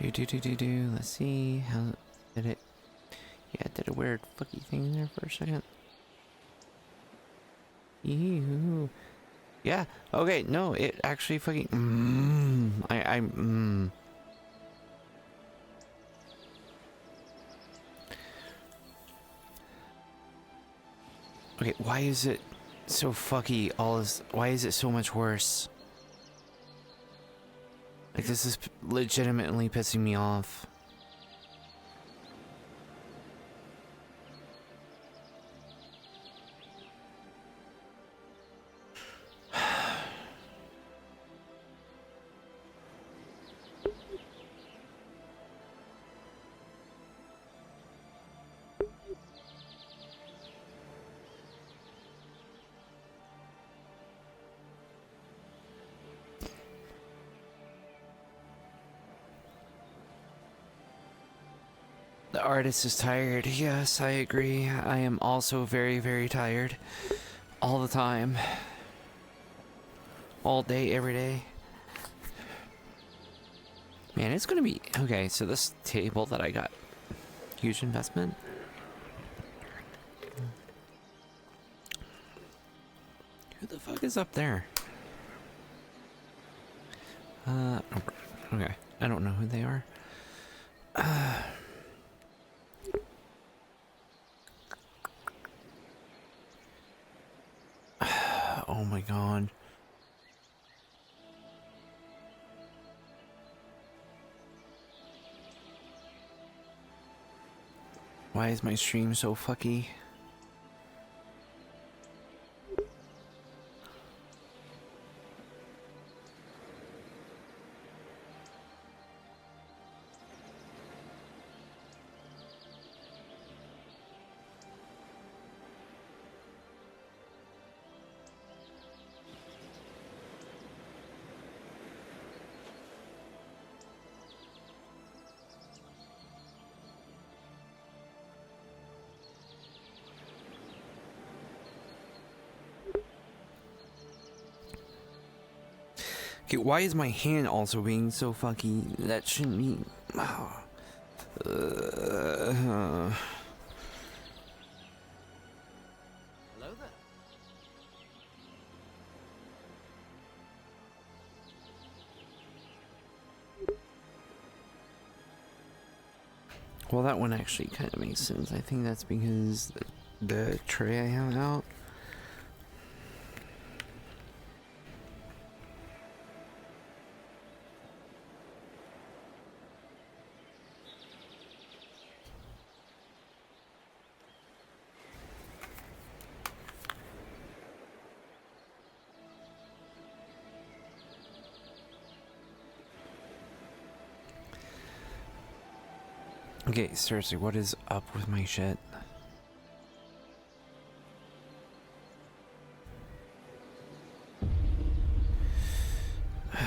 Let's see how did it. Yeah, it did a weird fucky thing there for a second. Ew. Yeah. Okay. No, it actually fucking. Okay. Why is it so fucky? Why is it so much worse? Like, this is legitimately pissing me off. The artist is tired. Yes, I agree. I am also very, very tired. All the time. All day, every day. Man, it's gonna be... Okay, so this table that I got. Huge investment. Who the fuck is up there? Okay. I don't know who they are. Oh my god. Why is my stream so fucky? Okay, why is my hand also being so fucky? That shouldn't be... Hello there. Well, that one actually kind of makes sense. I think that's because the tray I have out. Okay, seriously, what is up with my shit? We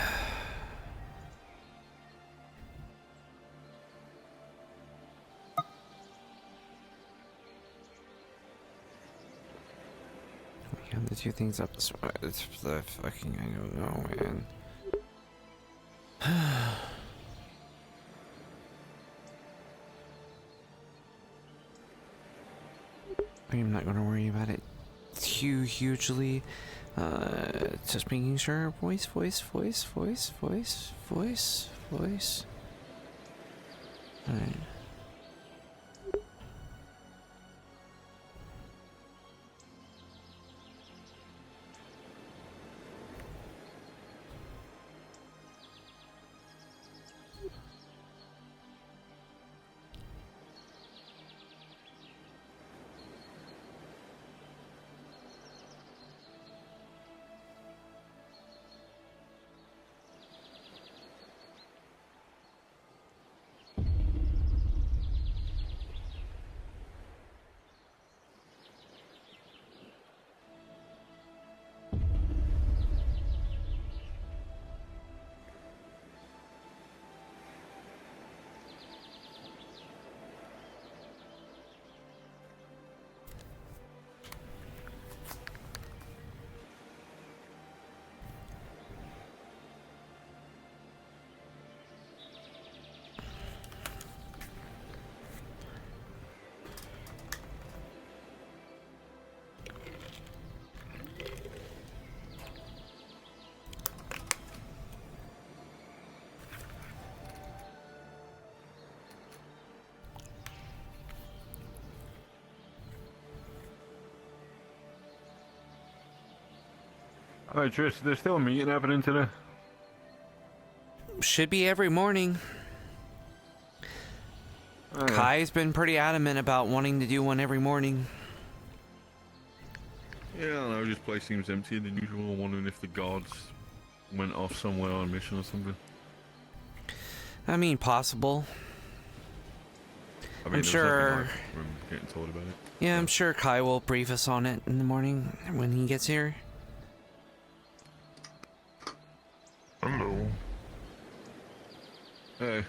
have the two things up this way. It's the fucking... I don't know, man. I'm not gonna worry about it hugely. Just making sure. Voice. Alright. Alright, Trish, there's still a meeting happening today. Should be every morning. Kai's been pretty adamant about wanting to do one every morning. Yeah, I don't know, this place seems emptier than usual. Wondering if the guards went off somewhere on a mission or something. I mean, possible. I mean, I'm sure. We're getting told about it. Yeah, I'm sure Kai will brief us on it in the morning when he gets here. Hello. Hey.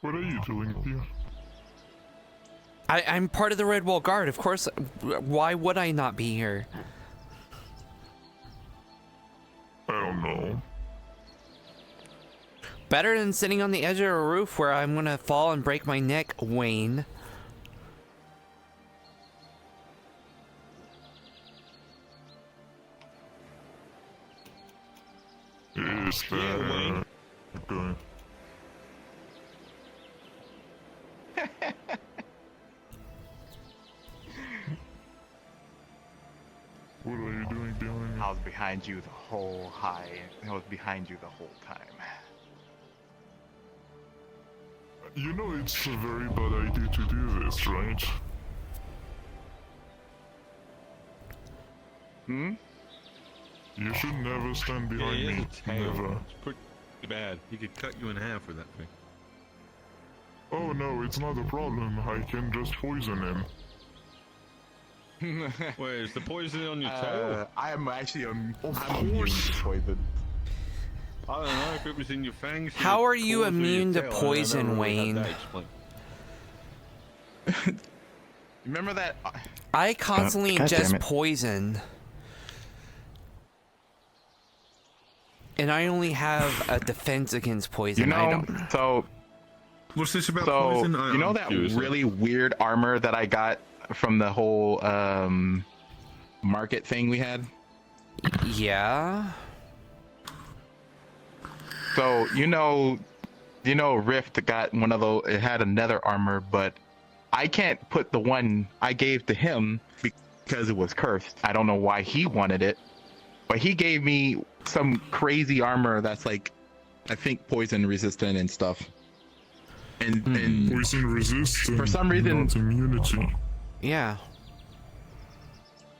What are you doing here? I'm part of the Red Wall Guard, of course. Why would I not be here? I don't know. Better than sitting on the edge of a roof where I'm gonna fall and break my neck, Wayne. Is that... Okay. What are you doing behind me? I was behind you the whole I was behind you the whole time. You know it's a very bad idea to do this, right? Hmm? You should never stand behind Yeah, me. Never. It's pretty bad. He could cut you in half with that thing. Oh no, it's not a problem. I can just poison him. Wait, is the poison on your tail? I am actually I'm Of immune course. to poison. I don't know if it was in your fangs. How your are you claws, or your immune to tail. I don't poison, know. Wayne? Have that explained. Remember that? I constantly God damn ingest it. poison. And I only have a defense against poison. You I know, don't. so What's this about so poison? you know I'm that curious. really weird armor that I got from the whole market thing we had? Yeah. So you know Rift got one of those. It had another armor, but I can't put the one I gave to him because it was cursed. I don't know why he wanted it, but he gave me some crazy armor that's like, I think poison resistant and stuff. And Poison resistant. For some reason- Not immunity. Yeah.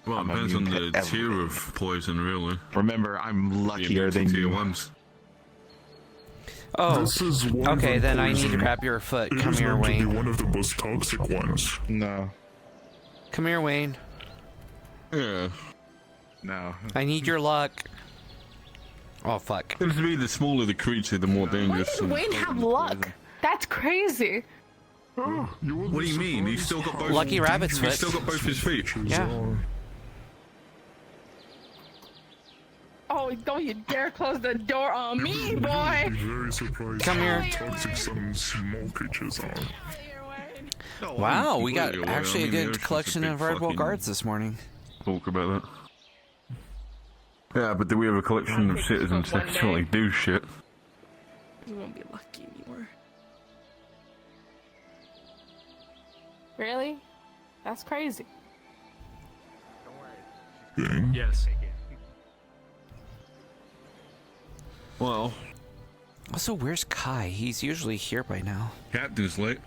Well, it I'm depends on immune the to tier everything. of poison, really. remember, I'm The luckier immunity than tier you. ones. Oh. This is one Okay, of the then I need to poison. grab your foot. It Come is here, meant to be Wayne. one of the most toxic ones. No, Come here, Wayne. Yeah. no. I need your luck. Oh, fuck. Seems to be the smaller the creature, the more Why dangerous. does and Wayne have poison. luck? That's crazy. Oh, you would What be do you mean? He's still got both. Lucky rabbit's He's foot. still got both his feet. Yeah. Oh, don't you dare close the door on me, boy! I'd be very surprised Come here. how toxic some small creatures are. No, Wow, I'm we got completely aware. actually I a mean, the good ocean's collection a of big Red Wall fucking Guards this morning. Talk about that. Yeah, but do we have a collection of citizens that actually do shit? You won't be lucky anymore. Really? That's crazy. Yes. Well, Also, where's Kai? He's usually here by now. captain's late.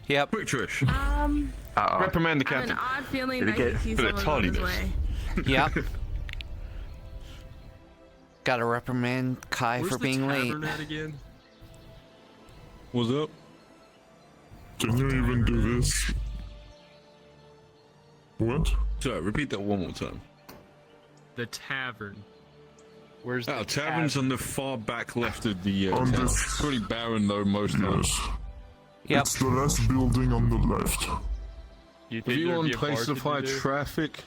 Yep. Quick, Trish. Uh-oh. Reprimand the I have an captain. odd feeling Did that he get- he's for the someone on his tardiness. way. Yep. Gotta reprimand Kai for being late. Again? What's up? Can you even do this? What? Sorry, repeat that one more time. The tavern. Where's the Tavern's on the far back left of the On town. this- Pretty barren though most times. Yes. Yep. It's the last building on the left. You If think you there'd want be a bar place to to fight do? traffic,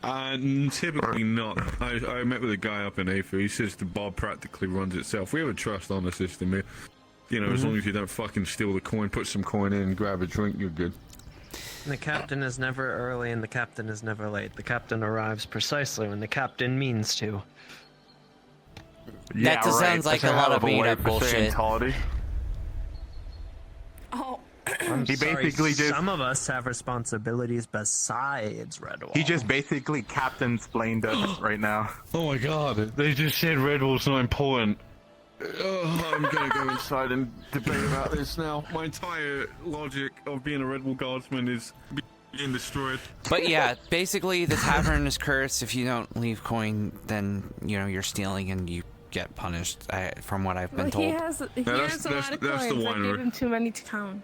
typically not. I met with a guy up in Aether. He says the bar practically runs itself. We have a trust on the system here. You know, as long as you don't fucking steal the coin, put some coin in, grab a drink, you're good. The captain is never early and the captain is never late. The captain arrives precisely when the captain means to. Yeah, just right. sounds like That's a lot hell of a way made-up for bullshit. saying tarddy. Oh, I'm He sorry, basically just- some of us have responsibilities besides Redwall. He just basically Captain Splained us right now. Oh my god, they just said Red Bull's not important. I'm gonna go inside and debate about this now. My entire logic of being a Red Bull guardsman is being destroyed. But yeah, basically the tavern is cursed. If you don't leave coin, then you're stealing and you get punished. From what I've been told. He has a lot of that's the coins. I winery. gave him too many to count.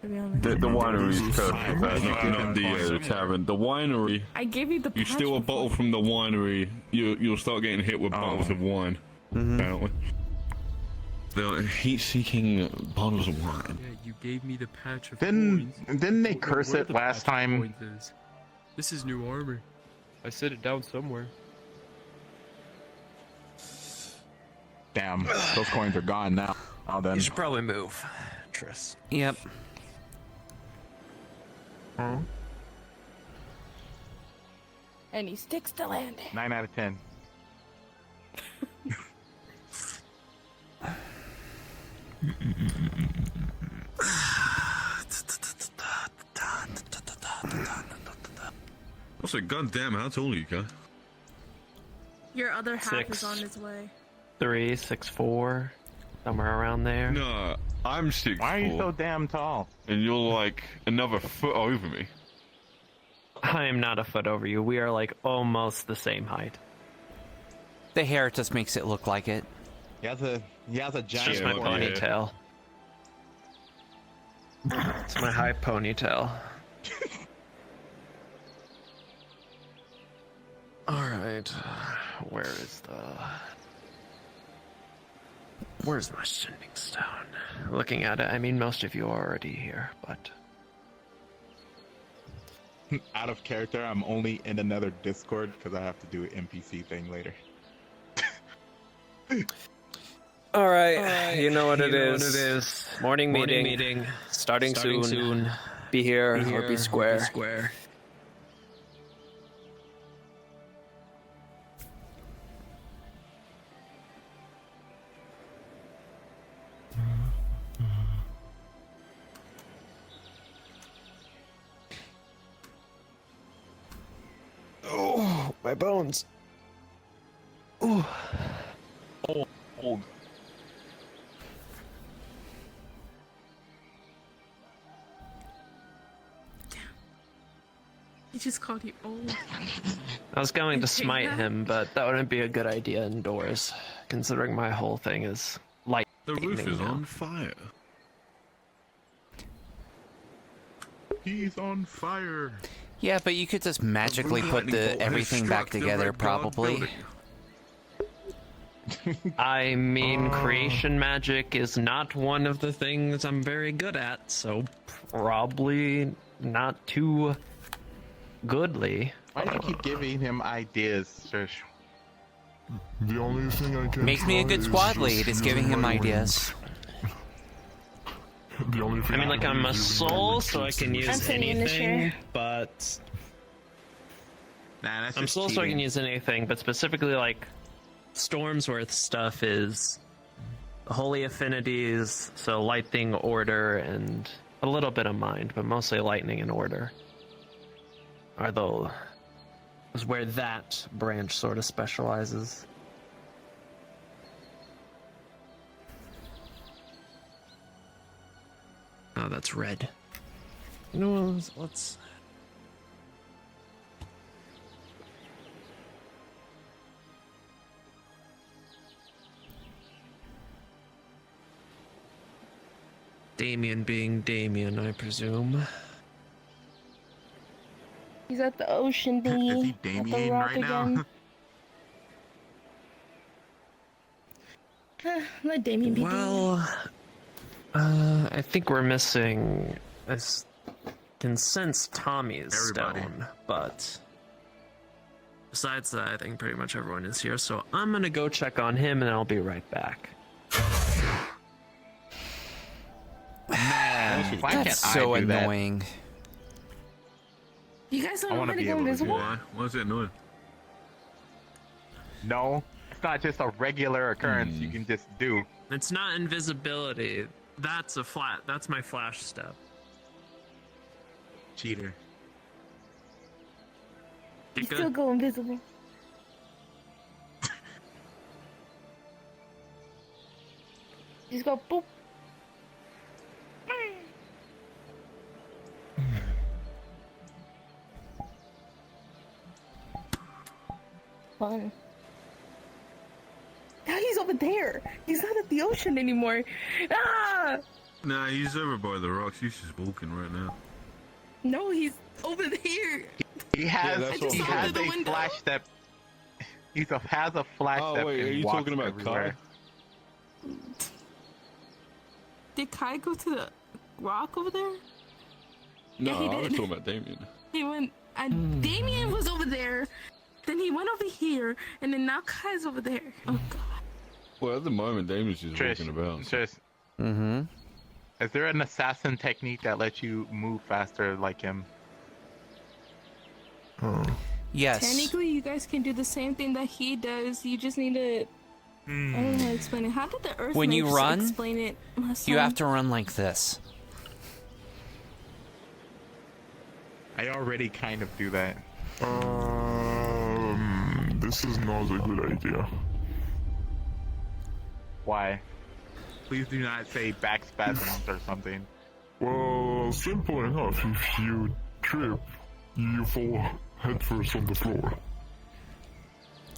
To be honest. The winery is cursed, not the tavern. The winery. I gave you the. You steal a bottle from the winery, you'll start getting hit with bottles of wine. Apparently. They're heat-seeking bottles of wine. Yeah, you gave me the patch of Didn't coins. they Where curse the it last patch of time? coins is. This is new armor. I set it down somewhere. Damn, those coins are gone now. Oh, then. You should probably move, Tris. Yep. And he sticks to landing. 9 out of 10. Also, goddamn, how tall are you, guy? Your other half Six. is on his way. 3, 6'4", somewhere around there. No, I'm 6'4". Why are you so damn tall? And you're like another foot over me. I am not a foot over you. We are like almost the same height. The hair just makes it look like it. He has a It's giant. just my Yeah. ponytail. It's my high ponytail. Alright. Where's my sending stone? Looking at it, I mean, most of you are already here, but... Out of character, I'm only in another Discord because I have to do an NPC thing later. Alright, you know what it is. Morning meeting. Starting soon. Be here or be square. Oh, my bones. Ooh. Oh, He just called you old. I was going to Take smite that. him, but that wouldn't be a good idea indoors, considering my whole thing is light. The roof is now. on fire. he's on fire. Yeah, but you could just magically put everything back together, probably. I mean, creation magic is not one of the things I'm very good at, so probably not too goodly. Why do you keep giving him ideas, Trish? The only thing I can Makes me a try good is squad just lead, is using giving him my ideas. wings. The only thing I mean, like, can I'm do a is using my soul, wings so I to can see use I'm sitting in the anything, chair. but... Nah, that's I'm just soul, so I can cheating. use anything, but specifically, like, Stormsworth stuff is holy affinities, so lightning, order, and a little bit of mind, but mostly lightning and order is where that branch sort of specializes. Oh, that's red. You know what? Let's Damien being Damien, I presume. He's at the ocean thingy. Is he at the Damien rock right now? again. Let Damien be Damien. Well, I think we're missing. I can sense Tommy's Everybody. stone, but besides that, I think pretty much everyone is here. So I'm gonna go check on him, and I'll be right back. Man, why That's can't so I do that? annoying. You guys don't I know wanna how to be go able to do invisible? Why? Why is it annoying? No, it's not just a regular occurrence you can just do. It's not invisibility. That's my flash step. Cheater. You still go invisible. Just go boop. Fun. Now he's over there. He's not at the ocean anymore. Ah! Nah, he's over by the rocks. He's just walking right now. No, he's over there. He has that's what he I'm has saying. a flash that has a flash Oh that wait, can are you walk talking about everywhere. Kai? Did Kai go to the rock over there? No, Yeah, he I was did. talking about Damien. He went. Damien was over there. Then he went over here, and then now Kai's over there. Oh god. Well, at the moment, Damien's just Trish, walking about. Trish, Mm-hmm. is there an assassin technique that lets you move faster like him? Yes. Technically, you guys can do the same thing that he does. You just need to. I don't know how to explain it. How did the Earth When you Knights run, explain it last You time? have to run like this. I already kind of do that. This is not a good idea. Why? Please do not say back spasms or something. Well, simple enough. If you trip, you fall headfirst on the floor.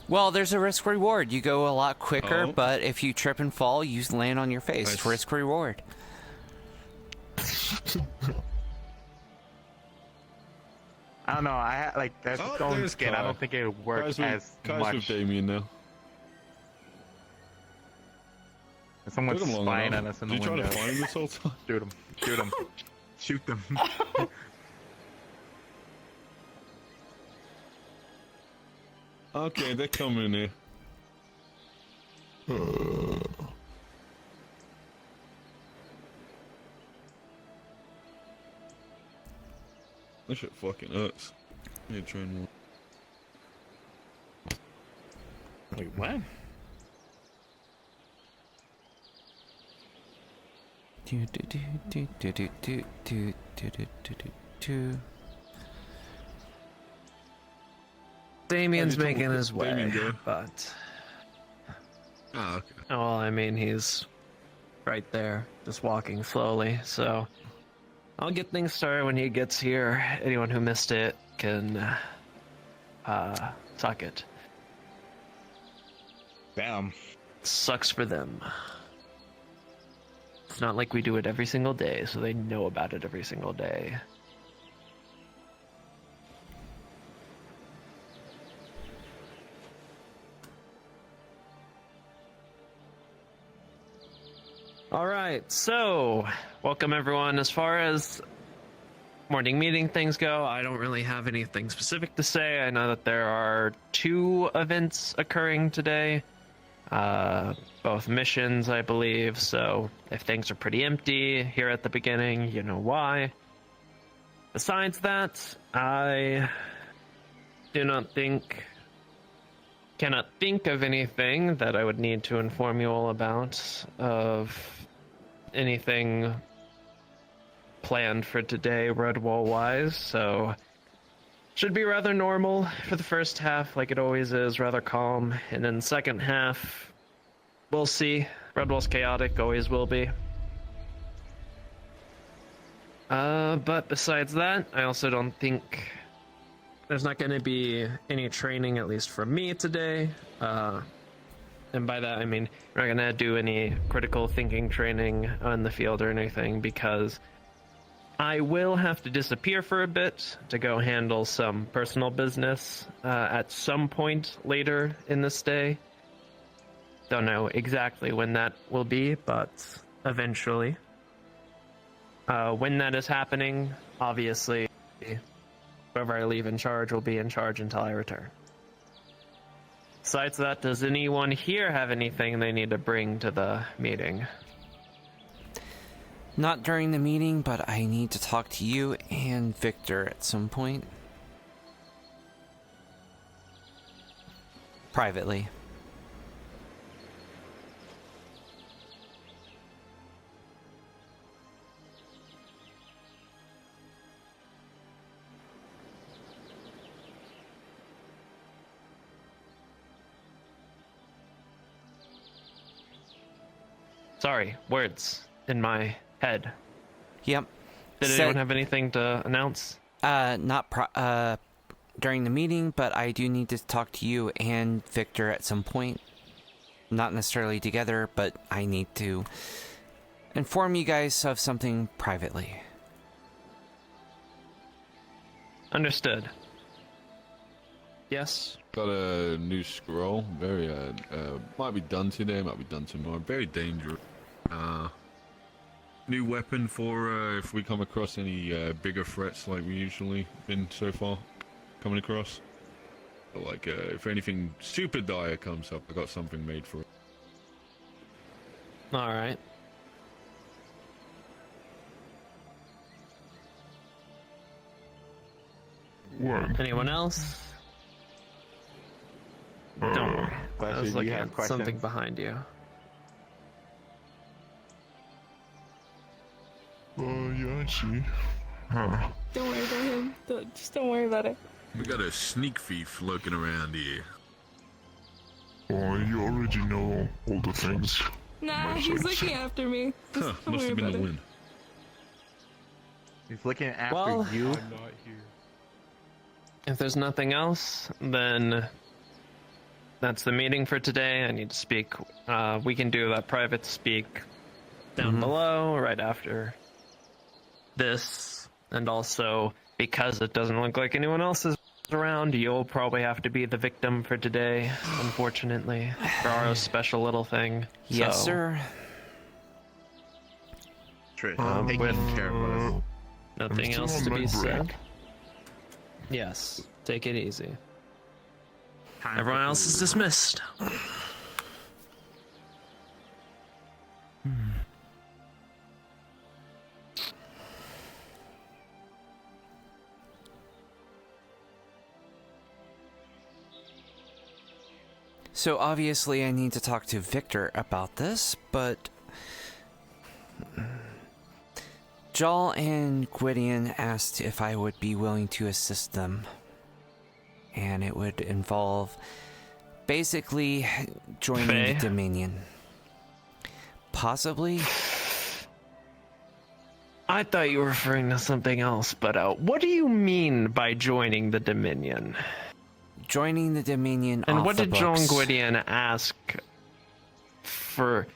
Well, there's a risk reward. You go a lot quicker, Oh. but if you trip and fall, you land on your face. Nice. Risk reward. I don't know. Like that's Oh, stone there's skin. I Kai. don't think it would work Kai's as with much. Damien now. If someone's Took him long spying enough. on us in Did the you try window, to find him this whole time? shoot him. Shoot him. Shoot them. Okay, they're coming in here. That shit fucking hurts. I need to train more. Wait, what? Damien's Oh, you told making his Damien way, go. but Ah, okay. well, I mean, he's right there, just walking slowly. So I'll get things started when he gets here. Anyone who missed it can suck it. Damn. Sucks for them. It's not like we do it every single day, so they know about it every single day. All right, so welcome everyone. As far as morning meeting things go, I don't really have anything specific to say. I know that there are 2 events occurring today, both missions, I believe. So if things are pretty empty here at the beginning, you know why. Besides that, I cannot think of anything that I would need to inform you all about of anything planned for today Redwall wise, so should be rather normal for the first half, like it always is, rather calm, and then second half we'll see. Redwall's chaotic, always will be. But besides that, I also don't think there's not going to be any training, at least from me today. And by that I mean we're not going to do any critical thinking training on the field or anything, because I will have to disappear for a bit to go handle some personal business at some point later in this day. Don't know exactly when that will be, but eventually. When that is happening, obviously, whoever I leave in charge will be in charge until I return. Besides that, does anyone here have anything they need to bring to the meeting? Not during the meeting, but I need to talk to you and Victor at some point. Privately. Sorry, words in my head. Yep. Did Said- anyone have anything to announce? Not during the meeting, but I do need to talk to you and Victor at some point. Not necessarily together, but I need to inform you guys of something privately. Understood. Yes? Got a new scroll. Very, might be done today, might be done tomorrow. Very dangerous. New weapon for if we come across any bigger threats like we usually been so far coming across. But like, if anything super dire comes up, I got something made for it. Alright. What? Anyone else? Don't worry. I Question, was do you looking have at questions? something behind you. Yeah, I see. Huh. Don't worry about him. Just don't worry about it. We got a sneak thief lurking around here. Well, you already know all the things. Nah, My he's sense. looking after me. Just Huh, don't must worry have been about the it. wind. He's looking after Well- you. I'm not here. If there's nothing else, then that's the meeting for today. I need to speak. We can do that private speak down below right after this. And also, because it doesn't look like anyone else is around, you'll probably have to be the victim for today, unfortunately, for our special little thing. Yes, So, sir. Trish, with- taking care of us. Nothing still else on to my be break. said. Yes, take it easy. Time Everyone for else is food. dismissed. So obviously I need to talk to Victor about this, but Jal and Gwydion asked if I would be willing to assist them. And it would involve basically joining Faye? the Dominion. Possibly. I thought you were referring to something else, but what do you mean by joining the Dominion? Joining the Dominion And off what the did Joan books. Gwydion ask for?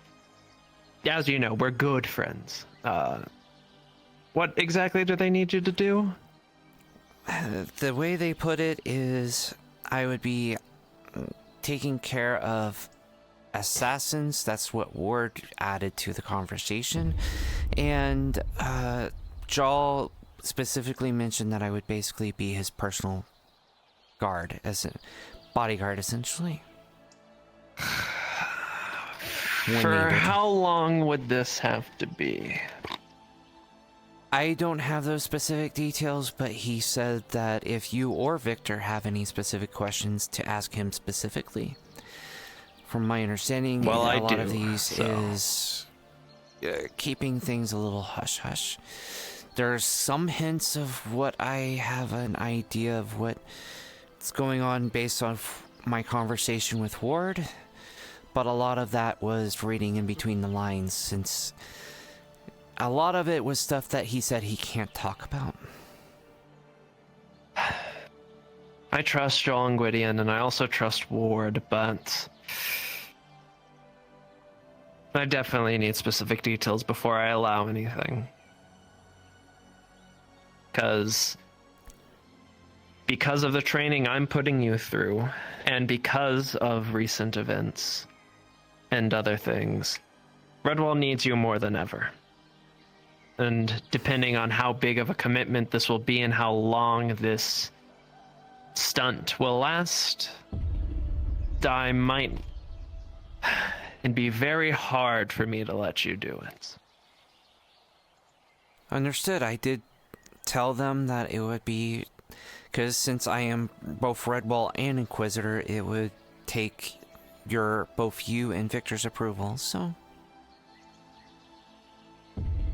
As you know, we're good friends. What exactly do they need you to do? The way they put it is I would be taking care of assassins. That's what Ward added to the conversation. And Jal specifically mentioned that I would basically be his personal guard, as a bodyguard, essentially. When For needed. how long would this have to be? I don't have those specific details, but he said that if you or Victor have any specific questions to ask him specifically. From my understanding, Well, a I lot of do, these so. is keeping things a little hush-hush. There's some hints of what I have an idea of what's going on based on my conversation with Ward, but a lot of that was reading in between the lines, since a lot of it was stuff that he said he can't talk about. I trust Joel Gwydion, and I also trust Ward, but I definitely need specific details before I allow anything. Because of the training I'm putting you through, and because of recent events and other things, Redwall needs you more than ever. And depending on how big of a commitment this will be and how long this stunt will last, I might... It'd be very hard for me to let you do it. Understood. I did tell them that it would be, because since I am both Redwall and Inquisitor, it would take both you and Victor's approval, so...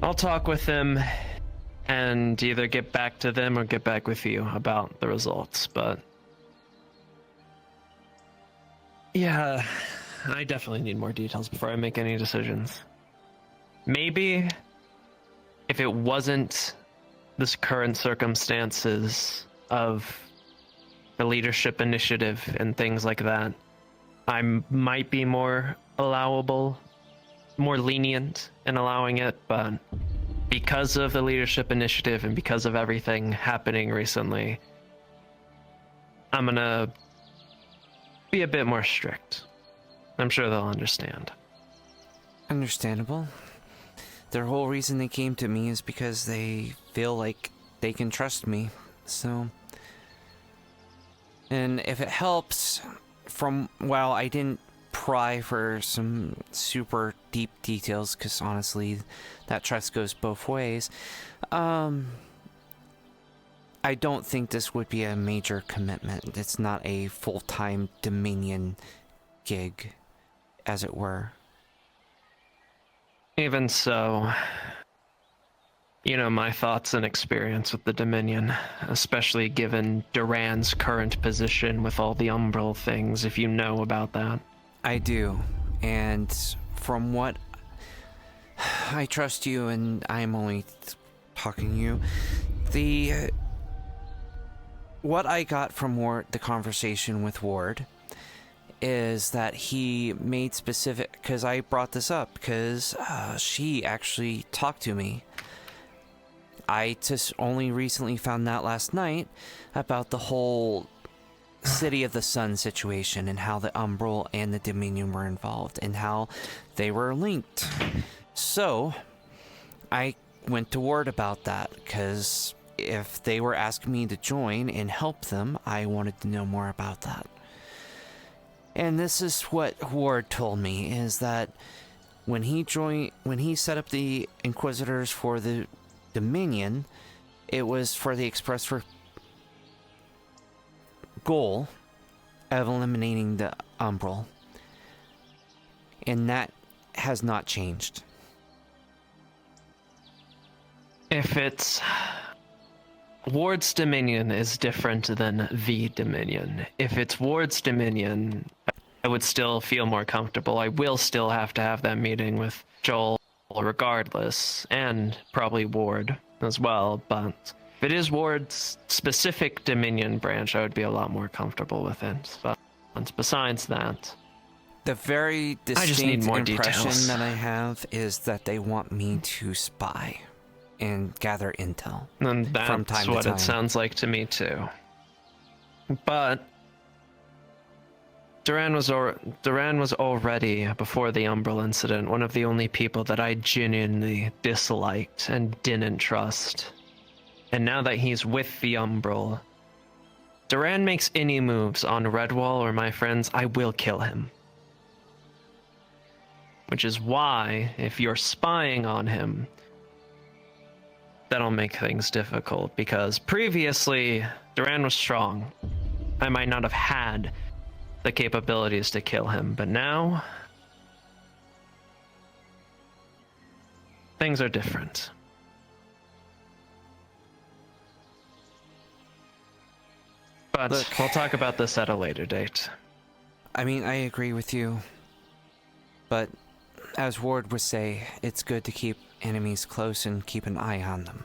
I'll talk with them and either get back to them or get back with you about the results, but... Yeah, I definitely need more details before I make any decisions. maybe if it wasn't this current circumstances of the leadership initiative and things like that, I might be more allowable, more lenient in allowing it, but because of the leadership initiative and because of everything happening recently, I'm gonna be a bit more strict. I'm sure they'll understand. Understandable. Their whole reason they came to me is because they feel like they can trust me, so... And if it helps, while I didn't pry for some super deep details, because honestly, that trust goes both ways, I don't think this would be a major commitment. It's not a full-time Dominion gig, as it were. Even so, you know my thoughts and experience with the Dominion, especially given Duran's current position with all the Umbral things, if you know about that. I do, and from what... I trust you, and I'm only talking to you. What I got from the conversation with Ward is that he made specific... Because I brought this up, because she actually talked to me. I just only recently found out last night about the whole City of the Sun situation and how the Umbral and the Dominion were involved and how they were linked. So, I went to Ward about that, because if they were asking me to join and help them, I wanted to know more about that. And this is what Ward told me, is that when he set up the Inquisitors for the Dominion, it was for the express goal of eliminating the Umbral. And that has not changed. If it's... Ward's Dominion is different than the Dominion. If it's Ward's Dominion, I would still feel more comfortable. I will still have to have that meeting with Joel regardless, and probably Ward as well, but if it is Ward's specific Dominion branch, I would be a lot more comfortable with it. But besides that... The very distinct impression that I have is that they want me to spy and gather intel. And that's from time what to time. It sounds like to me too. But Duran was already, before the Umbral incident, one of the only people that I genuinely disliked and didn't trust. And now that he's with the Umbral, Duran makes any moves on Redwall or my friends, I will kill him. Which is why, if you're spying on him, that'll make things difficult, because previously, Duran was strong. I might not have had the capabilities to kill him, but now things are different. But look, we'll talk about this at a later date. I mean, I agree with you, but as Ward would say, it's good to keep enemies close and keep an eye on them.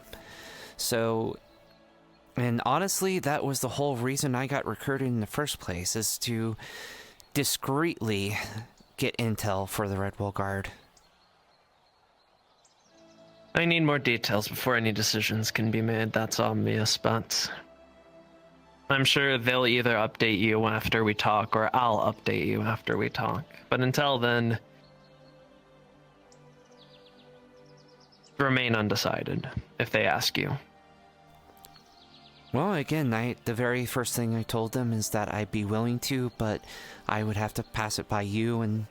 So, and honestly, that was the whole reason I got recruited in the first place, is to discreetly get intel for the Redwall Guard. I need more details before any decisions can be made, that's obvious, but I'm sure they'll either update you after we talk, or I'll update you after we talk. But until then, remain undecided if they ask you. Well, again, the very first thing I told them is that I'd be willing to, but I would have to pass it by you and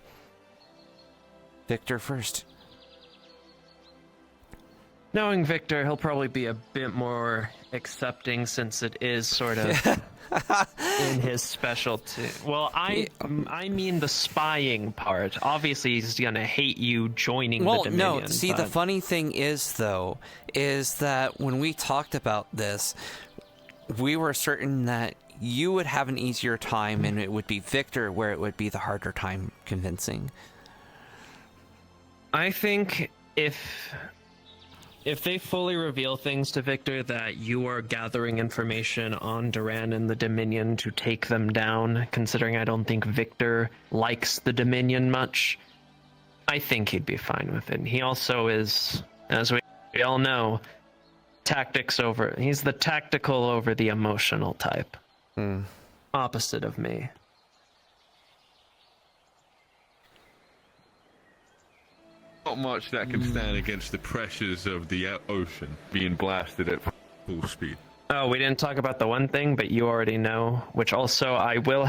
Victor first. Knowing Victor, he'll probably be a bit more accepting, since it is sort of in his specialty. Well, I mean the spying part. Obviously, he's gonna hate you joining the Dominion. Well, no, see, the funny thing is, though, is that when we talked about this, we were certain that you would have an easier time, and it would be Victor where it would be the harder time convincing. I think if they fully reveal things to Victor that you are gathering information on Duran and the Dominion to take them down, considering I don't think Victor likes the Dominion much, I think he'd be fine with it. He also is, as we all know, he's the tactical over the emotional type. Opposite of me. Not much that can stand against the pressures of the ocean being blasted at full speed. Oh, we didn't talk about the one thing, but you already know, which also I will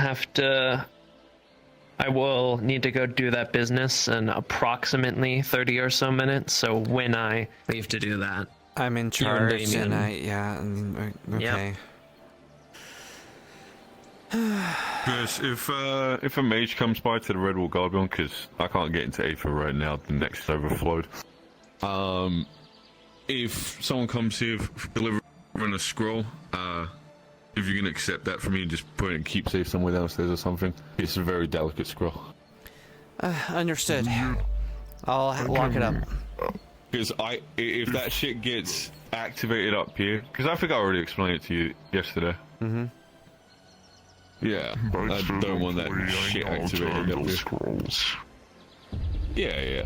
need to go do that business in approximately 30 or so minutes, so when I leave to do that. I'm in charge, and okay. Because if a mage comes by to the Red Wall Guardian, because I can't get into Aether right now, the nexus overflowed. If someone comes here delivering a scroll, if you can accept that from me and just put it in keep safe somewhere downstairs or something, it's a very delicate scroll. Understood. I'll lock it up. Because if that shit gets activated up here, because I think I already explained it to you yesterday. Yeah, I don't want that shit activated up here. Scrolls. Yeah.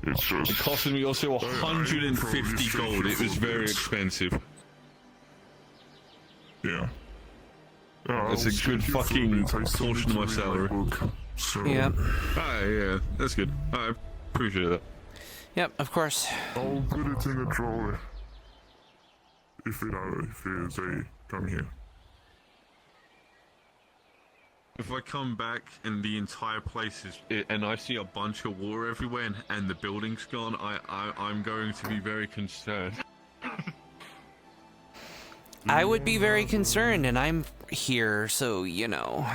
It's just... It costed me also 150 gold. It was very expensive. Yeah. That's a good fucking portion of my salary. So, Yep. Yeah, that's good. I appreciate that. Yep, of course. I'll put it in the drawer. If they come here. If I come back and the entire place is, and I see a bunch of water everywhere and the building's gone, I'm going to be very concerned. I would be very concerned, and I'm here, so, you know.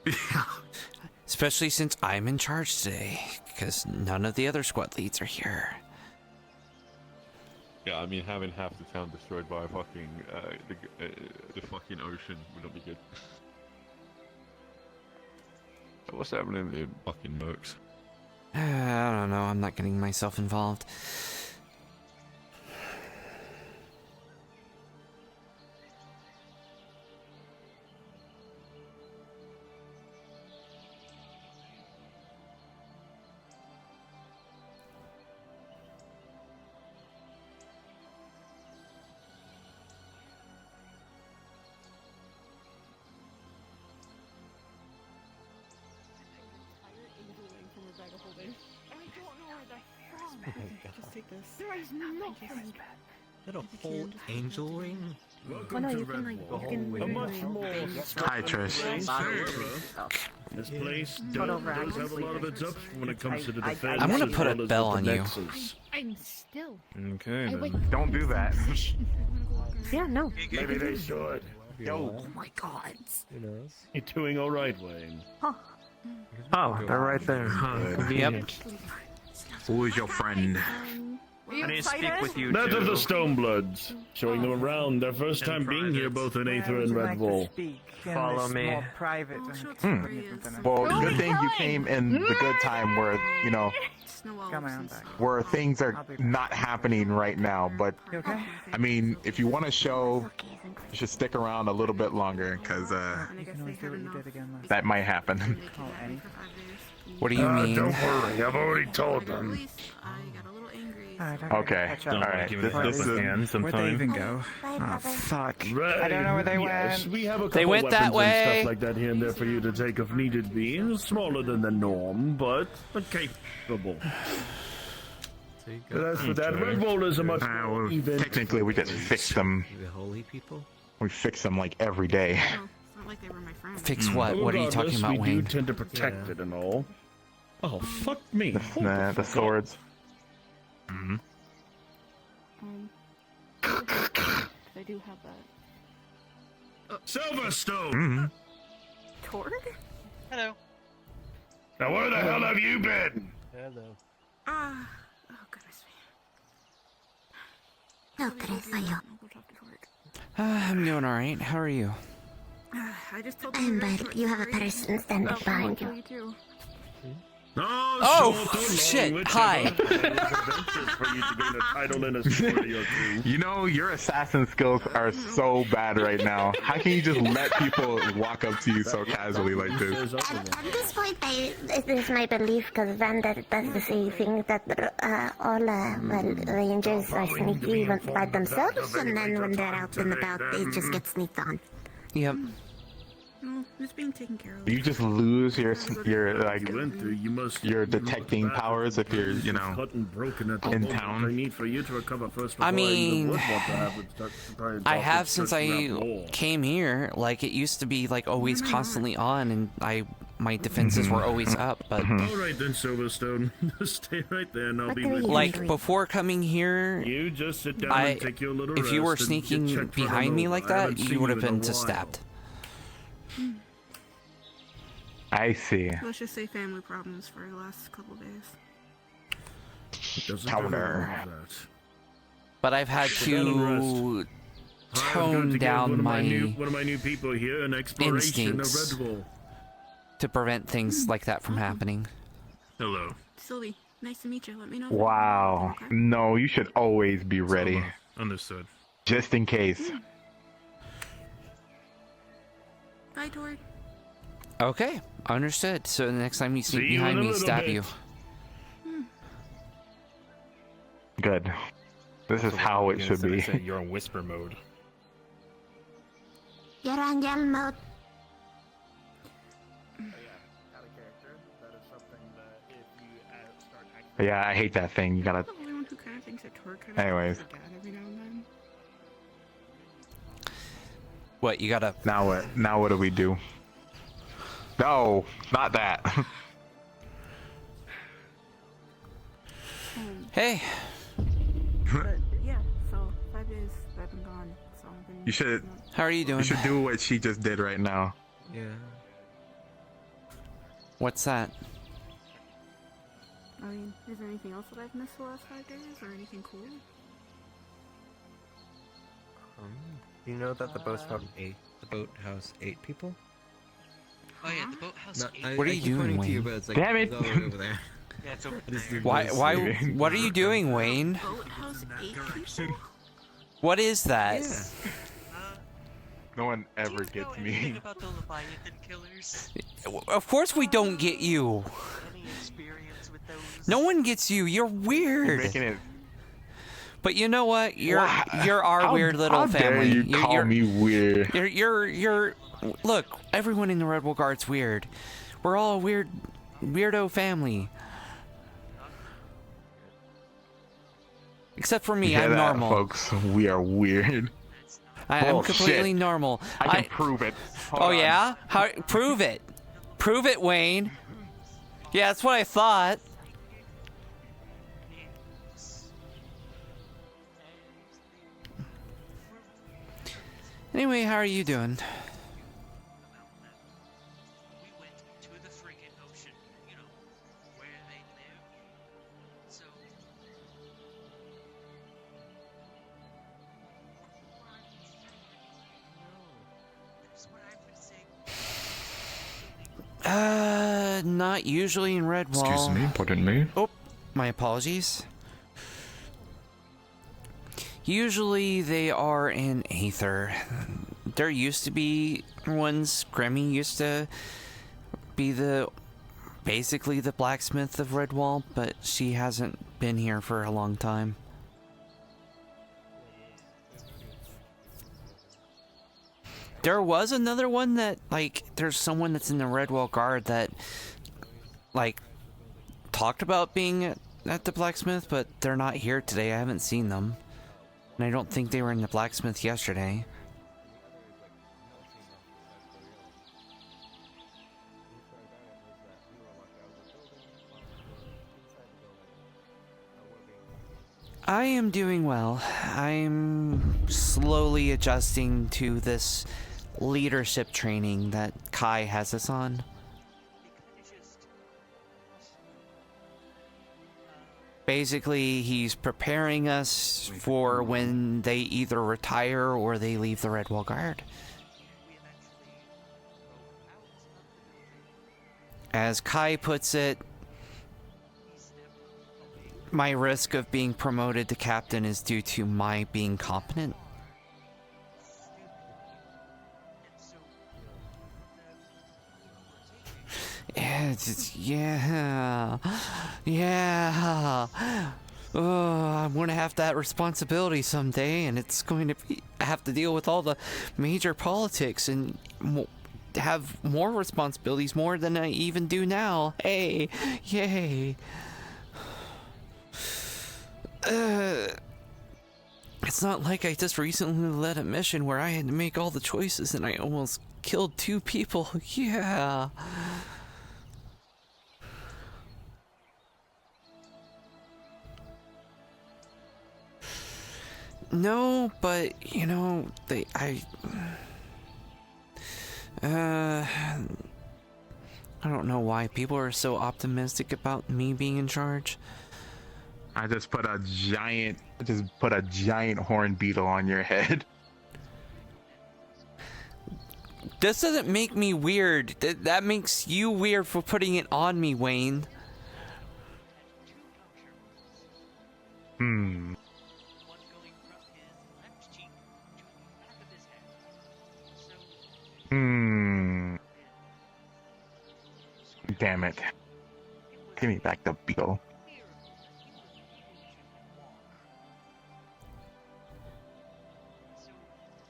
Yeah. Especially since I'm in charge today, because none of the other squad leads are here. Yeah, I mean, having half the town destroyed by a fucking, the fucking ocean would not be good. What's happening to fucking mercs? I don't know, I'm not getting myself involved. Is that a whole angel ring? Oh no, you can like, you can... A much more Hi, Trish. This place Put does over, have a lot of its ups when it comes to the defense. I'm gonna as put a well as bell with on the you. nexus. I'm still... Okay, then. Don't do that. Yeah, no. Maybe they should. Yo. Oh my god. You're doing all right, Wayne. Oh, they're right there. Convenient. Who is your friend? I need to speak with you That too. of the Stonebloods. Showing them around. Their first time being here, both in Aether and Red Wall. Follow me. Private. Well, good thing you came in the good time where, you know, Got my own back. where things are not happening right now. But, You okay? I mean, if you want to show, you should stick around a little bit longer, because You can always do what you did again last that might happen. Oh, Annie. What do you mean? Don't worry, I've already told them. Alright, I'm Okay, gonna catch up. alright. Give it This a is... hand Where'd they even sometime. go? Oh, fuck. Right. I don't know where they Yes, went. we have a They couple went that weapons and way. stuff like that here and there for you to take if needed be. Smaller than the norm, but capable. But as for that, Red Wall is a much more well, even... technically, we just fix them. The holy people? We fix them like every day. Fix what? What are you talking Regardless, about, we Wayne? do tend to protect it and all. Oh, fuck me. Nah, the swords. I do have that. Silverstone! Torg? Hello. Now where the hell have you been? Hello. Oh, goodness me. No, Trisyra. I'm doing alright. How are you? I just told I'm bad. You have a person standing behind you. Oh, shit. Hi. You know, your assassin skills are so bad right now. How can you just let people walk up to you so casually like this? At this point, it is my belief, because Vander does the same thing, that all rangers are sneaky even by themselves, and then when they're out and about, they just get sneaked on. Yep. No, it's being taken care of. You just lose your detecting powers if you're, you know, in town. I mean, I have since I came here. Like, it used to be like always constantly on, and my defenses were always up. But all right then, Silverstone, stay right there, and I'll be with you. like before coming here, You just sit down and take your little if you were rest and get sneaking checked for behind me an like over. I that, haven't seen you would have in a been just while. stabbed. I see. Let's just say family problems for the last couple days. Doesn't Counter. have that. But I've had Sit down and to rest. tone I've got to give down one of my my new people here an exploration of instincts. Redwall. to prevent things like that from happening. Hello. Sylvie, nice to meet you. Let me know. Wow. No, you should always be ready, Understood. just in case. Bye, Tori. Okay, understood. So the next time you sneak See you behind in a me, little stab bit. you. Good. This is how it should be. You're on whisper mode. You're on yell mode. Yeah, I hate that thing. You gotta. I'm the only one who kind of thinks that Tori kind of Anyways. like that every now and then. What, you gotta... Now what? Now what do we do? No, not that. Hey! But yeah, so 5 days I've been gone. So I've been. You should. How are you doing? You should do what she just did right now. Yeah. What's that? I mean, is there anything else that I've missed the last 5 days, or anything cool? You know that the boathouse ate people? Oh yeah, the boathouse. What are you doing, Wayne? But it's like, Damn it. it's all the way over there. Yeah, it's over there. Why, what are you doing, Wayne? Boathouse 8 people? What is that? No one ever gets me. about the Leviathan killers? Of course we don't get you. Any experience with those? No one gets you. You're You're weird. making it. But you know what? You're Wow. our How- weird little how dare family. you call me weird? You're look, everyone in the Redwall Guard's weird. We're all a weirdo family. Except for me, You hear I'm that, normal. folks. We are weird. I'm Bullshit. completely normal. I can prove it. Hold Oh on. yeah? How? Prove it. Prove it, Wayne. Yeah, that's what I thought. Anyway, how are you doing? We went to the freaking ocean, you know, where they live. So. That's what I'm missing. Not usually in Redwall. Excuse me, pardon me. Oh, my apologies. Usually they are in Aether. There used to be ones. Grammy used to be basically the blacksmith of Redwall, but she hasn't been here for a long time. There was another one that, like, there's someone that's in the Redwall Guard that, like, talked about being at the blacksmith, but they're not here today. I haven't seen them. And I don't think they were in the blacksmith yesterday. I am doing well. I'm slowly adjusting to this leadership training that Kai has us on. Basically, he's preparing us for when they either retire or they leave the Redwall Guard. As Kai puts it, my risk of being promoted to captain is due to my being competent? Yeah. Oh, I'm going to have that responsibility someday, and it's going to be... I have to deal with all the major politics and have more responsibilities, more than I even do now. Hey, yay. It's not like I just recently led a mission where I had to make all the choices and I almost killed 2 people. Yeah. No, but you know, I don't know why people are so optimistic about me being in charge. I just put a giant horn beetle on your head. This doesn't make me weird. That makes you weird for putting it on me, Wayne. Damn it. Give me back the beetle.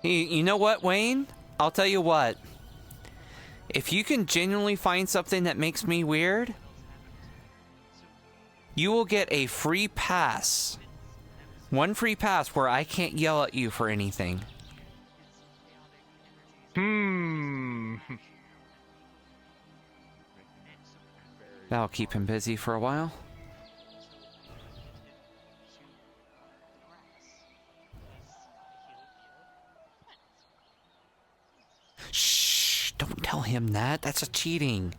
You know what, Wayne? I'll tell you what. If you can genuinely find something that makes me weird, you will get a free pass. 1 free pass where I can't yell at you for anything. That'll keep him busy for a while. Shh! Don't tell him that. That's a cheating.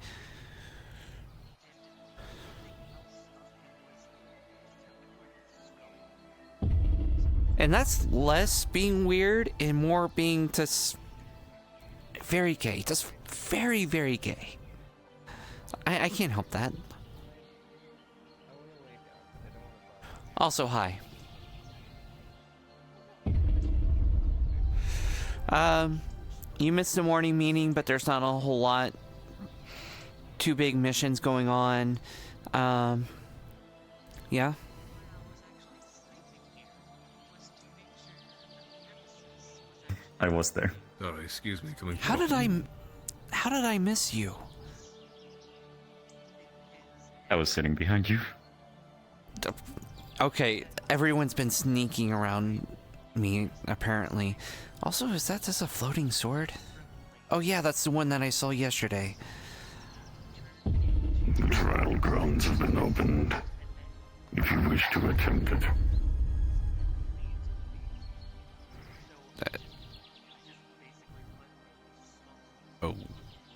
And that's less being weird and more being just very gay. Just very, very gay. I can't help that. Also, hi. You missed the morning meeting, but there's not a whole lot. 2 big missions going on. Yeah. I was there. Oh, excuse me. Coming. How did I miss you? I was sitting behind you. Okay, everyone's been sneaking around me, apparently. Also, is that just a floating sword? Oh yeah, that's the one that I saw yesterday. The trial grounds have been opened. If you wish to attempt it.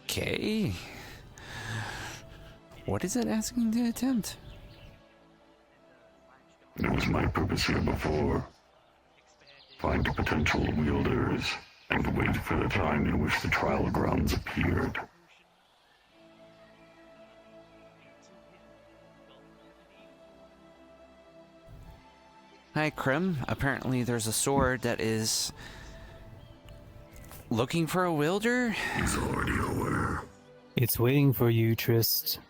Okay. What is it asking to attempt? It was my purpose here before. Find potential wielders and wait for the time in which the trial grounds appeared. Hi, Krim. Apparently there's a sword that is looking for a wielder. He's already aware. It's waiting for you, Trist.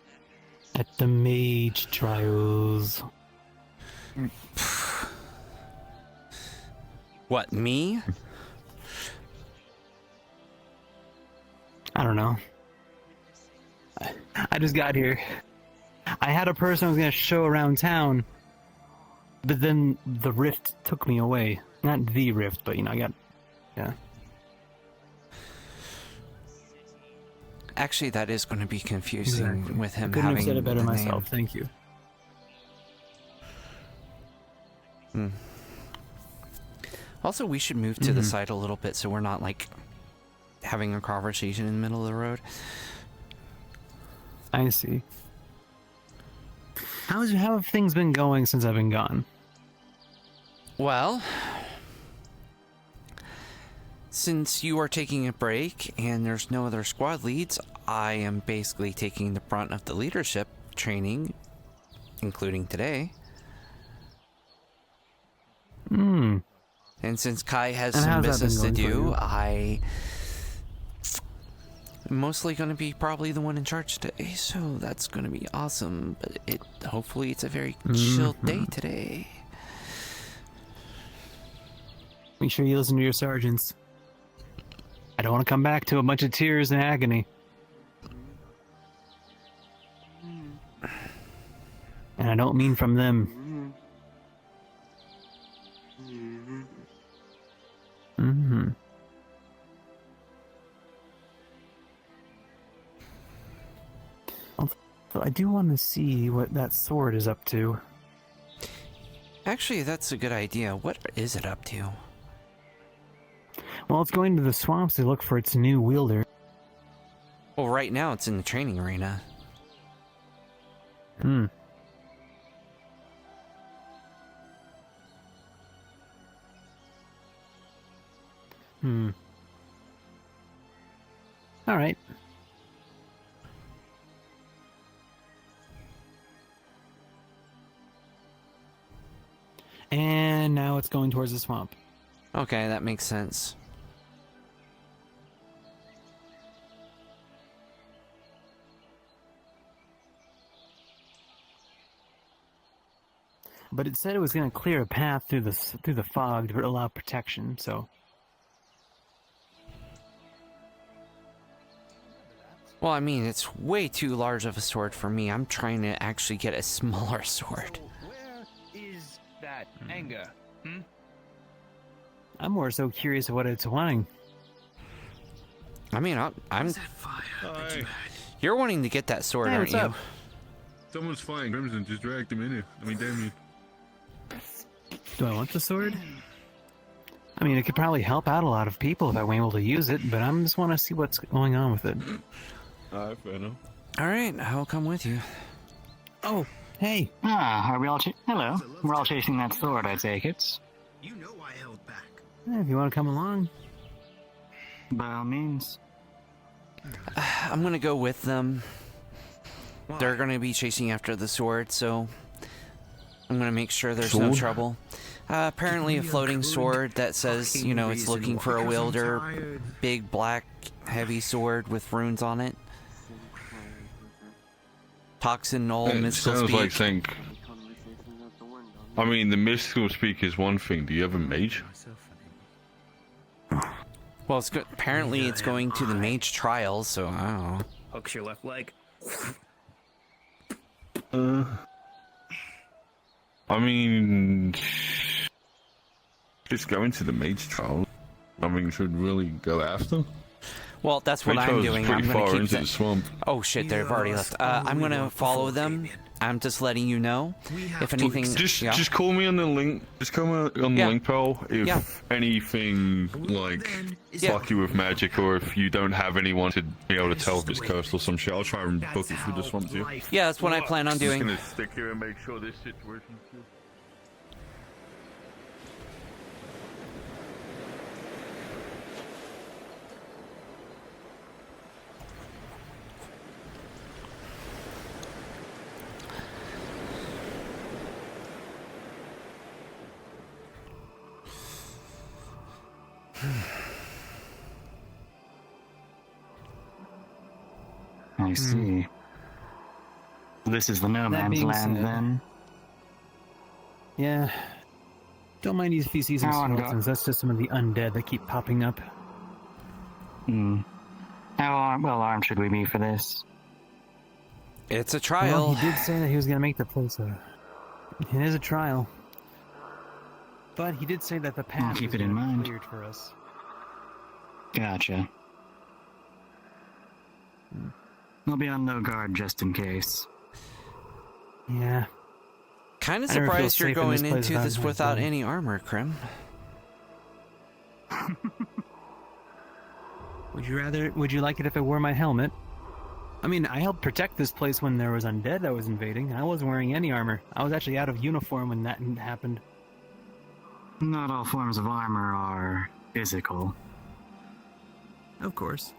At the mage trials. What, me? I don't know. I just got here. I had a person I was going to show around town, but then the rift took me away. Not the rift, but you know, I got... Yeah. Actually, that is going to be confusing Exactly. with him I couldn't having have said it better the myself. name. Thank you. Also, we should move to the side a little bit so we're not, like, having a conversation in the middle of the road. I see. How have things been going since I've been gone? Well, since you are taking a break and there's no other squad leads, I am basically taking the brunt of the leadership training, including today. And since Kai has And some how's that been business to going for do, you? I'm mostly going to be probably the one in charge today, so that's going to be awesome. But hopefully it's a very chill day today. Make sure you listen to your sergeants. I don't want to come back to a bunch of tears and agony. And I don't mean from them. Mm-hmm. I do want to see what that sword is up to. Actually, that's a good idea. What is it up to? Well, it's going to the swamps to look for its new wielder. Well, right now it's in the training arena. Hmm. All right. And now it's going towards the swamp. Okay, that makes sense. But it said it was going to clear a path through the fog to allow protection. So. Well, I mean, it's way too large of a sword for me. I'm trying to actually get a smaller sword. Where is that anger? I'm more so curious of what it's wanting. I mean, I'm. Hi. You're wanting to get that sword, Hey, aren't what's you? up? Someone's flying Crimson, just dragged him in here. I mean, damn you. Do I want the sword? I mean, it could probably help out a lot of people if I were able to use it, but I just want to see what's going on with it. Alright, fair enough. All right, I'll come with you. Oh, hey. Are we all hello? We're all chasing that sword, I take it. You know I held back. If you want to come along. By all means. I'm gonna go with them. They're gonna be chasing after the sword, so I'm gonna make sure there's no trouble. Apparently a floating sword that says, you know, it's looking for a wielder. Big, black, heavy sword with runes on it. Toxin, null, It mystical sounds speak. like saying... I mean, the mystical speak is one thing. Do you have a mage? Well, apparently it's going to the mage trials, so I don't know. Hooks your left leg. I mean... Just go into the mage trial. I mean, should really go after. Well, that's what Mage I'm trials is doing. pretty I'm gonna far keep into that. the swamp. Oh shit, they've already left. I'm gonna follow them. I'm just letting you know. If anything, Just call me on the link. Just call me on the link, pal. If anything like fuck you with magic, or if you don't have anyone to be able to tell if it's cursed or some shit, I'll try and book it through the swamp too. Yeah, that's what I plan on doing. I'm just gonna stick here and make sure this situation. I see. This is the no That man's being land, said- then. Yeah. Don't mind if you see some How skeletons. That's just some of the undead that keep popping up. How well armed should we be for this? It's a trial. Well, he did say that he was going to make the place it is a trial. But he did say that the path keep was it in gonna be mind. cleared for us. Gotcha. We'll be on no guard just in case. Yeah. Kind of I never feel surprised you're safe in going this place into this my without body. any armor, Krim. Would you like it if I wore my helmet? I mean, I helped protect this place when there was undead that was invading. I wasn't wearing any armor. I was actually out of uniform when that happened. Not all forms of armor are physical. Of course.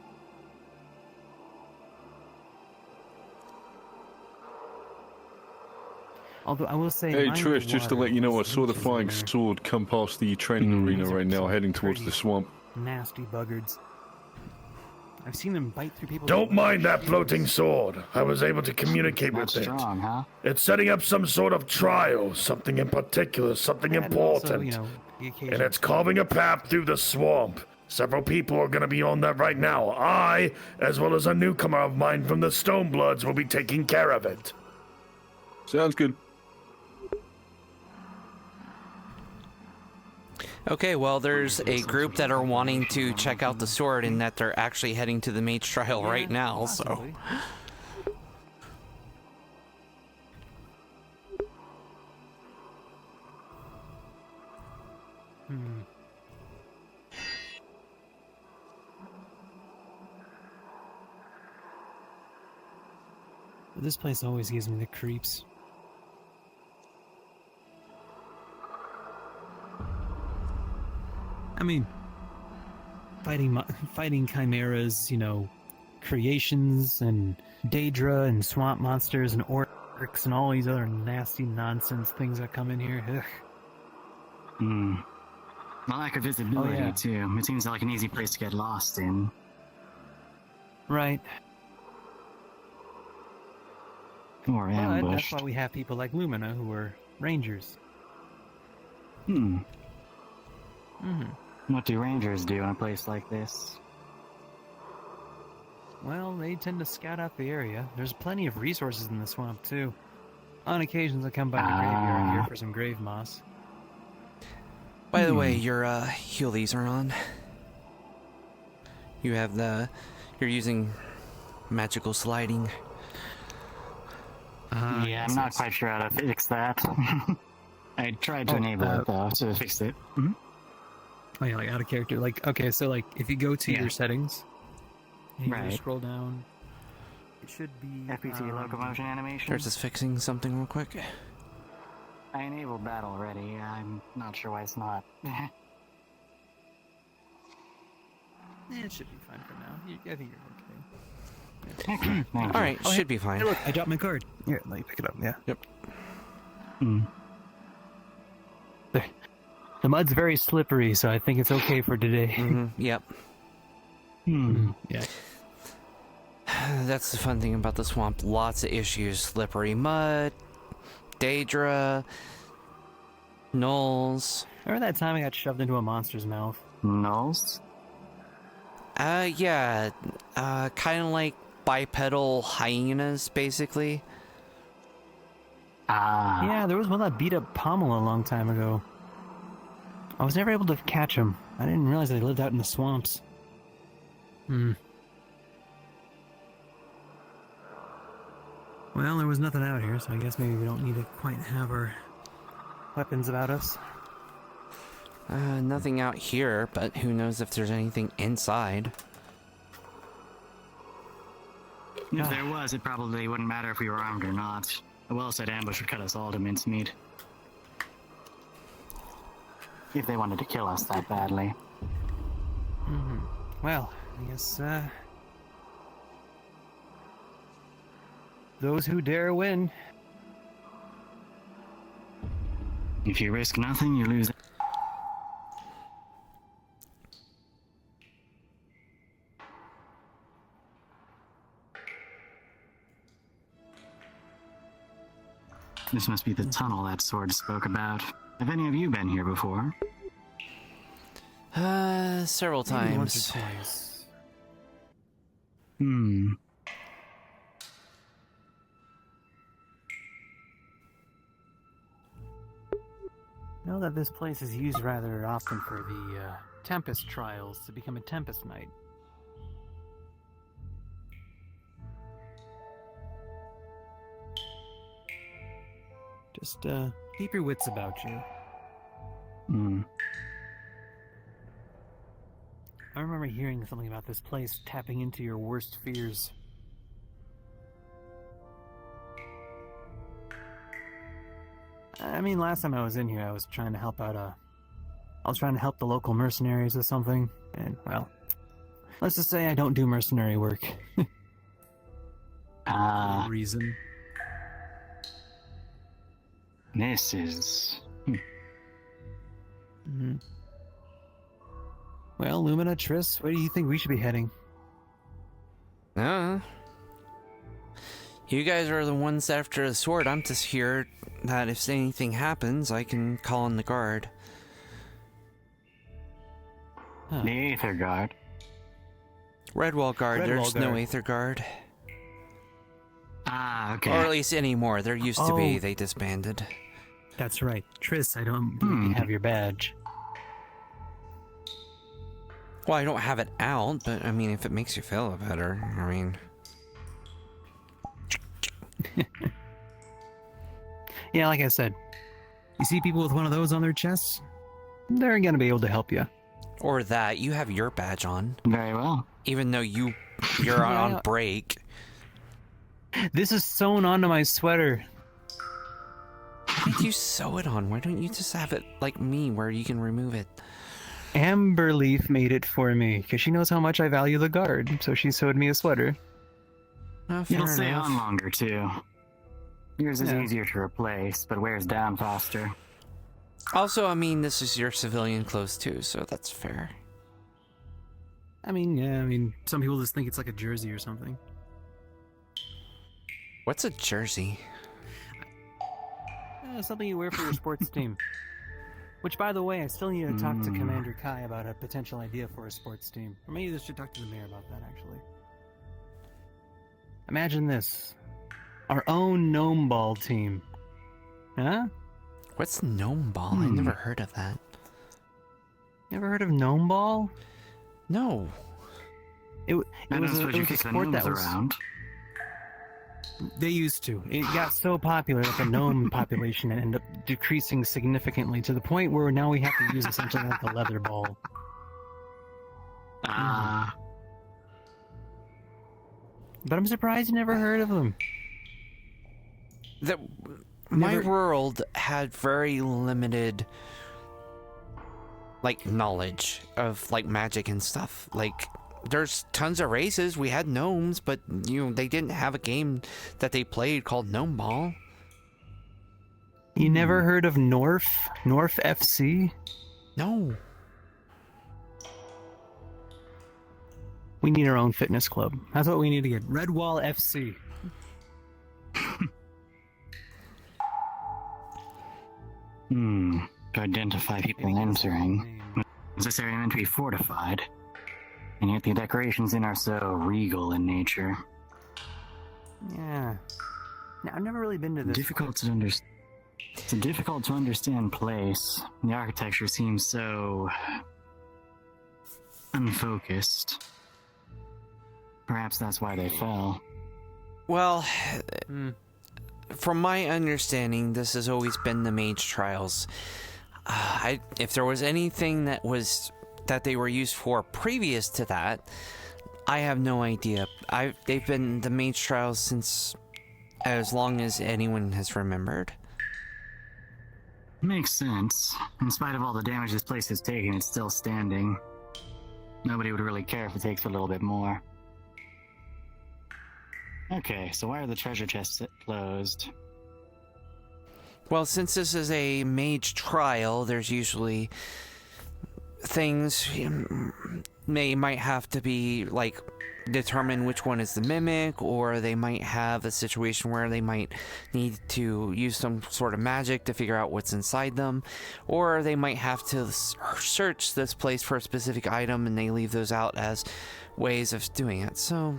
Although I will say, Hey mine Trish, just to water let you know, I is saw the leeches flying in there. sword come past the training arena right now, heading towards the swamp. Nasty buggards. I've seen them bite through people's Don't mind that shields. floating sword. I was able to communicate That's with it. strong, huh? It's setting up some sort of trial, something in particular, something And also, important. you know, the And occasional it's carving a path through the swamp. Several people are going to be on that right now. I, as well as a newcomer of mine from the Stonebloods, will be taking care of it. Sounds good. Okay, well, there's a group that are wanting to check out the sword and that they're actually heading to the mage trial right now, so... possibly. This place always gives me the creeps. I mean, fighting chimeras, you know, creations and Daedra and swamp monsters and orcs and all these other nasty nonsense things that come in here. Ugh. Hmm. I lack of visibility, Oh, yeah. too. It seems like an easy place to get lost in. Right. Or But that's ambushed. why we have people like Lumina who are rangers. Hmm. Mm-hmm. What do rangers do in a place like this? Well, they tend to scout out the area. There's plenty of resources in the swamp, too. On occasions, I come by the graveyard here for some grave moss. By the way, your healies are on. You have you're using magical sliding. Yeah, I'm not quite sure how to fix that. I tried to enable it, though, to fix it. Mm-hmm. Oh yeah, like out of character. Like, okay, so like if you go to your settings, and you Right. just scroll down, it should be FPT locomotion animation. They're just fixing something real quick. I enabled that already. I'm not sure why it's not. It should be fine for now. I think you're okay. Okay, thank you. Alright, should be fine. Hey, look, I dropped my card. Here, let me pick it up. Yeah. Yep. The mud's very slippery, so I think it's okay for today. Yep. Yeah. That's the fun thing about the swamp. Lots of issues. Slippery mud, Daedra, gnolls. Remember that time I got shoved into a monster's mouth? Nulls? Yeah. Kind of like bipedal hyenas, basically. Yeah, there was one that beat up Pommel a long time ago. I was never able to catch him. I didn't realize they lived out in the swamps. Well, there was nothing out here, so I guess maybe we don't need to quite have our weapons about us. Nothing out here, but who knows if there's anything inside. If there was, it probably wouldn't matter if we were armed or not. A well-set ambush would cut us all to mincemeat. If they wanted to kill us that badly. Well, I guess, those who dare win. If you risk nothing, you lose. This must be the tunnel that sword spoke about. Have any of you been here before? Several Maybe once times. or twice. Know that this place is used rather often for the Tempest trials to become a Tempest Knight. Just keep your wits about you. I remember hearing something about this place tapping into your worst fears. I mean, last time I was in here, I was trying to help out I was trying to help the local mercenaries with something, and, well, let's just say I don't do mercenary work. Ah. Reason. This is... Well, Lumina, Triss, where do you think we should be heading? You guys are the ones after the sword. I'm just here that if anything happens, I can call in the guard. The Aether Guard. Redwall Guard. Redwall There's no Guard. Aether Guard. Ah, okay. Or at least anymore. There used to be. Oh. They disbanded. That's right. Triss, I don't believe you have your badge. Well, I don't have it out, but I mean, if it makes you feel better, I mean... Yeah, like I said, you see people with one of those on their chests, they're gonna be able to help you. Or that, you have your badge on. Very well. Even though you're Yeah. on break. This is sewn onto my sweater. Why did you sew it on? Why don't you just have it like me, where you can remove it? Amberleaf made it for me, because she knows how much I value the guard, so she sewed me a sweater. It'll stay on longer, too. Yours is Yeah. easier to replace, but wears down faster. Also, I mean, this is your civilian clothes too, so that's fair. I mean, some people just think it's like a jersey or something. What's a jersey? Something you wear for your sports team. Which, by the way, I still need to talk to Commander Kai about a potential idea for a sports team. Or maybe I should talk to the mayor about that, actually. Imagine this. Our own Gnome Ball team. Huh? What's Gnome Ball? I never heard of that. Never heard of Gnome Ball? No. It was you a kick the sport that gnomes was... around. They used to. It got so popular that the gnome population ended up decreasing significantly to the point where now we have to use essentially like a leather ball. But I'm surprised you never heard of them. My world had very limited, like, knowledge of, like, magic and stuff. Like, there's tons of races. We had gnomes, but, you know, they didn't have a game that they played called Gnome Ball. You never heard of North FC? No. We need our own fitness club. That's what we need to get. Redwall FC. To identify people entering. Is this area meant to be fortified? And yet the decorations in are so regal in nature. Yeah. Now, I've never really been to this. It's a difficult to understand place. The architecture seems so unfocused. Perhaps that's why they fell. Well, from my understanding, this has always been the mage trials. If there was anything that they were used for previous to that, I have no idea. They've been the mage trials since as long as anyone has remembered. Makes sense. In spite of all the damage this place has taken, it's still standing. Nobody would really care if it takes a little bit more. Okay, so why are the treasure chests closed? Well, since this is a mage trial, there's usually things they might have to be, like, determine which one is the mimic, or they might have a situation where they might need to use some sort of magic to figure out what's inside them, or they might have to search this place for a specific item and they leave those out as ways of doing it. So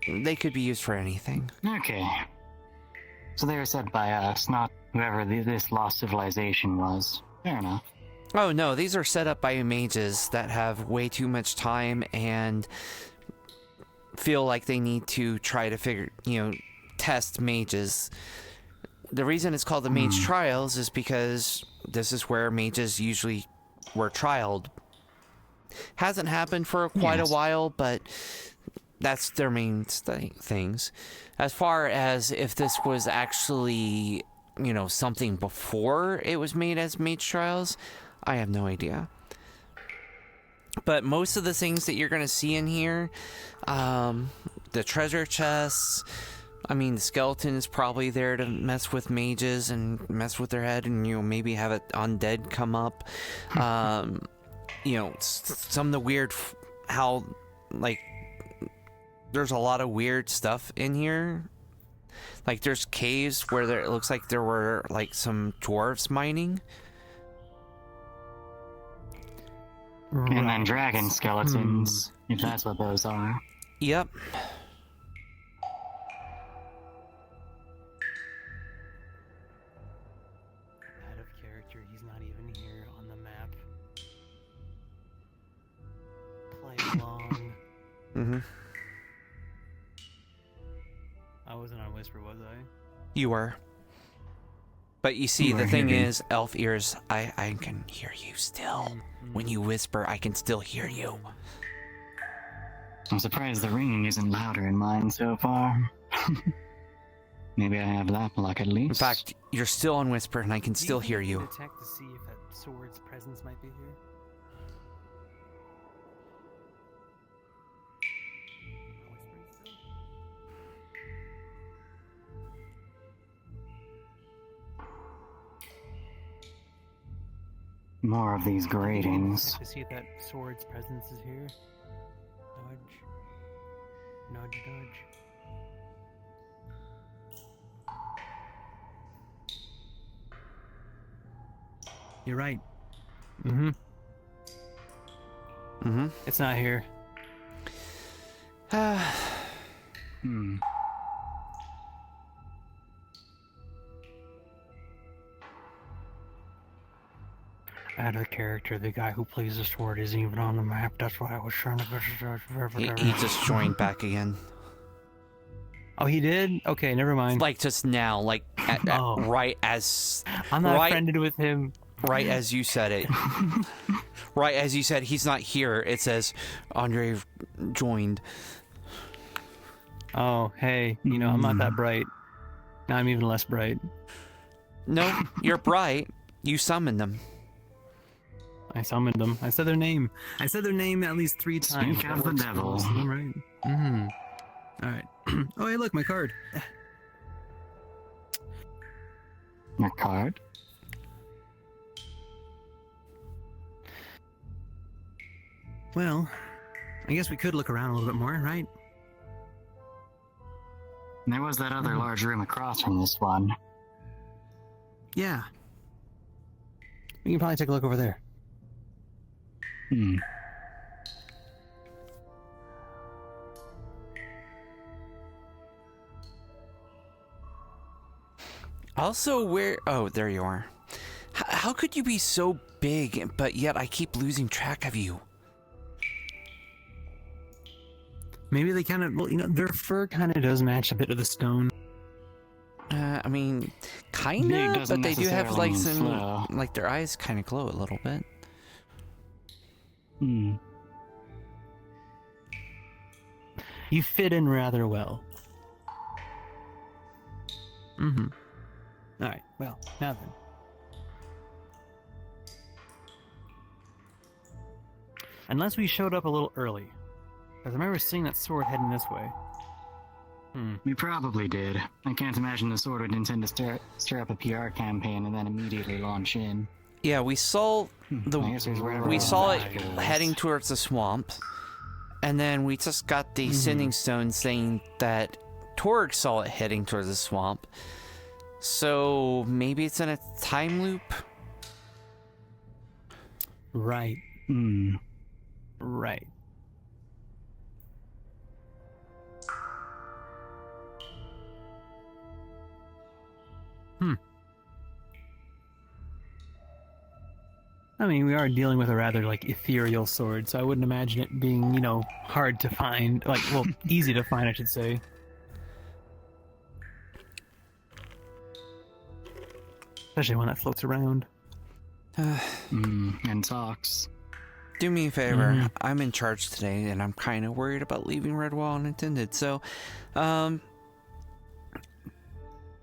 they could be used for anything. Okay. So they were set by us, not whoever this lost civilization was. Fair enough. Oh no, these are set up by mages that have way too much time and feel like they need to try to test mages. The reason it's called the Mage Trials is because this is where mages usually were trialed. Hasn't happened for quite a while, but that's their main things. As far as if this was actually, something before it was made as Mage Trials, I have no idea. But most of the things that you're going to see in here, the treasure chests, I mean, the skeleton is probably there to mess with mages and mess with their head, and maybe have an undead come up. Some of the weird, how like there's a lot of weird stuff in here. Like there's caves where it looks like there were like some dwarves mining. And then dragon skeletons, if that's what those are. Yep. Out of character, he's not even here on the map. Play along. Mm-hmm. I wasn't on Whisper, was I? You were. But you see, the thing is, elf ears, I can hear you still. When you whisper, I can still hear you. I'm surprised the ringing isn't louder in mine so far. Maybe I have that luck at least. In fact, you're still on whisper, and I can still hear you. Detect to see if that sword's presence might be here. More of these gratings. Check to see if that sword's presence is here. Nudge. Nudge, nudge. You're right. Mm-hmm. Mm-hmm. It's not here. Out of character, the guy who plays the sword isn't even on the map. That's why I was trying to. He just joined back again. Oh, he did? Okay, never mind. Like just now, like right as I'm not friended with him. Right as you said it. Right as you said he's not here. It says Andre joined. Oh, hey, I'm not that bright. Now I'm even less bright. No, you're bright. You summoned them. I summoned them. I said their name. I said their name at least 3 times. Speak of the devil. All right. Mm-hmm. All right. Oh, hey, look, my card. Your card? Well, I guess we could look around a little bit more, right? There was that other large room across from this one. Yeah. We can probably take a look over there. Also, where... Oh, there you are. How could you be so big, but yet I keep losing track of you? Maybe they kind of... Well, their fur kind of does match a bit of the stone. I mean, kind of, but they do have, like, some... Like, their eyes kind of glow a little bit. You fit in rather well. Mm-hmm. Alright, well, now then. Unless we showed up a little early. Because I remember seeing that sword heading this way. We probably did. I can't imagine the sword would intend to stir up a PR campaign and then immediately launch in. Yeah, we saw it heading towards the swamp, and then we just got the sending stone saying that Torg saw it heading towards the swamp. So maybe it's in a time loop? Right. Right. I mean, we are dealing with a rather, ethereal sword, so I wouldn't imagine it being, hard to find. Easy to find, I should say. Especially one that floats around. And talks. Do me a favor. I'm in charge today, and I'm kind of worried about leaving Redwall unattended, so,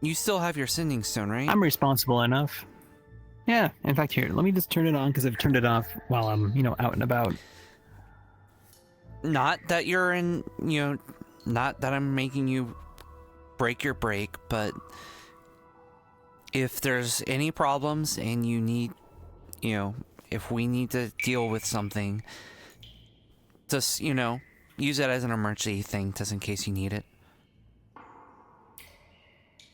you still have your sending stone, right? I'm responsible enough. Yeah, in fact, here, let me just turn it on, because I've turned it off while I'm, out and about. Not that you're in, not that I'm making you break your break, but if there's any problems and you need, if we need to deal with something, just, use it as an emergency thing just in case you need it.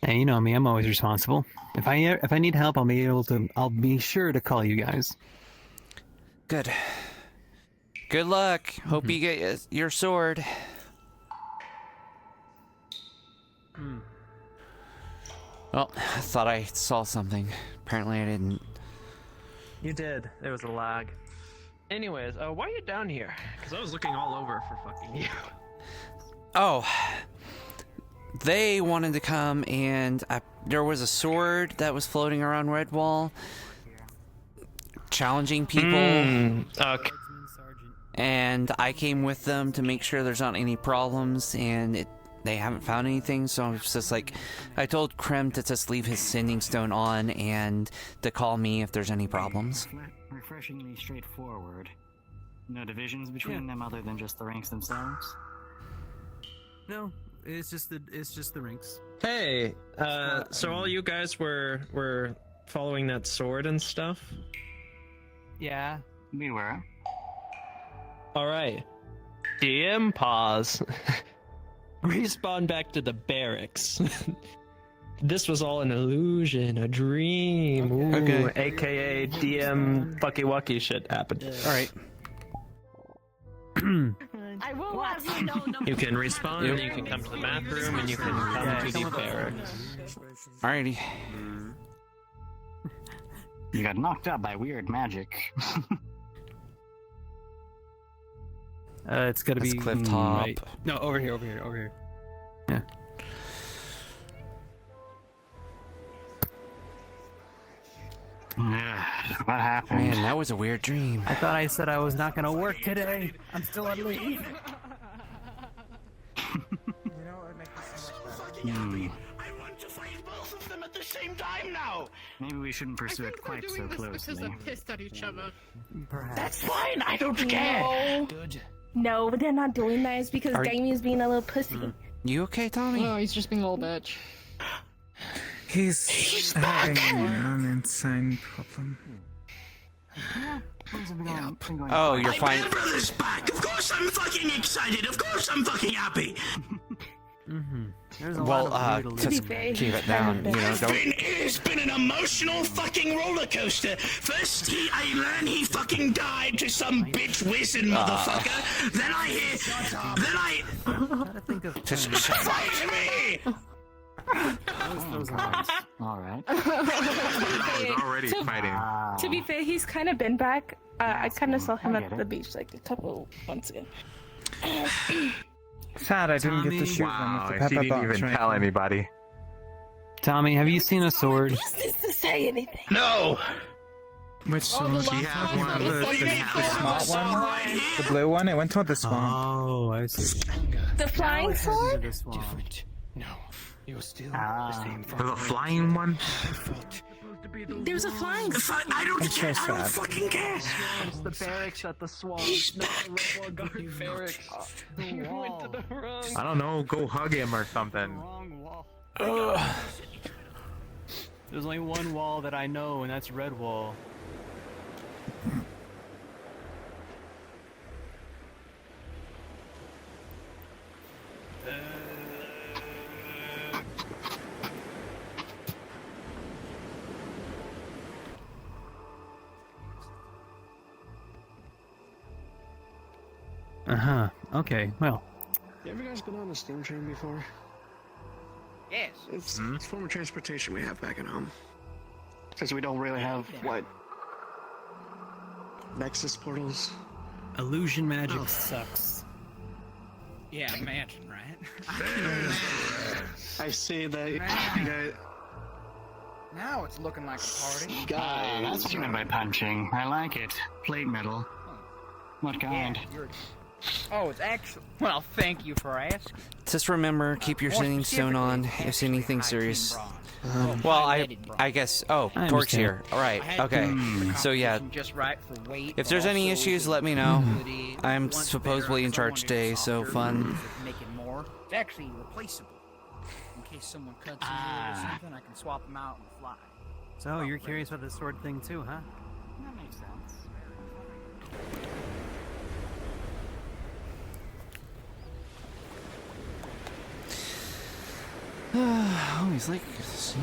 Hey, you know me, I'm always responsible. If I need help, I'll be sure to call you guys. Good. Good luck. Hope you get your sword. Well, I thought I saw something. Apparently I didn't. You did. There was a lag. Anyways, why are you down here? Because I was looking all over for fucking you. Oh. They wanted to come and there was a sword that was floating around Redwall. Challenging people. Okay. And I came with them to make sure there's not any problems, and they haven't found anything, so I was just like, I told Krem to just leave his sending stone on and to call me if there's any problems. Refreshingly straightforward. No divisions between them other than just the ranks themselves? No, it's just the ranks. Hey, so all you guys were following that sword and stuff? Yeah, we were. Alright. DM pause. Respawn back to the barracks. This was all an illusion, a dream. Ooh, Okay. AKA DM fucky wucky shit happened. Alright. I will let you know. You can respawn, and you can come to the bathroom, and you can come to the barracks. Alrighty. You got knocked out by weird magic. It's gotta That's be cliff top. Right. No, over here. Yeah. What happened? Man, that was a weird dream. I thought I said I was not gonna work today. I'm still on leave. I want to fight both of them at the same time now. Maybe we shouldn't pursue it quite so closely. Pissed at each other. Perhaps. That's fine. I don't care. No, but they're not doing that. It's because Damien's being a little pussy. You okay, Tommy? No, he's just being a little bitch. He's having an insane problem. Oh, you're fine. My brother's back. Of course I'm fucking excited. Of course I'm fucking happy. Well, just keep it down, don't... It's been an emotional fucking roller coaster. First, I learn he fucking died to some bitch whizzing motherfucker. Then I hear... Just Fight me! Alright. Already fighting. To be fair, he's kind of been back. I kind of saw him at the beach like a couple months ago. Sad I didn't get to shoot Wow, them with if the he pepper didn't box even right tell now. anybody. Tommy, have you seen a sword? Just to say anything. No! Which sword? the last one. The small one? The blue one? It went toward the swamp. Oh, I see. The flying sword? Different. No. You're still the same. The flying one? There's a flying sword. I don't It's care. so I don't sad. fucking care. It's the barracks at the swamp. He's not back. the Redwall Guard barracks. You went to the wrong. I don't know, go hug him or something. Wrong wall. There's only one wall that I know, and that's Redwall. Okay, well. You ever guys been on a steam train before? Yes. It's form of transportation we have back at home. Because we don't really have, nexus portals? Illusion magic sucks. Yeah, imagine, right? I see that you guys... Now it's looking like a party. That's what you meant by punching. I like it. Plate metal. What kind? Oh, it's actually... Well, thank you for asking. Just remember, keep your sending stone on if anything serious. Well, I guess... Oh, I Torque's understand. here. Alright, okay. So yeah, Just right for weight. if there's any also issues, let me know. ability. I'm Once supposedly in the charge barracks today, are so softer, fun. Make it more. It's actually replaceable. In case someone cuts into it or something, I can swap them out on the fly. So you're curious about the sword thing too, huh? That makes sense. Always like seeing.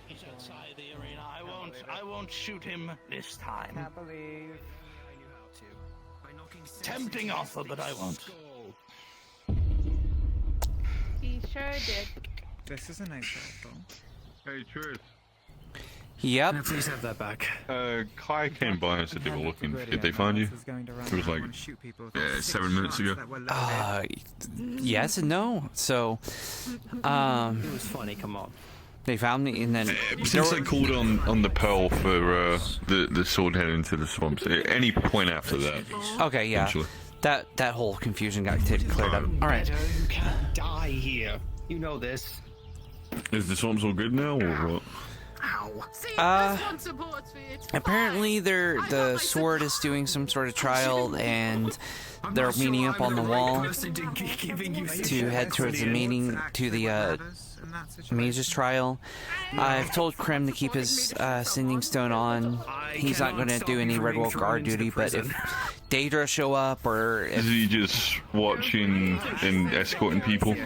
He's outside the arena. I won't shoot him this time. Can't believe. Tempting offer, but I won't. He sure did. This is a nice though. Hey, Tris. Yep. Can I please have that back? Kai came by and said they were looking. Did they find you? It was like 7 minutes ago. Yes and no. So, It was funny, come on. they found me, and then Since they called on the pearl for the sword heading into the swamps, at any point after that. Okay, yeah. Essentially. That whole confusion got cleared up. All right. You can't die here. You know this. Is the swamps all good now, or what? See, this one supports me. It's Apparently, the sword is doing some sort of trial, and they're meeting up on the wall to head towards the meeting to the mage's trial. I've told Krim to keep his sending stone on. He's not going to do any Red Wolf guard duty, but if Daedra show up or if Is he just watching and escorting people?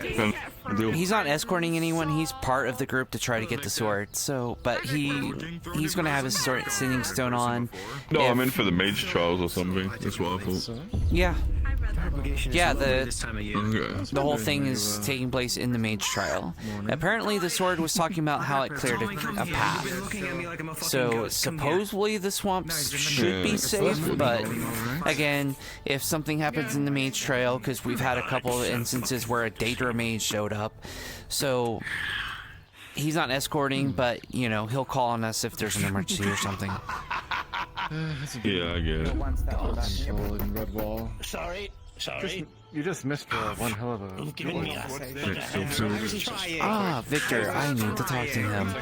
he's not escorting anyone, he's part of the group to try to get the sword. So, but he's going to have his sword sending stone on. No, I'm in for the mage trials or something. That's what I thought. Yeah. Yeah, this time of year. the whole thing is taking place in the mage trial. Apparently, the sword was talking about how it cleared a path. So, supposedly the swamps should be safe, but again, if something happens in the mage trail, because we've had a couple of instances where a Daedra mage showed up, so he's not escorting, but, you know, he'll call on us if there's an emergency or something. Yeah, I get it. Red Wall. Sorry. You just missed one hell of a. You've given me Victor, I need to talk to him.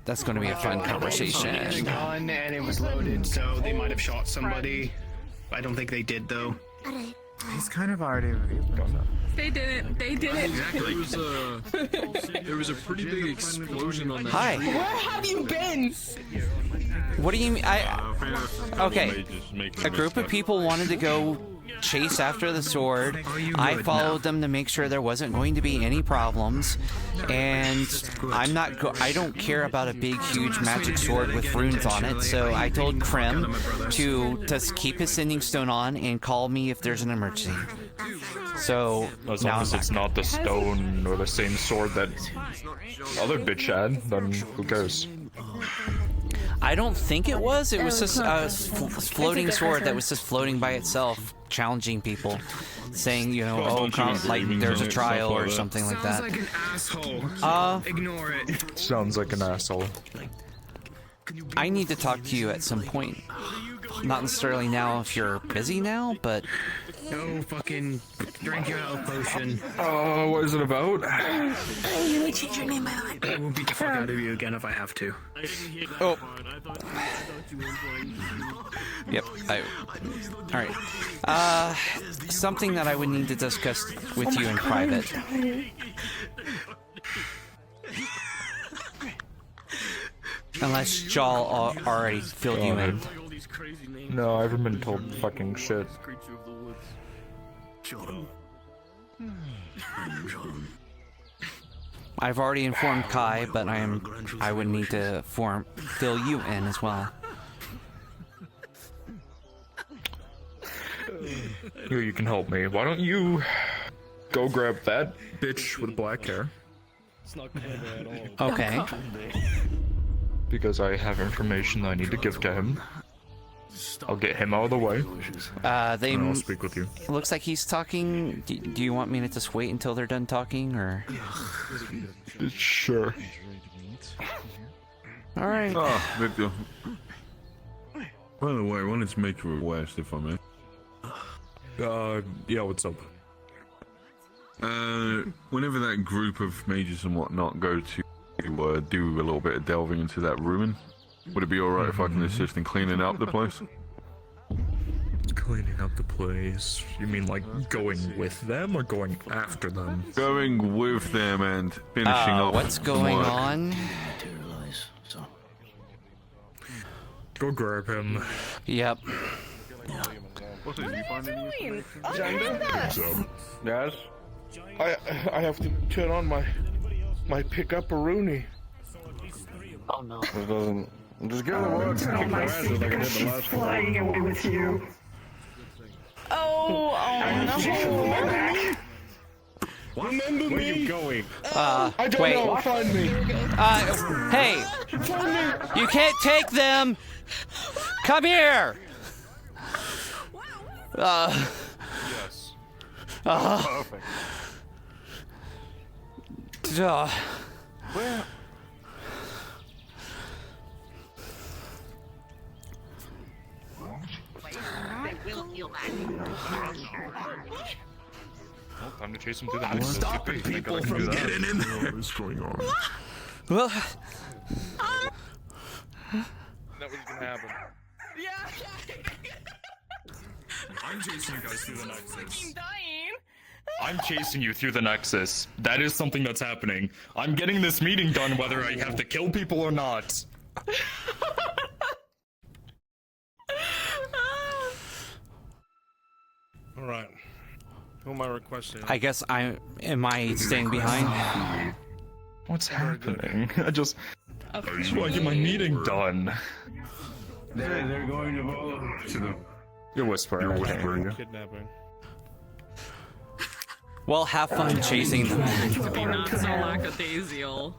That's going to be a fun conversation. Gun and it was loaded, so they might have shot somebody. I don't think they did though. He's kind of already revealed himself. They didn't. Exactly. There was a pretty big explosion on that Hi. tree. Where have you been? What do you mean? Okay. A group of people wanted to go chase after the sword. I followed them to make sure there wasn't going to be any problems. And I don't care about a big, huge magic sword with runes on it. So I told Krim to just keep his sending stone on and call me if there's an emergency. So as long as it's not the stone or the same sword that other bitch had, then who cares? I don't think it was. It was just a floating sword that was just floating by itself, challenging people, saying, you know, like there's a trial or something like that. Sounds like an asshole. Ignore it. Sounds like an asshole. I need to talk to you at some point. Not necessarily now if you're busy now, but... No, fucking drink your health potion. What is it about? You would change your name, by the way. I will beat the fuck out of you again if I have to. Oh. Yep. Alright. Something that I would need to discuss with you in private. Unless Jal already filled you in. No, I haven't been told fucking shit. I've already informed Kai, but I would need to fill you in as well. Here, you can help me. Why don't you go grab that bitch with black hair? It's not clever at all. Okay. Because I have information I need to give to him. I'll get him out of the way. I'll speak with you. It looks like he's talking. Do you want me to just wait until they're done talking, or? Sure. All right. Oh, Victor. By the way, I wanted to make a request, if I may. Yeah, what's up? Whenever that group of mages and whatnot go to to do a little bit of delving into that ruin. Would it be alright if I can assist in cleaning up the place? Cleaning up the place? You mean like going with them or going after them? Going with them and finishing up. What's going work. on? Go grab him. Yep. What are you doing? Yes? I have to turn on my pickup a Rooney. Oh no. It doesn't. Just give it a look. Flying away with you. Oh no. Remember me? Where are you going? I don't wait. know. Find me. Hey! You can't take them! Come here! Yes. Perfect. Where? Well, time to chase him through the nexus. Stopping people from getting in there. What's going on? Well, That was gonna happen. I'm chasing you guys through the nexus. Dying. I'm chasing you through the nexus. That is something that's happening. I'm getting this meeting done whether I have to kill people or not. Alright. Who am I requesting? I guess am I staying behind? What's happening? I just want to get my meeting done. They're going to vote to the. You're whispering. You're whispering. Kidnapping. Well, have fun chasing them. To be not so lackadaisical.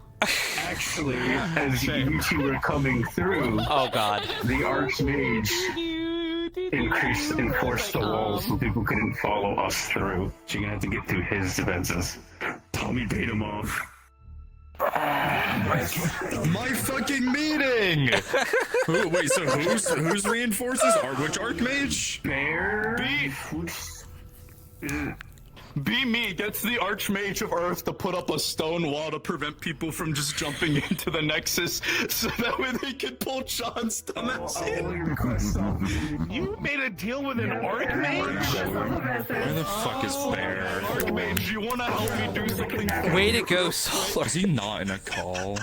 Actually, as you two were coming through, oh god, the Archmage enforced the walls so people couldn't follow us through. So you're gonna have to get through his defenses. Tommy paid him off. My fucking meeting! Wait, so who's reinforces? Which Archmage? Bear. Be me gets the Archmage of Earth to put up a stone wall to prevent people from just jumping into the Nexus, so that way they can pull John's dumbass in. You made a deal with an Archmage? Where the fuck is Bear? Archmage, you wanna help me do something for me? Way to go, Solar. Is he not in a call?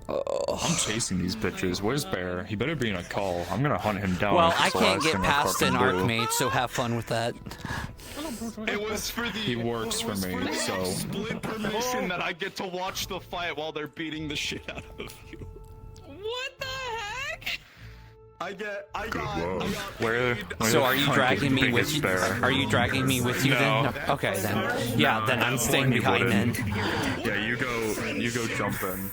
I'm chasing these bitches. Where's Bear? He better be in a call. I'm gonna hunt him down. Well, I can't get past an Archmage, so have fun with that. It was for the. He works for me, so. Split permission that I get to watch the fight while they're beating the shit out of you. What the heck? I got. Where? So are you dragging me with you? Are you dragging me with you then? No. Okay then. Yeah, then I'm staying behind then. Yeah, you go jump in.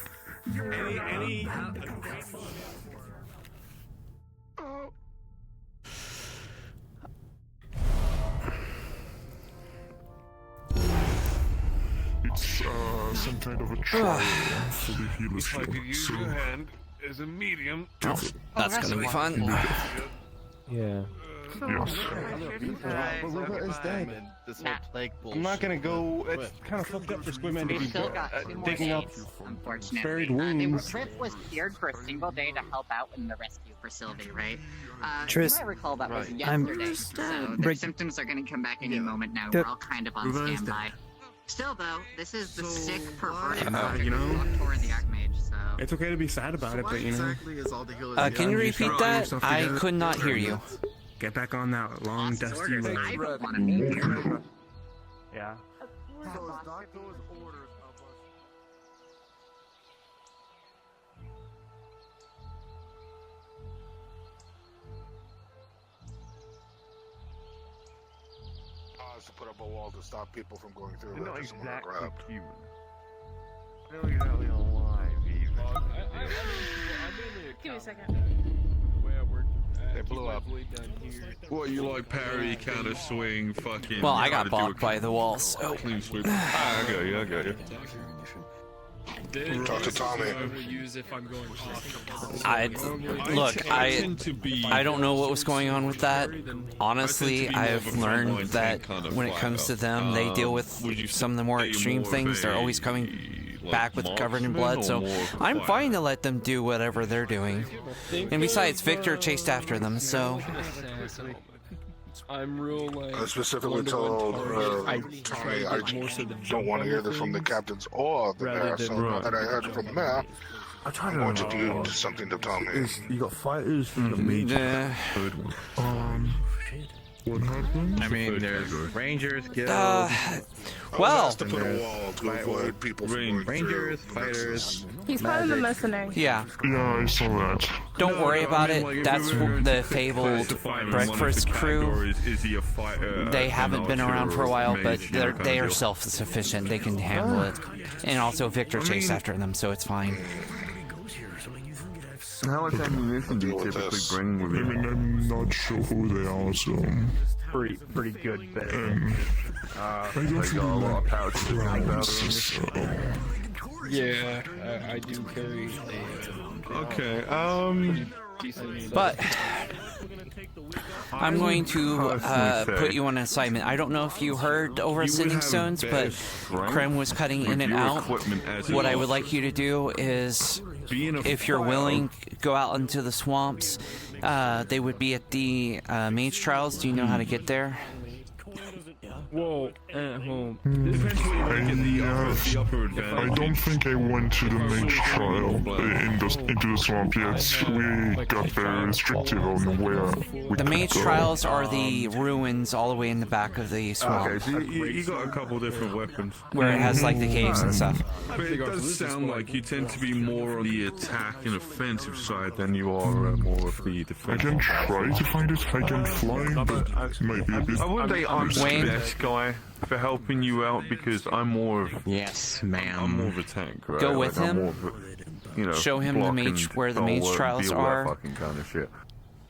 It's some kind of a trial for the healer's If I could use so, your hand as a medium. That's gonna be fun. Yeah. Yes. But River is dead. This whole plague bullshit. I'm not gonna go. It's kind of fucked up for Squidman to be digging up Unfortunately, buried wounds. Riff was cleared for a single day to help out in the rescue for Sylvie, right? Tris, you might recall that was I'm- yesterday, so the symptoms are going to come back any moment now. We're all kind of on standby. Still, though, this is the sick, perverted project you know? of Tor and the Archmage, so... It's okay to be sad about it, but you know. Can you repeat that? I could not hear you. Get back on that long, dusty road. I don't want to be here. Yeah. To put up a wall to stop people from going through. You're not Just someone to exactly grab. human. You're not exactly alive, even. Give me a second. They blew up. What, you like parry, counter swing, fucking... Well, I got blocked by the wall, so... Clean sweep. I got you. Talk to Tommy. I don't know what was going on with that. Honestly, I've learned that when it comes to them, they deal with some of the more extreme things. They're always coming back with covered in blood, so I'm fine to let them do whatever they're doing. And besides, Victor chased after them, so... I'm real like. I specifically told Tony I don't want to hear this from the captains or the mayor, so now that I heard it from the mayor, I wanted you to something to tell me. You got fighters, you got mages. What happened? I mean, there's Rangers, guilds. Well, to put a wall to avoid people from Rangers, fighters. He's part of the mercenaries. yeah. Yeah, I saw that. Don't worry about it. That's the fabled breakfast crew. Is he a fighter? They haven't been around for a while, but they are self-sufficient. They can handle it. And also, Victor chased after them, so it's fine. How much ammunition do you typically bring with you? I mean, I'm not sure who they are, so... Pretty good bet. I don't really like rounds, so... Yeah, I do carry Okay, But... I'm going to put you on an assignment. I don't know if you heard over at Sending Stones, but Krem was cutting in and out. What I would like you to do is, if you're willing, go out into the swamps. They would be at the mage trials. Do you know how to get there? Well, at home. I don't think I went to the mage trial into the swamp yet. We got very restrictive on where we The mage could go. trials are the ruins all the way in the back of the swamp. Okay, so you got a couple different weapons. Where it has like the caves and stuff. But it does sound like you tend to be more on the attack and offensive side than you are more of the I defense. can try to find it. I can fly, but it might be a bit... I wouldn't say I'm the Wayne? best guy for helping you out because I'm more of... Yes, ma'am. I'm more of a tank, right? Go with I'm him. more of a, you know, Show him the block mage and where the mage deal trials with that are. fucking kind of shit.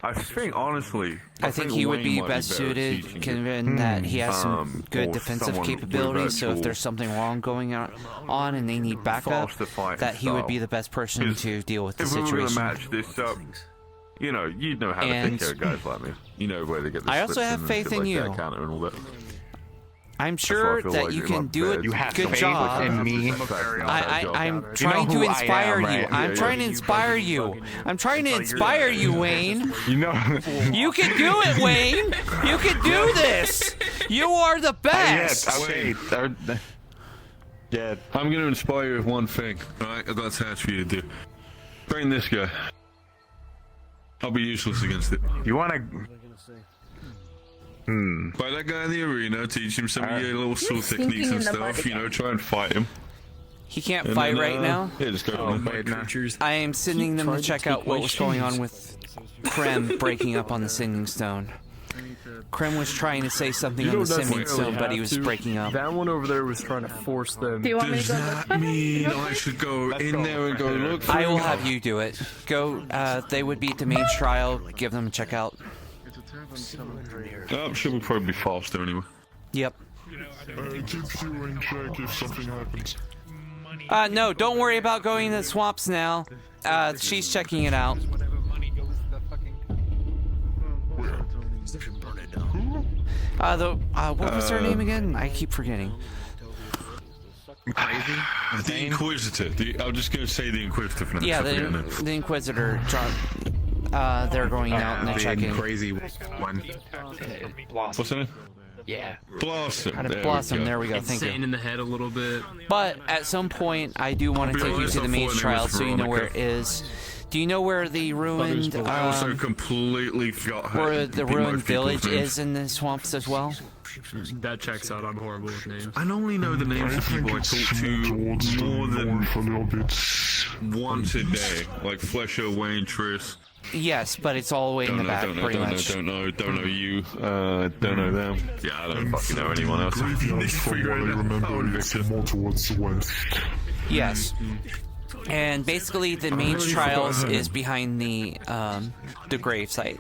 I think, honestly... I think he would Wayne be might best better at suited, teaching given that he has some good or defensive someone with capabilities, so if actual there's something wrong going on and they need backup, faster fighting that he would be style. the best person to deal with the If we were going to situation. match this up, you know, you'd know how to And take care of guys like me. You know where they get the I also slips have and faith shit in like you. that, counter and all that. I'm That's why I sure feel that like you in can my do bed, a You have good faith job. in me. I'm trying to inspire you. I'm trying to inspire you. I'm trying to inspire you, Wayne. You know, You can do it, Wayne. You can do this. You are the best. okay. Yeah. I'm going to inspire you with one thing. Alright, I've got a task for you to do. Train this guy. I'll be useless against it. You want to? Fight that guy in the arena, teach him some of your little sword thinking techniques and in the stuff, body you know, try and fight him. He can't And fight then, right now. Yeah, just go from there. I am sending them to check out what was going on with Krem breaking up on the Sending Stone. Krem was trying to say something on the Sending Stone, but he was breaking up. That one over there was trying to force them. Do you want me to Does go look that for him? mean I should go in there and go look for I will him? have you do it. Go, they would be at the mage trial, give them a check out. Should probably be faster anyway. Yep. Keep you in check if something happens. No, don't worry about going to the swamps now. She's checking it out. What was her name again? I keep forgetting. The Inquisitor. I'm just going to say the Inquisitor for now. Yeah, the Inquisitor. They're going out and they're checking. Crazy one. What's her name? Yeah. Blossom. There we go. Thank Insane you. in the head a little bit. But at some point, I do want to take you to the mage trial so you know where it is. Do you know where the ruined, I also completely forgot where the ruined village is in the swamps as well? That checks out. I'm horrible with names. I only know the names of people I talk to more than a little bit. once a day, like Flesher, Wayne, Triss. Yes, but it's all the way in the back, pretty much. Don't know you, don't know them. Yeah, I don't fucking know anyone else. Graveyard, from what I remember, it's more towards the west. Yes. And basically, the mage trials is behind the grave site.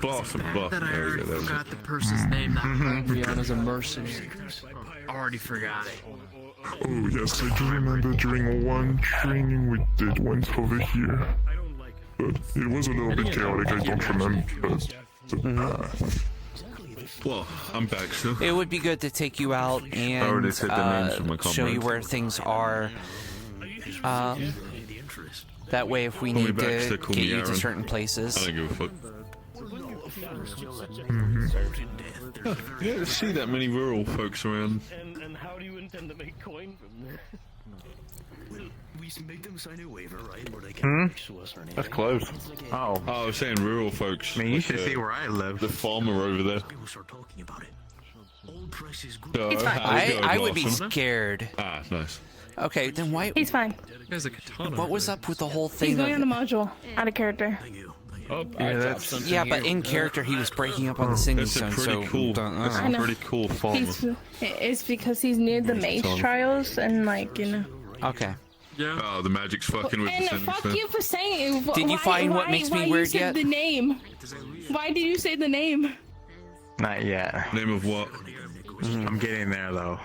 Blossom. That I already forgot the person's name that brought me on as a mercenary. Already forgot it. Oh yes, I do remember during one training we did went over here. But it was a little bit chaotic, I don't remember the path. Well, I'm back, so. It would be good to take you out and already said the names of my show you comrades. where things are. That way, if we Call me need back, to still call get me you to Aaron. certain places. I don't give a fuck. Yeah, see that many rural folks around. And how do you intend to make coin from there? We make them sign a waiver, right? Where they can sue us or anything. That's close. Oh. I was saying rural folks. I mean, you should see where I live. The farmer over there. People start talking about it. Old price is good. So, It's fine. how's it going, I would be Lawson? scared. Ah, nice. Okay, then why? He's fine. There's a katana. What was up with the whole He's thing? going on Of, the module. Out of character. Oh, yeah, but in character, he was breaking up on the singing That's a zone. pretty So cool. don't- That's I a know. pretty cool farmer. It's because he's near the mage Tom. trials and like, you know. Okay. Yeah. Oh, the magic's fucking with the And sentence fuck there. you for saying. Did you find what makes me weird you yet? said the name. Why did you say the name? Not yet. Name of what? I'm getting there though.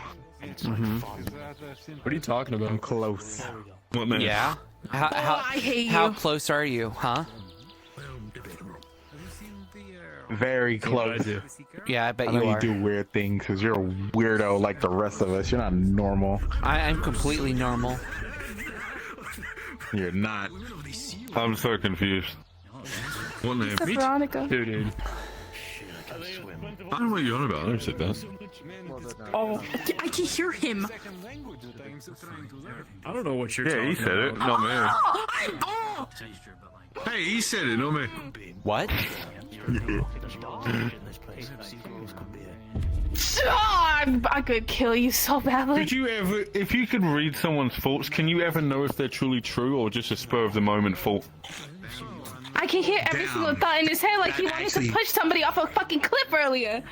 What are you talking about? I'm close. What name? Yeah. How I hate how you. close are you, huh? Very close. Yeah, I bet I know you you are. do weird things because you're a weirdo like the rest of us. You're not normal. I'm completely normal. You're not. I'm so confused. What name? It's Veronica. Dude. I don't know what you're on about. I never said that. Oh, I can hear him. I don't know what you're Yeah, talking he said it, about. not me. Oh! Hey, he said it, not me. What? I could kill you so badly. Did you ever, if you could read someone's thoughts, can you ever know if they're truly true or just a spur of the moment thought? I can hear every single thought in his head like he wanted to push somebody off a fucking cliff earlier.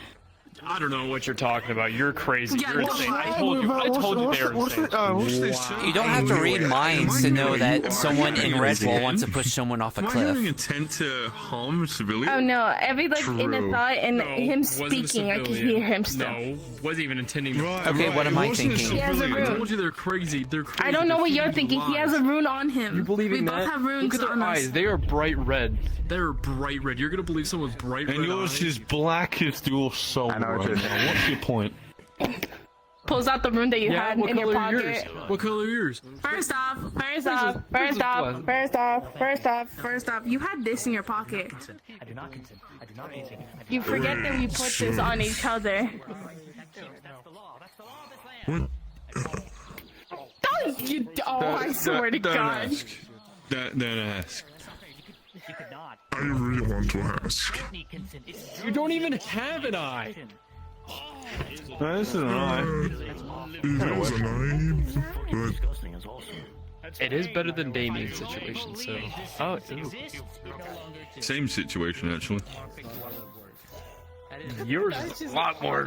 I don't know what you're talking about. You're crazy. Yeah, You're what's insane. I wrong told you they were insane. You don't have to read minds to know that someone in Redwall wants to push someone off a Am I having cliff. intent to harm civilians? Oh no, every like in a True. thought and No, him wasn't a speaking, I can civilian. hear him still. No, wasn't even intending to. Right, Okay, what am I Wasn't a thinking? He has a civilian. I rune. told you they're crazy. They're crazy. I don't know They're what you're feeding thinking. He has a rune on him. You believe we in both that? have runes Look at their on eyes. us. They are bright red. They're bright red. You're gonna believe someone's bright red And yours eyes? is black as your soul I know what right you're now. saying. What's your point? Pulls out the rune that you had what in your color are pocket. yours? What color are yours? First off, you had this in your pocket. I do not consent. I do not consent. You forget that we put this on each other. Don't you? Oh, I swear to Don't God. ask. Don't ask. I really want to ask. You don't even have an eye. No, this is an eye. It was an eye, but It is better than Damien's situation, so. Oh, ooh. Same situation, actually. Yours is a lot more.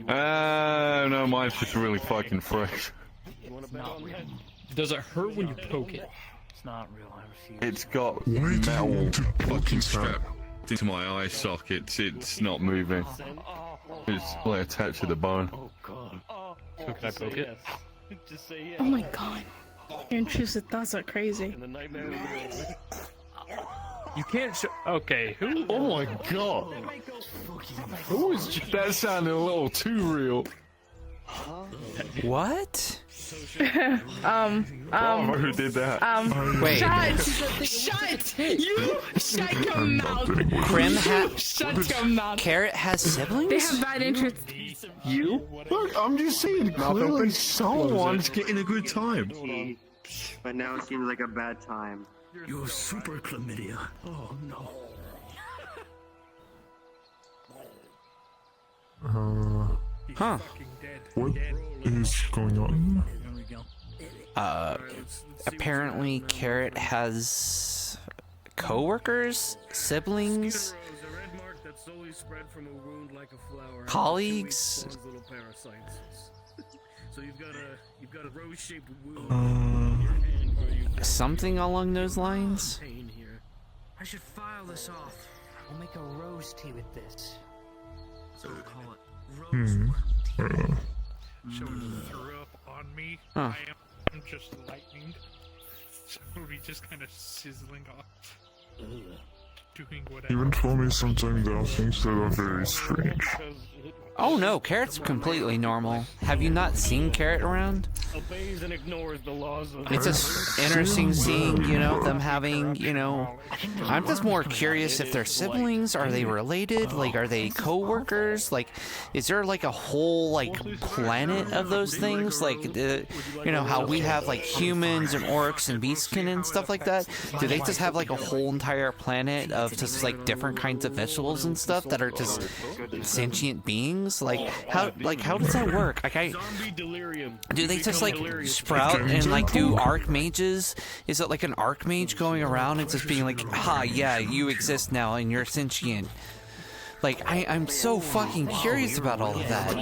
No, mine's just really fucking fresh. Does it hurt when you poke it? It's not real. I refuse. It's got why do you metal want to fucking poke it strapped into my eye sockets. It's not moving. It's like attached to the bone. So can I poke it? Just say yeah. Oh my God. Your intrusive thoughts are crazy. And the nightmare reveals. You can't show. Okay, who? Oh my god! Who is that? Sounded a little too real. What? Who did that? Wait. Shut your mouth. Krim Shut your mouth. Carrot has siblings? They have bad interests. You? Look, I'm just saying, clearly someone's getting a good time. But now it seems like a bad time. You're super chlamydia. Oh no. Huh. what is going on? Apparently Carrot has coworkers, siblings, colleagues. So you've got a rose-shaped wound. Something along those lines. I should file this off. We'll make a rose tea with this. So we'll call it rose. Someone threw up on me. Huh. I am just lightning. So we just kind of sizzling off. Even for me, sometimes there are things that are very strange. Oh no, Carrot's completely normal. Have you not seen Carrot around? Obeys and ignores the laws of It's just interesting seeing, you know, them having, you know... I'm just more curious if they're siblings. Are they related? Like, are they co-workers? Like, is there, like, a whole, like, planet of those things? Like, you know, how we have, like, humans and orcs and beastkin and stuff like that? Do they just have, like, a whole entire planet of just, like, different kinds of vegetables and stuff that are just sentient beings? Like how does that work? Like, do they just like sprout and like do archmages? Is it like an archmage going around and just being like, ha, yeah, you exist now and you're sentient? Like, I'm so fucking curious about all of that.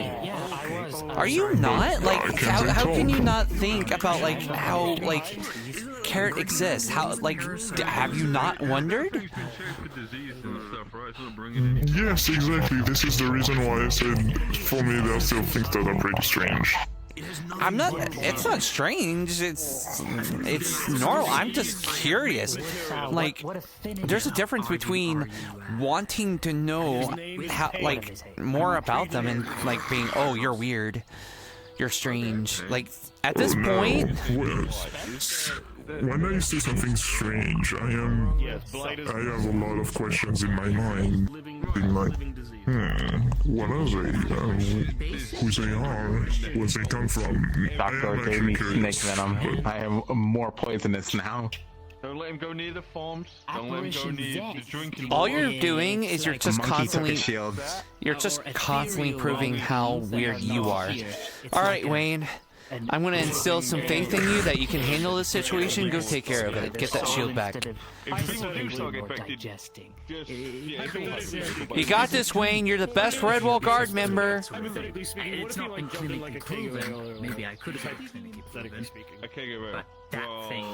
Are you not? Like, how can you not think about like how like Carrot exists? How, like, have you not wondered? Yes, exactly. This is the reason why I said, for me, there are still things that are pretty strange. I'm not. It's not strange. It's normal. I'm just curious. Like, there's a difference between wanting to know how, like, more about them and like being, oh, you're weird, you're strange. Like, at this point. When I see something strange, I have a lot of questions in my mind. Being like, what are they? Who they are? Where they come from? Doctor gave me snake venom. I am more poisonous now. Don't let him go near the farms. Don't let him go near the drinking. All you're doing is you're just constantly proving how weird you are. All right, Wayne. I'm going to instill some faith in you that you can handle this situation. Go take care of it. Get that shield back. You got this, Wayne. You're the best Redwall Guard member. It's not been clinically proven. Maybe I could have been clinically proven. But that thing...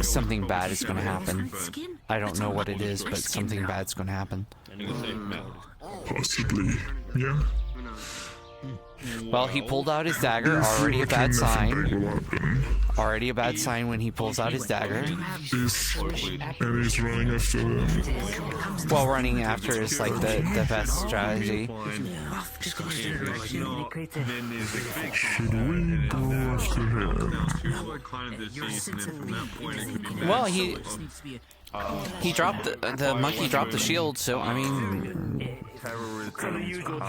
Something bad is going to happen. I don't know what it is, but something bad's going to happen. Possibly, yeah. Well, he pulled out his dagger. Already a bad sign. Already a bad sign when he pulls out his dagger. And he's running after them. Well, running after is like the best strategy. Should we go after him? Well, he dropped the monkey dropped the shield, so I mean,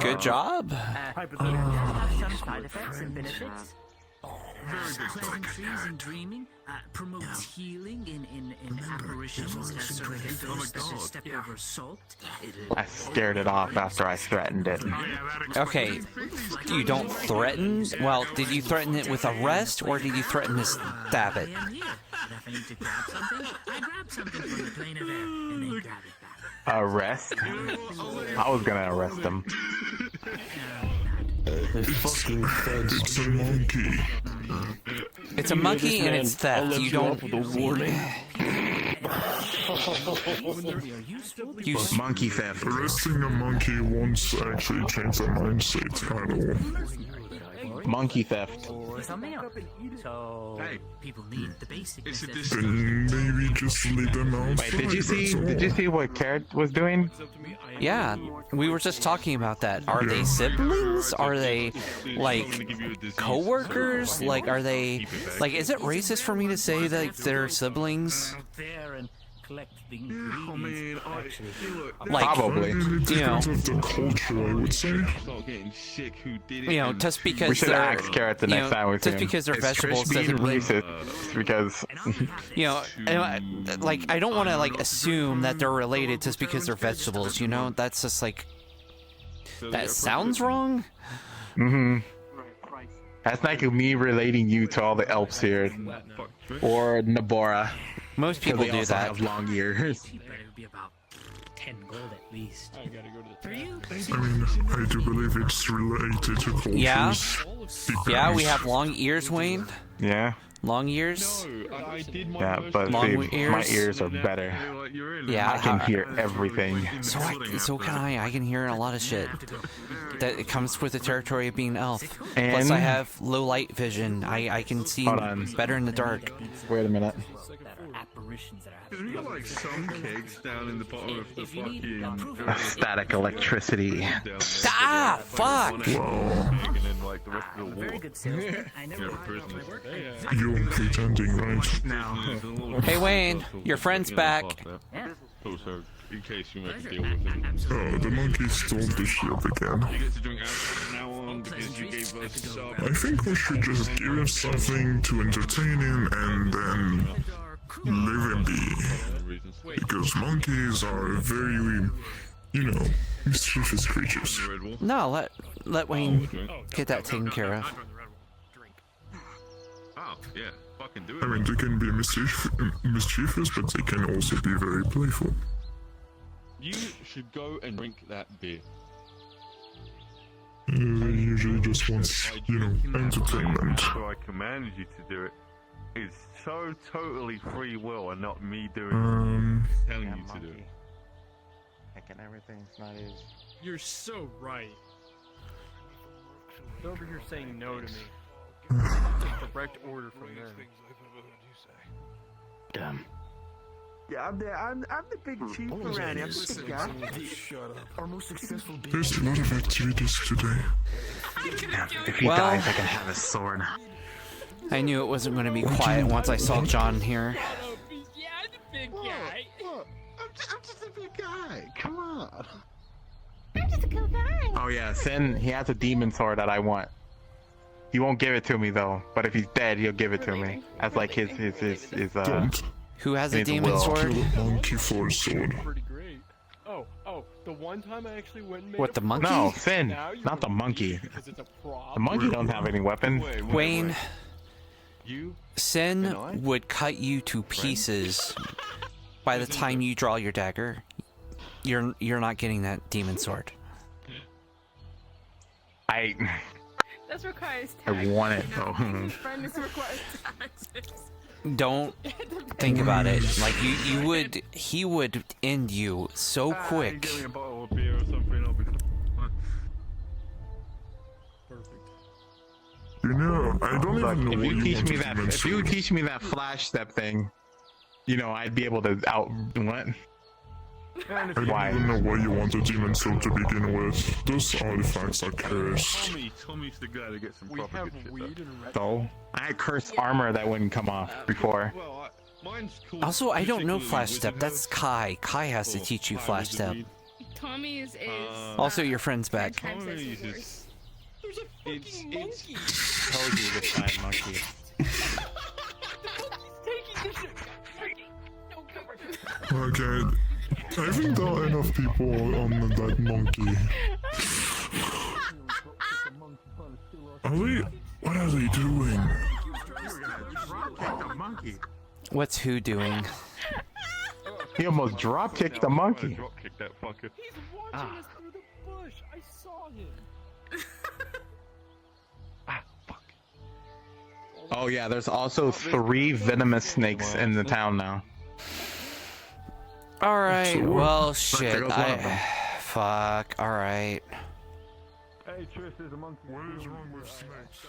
good job. Some side effects and benefits. Pleasantries and dreaming promotes healing in apparitions as sort of ghosts that step over salt. I scared it off after I threatened it. Okay, you don't threaten? Well, did you threaten it with arrest, or did you threaten to stab it? If I need to grab something, I grab something from the plane of air and then grab it back. Arrest? I was gonna arrest him. It's a monkey. It's a monkey and it's theft. You don't. You monkey theft. Arresting a monkey won't actually change their mindset at all. Monkey theft. So people need the basic. Then maybe just leave them out. Wait, did you see what Carrot was doing? Yeah, we were just talking about that. Are they siblings? Are they like co-workers? Like, are they like? Is it racist for me to say that they're siblings? Like, probably. You know, of the culture, I would say. You know, just because we should they're ask Carrot the next time we see just him. because they're Is vegetables Trish being doesn't mean racist because you know, like, I don't want to like assume that they're related just because they're vegetables. You know, that's just like that sounds wrong. Mm-hmm. That's like me relating you to all the elves here, or Nabora. Most people do that. Have long ears. But it would be about 10 gold at least. I gotta go to the. For you? I mean, I do believe it's related to cultures. Yeah. Depends. Yeah, we have long ears, Wayne. Yeah. Long ears? No, I did my Yeah, but Long see, my ears? ears are better. Yeah, I can hear everything. So can I. I can hear a lot of shit. That it comes with the territory of being an elf. Plus, And- I have low light vision. I can see Hold on. better in the dark. Wait a minute. Because we got like some kegs down in the bottom of the fucking Static electricity. Ah, fuck! You're pretending, right? Hey Wayne, your friend's back. Oh, so in case you make a deal with him. Oh, the monkey stole the shield again. You get to drink alcohol from now on because you gave us sub. I think we should just give him something to entertain him and then leave him be. Because monkeys are very, mischievous creatures. No, let Wayne get that taken care of. Oh, yeah, fucking do it. I mean, they can be mischievous, but they can also be very playful. You should go and drink that beer. He usually just wants, entertainment. So I commanded you to do it. It's so totally free will and not me doing it. Telling you to do it. Thinking everything's not easy. You're so right. He's over here saying no to me. Direct order from them. Damn. Yeah, I'm the big chief around here. I'm the big guy. Our most successful There's a lot of activities today. If he dies, I can have his sword. I knew it wasn't going to be quiet once I saw John here. Yeah, I'm the big guy. I'm just a big guy. Come on. I'm just a cool guy. Oh yeah, Sin, he has a demon sword that I want. He won't give it to me though, but if he's dead, he'll give it to me. That's like his Who has a his demon will. sword? Monkey for a sword. Pretty great. Oh, the one time I actually went and made What, the monkey? No, Sin, not the monkey. The monkey don't have any weapon. Wayne, You Sin would cut you to pieces by the time you draw your dagger. You're not getting that demon sword. That's requires I want it though. Friend is requires taxes. Don't think about it. Like he would end you so quick. Give me a bottle of beer or something. I'll be fine. I don't even know If what you you teach want me to that, demon if you sword. teach me that flash step thing, I'd be able to out what? I don't even know why you want a demon sword to begin with. Those artifacts are cursed. Tommy's the guy to get some proper good shit. So I had cursed armor that wouldn't come off before. Well, mine's cool. Also, I don't know flash step. That's Kai. Kai has to teach you flash step. Tommy's is. Also, your friend's back. Tommy's is. There's a fucking monkey. Told you to find monkey. Taking this shit. Okay, I think there are enough people on that monkey. What are they doing? What's who doing? He almost drop kicked the monkey. Drop kick that fucker. He's watching us through the bush. I saw him. Oh yeah, there's also 3 venomous snakes in the town now. Alright, well, There shit. goes one of them. Fuck, alright. Hey, Trish, there's a monkey. What is wrong with snakes?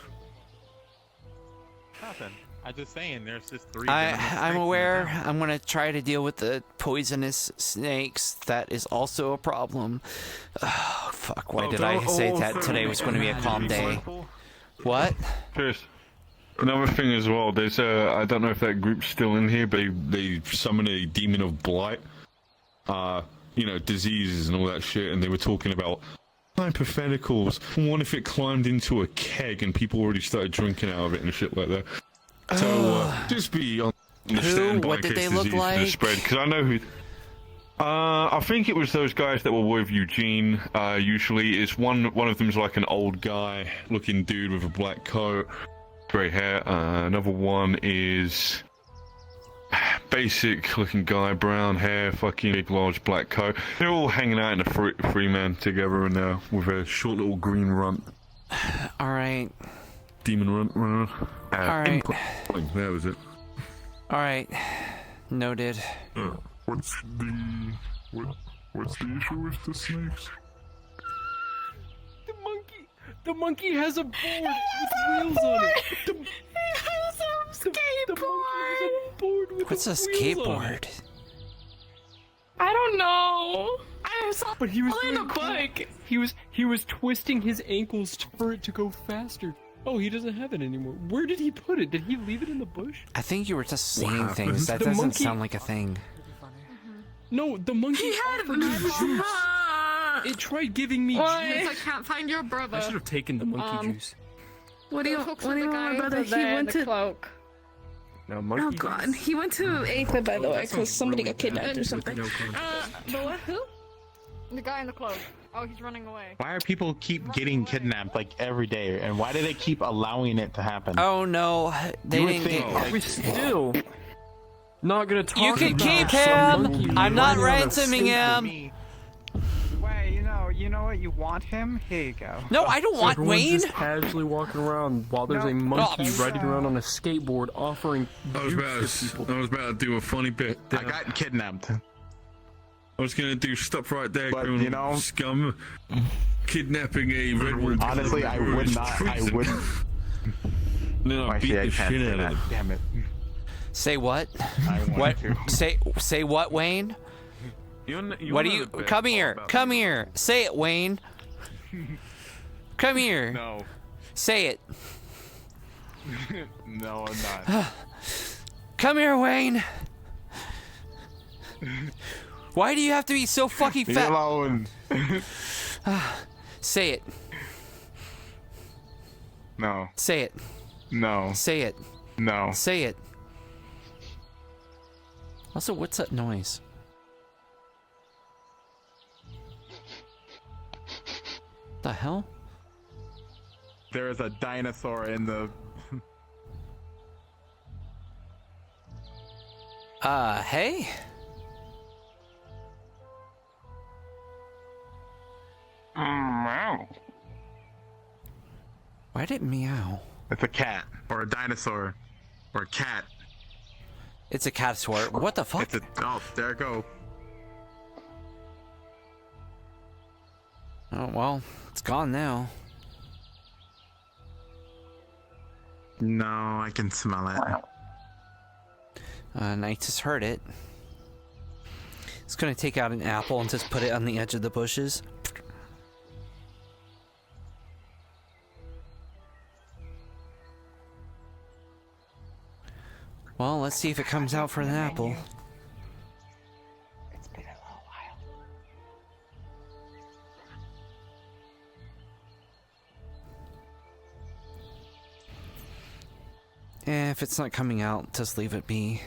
Nothing. I'm just saying, there's just 3 I'm aware. I'm gonna try to deal with the poisonous snakes. That is also a problem. Oh, fuck, why did I say that today was gonna be a calm day? What? Trish, another thing as well, there's I don't know if that group's still in here, but they summoned a demon of blight. Diseases and all that shit, and they were talking about hypotheticals. What if it climbed into a keg and people already started drinking out of it and shit like that? So just be on the standby What in did case they look disease like? is spread, because I know who. I think it was those guys that were with Eugene. Usually, it's one of them's like an old guy looking dude with a black coat, grey hair. Another one is basic looking guy, brown hair, fucking big large black coat. They're all hanging out in a free man together and with a short little green runt. Alright. demon runner. Alright. That was it. Alright. Noted. What's the issue with the snakes? The monkey has a board with wheels on it. He has a skateboard. What's a skateboard? I don't know. I saw. But he was on a doing bike. He was twisting his ankles for it to go faster. Oh, he doesn't have it anymore. Where did he put it? Did he leave it in the bush? I think you were just saying things. That The doesn't monkey- sound like a thing. No, the monkey offered me juice. It tried giving me Why? juice. I can't find your brother. I should have taken the monkey juice. What do you want, my brother? He went to. No, Oh monkey. God, he went to Aether, by the way, because somebody got kidnapped or something. The what? Who? The guy in the cloak. Oh, he's running away. Why are people keep getting kidnapped like every day, and why do they keep allowing it to happen? Oh no, they You would didn't think, get. like, We're still not gonna talk. You can about keep some monkey him. I'm not running on a ransoming him. Wait, you know what? You want him? Here you go. No, I don't want Everyone's Wayne. just casually walking around while there's No. a monkey Oh. riding around on a skateboard offering I was juice to people. about to do a funny bit. I got kidnapped. I was gonna do stop right there, But, criminal you know- scum. Kidnapping a redwood. Honestly, I would not. I wouldn't. No, I beat Actually, I the can't shit say out that. of them. Damn it. Say what? I want What? to. Say what, Wayne? What do you? Come here. Come here. Say it, Wayne. Come here. No. Say it. No, I'm not. Come here, Wayne. Why do you have to be so fucking Leave fat? alone. Say it. No. Say it. No. Say it. No. Say it. Also, what's that noise? The hell? There is a dinosaur in the. Hey? Meow. Why did it meow? It's a cat or a dinosaur or a cat. It's a cat sword. What the fuck? It's a. Oh, there it go. Oh, well, it's gone now. No, I can smell it. And I just heard it. It's gonna take out an apple and just put it on the edge of the bushes. Well, let's see if it comes out for an apple. It's been a little while. If it's not coming out, just leave it be.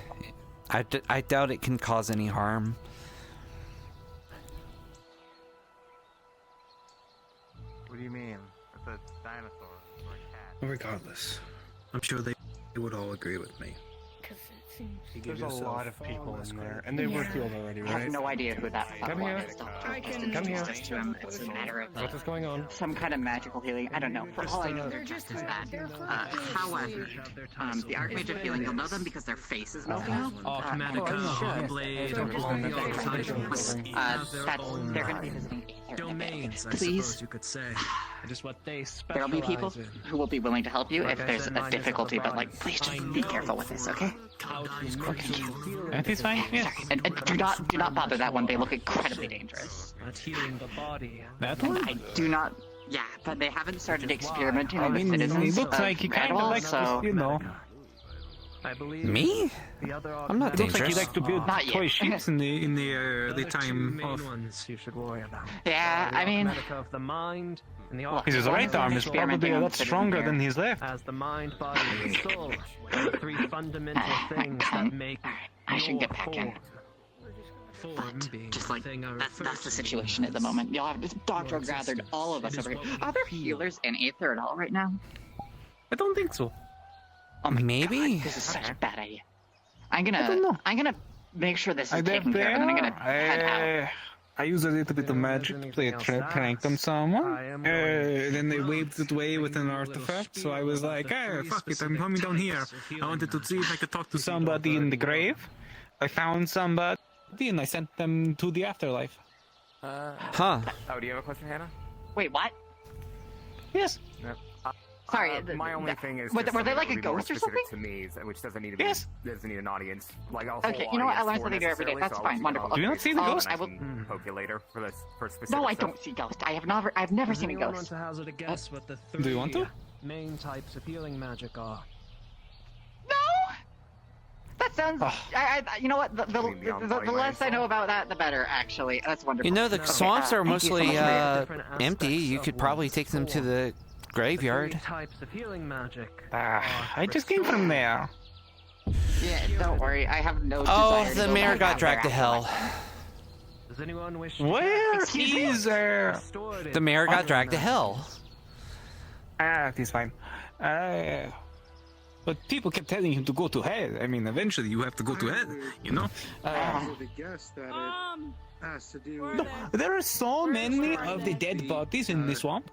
I doubt it can cause any harm. What do you mean? It's a dinosaur or a cat. Regardless, I'm sure they would all agree with me. There's a lot of people in there, and they were killed already, I right? have no idea who that Come one here. is. Come Come here. to him. It's a matter of What is going on? some kind of magical healing. I don't know. For all I know, they're just as bad. However, the Archmage of Healing, you'll know them because their face is melting off. Blade, They're going to be visiting Aether. domains, I Please. suppose you could say. Just what they There'll be people specialize in. who will be willing to help you Like if I there's said, a mine is difficulty, but about- like, please just be careful with this, okay? Everything's fine. Yeah. Sorry. And do not bother that one. They look incredibly dangerous. Not healing the body. That And one? I do not. Yeah, but they haven't started experimenting I on the mean, citizens. he looks like he at kind of all, likes so to, you know. I believe Me? the other I'm not Looks like he dangerous. likes to build Not yet. toy ships in the time main of. ones you should worry about. Yeah, I mean, Of the mind and the His right arm is probably a lot stronger than his left. as the mind, body, and soul. The three fundamental things that make I should your get back in. form being Just like thing I that's refer the to. situation at the moment. Y'all have this doctor gathered all of us over here. Are there healers in Aether at all right now? I don't think so. Oh my Maybe. God, this is such a bad idea. I'm gonna make sure this is Are they taken care of, and then I'm gonna head out. I used a little bit of magic to play a prank on someone. Then they waved it away with an artifact, so I was like, fuck it, I'm coming down here. I wanted to see if I could talk to somebody in the grave. I found somebody, and I sent them to the afterlife. Huh. Oh, do you have a question, Hannah? Wait, what? Yes. Sorry. My only thing is, were just they something like that a would be more ghost or specific something? To me, which doesn't need to be. Yes. Doesn't need an audience. Like a whole Okay, you know what? I learn audience something new every day. necessarily, That's so fine. Wonderful. Do you not see the ghost? I will. Poke you later for specific. No, I stuff. don't see ghosts. I've never seen a Anyone ghost. want to hazard a guess what the Do you want to? main types of healing magic are? That sounds. You know what? The less I know about that, the better. Actually, that's wonderful. You know, the swamps are thank you so mostly much. empty. You could probably take them to the graveyard. Types of healing magic. I just came from there. Yeah, don't worry. I have no. Oh, desire to the go mayor back got out dragged to there hell. Does anyone wish? Where Excuse me? is there? The mayor got dragged to hell. It is fine. But people kept telling him to go to hell. I mean, eventually you have to go to hell, you know? No, there are so many of the dead bodies in the swamp.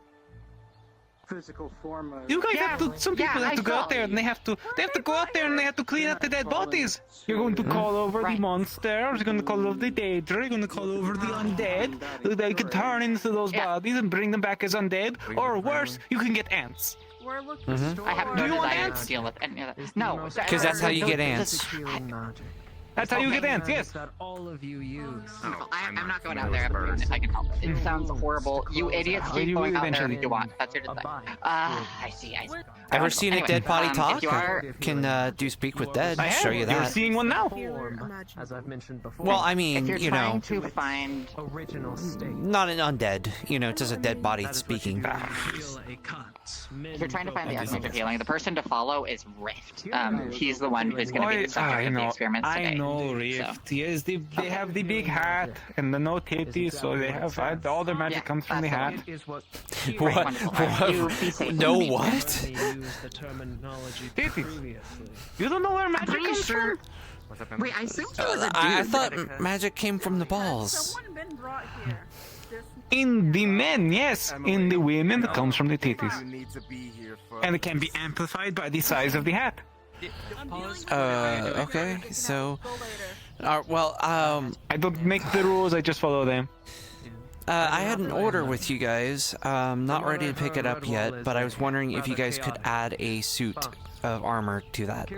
Physical form of... You guys have to. Some people have to go out there, and they have to go out there, and they have to clean up the dead bodies. You're going to call over the monsters. You're going to call over the Daedra. You're going to call over the undead. They can turn into those bodies and bring them back as undead, or worse, you can get ants. We're looking I have no desire to deal with any of that. No, Because that's how you get ants. That's how you get ants, yes. That all of you use. I'm not going out there if I can help it. It sounds horrible. You idiots keep going out there if you want. That's your design. I see. Ever seen a dead body talk? You are... Can do speak with dead. I have. Show you that. You're seeing one now. As I've mentioned before. Well, I mean, if you're you trying know, to find original state. not an undead. You know, just a dead body speaking. If you're trying to find the Archmage of Healing, the person to follow is Rift. He's the one who's going to be the subject of the experiments today. I know Rift. Yes, they have the big hat and the no titties, so they have all their magic comes from the hat. What? No what? Titties. You don't know where magic comes from? Wait, I assumed he was a dude. I thought magic came from the balls. Someone been brought here. In the men, yes. In the women, it comes from the titties. And it can be amplified by the size of the hat. Okay, so... well, I don't make the rules, I just follow them. I had an order with you guys. Not ready to pick it up yet, but I was wondering if you guys could add a suit of armor to that.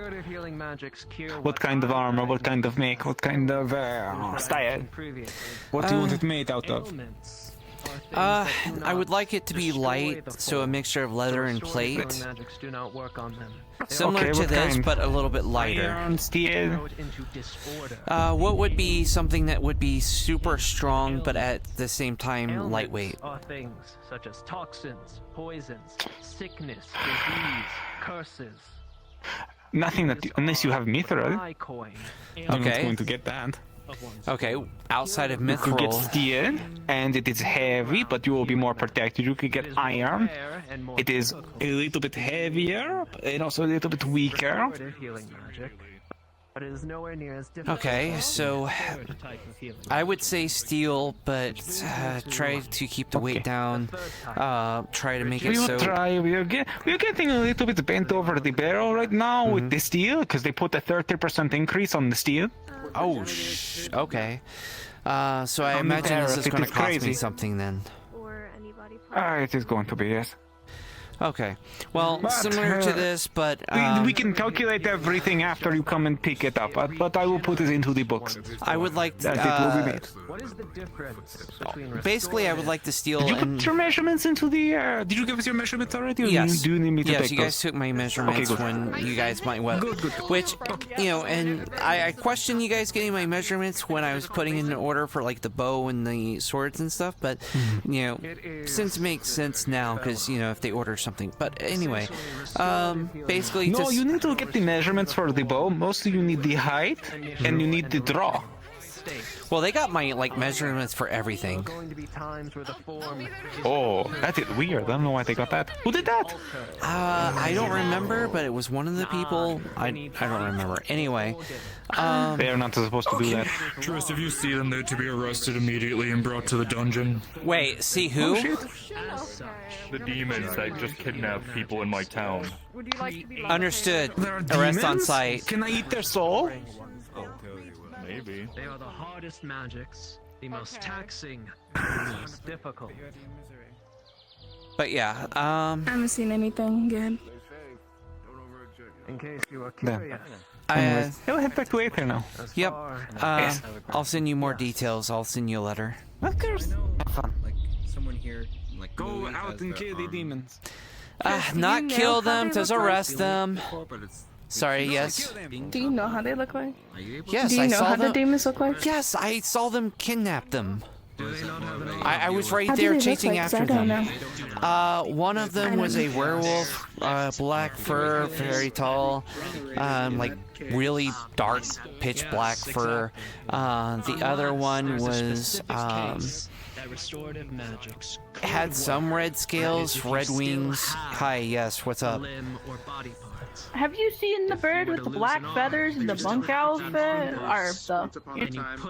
What kind of armor? What kind of make? What kind of style? What do you want it made out of? I would like it to be light, so a mixture of leather and plate. Similar to this, but a little bit lighter. Iron, steel. What would be something that would be super strong, but at the same time lightweight? Are things such as toxins, poisons, sickness, disease, curses. Nothing that unless you have mithril. I'm not Okay. going to get that. Okay, outside of You could get mithril. steel, and it is heavy, but you will be more protected. You could get iron. It is a little bit heavier, and also a little bit weaker. But it is nowhere near as difficult. Okay, so I would say steel, but try to keep the weight down. Try to make it We will so. try. We're getting a little bit bent over the barrel right now with the steel, because they put a 30% increase on the steel. Oh, okay. So I imagine this is going to cost me something then. It is going to be, yes. Okay. Well, But, similar to this, but we can calculate everything after you come and pick it up, but I will put it into the books. I would like to. That it will be made. What is the difference between Basically, I would like to steal. Did you and... put your measurements into the? Did you give us your measurements already? Or Yes. Do you need me to yes, take you guys those? took my measurements Okay, good. when you guys might well. Good. Which, you know, and I questioned you guys getting my measurements when I was putting in an order for like the bow and the swords and stuff, but you know, since it makes sense now because you know if they order something. But anyway, basically, No, you need to get the measurements for the bow. Mostly, you need the height and you need the draw. Well, they got my like measurements for everything. Oh, that's weird. I don't know why they got that. Who did that? I don't remember, but it was one of the people. I don't remember. Anyway, they are not supposed to do that. Trist, if you see them, they're to be arrested immediately and brought to the dungeon. Wait, see who? The demons that just kidnap people in my town. Understood. Arrest on site. Can I eat their soul? Maybe. They are the hardest magics, the most taxing, the most difficult. But yeah, I haven't seen anything good. In case you were Yeah. curious. He'll head back to Aether now. Yep. I'll send you more details. I'll send you a letter. Of course. Like someone here, like go out and kill the demons. Not kill them, just arrest them. Sorry, yes. Do you know how they look like? Yes, Do you I know saw how them. the demons look like? Yes, I saw them kidnap them. I was right How do there they look chasing like? 'Cause after I don't them. know. One of them was a werewolf, black fur, very tall, like really dark, pitch black fur. The other one was restorative magics. had some red scales, red wings. Hi, yes, what's up? Have you seen the bird with the black feathers and the monk outfit? Or the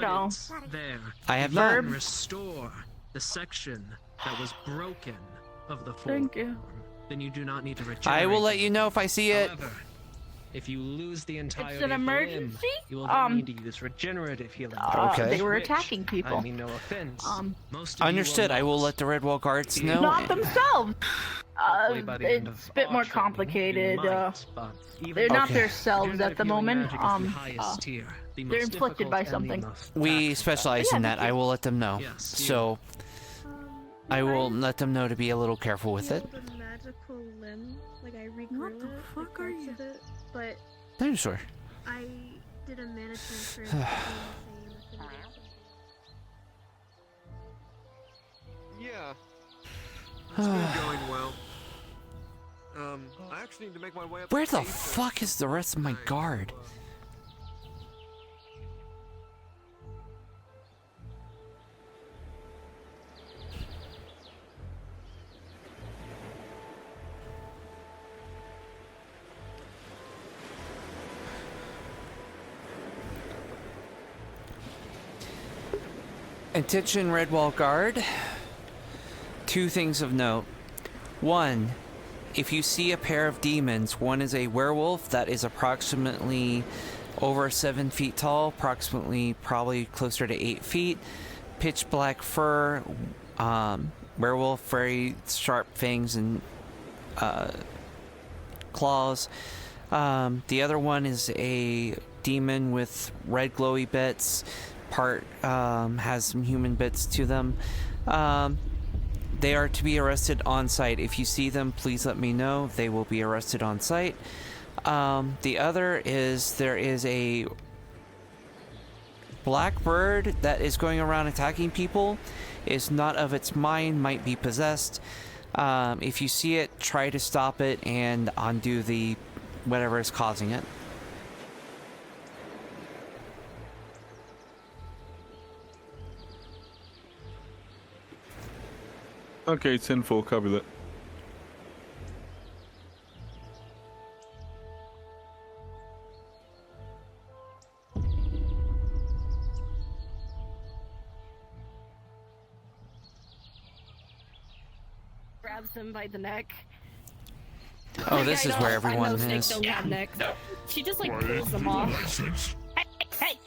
no? There. I have not. not. Restore the section that was broken of the form. Thank you. Then you do not need to regenerate. I will let you know if I see it. However, if you lose the entirety It's an of the limb, emergency? you will then need to use regenerative healing. They were attacking people. I mean, no offense. Most of Understood. I will let the Red Wall guards know. Not themselves. It's a bit more complicated. They're not themselves at the moment. They're inflicted by something. We specialize in that. I will let them know. So I will let them know to be a little careful with it. Magical limb, like I regrew What the fuck are you? But Dinosaur. I did a mana transfer. Yeah. It's been going well. I actually need to make my way up. Where the fuck is the rest of my guard? Attention, Redwall Guard. Two things of note. One, if you see a pair of demons, one is a werewolf that is approximately over 7 feet tall, probably closer to 8 feet, pitch black fur, werewolf, very sharp fangs and claws. The other one is a demon with red glowy bits, has some human bits to them. They are to be arrested on site. If you see them, please let me know. They will be arrested on site. The other is there is a black bird that is going around attacking people. Is not of its mind, might be possessed. If you see it, try to stop it and undo the whatever is causing it. Okay, 10-4, copy that. Grabs him by the neck. Oh, this is where everyone I know is. snakes don't have necks. She just like pulls them off. Hey!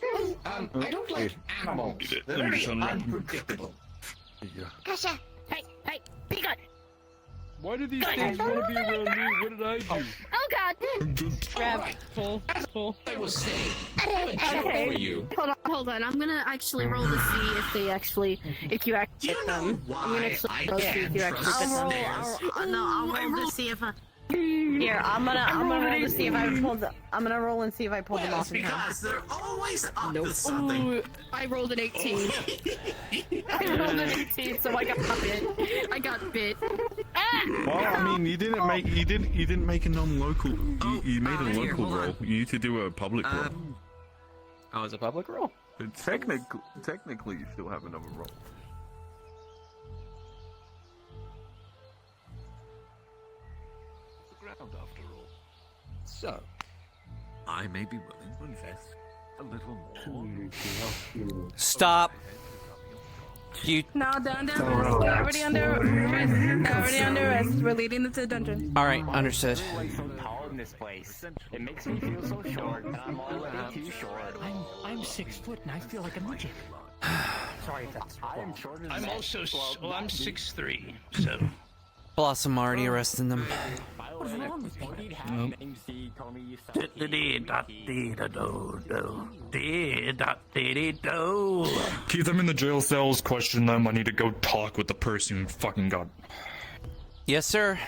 I don't like animals. They're very unpredictable. Gotcha! Hey! Be good! Why do these things want to be around me? What did I do? Oh god! Grab. Pull. I will say, Okay. Hold on. I'm gonna actually roll to see if they actually, if you actually hit them. I'm gonna actually roll to see if you actually hit them. I'll roll to see if I... Here, I'm gonna roll to see if I pulled them. I'm gonna roll and see if I pulled them off in time. because they're always up to something. Ooh, I rolled an 18. I rolled an 18, so I got bit. Well, I mean, you didn't make a non-local. You made a local roll. You need to do a public roll. Oh, it's a public roll? But technically, you still have another role. Ground after all. So, I may be willing to invest a little more. Stop. You. No, down. They're already under arrest. They're already under arrest. We're leading them to the dungeon. All right, understood. So tall in this place. It makes me feel so short, and I'm already too short. I'm 6 foot and I feel like a midget. Sorry if that's I am shorter I'm also I'm 6'3", so. Blossom already arresting them. What's wrong with Keep them in the jail cells, question them. I need to go talk with the person who fucking got. Yes, sir.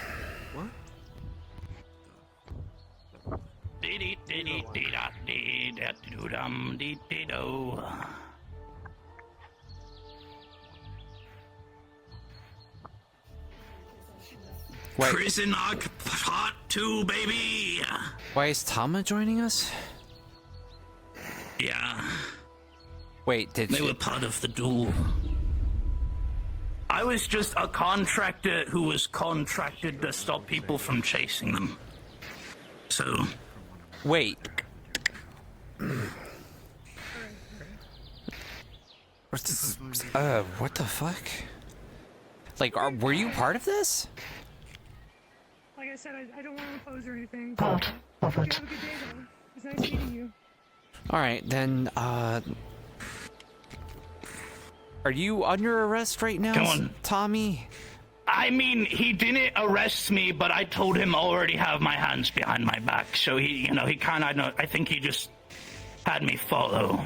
Wait. Prison Arc Part 2, baby! Why is Tama joining us? Yeah. Wait, did they were part of the duel. I was just a contractor who was contracted to stop people from chasing them. So... Wait. What the fuck? Like, were you part of this? Like I said, I don't want to oppose or anything. Have a good day, though. It's nice meeting you. Alright, then, are you under arrest right now, Come on. Tommy? I mean, he didn't arrest me, but I told him I already have my hands behind my back. So he kind of, I think he just had me follow.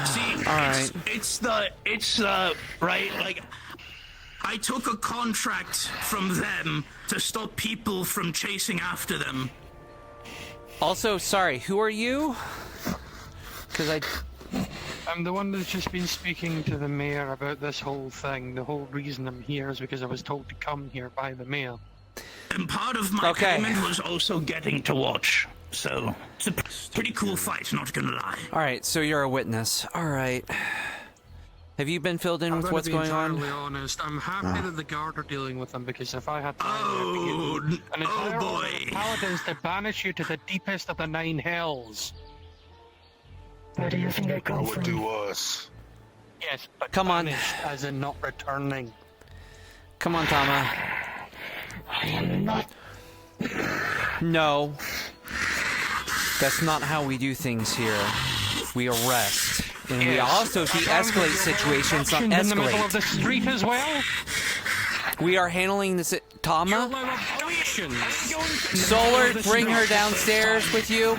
See, right. it's the, right, like, I took a contract from them to stop people from chasing after them. Also, sorry, who are you? Because I'm the one that's just been speaking to the mayor about this whole thing. The whole reason I'm here is because I was told to come here by the mayor. And part of my payment was also getting to watch. So, it's a pretty cool fight, not gonna lie. Alright, so you're a witness. Alright. Have you been filled in with what's going on? I'm going to be entirely honest. I'm happy that the guard are dealing with them, because if I had time, I'd be an entire order of paladins to banish you to the deepest of the 9 hells. Where do you think I come from? do us. Yes, but come on, as in not returning. Come on, Tama. I am not. No. That's not how we do things here. We arrest. And we also de-escalate situations, not escalate. In the middle of the street as well? We are handling this. Tama? Solar, bring her downstairs with you.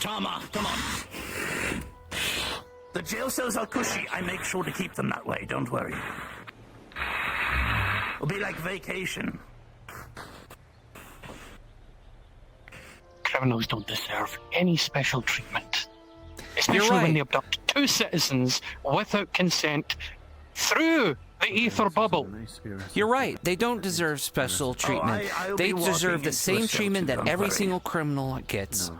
Tama, come on. The jail cells are cushy. I make sure to keep them that way. Don't worry. It'll be like vacation. Criminals don't deserve any special treatment. Especially You're right. when they abduct 2 citizens without consent through the ether bubble. You're right. They don't deserve special treatment. They deserve the same treatment that every single criminal gets.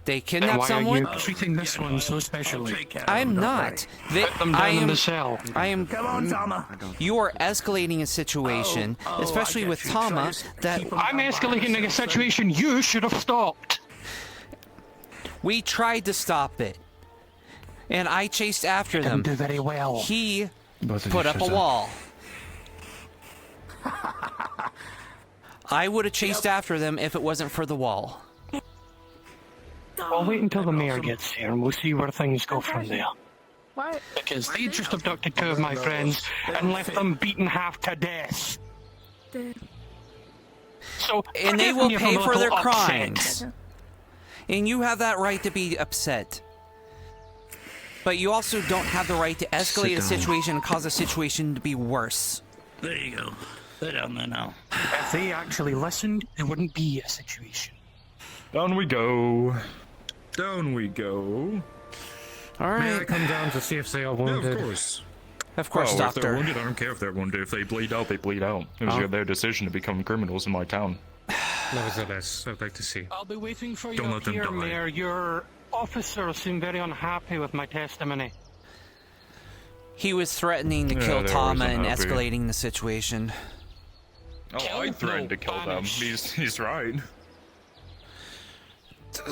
They kidnap someone. Why are you treating this one so specially? I'm not. Put them down in the cell. I am. Come on, Tama. You are escalating a situation, especially with Tama. That I'm escalating a situation you should have stopped. We tried to stop it, and I chased after them. Didn't do very well. He put up a wall. I would have chased after them if it wasn't for the wall. I'll wait until the mayor gets here and we'll see where things go from there. What? Because they just abducted 2 of my friends and left them beaten half to death. So, And they will pay for their upset. crimes. And you have that right to be upset. But you also don't have the right to escalate a situation and cause a situation to be worse. There you go. They're down there now. If they actually listened, there wouldn't be a situation. Down we go. Down we go. All May I right. come down to see if they are wounded? Yeah, of course. Of course, If Doctor. they're wounded, I don't care if they're wounded. If they bleed out, they bleed out. It was their decision to become criminals in my town. Nevertheless, I'd like to see. I'll be waiting for Don't you let them here, die. Mayor. Your officers seem very unhappy with my testimony. He was threatening to Yeah, kill they Tama always and unhappy. escalating the situation. Oh, I threatened to kill them. He's right. Do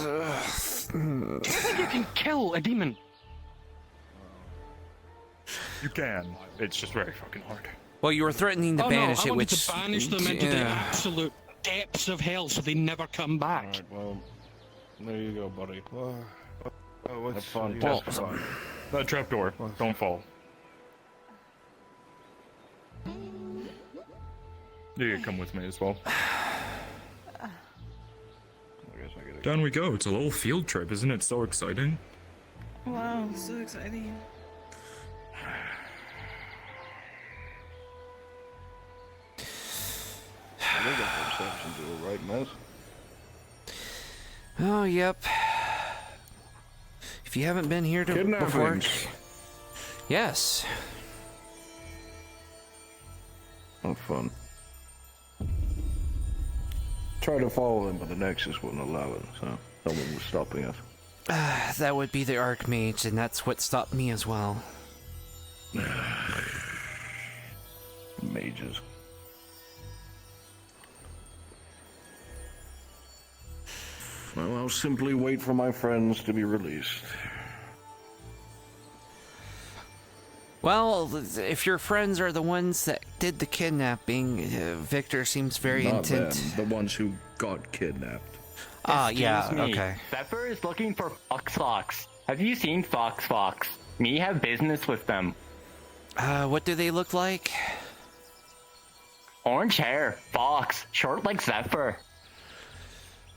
you think you can kill a demon? You can. It's just very fucking hard. Well, you were threatening to banish I it, wanted which... to banish them into the absolute depths of hell so they never come back. Alright, well, there you go, buddy. Have fun. Well, Testify. that trapdoor. Don't fall. You can come with me as well. Down we go. It's a little field trip, isn't it? So exciting. Wow, so exciting. They got perception to it, right, Mess? Oh, yep. If you haven't been here before... Kidnappings. Yes. Not fun. Tried to follow them, but the nexus wouldn't allow it, so someone was stopping us. That would be the Archmage, and that's what stopped me as well. Mages. Well, I'll simply wait for my friends to be released. Well, if your friends are the ones that did the kidnapping, Victor seems very Not intent. them, the ones who got kidnapped. Yeah, Excuse me. okay. Zephyr is looking for Fox. Have you seen Fox? Me have business with them. What do they look like? Orange hair, Fox, short like Zephyr.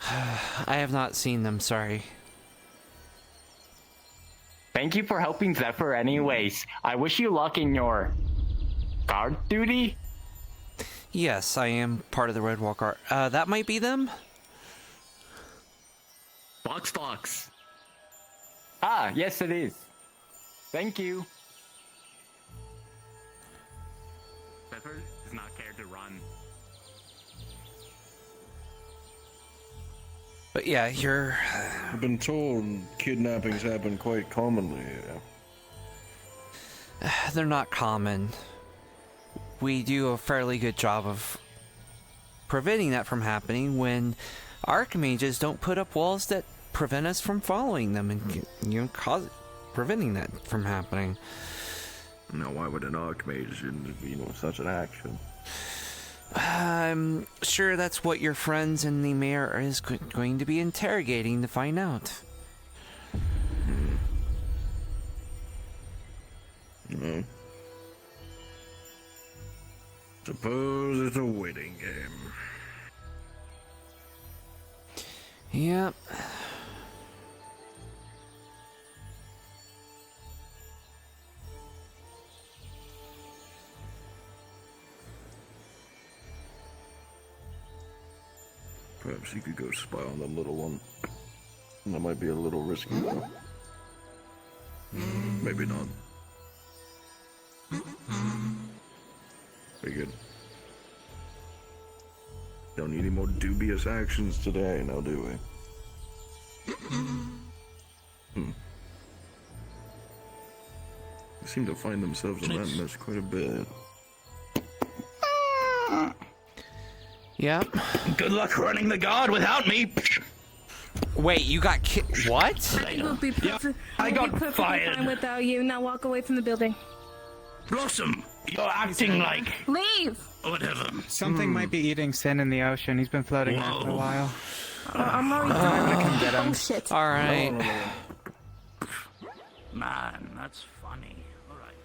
I have not seen them, sorry. Thank you for helping Zephyr anyways. I wish you luck in your guard duty. Yes, I am part of the Red Wall Guard. That might be them? Fox. Ah, yes it is. Thank you. Zephyr does not care to run. But yeah, you're... I've been told kidnappings happen quite commonly here. They're not common. We do a fairly good job of preventing that from happening when Archmages don't put up walls that prevent us from following them and, preventing that from happening. Now, why would an Archmage be such an action? I'm sure that's what your friends and the mayor is going to be interrogating to find out. Suppose it's a waiting game. Yep. Perhaps you could go spy on the little one. That might be a little risky, though. Maybe not. Very good. Don't need any more dubious actions today, now do we? They seem to find themselves in that mess quite a bit. Yep. Good luck running the guard without me. Wait, you got what? We'll be perfect. I got perfectly fired. fine without you. Now walk away from the building. Blossom, you're acting like Leave. whatever. Something might be eating Sin in the ocean. He's been floating there for a while. I'm already I'm gonna come get him. Oh shit. All right. Man, that's funny. All right.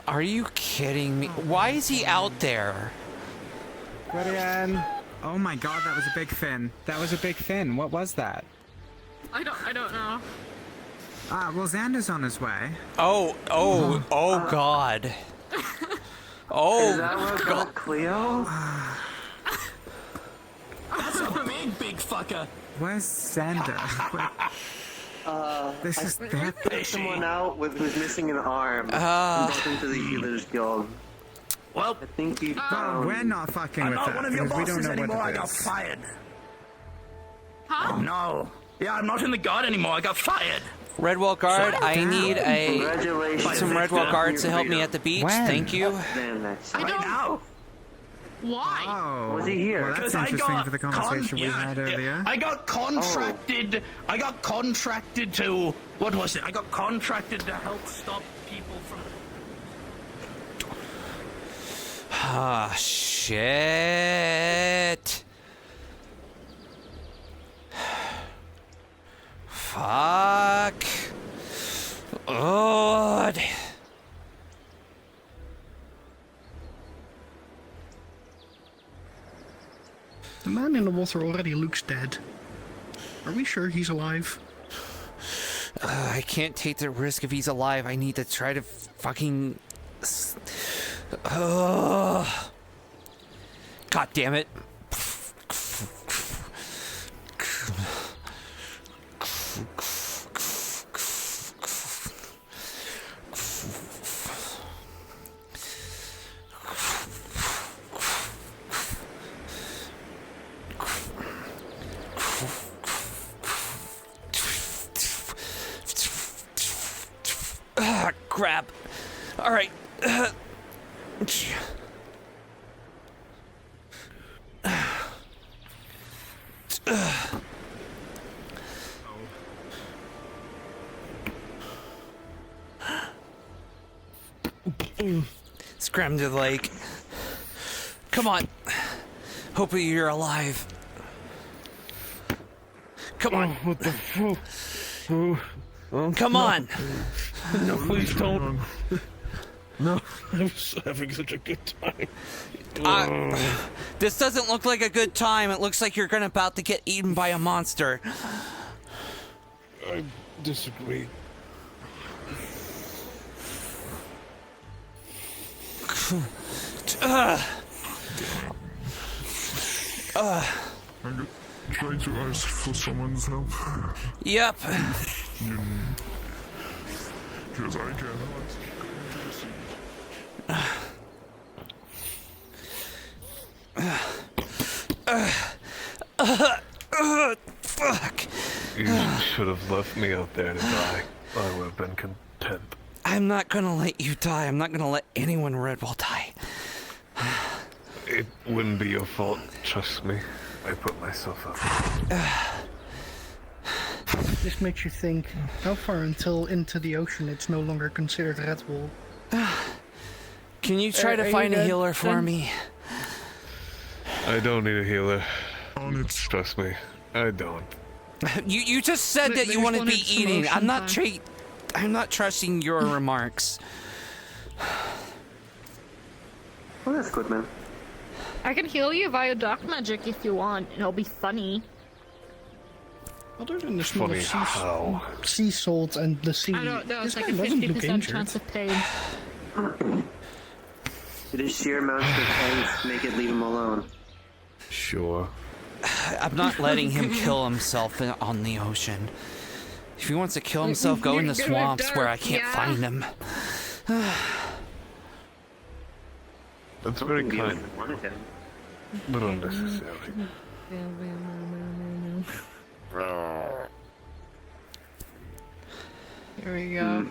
Are you kidding me? Why is he out there? Guardian. Oh my god, that was a big fin. That was a big fin. What was that? I don't know. Well, Xander's on his way. Oh God. Oh, Is that what got Cleo? That's a big fucker. Where's Xander? This is that. I took someone out who's missing an arm and brought him to the healer's guild. Well, I think he Well, found... we're not fucking I'm with not that one of your because we don't bosses know anymore. what I it got is. fired. Huh? Oh no. Yeah, I'm not in the guard anymore. I got fired. Redwall guard, I need Congratulations. some Redwall guards to help me at the beach. When? Thank you. Damn, that's I don't know. Why? Oh, Was he here? Well, that's Because I interesting got for the conversation we had earlier. I got contracted. I got contracted to. What was it? I got contracted to help stop people from. Ah, shit. Fuck. Oh. The man in the water already looks dead. Are we sure he's alive? I can't take the risk if he's alive. I need to try to fucking... God damn it. Crap. All right. Scram to the lake. Come on. Hopefully you're alive. Come on. What the fuck? Come on. No, please don't. No, I was having such a good time. This doesn't look like a good time. It looks like you're about to get eaten by a monster. I disagree. I'm trying to ask for someone's help. Yep. Because I cannot. Fuck. You should have left me out there to die. I would have been content. I'm not gonna let you die. I'm not gonna let anyone in Redwall die. It wouldn't be your fault, trust me. I put myself up. This makes you think, how far until into the ocean it's no longer considered Redwall? Can you try to find a healer for me? I don't need a healer. Trust me, I don't. You just said that you want to be eating. I'm not trusting your remarks. Well, that's good, man. I can heal you via dark magic if you want. It'll be funny. Other than the smell Funny of how? sea salt and the sea, I don't know, this it's like guy a doesn't look 50% injured. chance of pain. It is sheer amounts of ice make it leave him alone. Sure. I'm not letting him kill himself on the ocean. If he wants to kill himself, go in the swamps where I can't find him. That's very kind. But unnecessary. Here we go.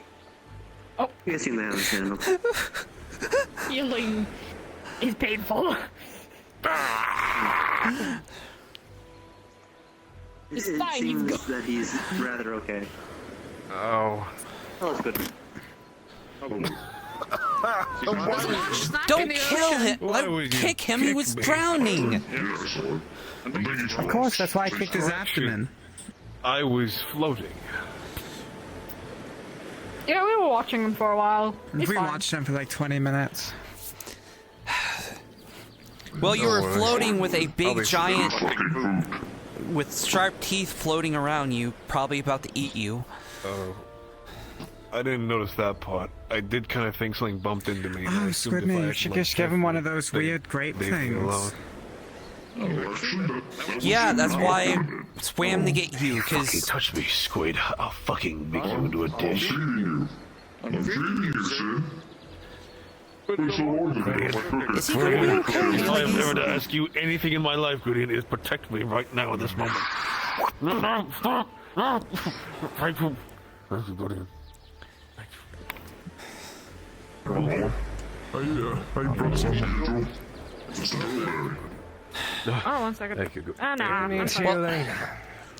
Oh, you guys seen the Hound channel? Healing is painful. It's It fine, seems you've that he's rather okay. Oh. Oh, that's good. Don't kill him! Kick him, he was drowning! Of course, that's why I kicked his abdomen. I was floating. Yeah, we were watching him for a while. It's We fine. watched him for like 20 minutes. Well, you were floating with a big Obviously. giant with sharp teeth floating around you, probably about to eat you. Oh. I didn't notice that part. I did kind of think something bumped into me. and I Oh, assumed if Squidney, I you acted should like just give him one of those they'd weird grape leave me things. alone. Yeah, that's why swam to get you, Fucking because... touch me, Squid. I'll fucking make you into a dish. I'm feeding you, Sid. There's a lot of it. Is he gonna be okay? If I am ever to ask you anything in my life, Gideon, is protect me right now at this moment. Thank you. Thank you, Gideon. I brought some angel. Oh, 1 second. Thank you. No, I'm fine.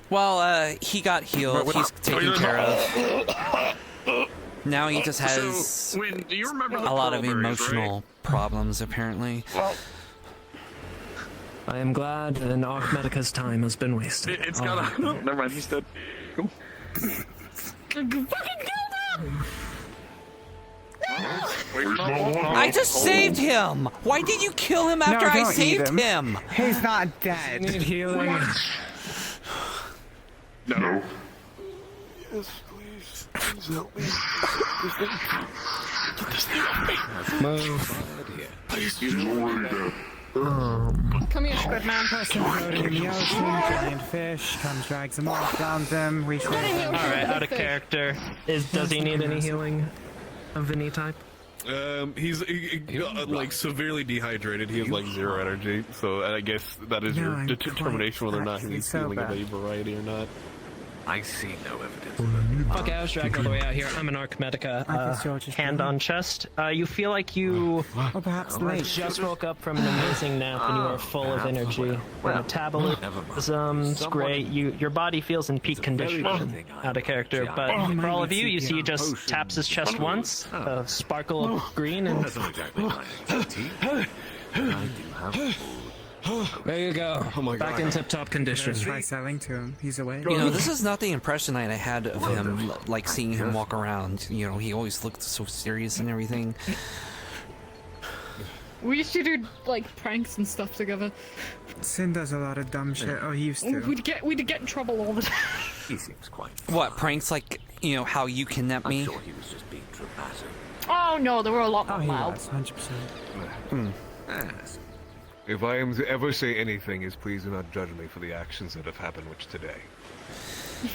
Well, he got healed. He's taken care of. Now he just has So, Wynn, do you remember a the lot of pearl berries, emotional problems, apparently. I am glad an Archmedica's time has been wasted. It's got a... Never mind, he's dead. Cool. Fucking kill them! I just saved him! Why did you kill him after I saved him? He's not dead. Need healing. No. Yes, please. Please help me. Get this thing off me. Move. Please, he's already dead. Come here, Squid Man. Person floating in the ocean, giant fish, comes, drags him off, drowns him, we save him. Alright, out of character. Does he need any healing of any type? He's like severely dehydrated. He has like 0 energy, so I guess that is your determination whether or not he needs healing of any variety or not. I see no evidence. Okay, I was dragged all the way out here. I'm an Archmedica. Hand on chest. You feel like you just woke up from an amazing nap and you are full of energy. Your metabolism's great. Your body feels in peak condition. Out of character, but for all of you, you see he just taps his chest once, a sparkle of green, and there you go. Oh my God. Back in tip-top condition. Try selling to him. He's away. You know, this is not the impression I had of him, like seeing him walk around. You know, he always looked so serious and everything. We used to do like pranks and stuff together. Sin does a lot of dumb shit. Oh, he used to. We'd get in trouble all the time. He seems quite. What, pranks like, you know, how you kidnapped me? I'm sure he was just being dramatic. Oh no, there were a lot more loud. 100%. Yes. If I am to ever say anything, is please do not judge me for the actions that have happened which today.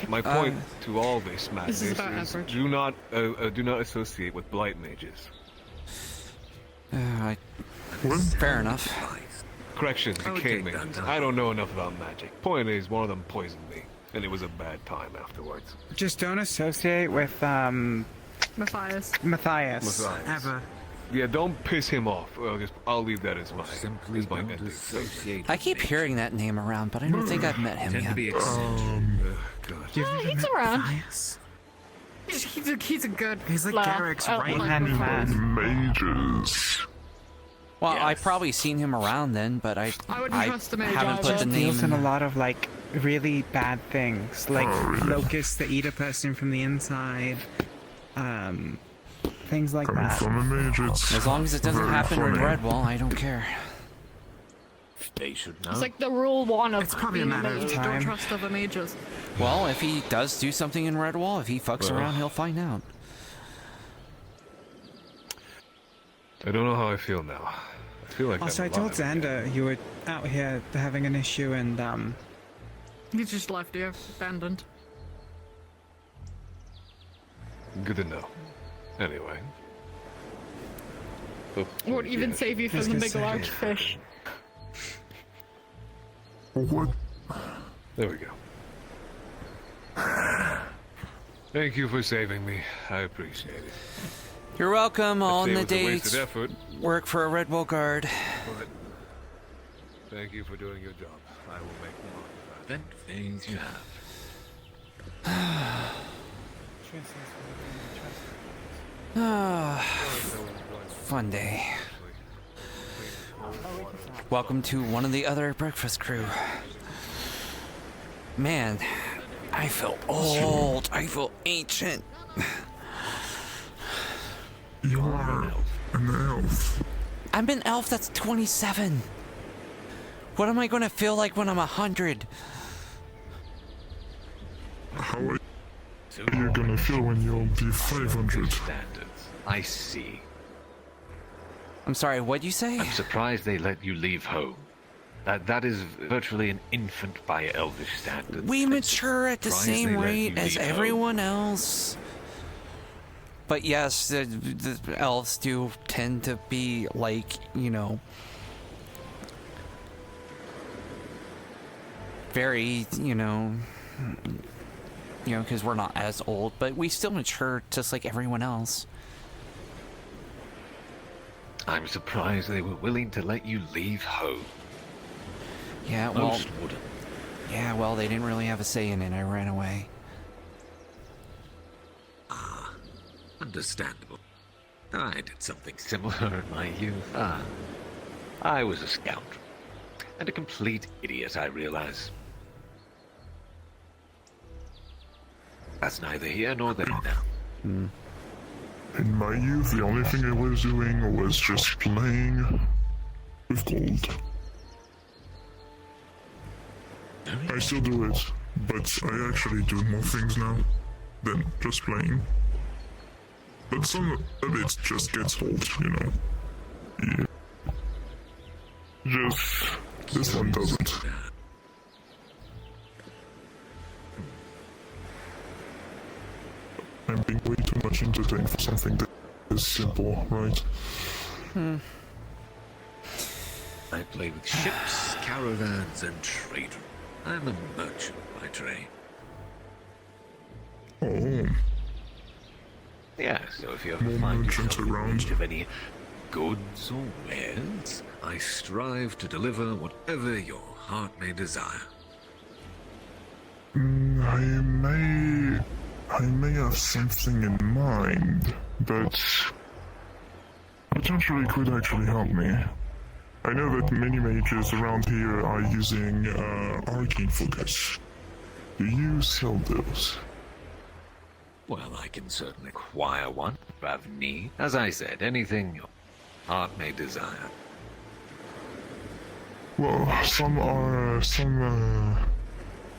My point to all this madness is do not associate with blight mages. Fair enough. Correction, decay mages. I don't know enough about magic. Point is, one of them poisoned me, and it was a bad time afterwards. Just don't associate with, Matthias. Matthias. Ever. Yeah, don't piss him off. I'll leave that as my ending. I keep hearing that name around, but I don't think I've met him yet. He's around. He's a good. He's like lad. Garrick's right-hand man. Mages. Well, I've probably seen him around then, but I haven't put the name. He's in a lot of like really bad things, like locusts that eat a person from the inside. Things like that. As long as it doesn't happen in Redwall, I don't care. They should know. It's like the rule 1 of It's probably a matter of time. Don't trust other mages. Well, if he does do something in Redwall, if he fucks around, he'll find out. I don't know how I feel now. I feel like Also, I told Xander you were out here having an issue and He just left you, abandoned. Good to know. Anyway. Won't even save you from the big large fish. What? There we go. Thank you for saving me. I appreciate it. You're welcome. All in the wasted days. effort. Work for a Redwall guard. But thank you for doing your job. I will make more of that. Then things you have. Fun day. Welcome to one of the other breakfast crew. Man, I feel old. I feel ancient. You're an elf. I'm an elf that's 27. What am I going to feel like when I'm 100? How are you gonna feel when you'll be 500? I see. I'm sorry, what'd you say? I'm surprised they let you leave home. That is virtually an infant by elvish standards. We mature at the Surprised same they let rate you as leave everyone else. But yes, the elves do tend to be like, you know, very, you know, because we're not as old, but we still mature just like everyone else. I'm surprised they were willing to let you leave home. Yeah, well, Most wouldn't. yeah, well, they didn't really have a say in it. I ran away. Understandable. I did something similar in my youth. I was a scoundrel. And a complete idiot, I realize. That's neither here nor there now. In my youth, the only thing I was doing was just playing with gold. I still do it, but I actually do more things now than just playing. But some of it just gets old, you know. Yeah. Just... this one doesn't. I'm being way too much entertained for something that is simple, right? I play with ships, caravans, and trade. I'm a merchant by trade. Oh. Yeah, so if you ever More find merchants yourself in around. need of any goods or wares, I strive to deliver whatever your heart may desire. I may have something in mind that potentially could actually help me. I know that many mages around here are using arcane focus. Do you sell those? Well, I can certainly acquire one if you have need. As I said, anything your heart may desire. Well, some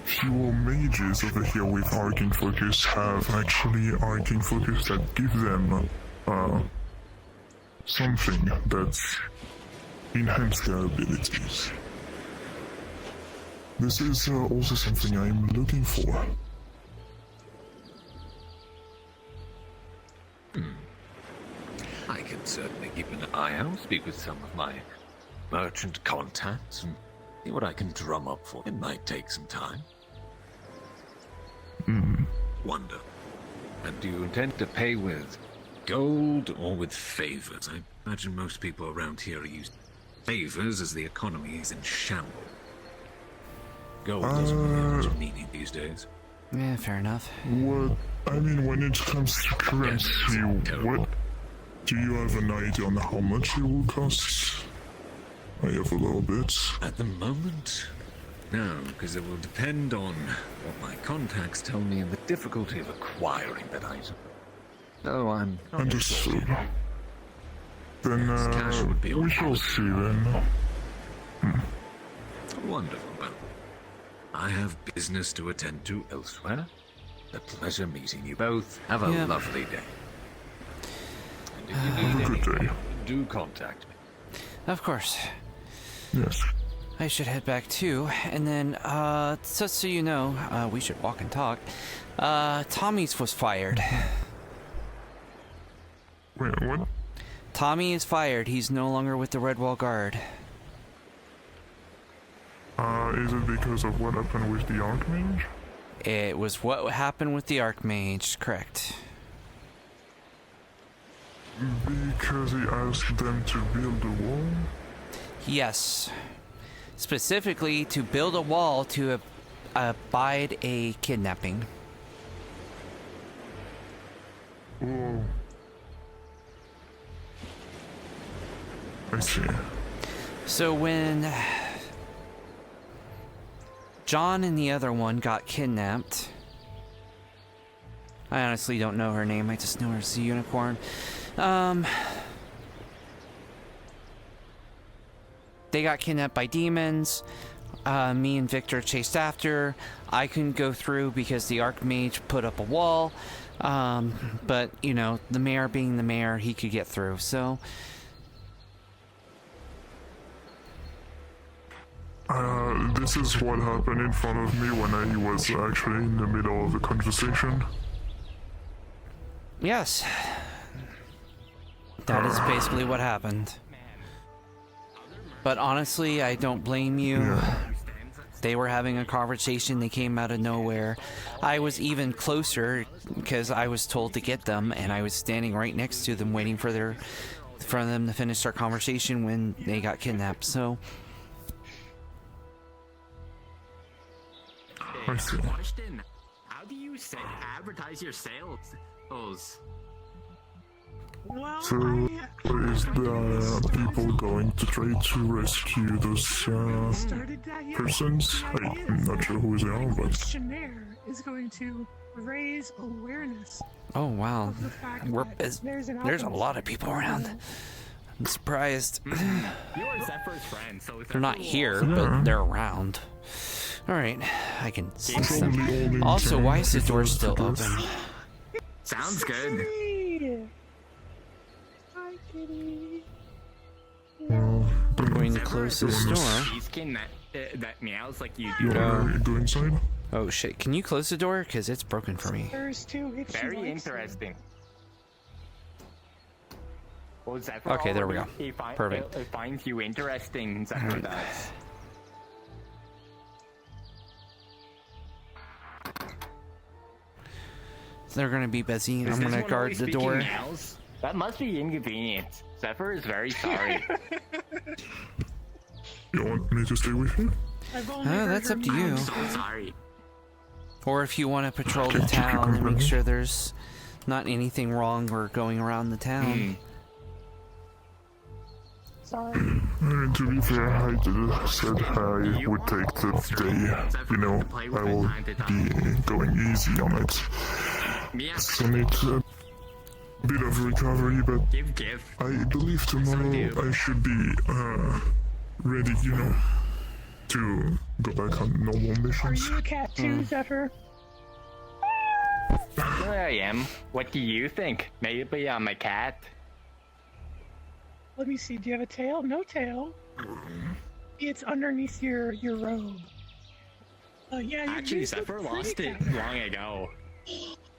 few mages over here with arcane focus have actually arcane focus that give them something that enhance their abilities. This is also something I'm looking for. I can certainly keep an eye out, speak with some of my merchant contacts, and see what I can drum up for. It might take some time. Wonder. And do you intend to pay with gold or with favors? I imagine most people around here are using favors as the economy is in shambles. Gold doesn't really have much meaning these days. Yeah, fair enough. What, I mean, when it comes to currency, what, do you have an idea on how much it will cost? I have a little bit. At the moment, no, because it will depend on what my contacts tell me and the difficulty of acquiring that item. No, I'm not Understood. sure. Then, Cash would be we shall see then. Wonderful. Well, I have business to attend to elsewhere. A pleasure meeting you both. Have a Yeah. lovely day. And if you Have need a good anything, day. do contact me. Of course. Yes. I should head back too, and then, just so you know, we should walk and talk. Tommy's was fired. Wait, what? Tommy is fired. He's no longer with the Redwall Guard. Is it because of what happened with the Archmage? It was what happened with the Archmage, correct. Because he asked them to build a wall? Yes. Specifically, to build a wall to abide a kidnapping. Whoa. I see. So when John and the other one got kidnapped, I honestly don't know her name, I just know her as a unicorn. They got kidnapped by demons. Me and Victor chased after. I couldn't go through because the Archmage put up a wall. But, you know, the mayor being the mayor, he could get through, so... This is what happened in front of me when I was actually in the middle of the conversation. Yes. That is basically what happened. But honestly, I don't blame you. They were having a conversation, they came out of nowhere. I was even closer because I was told to get them, and I was standing right next to them waiting for them to finish their conversation when they got kidnapped, so... I see. Question: how do you advertise your sales? So, is the people going to try to rescue those persons? I'm not sure who they are, but... Questionnaire is going to raise awareness. Oh wow, of the fact we're that there's a lot of people around. I'm surprised. You are Zephyr's friend, so They're not here, but they're around. Alright, I can see them. Also, why is the door still open? Sounds good. Hi, kitty. I'm going to close this door. Skin that meows like you You want to go inside? Oh shit, can you close the door? Because it's broken for me. There's two if she Very likes interesting. Well, Zephyr Okay, there we go. Perfect. It finds you interesting, Zephyr does. They're gonna be busy. I'm gonna guard the door. Meows? That must be inconvenient. Zephyr is very sorry. You want me to stay with you? That's up to you. I'm so sorry. Or if you want to patrol the town and make sure there's not anything wrong or going around the town. Sorry. To be fair, I said I would take the day. You know, I will be going easy on it. So need a bit of recovery, but I believe tomorrow I should be ready, you know, to go back on normal Are missions. you a cat too, Zephyr? Here I am. What do you think? Maybe I'm a cat? Let me see. Do you have a tail? No tail. It's underneath your robe. Yeah. Actually, Zephyr lost it long ago.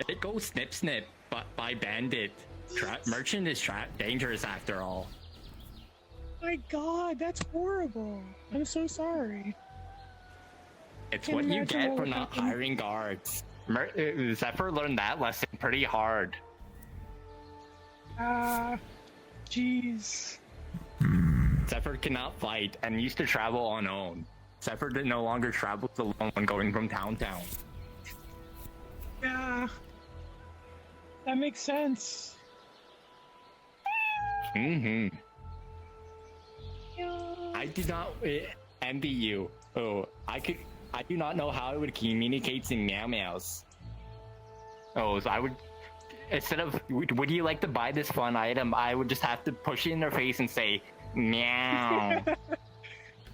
It goes snip snip, but by bandit. Merchant is dangerous after all. My God, that's horrible. I'm so sorry. It's Can't what you imagine get what for would not happen. hiring guards. Zephyr learned that lesson pretty hard. Jeez. Zephyr cannot fight and used to travel unknown. Zephyr no longer travels alone when going from town to town. Yeah. That makes sense. Mm-hmm. I do not envy you. Oh, I do not know how it would communicate in meow meows. Oh, so I would, instead of, would you like to buy this fun item? I would just have to push it in their face and say, meow.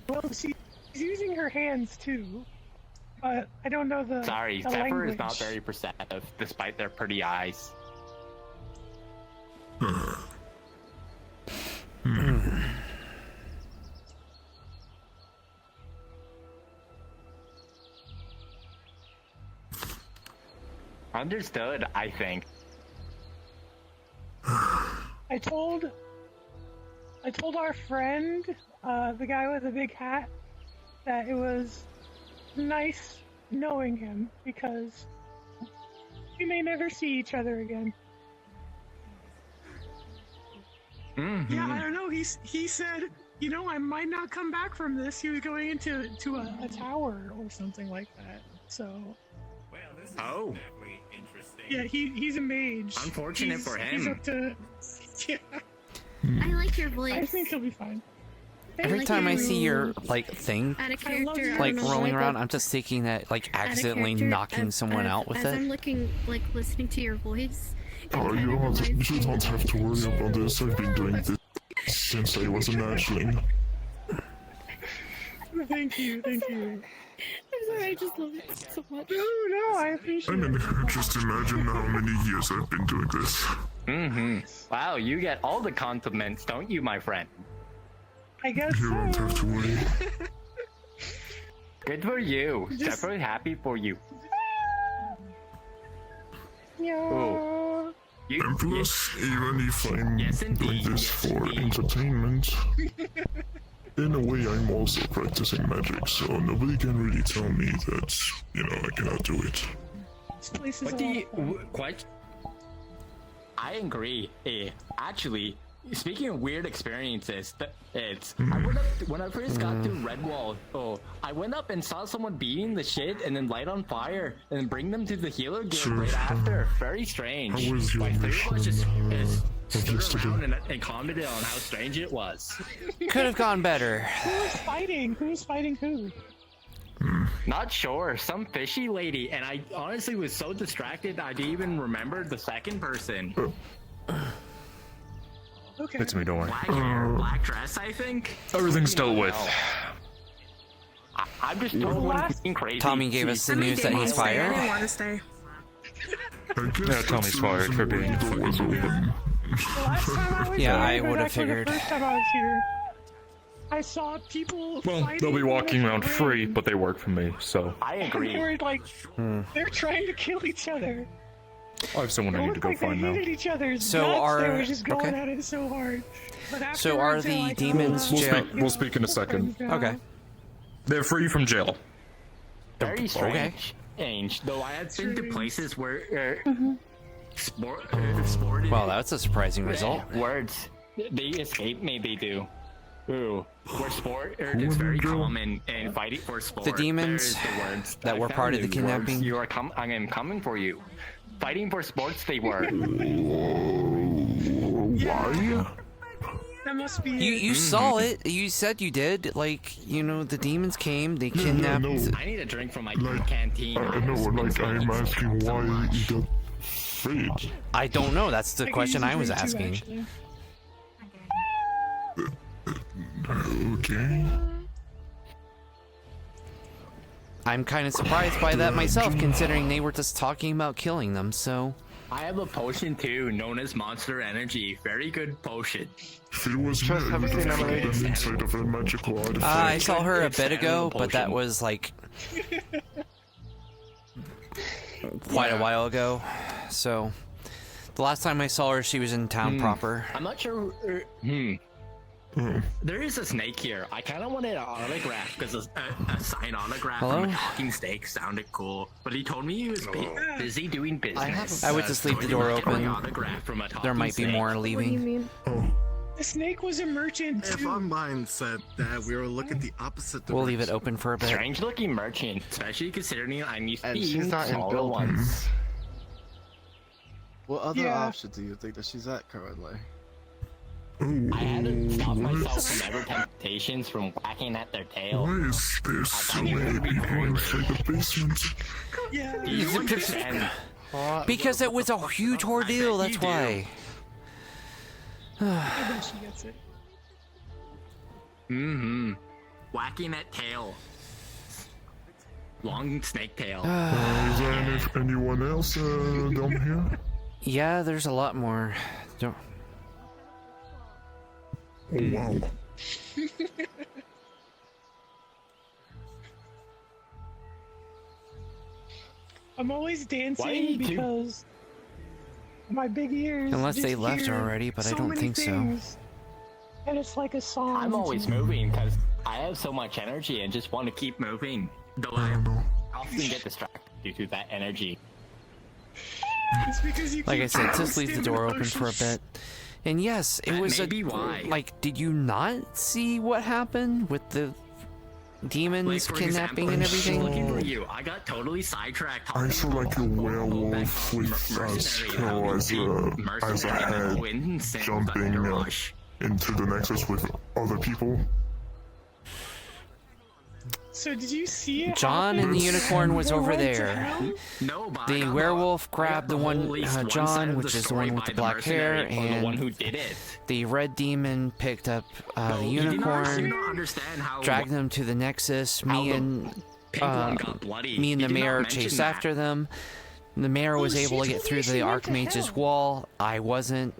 Well, she's using her hands too, but I don't know the. Sorry, the Zephyr language. is not very perceptive, despite their pretty eyes. Understood, I think. I told our friend, the guy with the big hat, that it was nice knowing him because we may never see each other again. Mm-hmm. Yeah, I don't know. He said, you know, I might not come back from this. He was going into a tower or something like that. So. Well, this is definitely interesting. Yeah, he's a mage. Unfortunate for him. He's up to. Yeah. I like your voice. I think he'll be fine. Every time I see your thing Out of character, like I don't know, rolling like, around, I'm just thinking that like out of accidentally character, knocking someone out with as it. I'm looking, like listening to your voice. Oh, you don't have to worry about this. I've been doing this since I was a hatchling. Thank you. I'm sorry, I just love it so much. No, I appreciate I mean, just imagine how many years I've been doing this. Mm-hmm. Wow, you get all the compliments, don't you, my friend? I guess You don't have to worry. Good for you. Definitely happy for you. Yeah. And plus, even if I'm doing this for entertainment, in a way I'm also practicing magic, so nobody can really tell me that, you know, I cannot do it. This place is What do you... Quite... I agree. Actually, speaking of weird experiences, when I first got to Redwall, I went up and saw someone beating the shit and then light on fire and then bring them to the healer guild right after. Very strange. How was your Like, three of us just stood around yesterday? and commented on how strange it was. Could have gone better. Who was fighting? Who was fighting who? Not sure. Some fishy lady, and I honestly was so distracted I didn't even remember the second person. Okay. It's me, don't worry. Black hair, black dress, I think. Everything's dealt with. I'm just told when being crazy. Tommy gave us the news that he's I fired. didn't want to stay. Yeah, Tommy's fired for being fucking The last time I was Yeah, here, I but would have actually figured. The first time I was here, I saw people. Well, they'll be walking around free, but they work for me, so. I agree. They were like, they're trying to kill each other. I have someone I need to go Like find they now. hated each other's So guts. They are- were just going okay. at it so hard. But So are afterwards, they're the like, demons oh, We'll speak in a second. Okay. They're free from jail. Very strange. Okay. Strange. Though I have been to places where sport. Well, that's a surprising result. Words. They escape me. They do. Ooh. Where sport is very common and fighting for sport. The demons There's the words. that I were found part of the words. kidnapping. You are I am coming for you. Fighting for sports. They were. Why? That must be. You saw it. You said you did. Like, you know, the demons came. They kidnapped. I need a drink from my canteen. No, like I'm asking why you got freed. I don't know. That's the I could question use a I was drink too, asking. actually. Okay. I'm kind of surprised by that myself, considering they were just talking about killing them. So. I have a potion too, known as Monster Energy. Very good potion. If it was me, I would have put them inside of a magical artifact. I saw her a It's bit ago, animal but that potion. was like quite a while ago. So the last time I saw her, she was in town proper. I'm not sure. There is a snake here. I kind of wanted an autograph because a signed autograph Hello? from a talking snake sounded cool. But he told me he was busy doing business. I would just leave the door open. From a There might be talking more snake. leaving. The snake was a merchant If too. our mind said that we were looking the opposite direction. We'll leave it open for a bit. Strange looking merchant, especially considering I'm used to And she's being not in smaller buildings. ones. What other Yeah. option do you think that she's at currently? I had to stop myself from ever temptations from whacking at their tail. Why is there so many people inside the basement? Yeah. Do you understand? Because it was a huge ordeal, that's why. I think she gets it. Whacking at tail. Long snake tail. Is there anyone else down here? Yeah, there's a lot more. Don't... Oh, wow. I'm always Why dancing you two- because my big ears. Unless just they left hear already, but I so don't many think so. things. And it's like a song. I'm to always me. moving because I have so much energy and just want to keep moving. Though I often get distracted due to that energy. It's because you Like keep I said, just twisting leave the door the open for a motions. bit. And yes, it That was may a be why. like. Did you not see what happened with the demons Like, for kidnapping example, and I'm everything? looking for you. I got totally sidetracked. I saw like a werewolf with a skull as a head jumping into the nexus with other people. So did you see it? John happen? and the unicorn was They over went to there. hell? No, but The werewolf grabbed the one, side John, of which the is the story one with by the black hair, mercenary or the one and who did it. the red demon picked up the You do not seem unicorn, to understand how dragged them to the nexus. Me and pink one got bloody. me and You the did not mayor mention chased that. after them. The mayor was able to get through the Archmage's wall. I wasn't.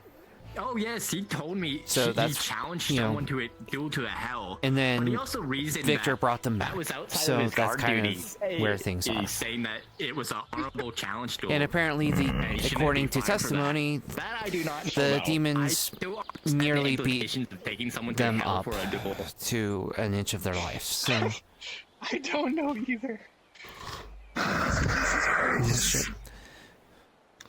Oh yes, he told me. So that's, he challenged you know, someone to it due to a hell. And then but he also reasoned Victor that brought them back. That was outside So of his that's guard kind duties. of where things are. He's saying that it was an honorable challenge to him. And apparently, according to testimony, that I do not know the about. demons I still understand nearly the beat implications of taking someone to them hell up for a duel. to an inch of their life. So. I don't know either.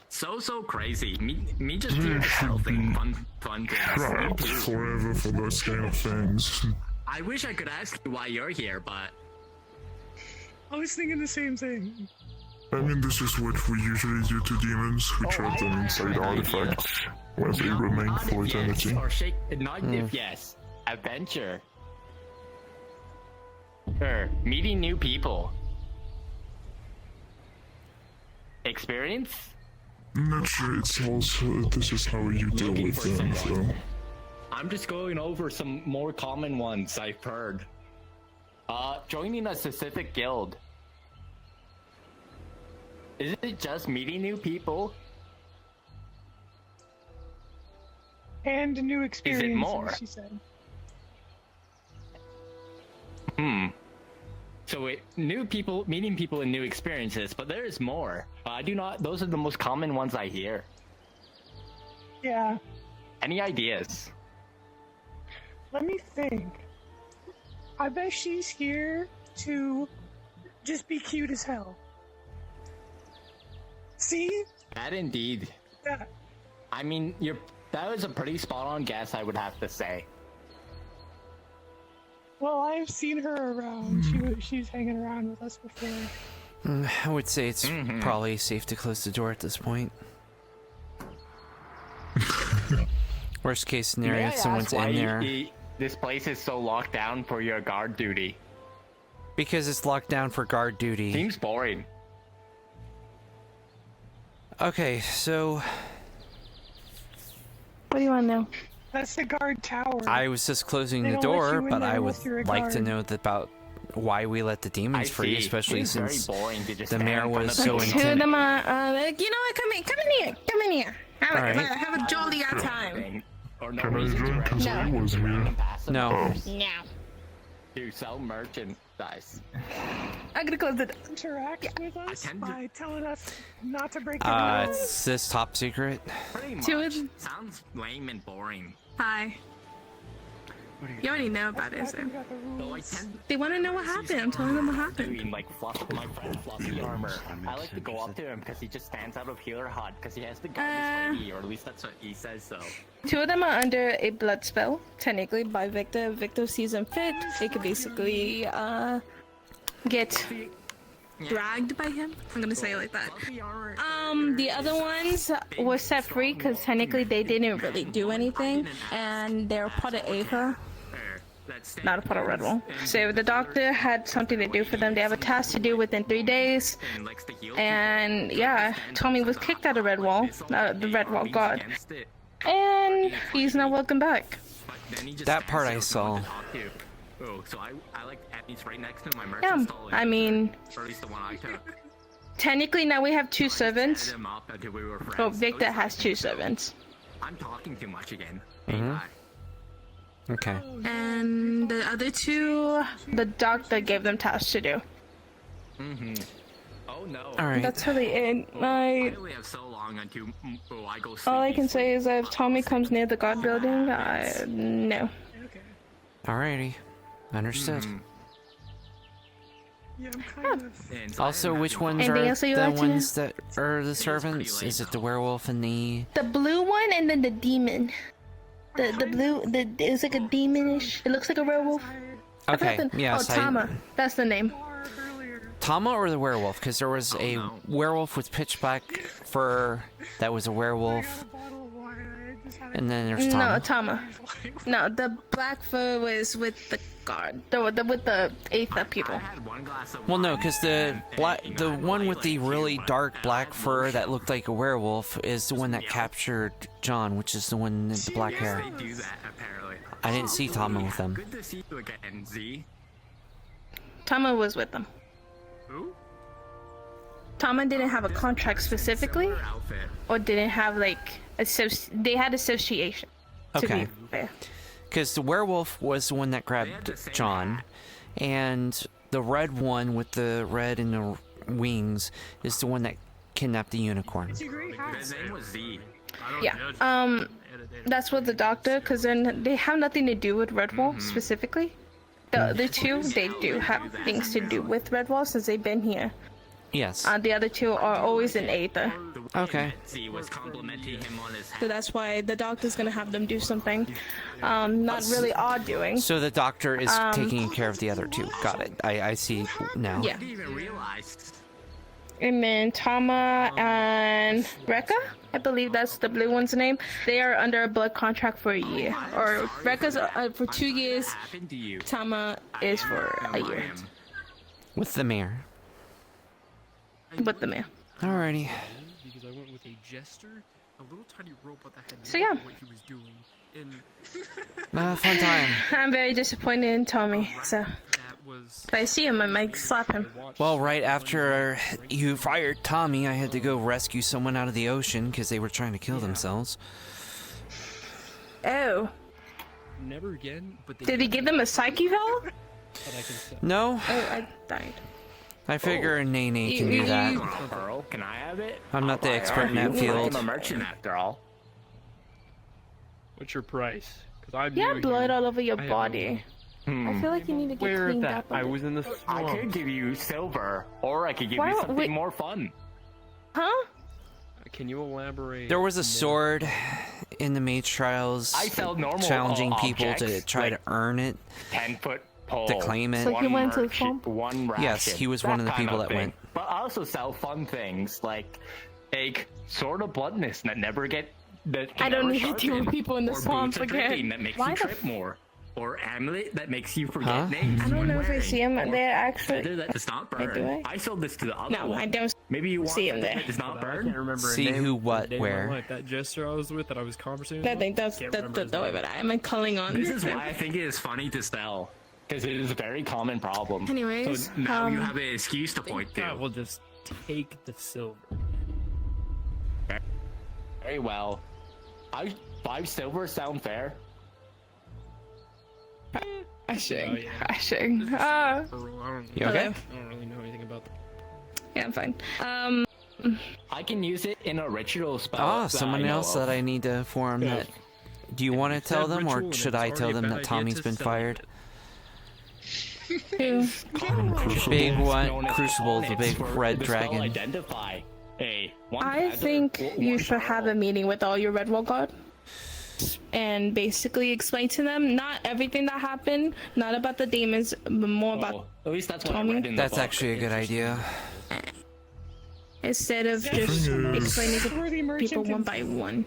So crazy. Me just doing helping fun things. Trapped forever for those kind of things. I wish I could ask you why you're here, but I was thinking the same thing. I mean, this is what we usually do to demons. We trap them inside artifacts where they remain for eternity. Or shake, not if yes. Adventure. Sure. Meeting new people. Experience? Not sure it's also this is how you deal with them, though. I'm just going over some more common ones I've heard. Joining a specific guild. Is it just meeting new people? And new experiences, Is it more? she said. So new people, meeting people and new experiences, but there is more. I do not, those are the most common ones I hear. Yeah. Any ideas? Let me think. I bet she's here to just be cute as hell. See? That indeed. Yeah. I mean, that was a pretty spot on guess, I would have to say. Well, I've seen her around. She's hanging around with us before. I would say it's probably safe to close the door at this point. Worst case scenario, if someone's in there. This place is so locked down for your guard duty. Because it's locked down for guard duty. Seems boring. Okay, so... What do you want to know? That's the guard tower. I was just closing They the don't let door, you in but there I would unless you're a like to guard. know about why we let the demons free, especially It's very since boring to just the stand mayor in front was of so the Two of intent. them are like, you know what? Come in here. Alright. Have a jolly old time. Or no Can I reason to join? Because I was here. No. No. To sell merchandise. I'm gonna close the door. Interact with us by telling us not to break the rules. It's this top secret. Pretty much. Two of them. Sounds lame and boring. Hi. You already know about it, so. So I tend They want to know what happened. I'm telling them what happened. doing like my friend Fluffy Armor. I like to go up to him because he just stands out of Healer Hut because he has the guard this lady, or at least that's what he says so. Two of them are under a blood spell, technically by Victor. Victor sees them fit. They could basically get Dragged by him? I'm gonna say it like that. the other ones were set free because technically they didn't really do anything, and they're part of Aether, not a part of Redwall. So the doctor had something to do for them. They have a task to do within 3 days, and yeah, Tommy was kicked out of Redwall, the Redwall god, and he's not welcome back. That part I saw. Oh, so I like Abby's right next to my merchant Yeah, stall. I mean, Or at least the one I took. technically now we have 2 servants. Set him up until we were friends. Oh, Victor has 2 servants. I'm talking too much again. Okay. And the other two, the doctor gave them tasks to do. Oh no. Alright. That's really it. I only have so long until I go sleep. All I can say is that if Tommy comes near the god building, no. Alrighty. Understood. Yeah, I'm kind of... Also, which ones Anything are else that you'd the like to know? ones that are the servants? Is it the werewolf and the... The blue one and then the demon. The blue, it was like a demonish. It looks like a werewolf. Okay, yes, Oh, Tama. That's the name. Tama or the werewolf? Because there was a werewolf with pitch black fur that was a werewolf. And then there's Tama. No, Tama. No, the black fur was with the guard. With the Aether people. Well, no, because the one with the really dark black fur that looked like a werewolf is the one that captured John, which is the one with the black hair. They do that apparently. I didn't see Tama with them. Good to see you again, Z. Tama was with them. Who? Tama didn't have a contract specifically, or didn't have like they had association. To Okay. be fair. Because the werewolf was the one that grabbed John, and the red one with the red and the wings is the one that kidnapped the unicorn. His name was Z. Yeah. That's what the doctor, because then they have nothing to do with Red Wolf specifically. The other two, they do have things to do with Red Wolf since they've been here. Yes. The other two are always in Aether. Okay. So that's why the doctor's gonna have them do something. Not really odd doing. So the doctor is taking care of the other two. Got it. I see now. Yeah. And then Tama and Rekka, I believe that's the blue one's name. They are under a blood contract for a year. Or Rekka's for 2 years. Tama is for a year. With the mayor. With the mayor. Alrighty. Because I went with a jester, a little tiny robot that had So no yeah. idea what he was doing. And Fun time. I'm very disappointed in Tommy, so. If I see him, I might slap him. Well, right after you fired Tommy, I had to go rescue someone out of the ocean because they were trying to kill themselves. Oh. never again. But they Did he give them a psyche valve? No. Oh, I died. I figure Nene can do that. Pearl, can I have it? I'm not the expert in that field. I'm a merchant after all. What's your price? Because I'm You have new blood here. all over your I have body. I feel like you need to get Where cleaned that? up. I was in the I could give you silver, or I could give you something more fun. Huh? Can you elaborate? There was a sword in the mage trials I sell normal challenging people to objects, try like to earn it, 10-foot pole. to claim it. So he went to the swamp? One ration. Yes, he was one of the kind people that thing. went. But I also sell fun things like a sword of bluntness that never get. That I don't need to sharpen, deal with people in the or swamp boots of again. dripping that makes Why you the trip more, or amulet that makes you forget Huh? names. I don't when know if I wearing, see him. or They're actually. feather that does not Wait, burn. do I? I sold this to the other No, one. I don't Maybe you want see him something there. that does not I burn. can't remember her See name. who, what, The day of my where. life. That jester I was with that I was conversating That with. thing, don't worry about it. I'm calling on. This is why I think it is funny to sell, because it is a very common problem. Anyways, so now you have an excuse to point to. I will just take the silver. Very well. 5 silver sound fair? I sing. yeah. I sing. You okay? I don't really know anything about that. Yeah, I'm fine. I can use it in a ritual spell. Ah, that someone I know else of. that I need to inform that. Do you want to tell them, or should I tell them that Tommy's been fired? Who? Big one, Known as Crucible, the opponents big for red the spell dragon. Identify a one I feather, think you one should have a meeting with all your Red Wall Guard and basically explain to them not everything that happened, not about the demons, but more about At least that's what I Tommy. read in the That's book. actually a good idea. Instead of just explaining to people one by one.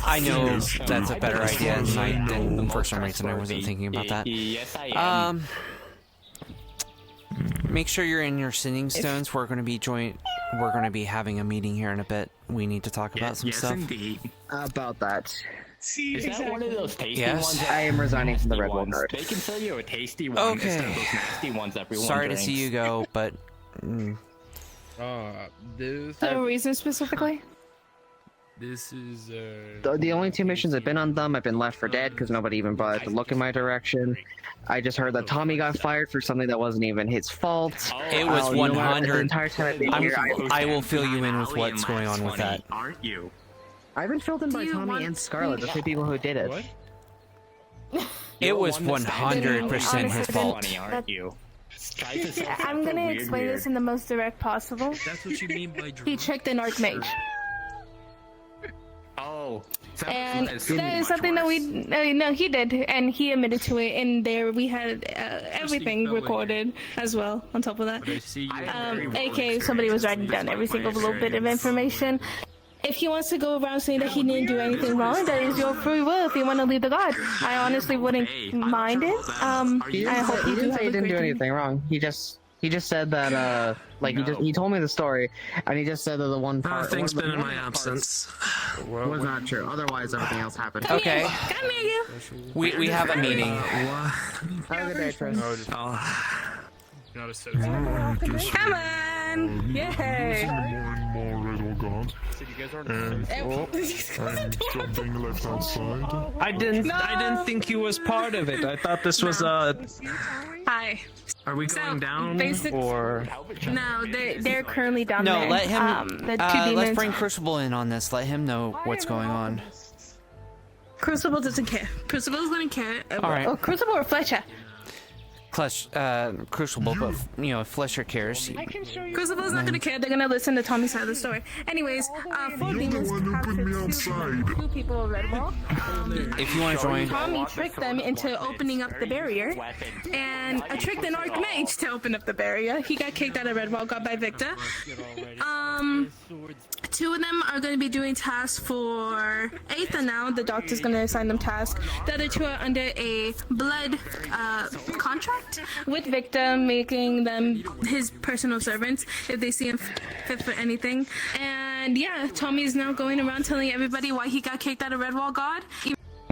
I know that's a better idea, and for some reason I wasn't thinking about that. Yes, I am. Make sure you're in your singing stones. We're going to be having a meeting here in a bit. We need to talk about some stuff. Indeed. About that. Is that one of those tasty Yes. ones? I am resigning from the Nasty Red Wall ones? Guard. They can sell you a tasty one Okay. instead of those nasty ones everyone Sorry drinks. to see you go, but This No reason specifically? this is The only 2 missions I've been on them, I've been left for dead because nobody even bothered to look in my direction. I just heard that Tommy got fired for something that wasn't even his fault. it was You know what? 100. The entire time I've been here, I will fill you in with what's going on with that. Aren't you? I've been filled in by Tommy and Scarlet, the 2 people who did it. It was 100% his fault. Funny, aren't you? I'm gonna explain this in the most direct possible. That's what you mean by He tricked an Archmage. Oh. And that is something that we no, he did, and he admitted to it. And there we had everything recorded as well. On top of that, aka somebody was writing down every single little bit of information. If he wants to go around saying that he didn't do anything wrong, that is your free will. If you want to leave the God, I honestly wouldn't mind it. I hope you He do didn't have say he a didn't great do time. anything wrong. He just said that he told me the story, and he just said that the one part Things one been of in the my parts absence. was not true. Otherwise, everything else happened. Okay, Come here, you. we have a meeting. Have a good day, Tris. not associated. Come on. man! Yay! More and more red gods. And I'm still being left outside. I didn't think he was part of it. I thought this was Hi. Are we going down basic- or? No, they're currently down there. No, let him. The two demons. Let's bring Crucible in on this. Let him know what's going on. Crucible doesn't care. Crucible's gonna care. All right. Oh, Crucible or Fletcher? Crucible, but Flesher cares. Crucible's not gonna care. They're gonna listen to Tommy's side of the story. Anyways, 4 demons captured 2 people of Redwall. If you want to join, Tommy tricked them into opening up the barrier, and I tricked an Archmage to open up the barrier. He got kicked out of Redwall, got by Victor. 2 of them are going to be doing tasks for Aether now. The doctor's going to assign them tasks. The other 2 are under a blood contract with Victor, making them his personal servants if they see him fit for anything. And yeah, Tommy's now going around telling everybody why he got kicked out of Redwall God.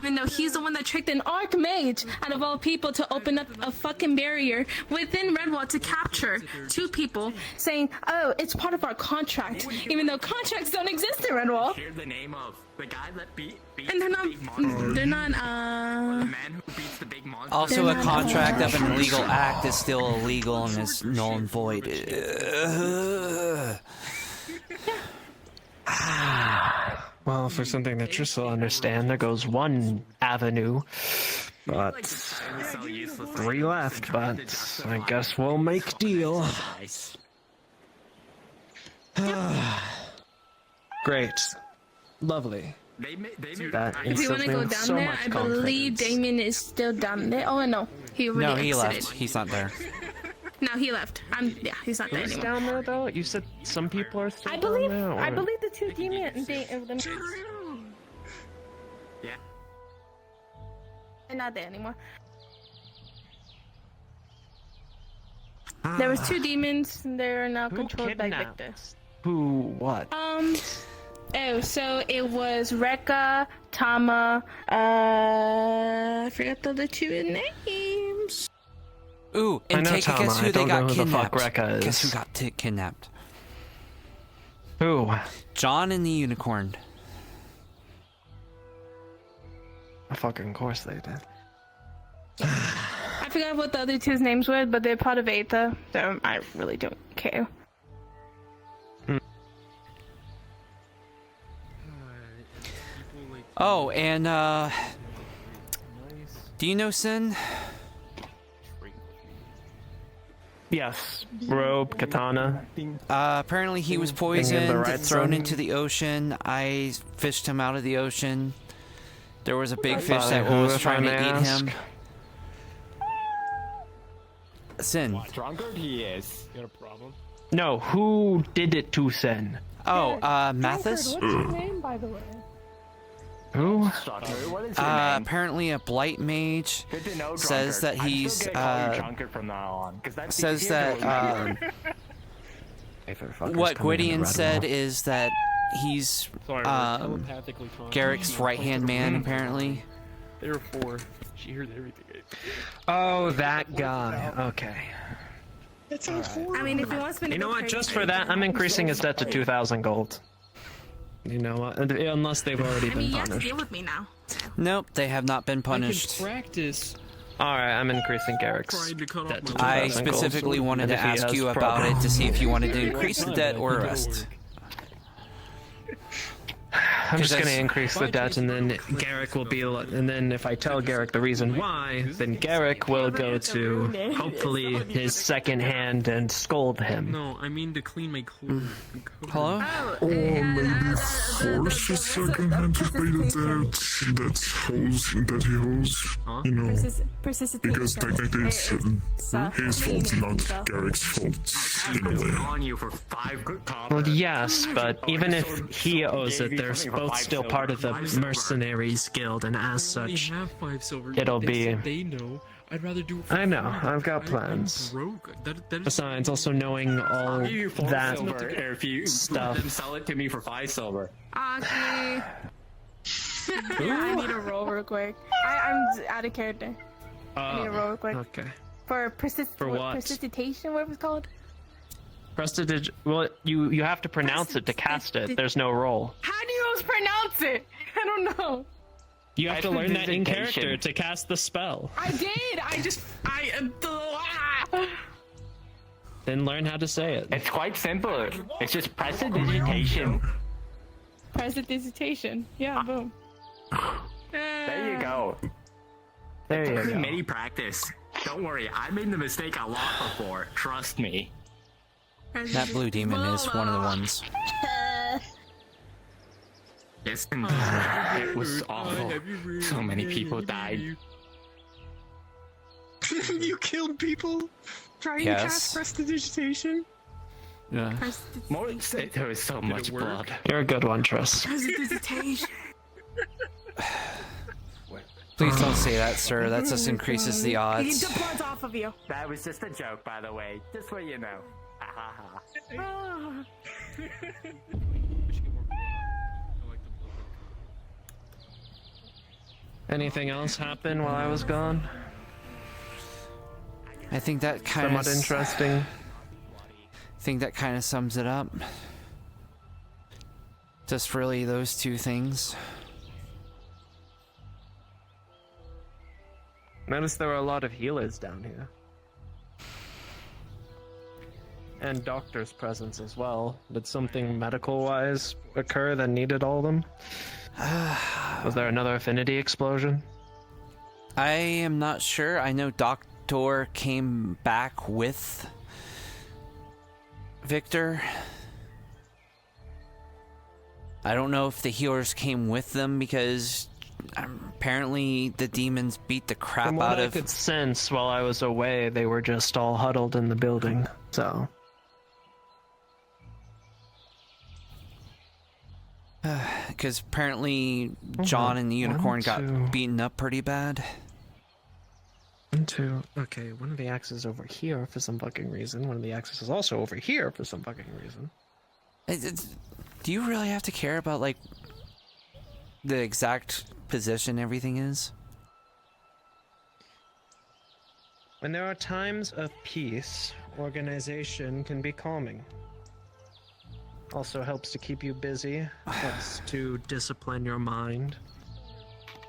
Even though he's the one that tricked an Archmage out of all people to open up a fucking barrier within Redwall to capture 2 people, saying, "Oh, it's part of our contract," even though contracts don't exist in Redwall. Hear the name of the guy that beat And they're not. the man who beats the big monster. also a contract of an illegal act is still illegal and is null and void. Well, for something that you still understand, there goes one avenue, but 3 left. But I guess we'll make deal. Great, lovely. That If you want to go down so there, much I believe confidence. Damien is still down there. Oh no, he already No, he exited. left. He's not there. No, he left. Yeah, he's not there Who's anymore. down there though? You said some people are still I down believe. there, I or- believe the 2 demons. Yeah. They're not there anymore. There was 2 demons. And they're now Who controlled by kidnapped? Victor. Who? What? Oh, so it was Rekka, Tama, I forgot the other 2 names. Ooh, I and know take a Tama, guess I who they don't know got who the fuck kidnapped. Rekka Guess who is. got kidnapped? Who? John and the Unicorn. Fucking course they did. I forgot what the other 2's names were, but they're part of Aether, so I really don't care. Oh, and do you know Sin? Yes, robe, katana. Apparently he was Thinking of the poisoned, right thrown son. into the ocean. I fished him out of the ocean. There was a big fish By that who, was if trying I to may eat ask? him. Sin. Drunkard he is. Got a problem? No, who did it to Sen? Oh, Mathis? What's his name, by the way? Who? What is your name? Apparently a blight mage Good to know, says that Drunkard. I'm he's still gonna call you Drunkard from now on, 'cause that's says easier that to what Gwydion said is that he's Sorry, we're telepathically talking. Garrick's right-hand man apparently. There were 4. She heard everything. Oh, that guy. Okay. That sounds horrible. I mean, if he wants me to You know go what? crazy, Just for that, I'm increasing his debt to 2,000 gold. You know what? Unless they've already I mean, been you have to punished. deal with me now. Nope, they have not been punished. I can practice. Alright, I'm increasing Garrick's Trying to cut off debt to my I 2,000 gold. specifically wanted And to if he ask has you about it to see if you wanted to increase the debt or arrest. I'm just 'Cause gonna that's- increase the debt, and then Garrick will be. And then if I tell Garrick the reason why, then Garrick will go to hopefully his second hand and scold him. No, I mean to clean my clothes. Hello? Or maybe force his second hand to pay the debt that he owes. You know, because technically it's his fault, not Garrick's fault, in a way. on you for 5 good coppers. Well, yes, but even if he owes it, they're both still part of the Mercenaries Guild, and as I already such, have 5 silver. it'll They be. said they know. I'd rather do it for I know. 5. I've got I'm plans. broke. That is Besides, also knowing all I'll give you 4 that silver if you stuff. then sell it to me for 5 silver. Okay. I need a roll real quick. I'm out of character. I need a roll real quick. Okay. For For what? Persistation, what was it called? Well, you have to pronounce it to cast it. There's no roll. How do you pronounce it? I don't know. You have to learn that in character to cast the spell. I did. Then learn how to say it. It's quite simple. It's just prestidigitation. Prestidigitation. Yeah, boom. There you go. There you go. Many practice. Don't worry, I made the mistake a lot before. Trust me. That blue demon is one of the ones. Yes, indeed. It was awful. So many people died. You killed people trying to cast prestidigitation? Yeah. There was so much blood. You're a good one, Triss. Prestidigitation. Please don't say that, sir. That just increases the Eat odds. the blood off of you. That was just a joke, by the way. Just so you know. Anything else happen while I was gone? I think that kind of somewhat interesting. I think that kind of sums it up. Just really those two things. Notice there were a lot of healers down here. And doctor's presence as well. Did something medical-wise occur that needed all of them? Was there another affinity explosion? I am not sure. I know Doctor came back with Victor. I don't know if the healers came with them because apparently the demons beat the crap From what out I of... could sense while I was away, they were just all huddled in the building, so... Because apparently John and the unicorn got beaten up pretty bad. Okay, one of the axes is over here for some fucking reason. One of the axes is also over here for some fucking reason. Do you really have to care about, like, the exact position everything is? When there are times of peace, organization can be calming. Also helps to keep you busy, helps to discipline your mind.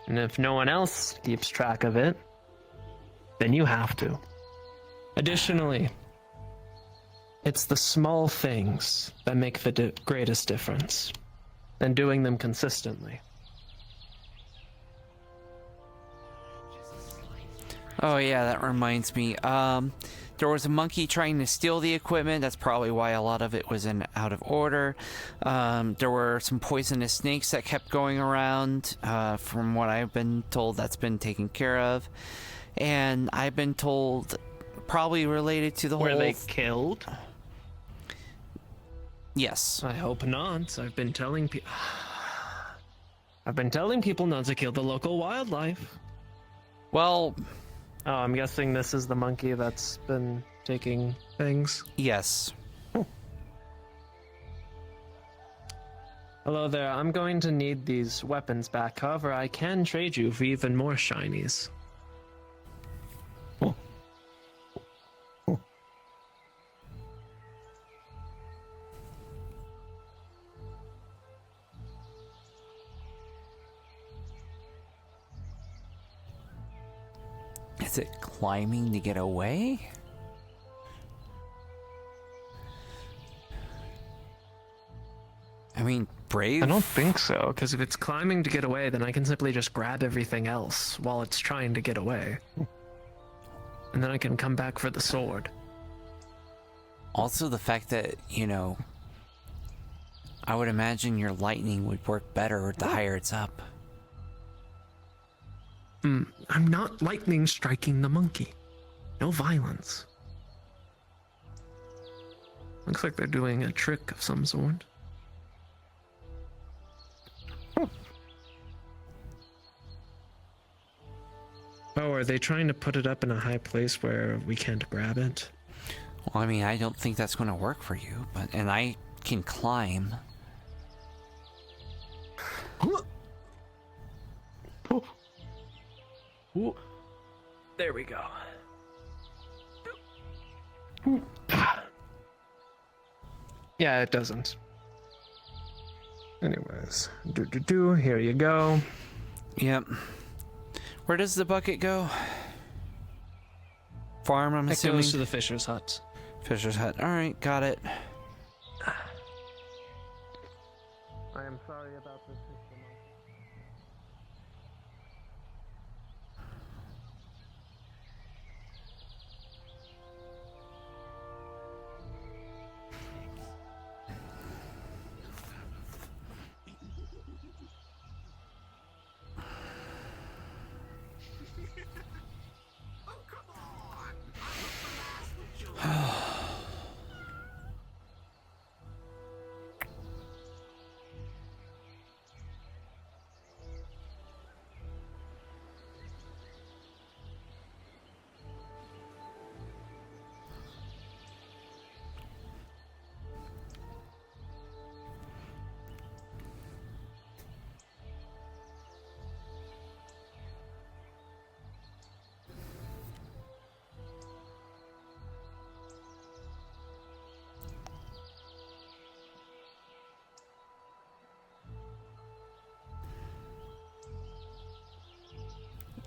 And if no one else keeps track of it, then you have to. Additionally, it's the small things that make the greatest difference, and doing them consistently. Oh yeah, that reminds me. There was a monkey trying to steal the equipment. That's probably why a lot of it was out of order. There were some poisonous snakes that kept going around. From what I've been told, that's been taken care of. And I've been told probably related to the whole... Were they killed? Yes. I hope not. I've been telling people not to kill the local wildlife. Well... Oh, I'm guessing this is the monkey that's been taking things? Yes. Hello there, I'm going to need these weapons back. However, I can trade you for even more shinies. Is it climbing to get away? I mean, brave? I don't think so, because if it's climbing to get away, then I can simply just grab everything else while it's trying to get away. And then I can come back for the sword. Also the fact that, you know, I would imagine your lightning would work better the higher it's up. I'm not lightning striking the monkey. No violence. Looks like they're doing a trick of some sort. Oh, are they trying to put it up in a high place where we can't grab it? Well, I mean, I don't think that's going to work for you, and I can climb. Ooh. There we go. Yeah, it doesn't. Anyways, here you go. Yep. Where does the bucket go? Farm, I'm assuming? It goes to the Fisher's Hut. Fisher's Hut. Alright, got it. I am sorry about this.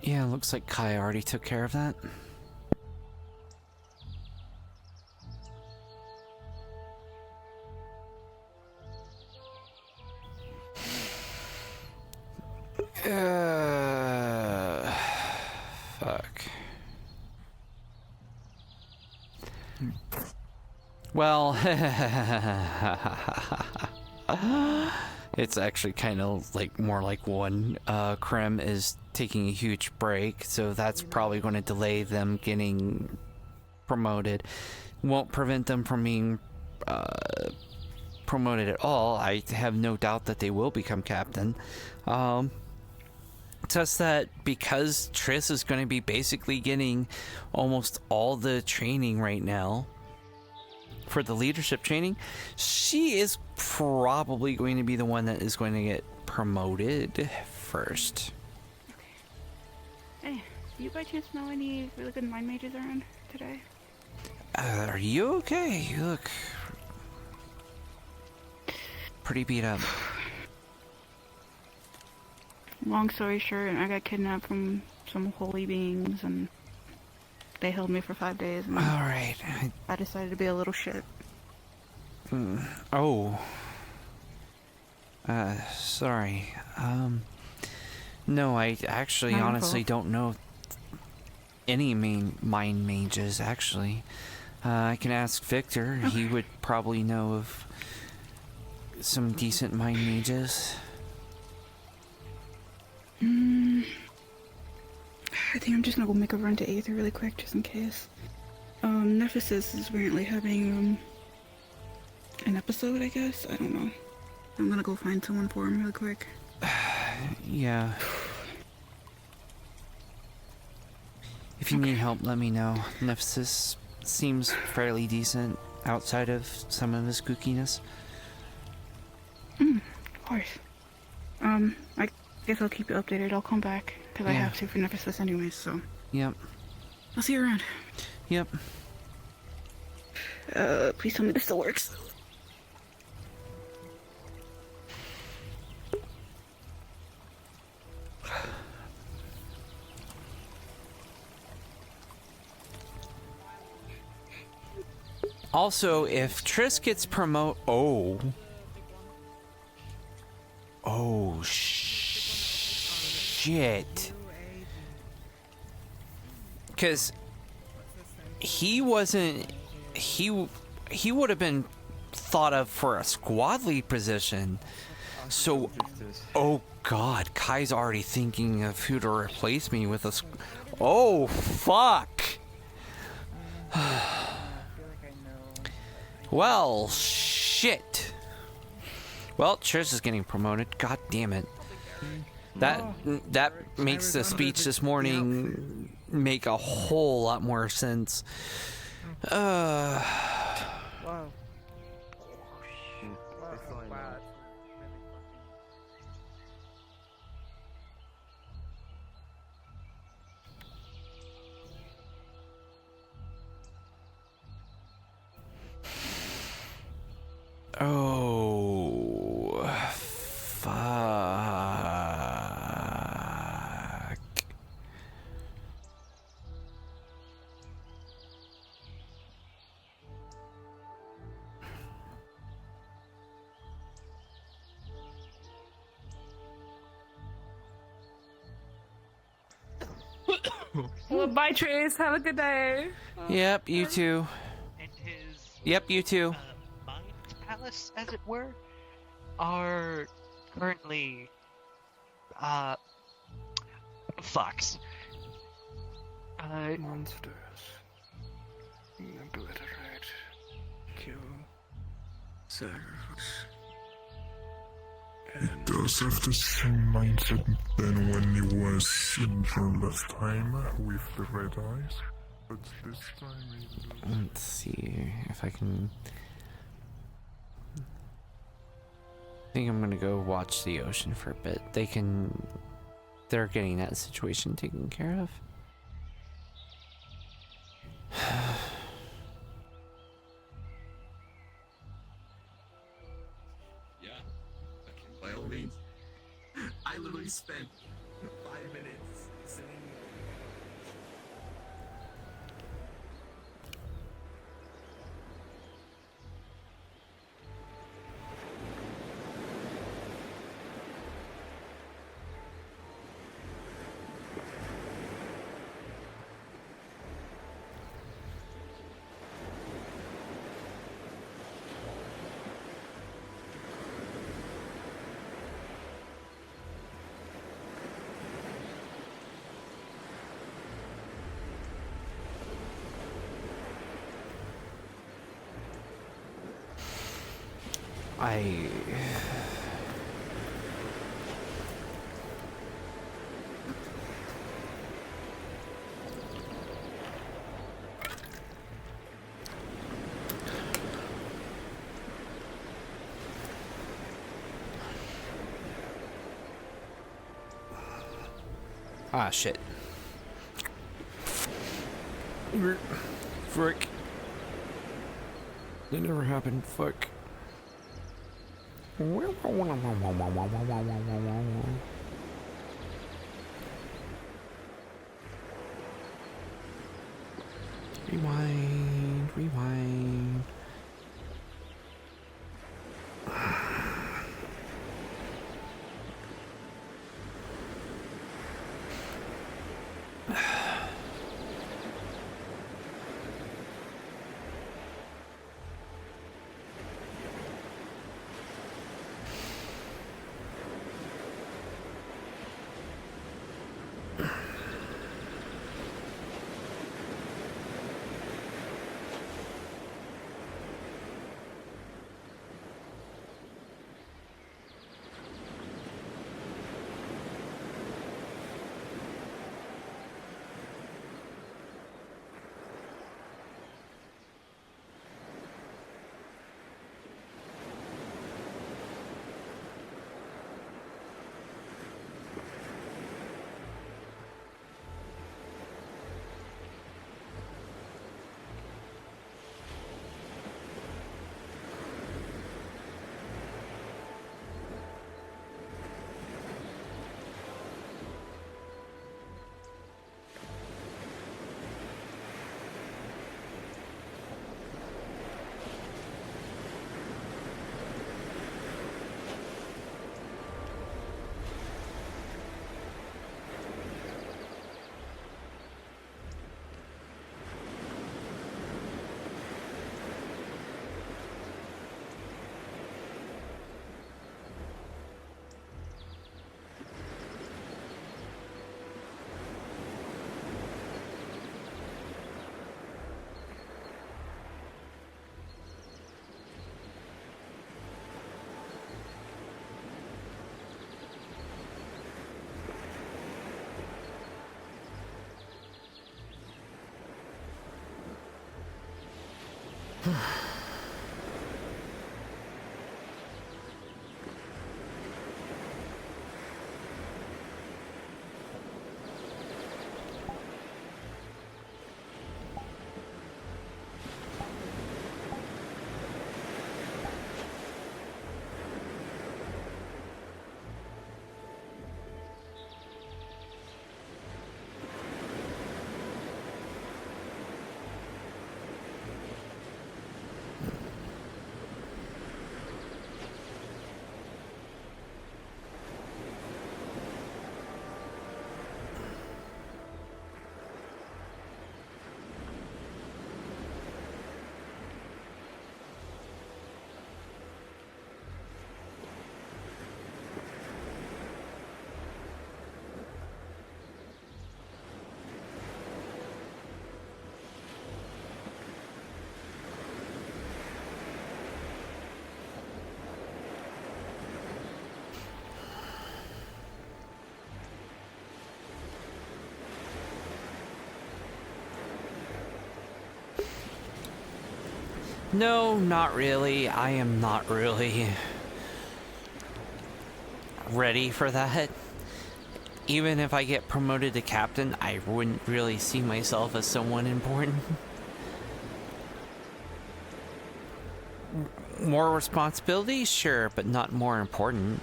Yeah, looks like Kai already took care of that. Fuck. Well, it's actually kind of like more like one. Krem is taking a huge break, so that's probably going to delay them getting promoted. Won't prevent them from being promoted at all. I have no doubt that they will become captain. Just that because Triss is going to be basically getting almost all the training right now for the leadership training, she is probably going to be the one that is going to get promoted first. Hey, do you by chance know any really good mind mages around today? Are you okay? You look pretty beat up. Long story short, I got kidnapped from some holy beings, and they held me for 5 days. And Alright. I decided to be a little shit. Oh. Sorry. No, I actually Not honestly involved. don't know any mind mages, actually. I can ask Victor. Okay. He would probably know of some decent mind mages. I think I'm just gonna go make a run to Aether really quick, just in case. Nephesis is apparently having, an episode, I guess? I don't know. I'm gonna go find someone for him really quick. Yeah. If you need help, let me know. Nephthys seems fairly decent outside of some of his kookiness. Of course. I guess I'll keep you updated. I'll come back, because I Yeah. have to for Nephesis anyways, so. Yep. I'll see you around. Yep. Please tell me this still works. Also, if Triss gets Oh, shit. Because he wasn't... He would have been thought of for a squad lead position. So, oh god, Kai's already thinking of who to replace me with a... Oh, fuck! Well, shit. Well, Trish is getting promoted. God damn it. That makes the speech this morning make a whole lot more sense. Wow. Well, bye, Trace. Have a good day. Yep, you too. And his Yep, you too. mind palace, as it were, are currently fucked. Monsters. Obliterate. Kill. Sacrifice. He does have the same mindset than when he was in your last time with the red eyes. But this time he... Let's see if I can... I think I'm gonna go watch the ocean for a bit. They're getting that situation taken care of. Yeah, by all means. I literally spent 5 minutes sitting. Ah, shit. Frick. That never happened. Fuck. Rewind, rewind. No, not really. I am not really ready for that. Even if I get promoted to captain, I wouldn't really see myself as someone important. More responsibility? Sure, but not more important.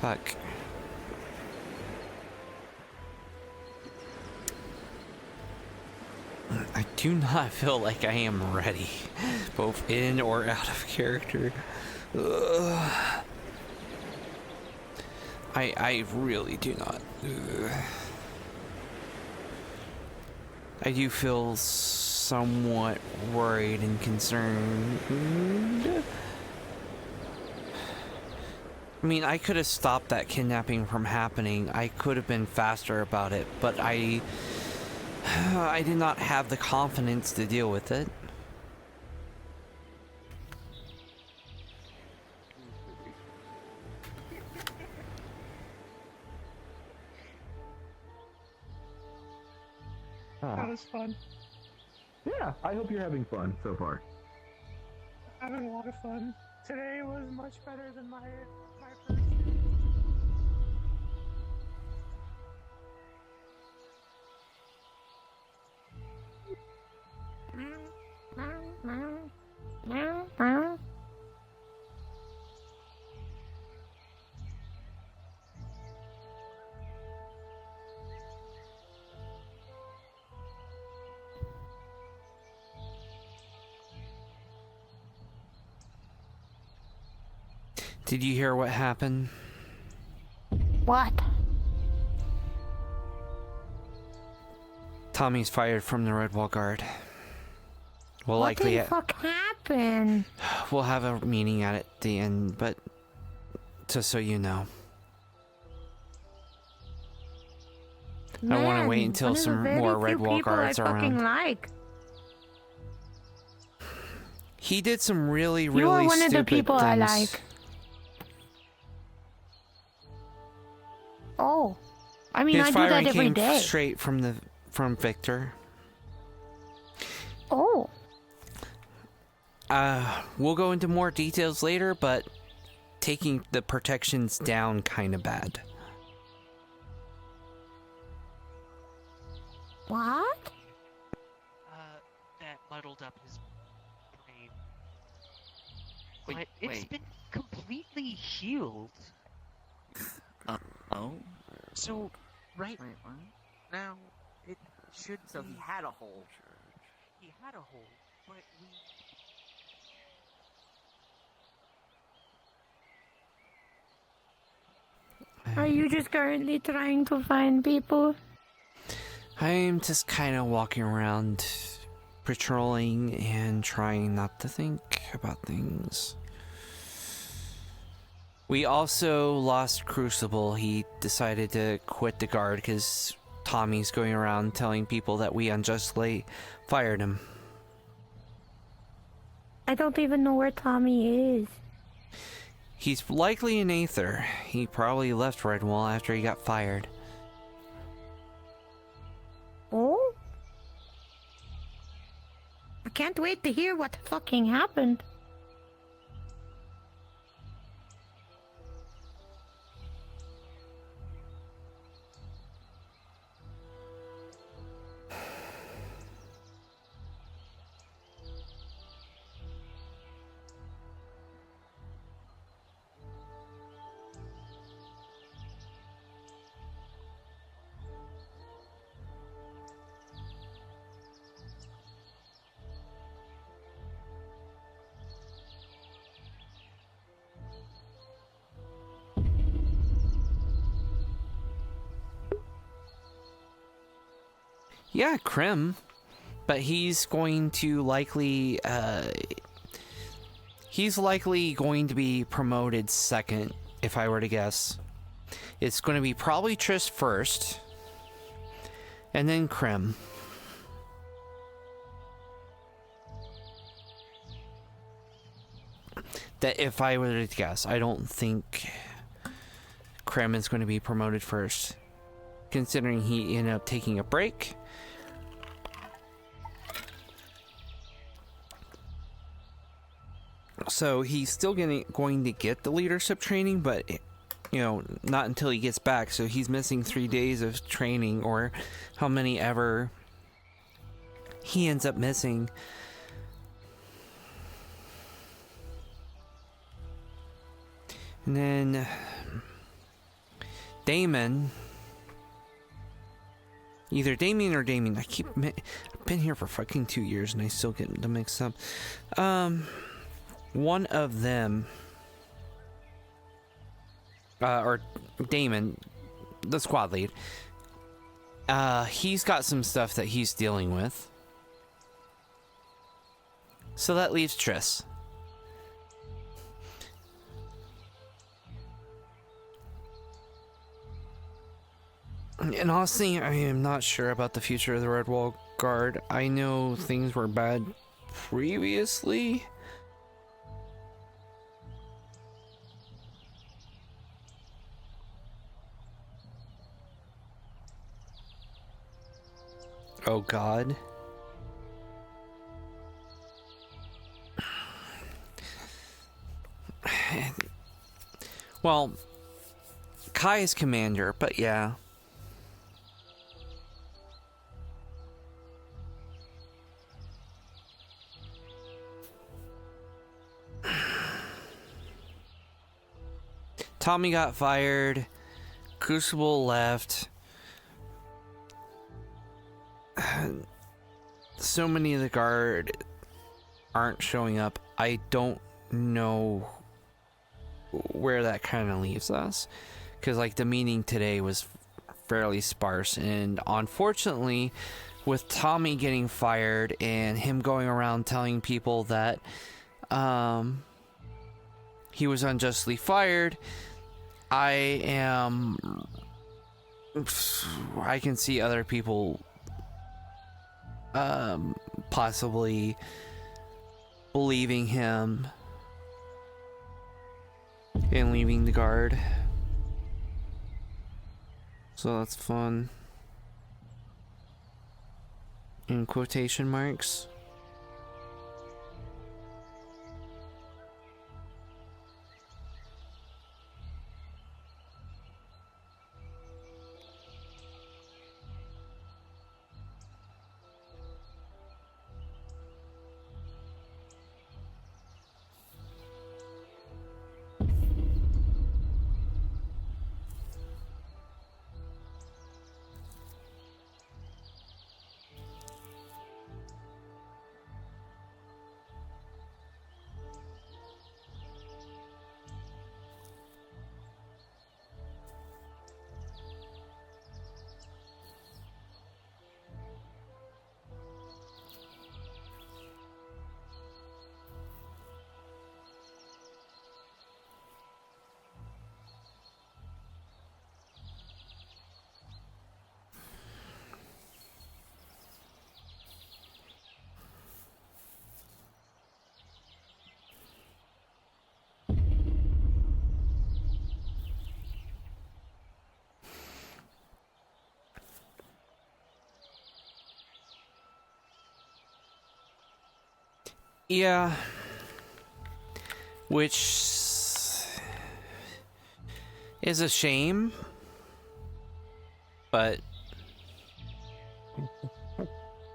Fuck. I do not feel like I am ready, both in or out of character. I really do not. I do feel somewhat worried and concerned. I mean, I could have stopped that kidnapping from happening. I could have been faster about it, but I did not have the confidence to deal with it. That was fun. Yeah, I hope you're having fun so far. Having a lot of fun. Today was much better than my first. Did you hear what happened? What? Tommy's fired from the Redwall Guard. Well, likely What the fuck happened? we'll have a meeting at the end, but just so you know. I want to wait until some more Redwall guards are around. Like. He did some really, really You are one stupid of the people things. I like. Oh, I mean, His I do firing that every came day. straight from Victor. Oh. We'll go into more details later, but taking the protections down kind of bad. What? That muddled up his brain. Wait, But it's been completely healed. Oh? So, right now, it should So he had a hole. He had a hole, but Are you just currently trying to find people? I'm just kind of walking around, patrolling, and trying not to think about things. We also lost Crucible. He decided to quit the guard because Tommy's going around telling people that we unjustly fired him. I don't even know where Tommy is. He's likely in Aether. He probably left Redwall after he got fired. Oh? I can't wait to hear what fucking happened. Yeah, Krim. But he's going to likely, he's likely going to be promoted second, if I were to guess. It's going to be probably Triss first, and then Krim. That if I were to guess, I don't think Krim is going to be promoted first, considering he ended up taking a break. So he's still going to get the leadership training, but not until he gets back. So he's missing 3 days of training, or how many ever he ends up missing. And then Damon, either Damien or Damien. I've been here for fucking 2 years and I still get them mixed up. One of them, or Damon, the squad lead, he's got some stuff that he's dealing with. So that leaves Triss. And honestly, I am not sure about the future of the Redwall Guard. I know things were bad previously. Oh God. Well, Kai is commander, but yeah. Tommy got fired. Crucible left. So many of the guard aren't showing up. I don't know where that kind of leaves us, because like the meeting today was fairly sparse, and unfortunately with Tommy getting fired and him going around telling people that he was unjustly fired, I can see other people possibly believing him and leaving the guard. So that's fun. In quotation marks. Yeah. Which is a shame, but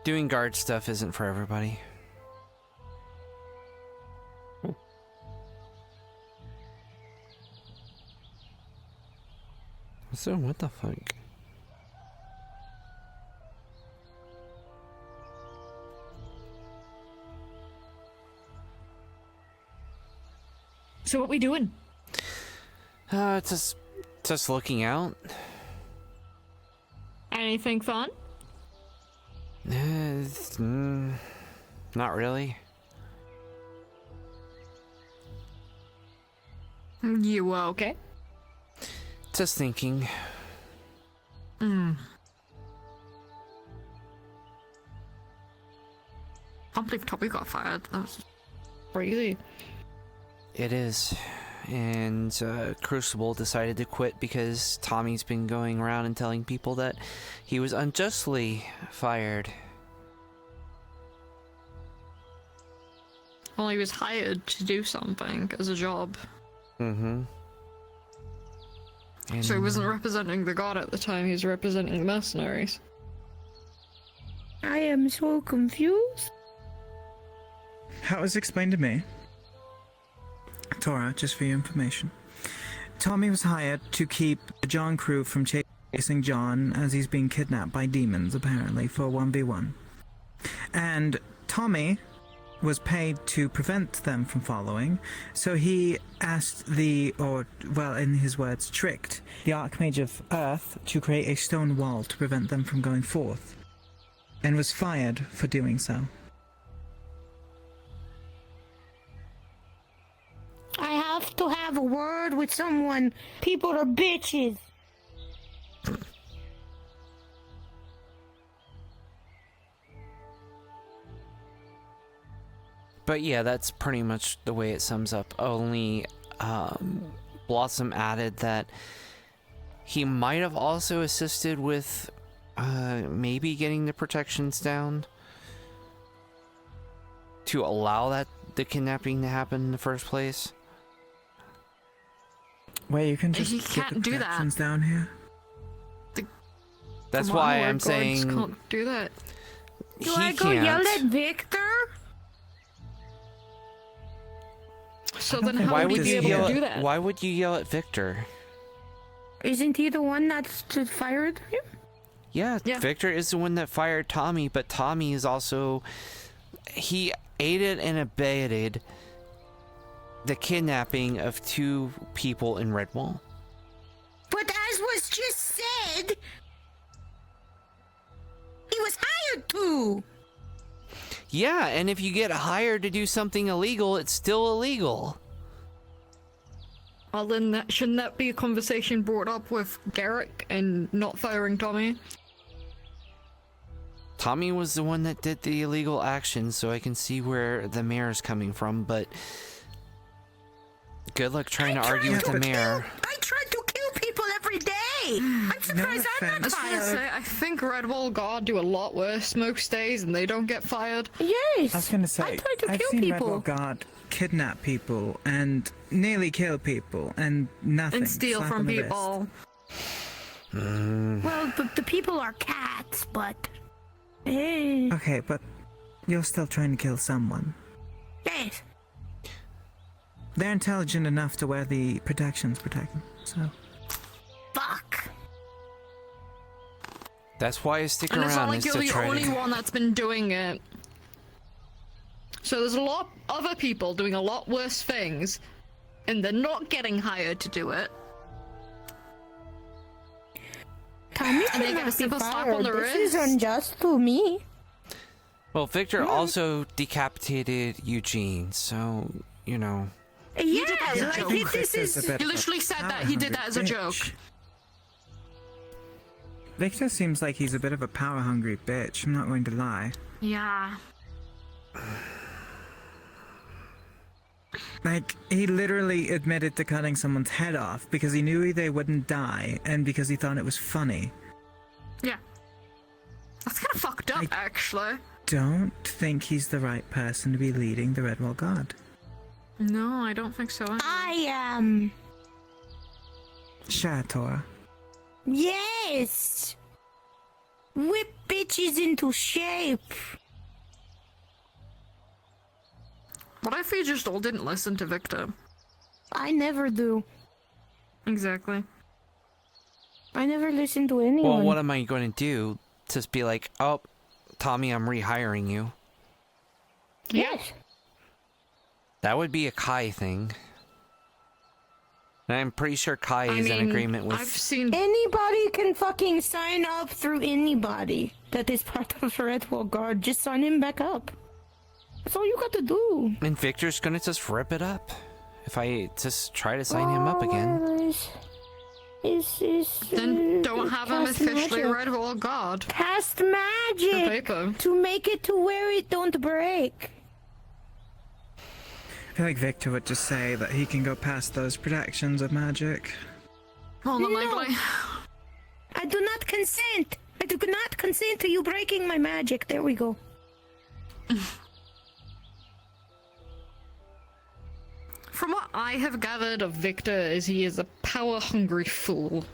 doing guard stuff isn't for everybody. So what the fuck? So what we doing? Just looking out. Anything fun? Not really. You okay? Just thinking. Can't believe Toby got fired. That was crazy. It is. And Crucible decided to quit because Tommy's been going around and telling people that he was unjustly fired. Well, he was hired to do something as a job. Mm-hmm. So he wasn't representing the god at the time, he was representing the mercenaries. I am so confused. How it was explained to me, Tora, just for your information, Tommy was hired to keep the John crew from chasing John as he's being kidnapped by demons, apparently, for 1v1. And Tommy was paid to prevent them from following, so he asked in his words, tricked the Archmage of Earth to create a stone wall to prevent them from going forth, and was fired for doing so. I have to have a word with someone. People are bitches. But yeah, that's pretty much the way it sums up. Only Blossom added that he might have also assisted with maybe getting the protections down to allow the kidnapping to happen in the first place. Wait, you can just He get can't the do that. protections down here? That's why I'm Guards saying can't do that. Do I go yell at Victor? So then how would you be able to do that? Why would you yell at Victor? Isn't he the one that's fired him? Yeah, Victor is the one that fired Tommy, but Tommy is also... He aided and abetted the kidnapping of 2 people in Redwall. But as was just said, he was hired to. Yeah, and if you get hired to do something illegal, it's still illegal. Well, then shouldn't that be a conversation brought up with Garrick and not firing Tommy? Tommy was the one that did the illegal action, so I can see where the mayor's coming from, but good luck trying to argue with the mayor. I try to kill people every day. I'm surprised I'm not fired. I think Redwall Guard do a lot worse most days and they don't get fired. Yes. I was gonna say, I've seen Redwall Guard kidnap people and nearly kill people and nothing. And steal Slap from on the people. Well, the people are cats, but... Okay, but you're still trying to kill someone. Yes. They're intelligent enough to wear the protections protect them, so... Fuck. That's why I stick And it's not around, like is you're to the try only to... one that's been doing it. So there's a lot of other people doing a lot worse things, and they're not getting hired to do it. Tommy And they get a simple slap on the wrist. This is unjust to me. Well, Victor also decapitated Eugene, so, you know... He did that as a like, joke. this is... He literally said that he did that as a joke. Victor seems like he's a bit of a power-hungry bitch, I'm not going to lie. Yeah. Like, he literally admitted to cutting someone's head off because he knew they wouldn't die and because he thought it was funny. Yeah. That's kind of fucked up, actually. Don't think he's the right person to be leading the Redwall Guard. No, I don't think so. I am. Sure, Tora. Yes. Whip bitches into shape. What if we just all didn't listen to Victor? I never do. Exactly. I never listen to anyone. Well, what am I going to do? Just be like, oh, Tommy, I'm rehiring you. Yes. That would be a Kai thing. And I'm pretty sure Kai is in agreement with... I've seen... Anybody can fucking sign up through anybody that is part of the Redwall Guard. Just sign him back up. That's all you got to do. And Victor's gonna just rip it up. If I just try to sign him up again. Then don't have him cast officially magic. Redwall Guard. Cast magic to make it to where it don't break. I feel like Victor would just say that he can go past those protections of magic. Hold on, No. likely. I do not consent. I do not consent to you breaking my magic. There we go. From what I have gathered of Victor, is he is a power-hungry fool.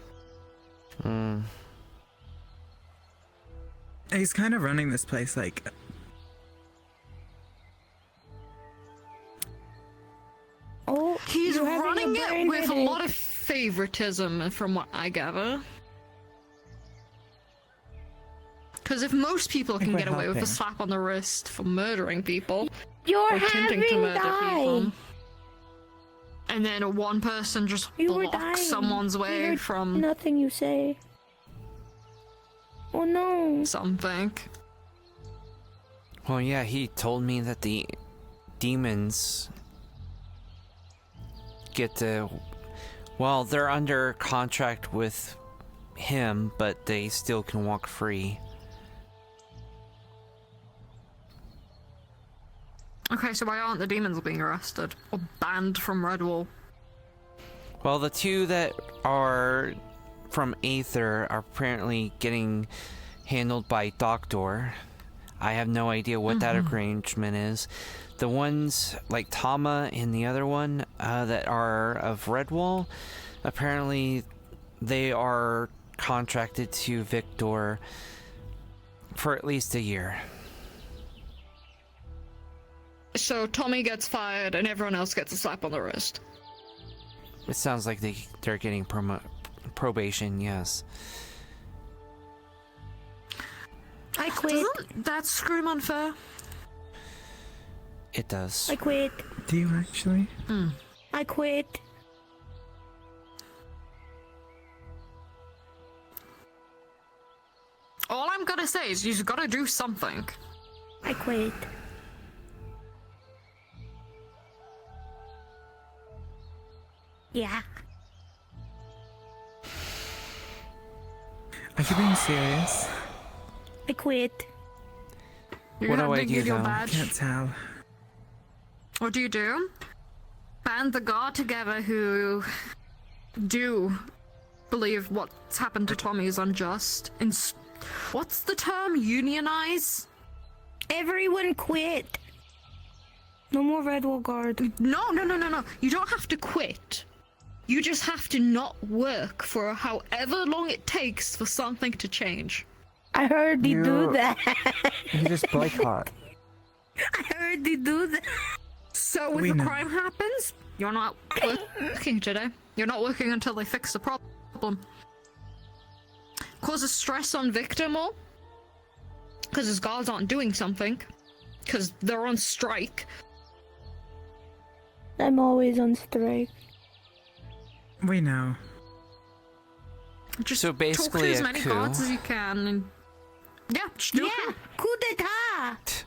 He's kind of running this place like... Oh, he's running it with a lot of favoritism, from what I gather. Because if most people can get away with a slap on the wrist for murdering people, You're or attempting to having murder people, die. and then one person just You were blocks dying. someone's We way heard from nothing you say. Oh no. something. Well, yeah, he told me that the demons get to... Well, they're under contract with him, but they still can walk free. Okay, so why aren't the demons being arrested? Or banned from Redwall? Well, the two that are from Aether are apparently getting handled by Doctor. I have no idea what that arrangement is. The ones like Tama and the other one that are of Redwall, apparently they are contracted to Victor for at least a year. So Tommy gets fired and everyone else gets a slap on the wrist. It sounds like they're getting probation, yes. I quit. Doesn't that scream unfair? It does. I quit. Do you actually? I quit. All I'm gonna say is you've gotta do something. I quit. Yeah. Are you being serious? I quit. What do I do, though? I can't tell. What do you do? Band the guard together who do believe what's happened to Tommy is unjust. What's the term? Unionize? Everyone quit. No more Redwall Guard. No. You don't have to quit. You just have to not work for however long it takes for something to change. I heard you do that. You just boycott. I heard you do that. So if a crime happens, you're not working today. You're not working until they fix the problem. Causes stress on Victor more. Because his guards aren't doing something. Because they're on strike. I'm always on strike. We know. Just so basically talk to as a many coup. guards as you can, and just do yeah, coup d'etat.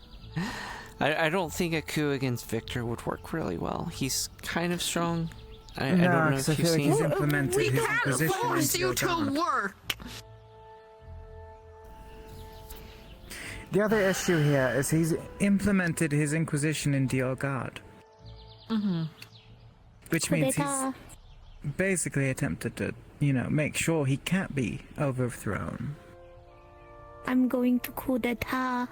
I don't think a coup against Victor would work really well. He's kind of strong. I don't know if you've seen. He's implemented We his can't Inquisition force into you your to guard. work. The other issue here is He's implemented his Inquisition into your guard. Which means he's basically attempted to, make sure he can't be overthrown. I'm going to coup d'etat.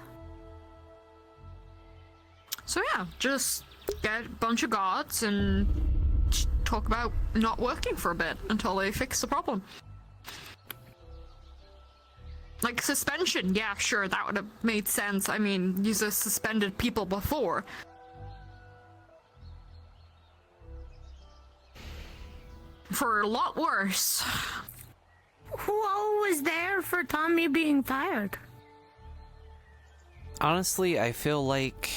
So yeah, just get a bunch of guards and talk about not working for a bit until they fix the problem. Like suspension, yeah, sure, that would have made sense. I mean, these are suspended people before. For a lot worse. Who all was there for Tommy being fired? Honestly, I feel like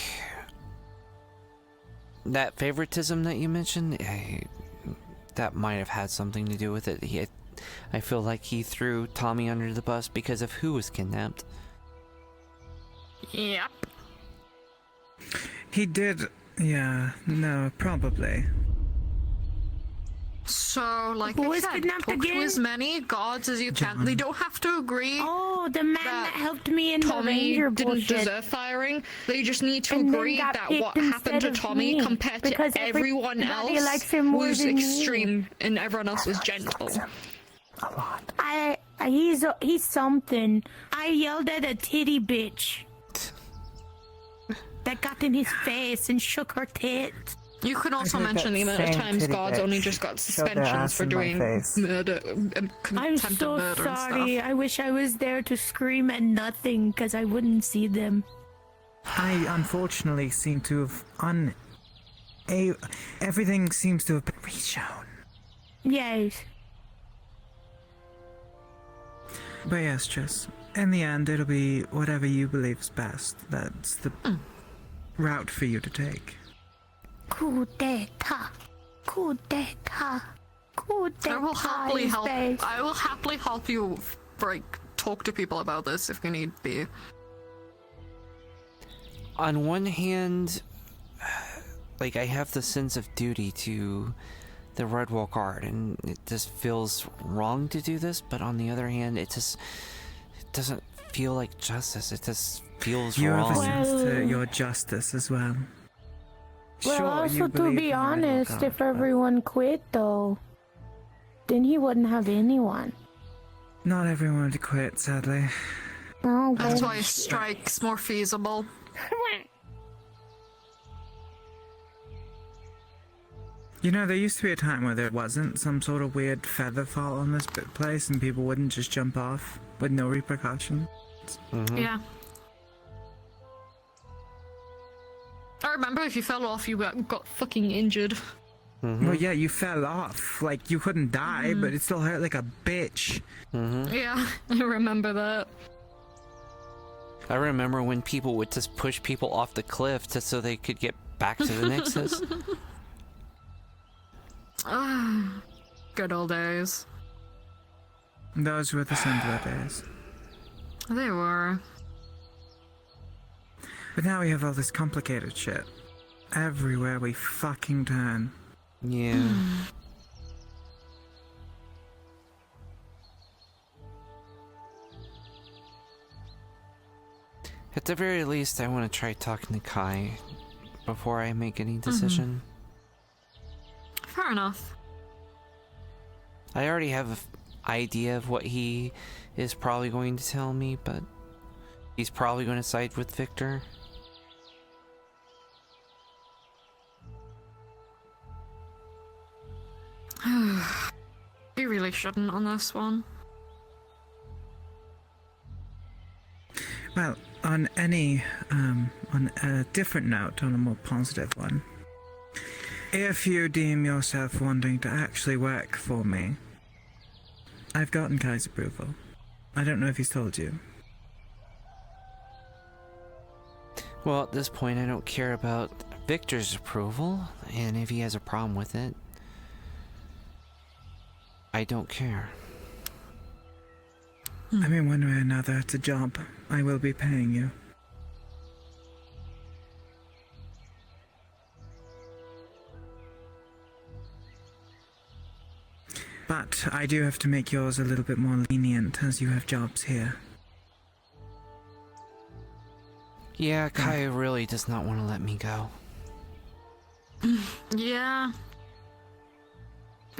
that favoritism that you mentioned, that might have had something to do with it. I feel like he threw Tommy under the bus because of who was kidnapped. Yep. He did, yeah, no, probably. So, like Who I was said, kidnapped talk to again? as many guards as you can. They don't have to agree. Oh, the man that helped me in the Tommy Ranger didn't bullshit. deserve firing. They just need to And then agree got that picked what happened to instead of Tommy me, compared because to everyone everybody else likes him more was than me. extreme, and everyone else was gentle. He's something. I yelled at a titty bitch that got in his face and shook her tits. You could also I heard mention that the amount of same times titty gods only bitch just got showed their suspensions ass for in my doing face. murder, I'm contempt so of murder and sorry. stuff. I wish I was there to scream at nothing because I wouldn't see them. I unfortunately seem to have everything seems to have been reshown. Yes. But yes, Jess, in the end, it'll be whatever you believe is best. That's the route for you to take. Kudeta. Kudeta. Kudeta. I will happily is help. best. I will happily help you, like, talk to people about this if you need be. On one hand, like, I have the sense of duty to the Redwall Guard, and it just feels wrong to do this, but on the other hand, it doesn't feel like justice. It just feels You wrong. have a sense to your justice as well. Well, Sure, also you to believe be in the Redwall honest, Guard, if but everyone quit though, then he wouldn't have anyone. not everyone would quit, sadly. Oh, That's well. why a strike's more feasible. You know, there used to be a time where there wasn't some sort of weird feather fall on this place and people wouldn't just jump off with no repercussions. Yeah. I remember if you fell off, you got fucking injured. Well, yeah, you fell off. Like, you couldn't die, but it still hurt like a bitch. Yeah, I remember that. I remember when people would just push people off the cliff just so they could get back to the Nexus. Good old days. Those were the simpler days. They were. But now we have all this complicated shit. Everywhere we fucking turn. Yeah. At the very least, I want to try talking to Kai before I make any decision. Fair enough. I already have an idea of what he is probably going to tell me, but he's probably going to side with Victor. You really shouldn't on this one. Well, on a different note, on a more positive one, if you deem yourself wanting to actually work for me, I've gotten Kai's approval. I don't know if he's told you. Well, at this point, I don't care about Victor's approval, and if he has a problem with it, I don't care. I mean, one way or another, it's a job. I will be paying you. But I do have to make yours a little bit more lenient as you have jobs here. Yeah, Kai really does not want to let me go. Yeah.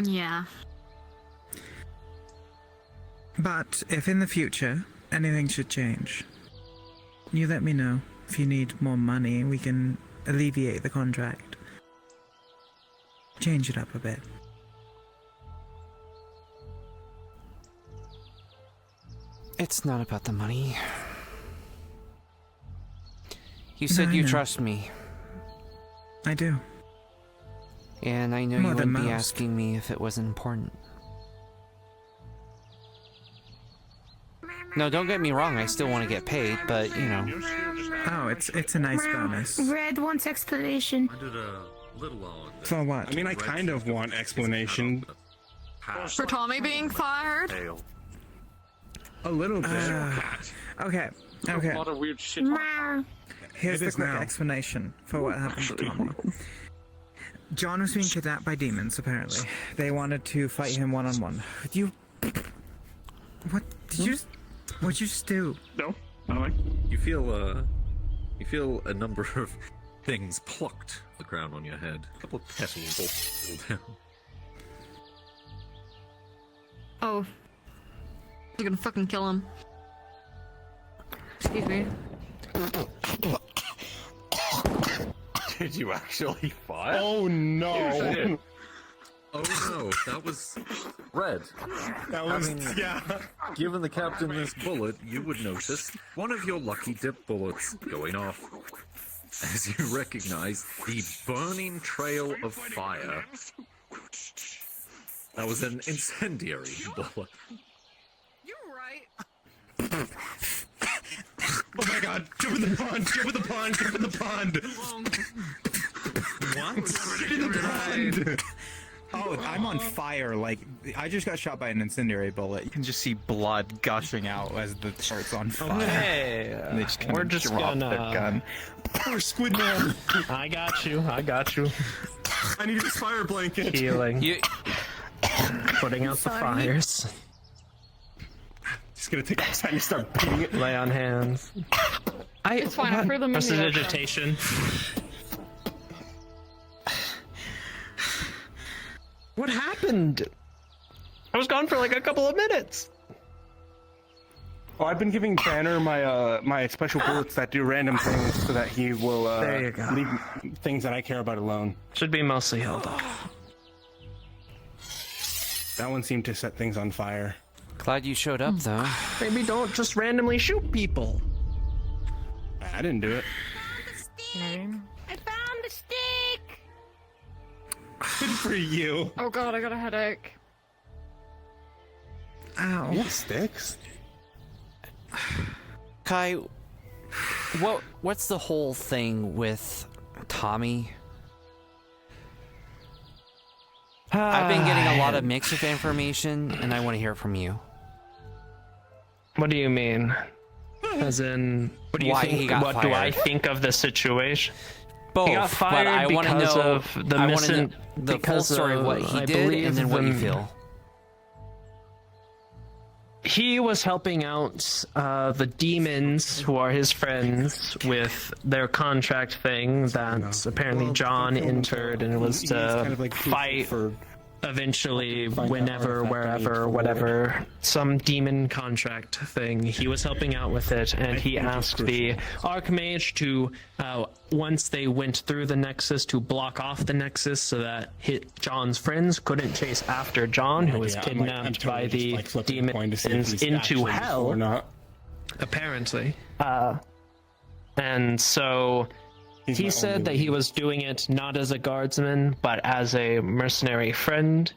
Yeah. But if in the future anything should change, you let me know. If you need more money, we can alleviate the contract. Change it up a bit. It's not about the money. You said No, I you know. trust me. I do. And I know More you than wouldn't be most. asking me if it wasn't important. No, don't get me wrong, I still want to get paid, but, you know. Oh, it's a nice bonus. Red wants explanation. I did a little on this. For what? I mean, I kind of want explanation. For Tommy being fired? A little bit. Okay. A lot of weird shit. Here's It the is quick now. explanation for what happened to Tommy. John was being kidnapped by demons, apparently. They wanted to fight him one-on-one. What did you just... What'd you just do? No, nothing. You feel a number of things plucked from the crown on your head. A couple of petals fall down. Oh. You're gonna fucking kill him. Excuse me. Did you actually fire? Oh no! Oh no, that was red. That was, yeah. Given the captain this bullet, you would notice one of your lucky dip bullets going off. As you recognize the burning trail of fire. That was an incendiary bullet. You're right. Oh my god, jump in the pond, jump in the pond, jump in the pond! What? Get in the pond! Oh, I'm on fire. Like, I just got shot by an incendiary bullet. You can just see blood gushing out as the shirt's on fire. Hey, And they just kinda we're just drop gonna. their gun. Poor Squid Man! I got you. I got you. I need this fire blanket! Healing. Putting out the fires. Just gonna take this time to start beating it. Lay on hands. It's fine, I threw them in the ocean. Prestidigitation. What happened? I was gone for like a couple of minutes. Oh, I've been giving Banner my my special bullets that do random things so that he will There you go. leave things that I care about alone. Should be mostly held off. That one seemed to set things on fire. Glad you showed up, though. Maybe don't just randomly shoot people. I didn't do it. I found the stick. Good for you. Oh god, I got a headache. Ow. What sticks? Kai, what's the whole thing with Tommy? I've been getting a lot of mix of information, and I want to hear from you. What do you mean? As in, what do you Why think? he got What do I fired? think of the situation? Both, He got fired but I want to because know of the I wanna missing. know the full because story of what he I did, believe and then what you them- feel. He was helping out the demons who are his friends with their contract thing that apparently John entered, and it was He's to kind of like fight for eventually, find whenever, out wherever, whatever, some demon contract thing. He was helping out with it, and he asked the Archmage to, once they went through the Nexus, to block off the Nexus so that John's friends couldn't chase after John, who was Yeah, I'm kidnapped totally by the just, flipping a coin to see if demons he's into actually hell, or not. apparently. And so he my said only that he was doing it not as a guardsman, but as a mercenary friend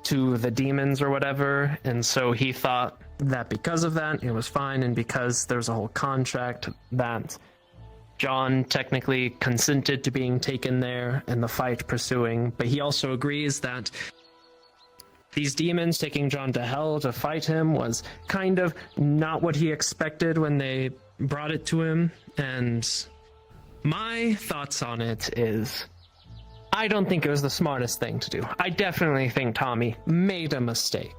to the demons or whatever. And so he thought that because of that, it was fine. And because there's a whole contract that John technically consented to being taken there and the fight pursuing. But he also agrees that these demons taking John to hell to fight him was kind of not what he expected when they brought it to him. And my thoughts on it is, I don't think it was the smartest thing to do. I definitely think Tommy made a mistake.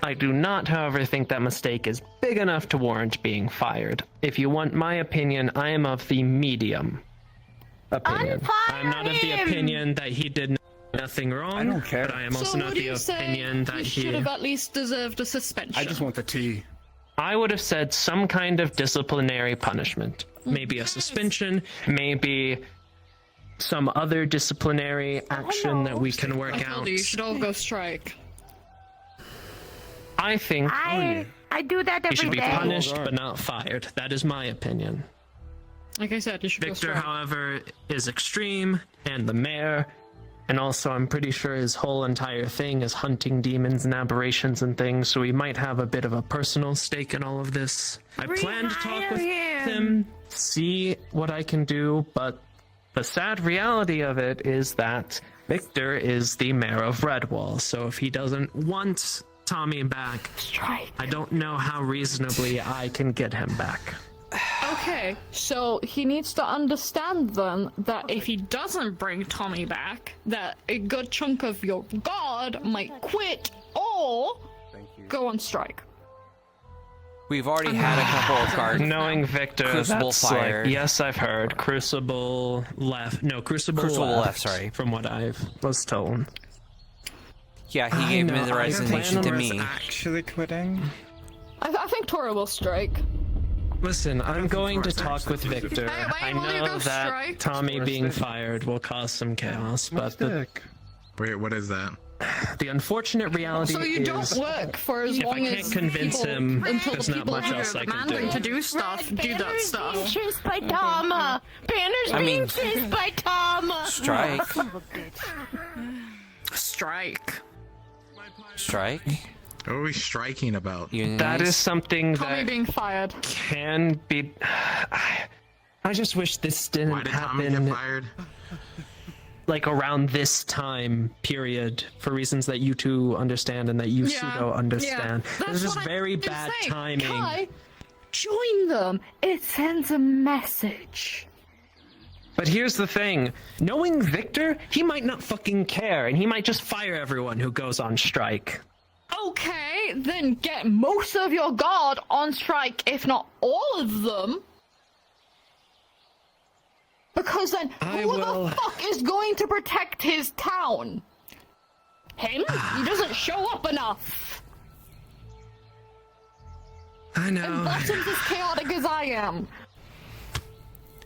I do not, however, think that mistake is big enough to warrant being fired. If you want my opinion, I am of the medium opinion. I'm not of the opinion that he did nothing wrong. I don't care. But I am also So not what do the you say opinion that he he should have at least deserved a suspension? I just want the tea. I would have said some kind of disciplinary punishment. Maybe a suspension, maybe some other disciplinary action that we can work I told out. you should all go strike. I think I do that he every should be day. punished but not fired. That is my opinion. Like I said, you should go Victor, strike. however, is extreme, and the mayor, and also I'm pretty sure his whole entire thing is hunting demons and aberrations and things, so he might have a bit of a personal stake in all of this. I plan to talk with him, see what I can do, but the sad reality of it is that Victor is the mayor of Redwall, so if he doesn't want Tommy back, I don't know how reasonably I can get him back. Okay, so he needs to understand then that if he doesn't bring Tommy back, that a good chunk of your guard might quit or go on strike. We've already had a couple of guards. Knowing Victor, Crucible that's fired. like, yes, I've heard. Crucible left. No, Crucible left, sorry. From what I was told. Yeah, he gave me the resignation to me. Actually quitting? I think Tora will strike. Listen, I'm going to talk with Victor. Hey, wait, I will you know go that strike? Tommy being fired will cause some chaos, but Wait, what is that? the unfortunate reality So you is don't work for as if I long can't as convince people, him, until there's the not people much who else are I can demanding do. to do stuff do that stuff. Being chased by Tama. Banner's I being mean- chased by Tama. Strike. Strike. Strike? What are we striking about? That is something Tommy that being fired. can be. I just wish this didn't Why did Tommy happen. get fired? Like around this time period, for reasons that you two understand and that you pseudo understand. Yeah. This is That's just what very I'm bad saying. timing. Kai, Join them. It sends a message. But here's the thing: knowing Victor, he might not fucking care, and he might just fire everyone who goes on strike. okay, then get most of your guard on strike, if not all of them. Because then, who the fuck is going to protect his town? Him? He doesn't show up enough. I know. And Bottom's as chaotic as I am.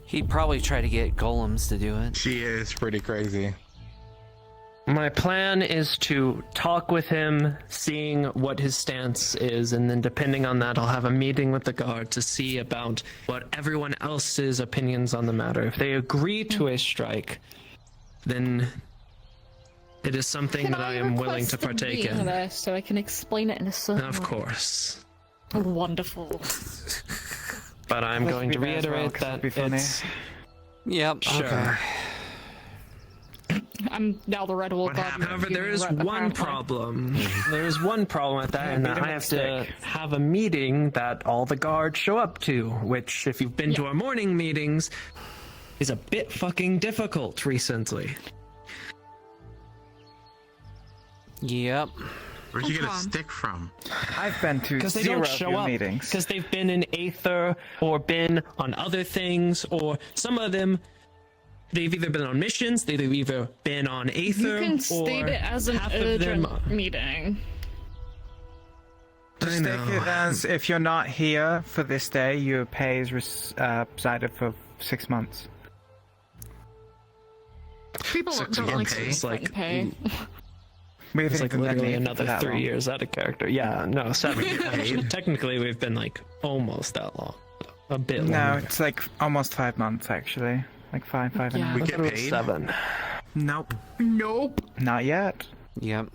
He'd probably try to get golems to do it. She is pretty crazy. My plan is to talk with him, seeing what his stance is, and then depending on that, I'll have a meeting with the guard to see about what everyone else's opinions on the matter. If they agree to a strike, then it is something that I am willing to partake in. There so I can explain it in a certain Of way. course. Wonderful. But I'm going to reiterate that it's... Yep, sure. okay. I'm now the Red Wolf. However, there is one problem. There is one problem with that, and that I have to have a meeting that all the guards show up to, which, if you've been to our morning meetings, is a bit fucking difficult recently. Yep. Where'd you get a stick from? I've been to Because they zero don't of show your up. meetings. Because they've been in Aether, or been on other things, or some of them, they've either been on missions, they've either been on Aether, You can state or it as an half of them... urgent meeting. Just take it as if you're not here for this day, your pay is resided for 6 months. People don't like it's like pay. It's like literally another that 3 long. years out of character. Yeah, no, 7 years. Actually, technically, we've been like almost that long. A bit No, longer. it's like almost 5 months actually. Like five and a half. We get paid? 7. Nope. Nope. Not yet. Yep.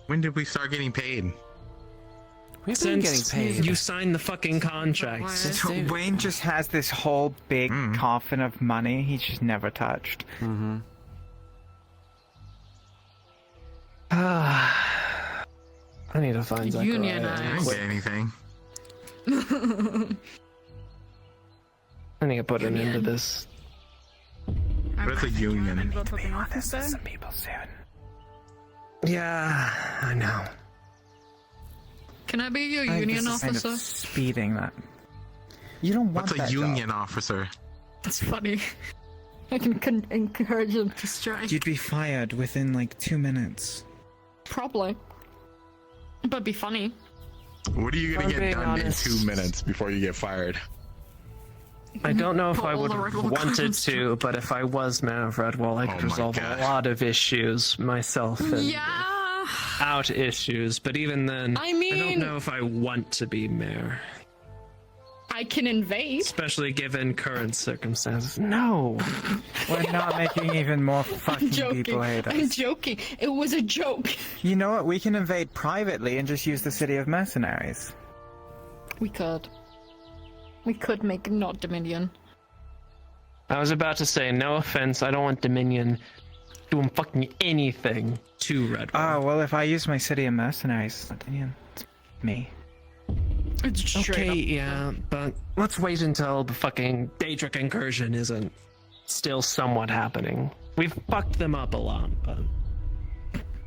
When did we start getting paid? We've been getting Since paid. you signed the fucking contract. So Wayne just has this whole big coffin of money he's just never touched. Mm-hmm. I need to find Zachariah. I don't get anything. I need to put an end to this. What's a union? Some people soon. Yeah, I know. Can I be your I think union this is kind of officer? speeding that. You don't want What's a that union job. officer? That's funny. I can encourage them to strike. You'd be fired within like 2 minutes. Probably. But be funny. What are you gonna I'm get being done honest. in 2 minutes before you get fired? I don't know if Put I all would the have Red Bull wanted cards to, but if I was Mayor of Redwall, I could Oh my resolve God. a lot of issues myself and Yeah. out issues. But even then, I I don't mean- know if I want to be mayor, I can invade. especially given current circumstances. No, We're not making even more fucking Joking. people hate I'm us. joking. It was a joke. You know what? We can invade privately and just use the city of mercenaries. We could. We could make not Dominion. I was about to say, no offense, I don't want Dominion doing fucking anything to Redwall. Oh, well, if I use my city of mercenaries, then it's me. It's straight Okay, up. yeah, but let's wait until the fucking Daedric incursion isn't still somewhat happening. We've fucked them up a lot, but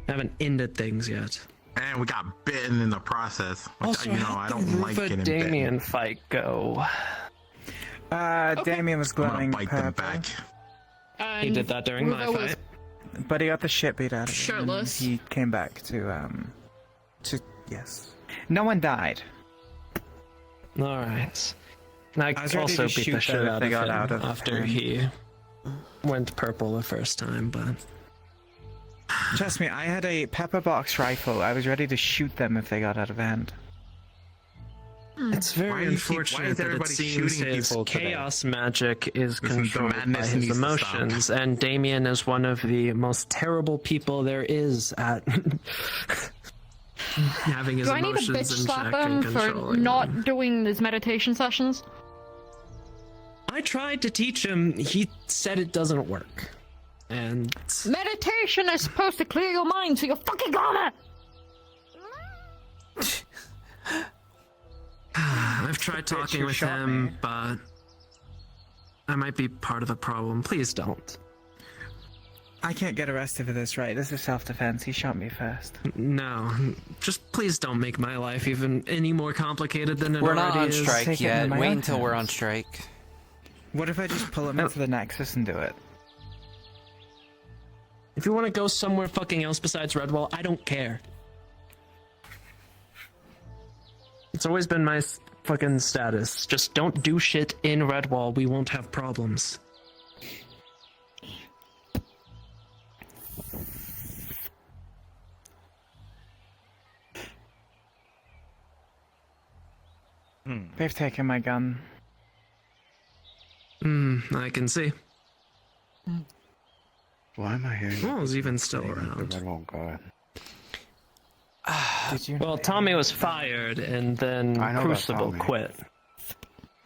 haven't ended things yet. And we got bitten in the process. Which, Also, you know, how'd I the don't like Ruva getting bitten. Damien fight go? Damien was I'm gonna glowing bite them purple, back. He did that during my Ruva was fight. but he got the shit beat out of him. Shirtless. And he came back to yes. No one died. All right. I I was ready also to beat the shoot shit them if out they of got him out of after hand. he went purple the first time, but Trust me, I had a pepper box rifle. I was ready to shoot them if they got out of hand. it's very unfortunate that it seems his chaos magic is controlled by madness his needs to emotions, and Damien is one of the most terrible people there is at having his Do I need to emotions bitch in slap check him and for controlling not them. doing his meditation sessions? I tried to teach him. He said it doesn't work. And Meditation is supposed to clear your mind, so you're fucking gonna! I've tried talking who with shot him, me. but I might be part of the problem. Please don't. I can't get arrested for this, right? This is self-defense. He shot me first. No, just please don't make my life even any more complicated than it We're not already on is. strike Take it yet. into my Wait own until we're on hands. strike. What if I just pull him into the nexus and do it? If you want to go somewhere fucking else besides Redwall, I don't care. It's always been my fucking status. Just don't do shit in Redwall. We won't have problems. They've taken my gun. I can see. Why am I hearing? Oh, he's even still around. The Redwall guy. Did you? Well, Tommy was fired, and then I know about Crucible Tommy. quit.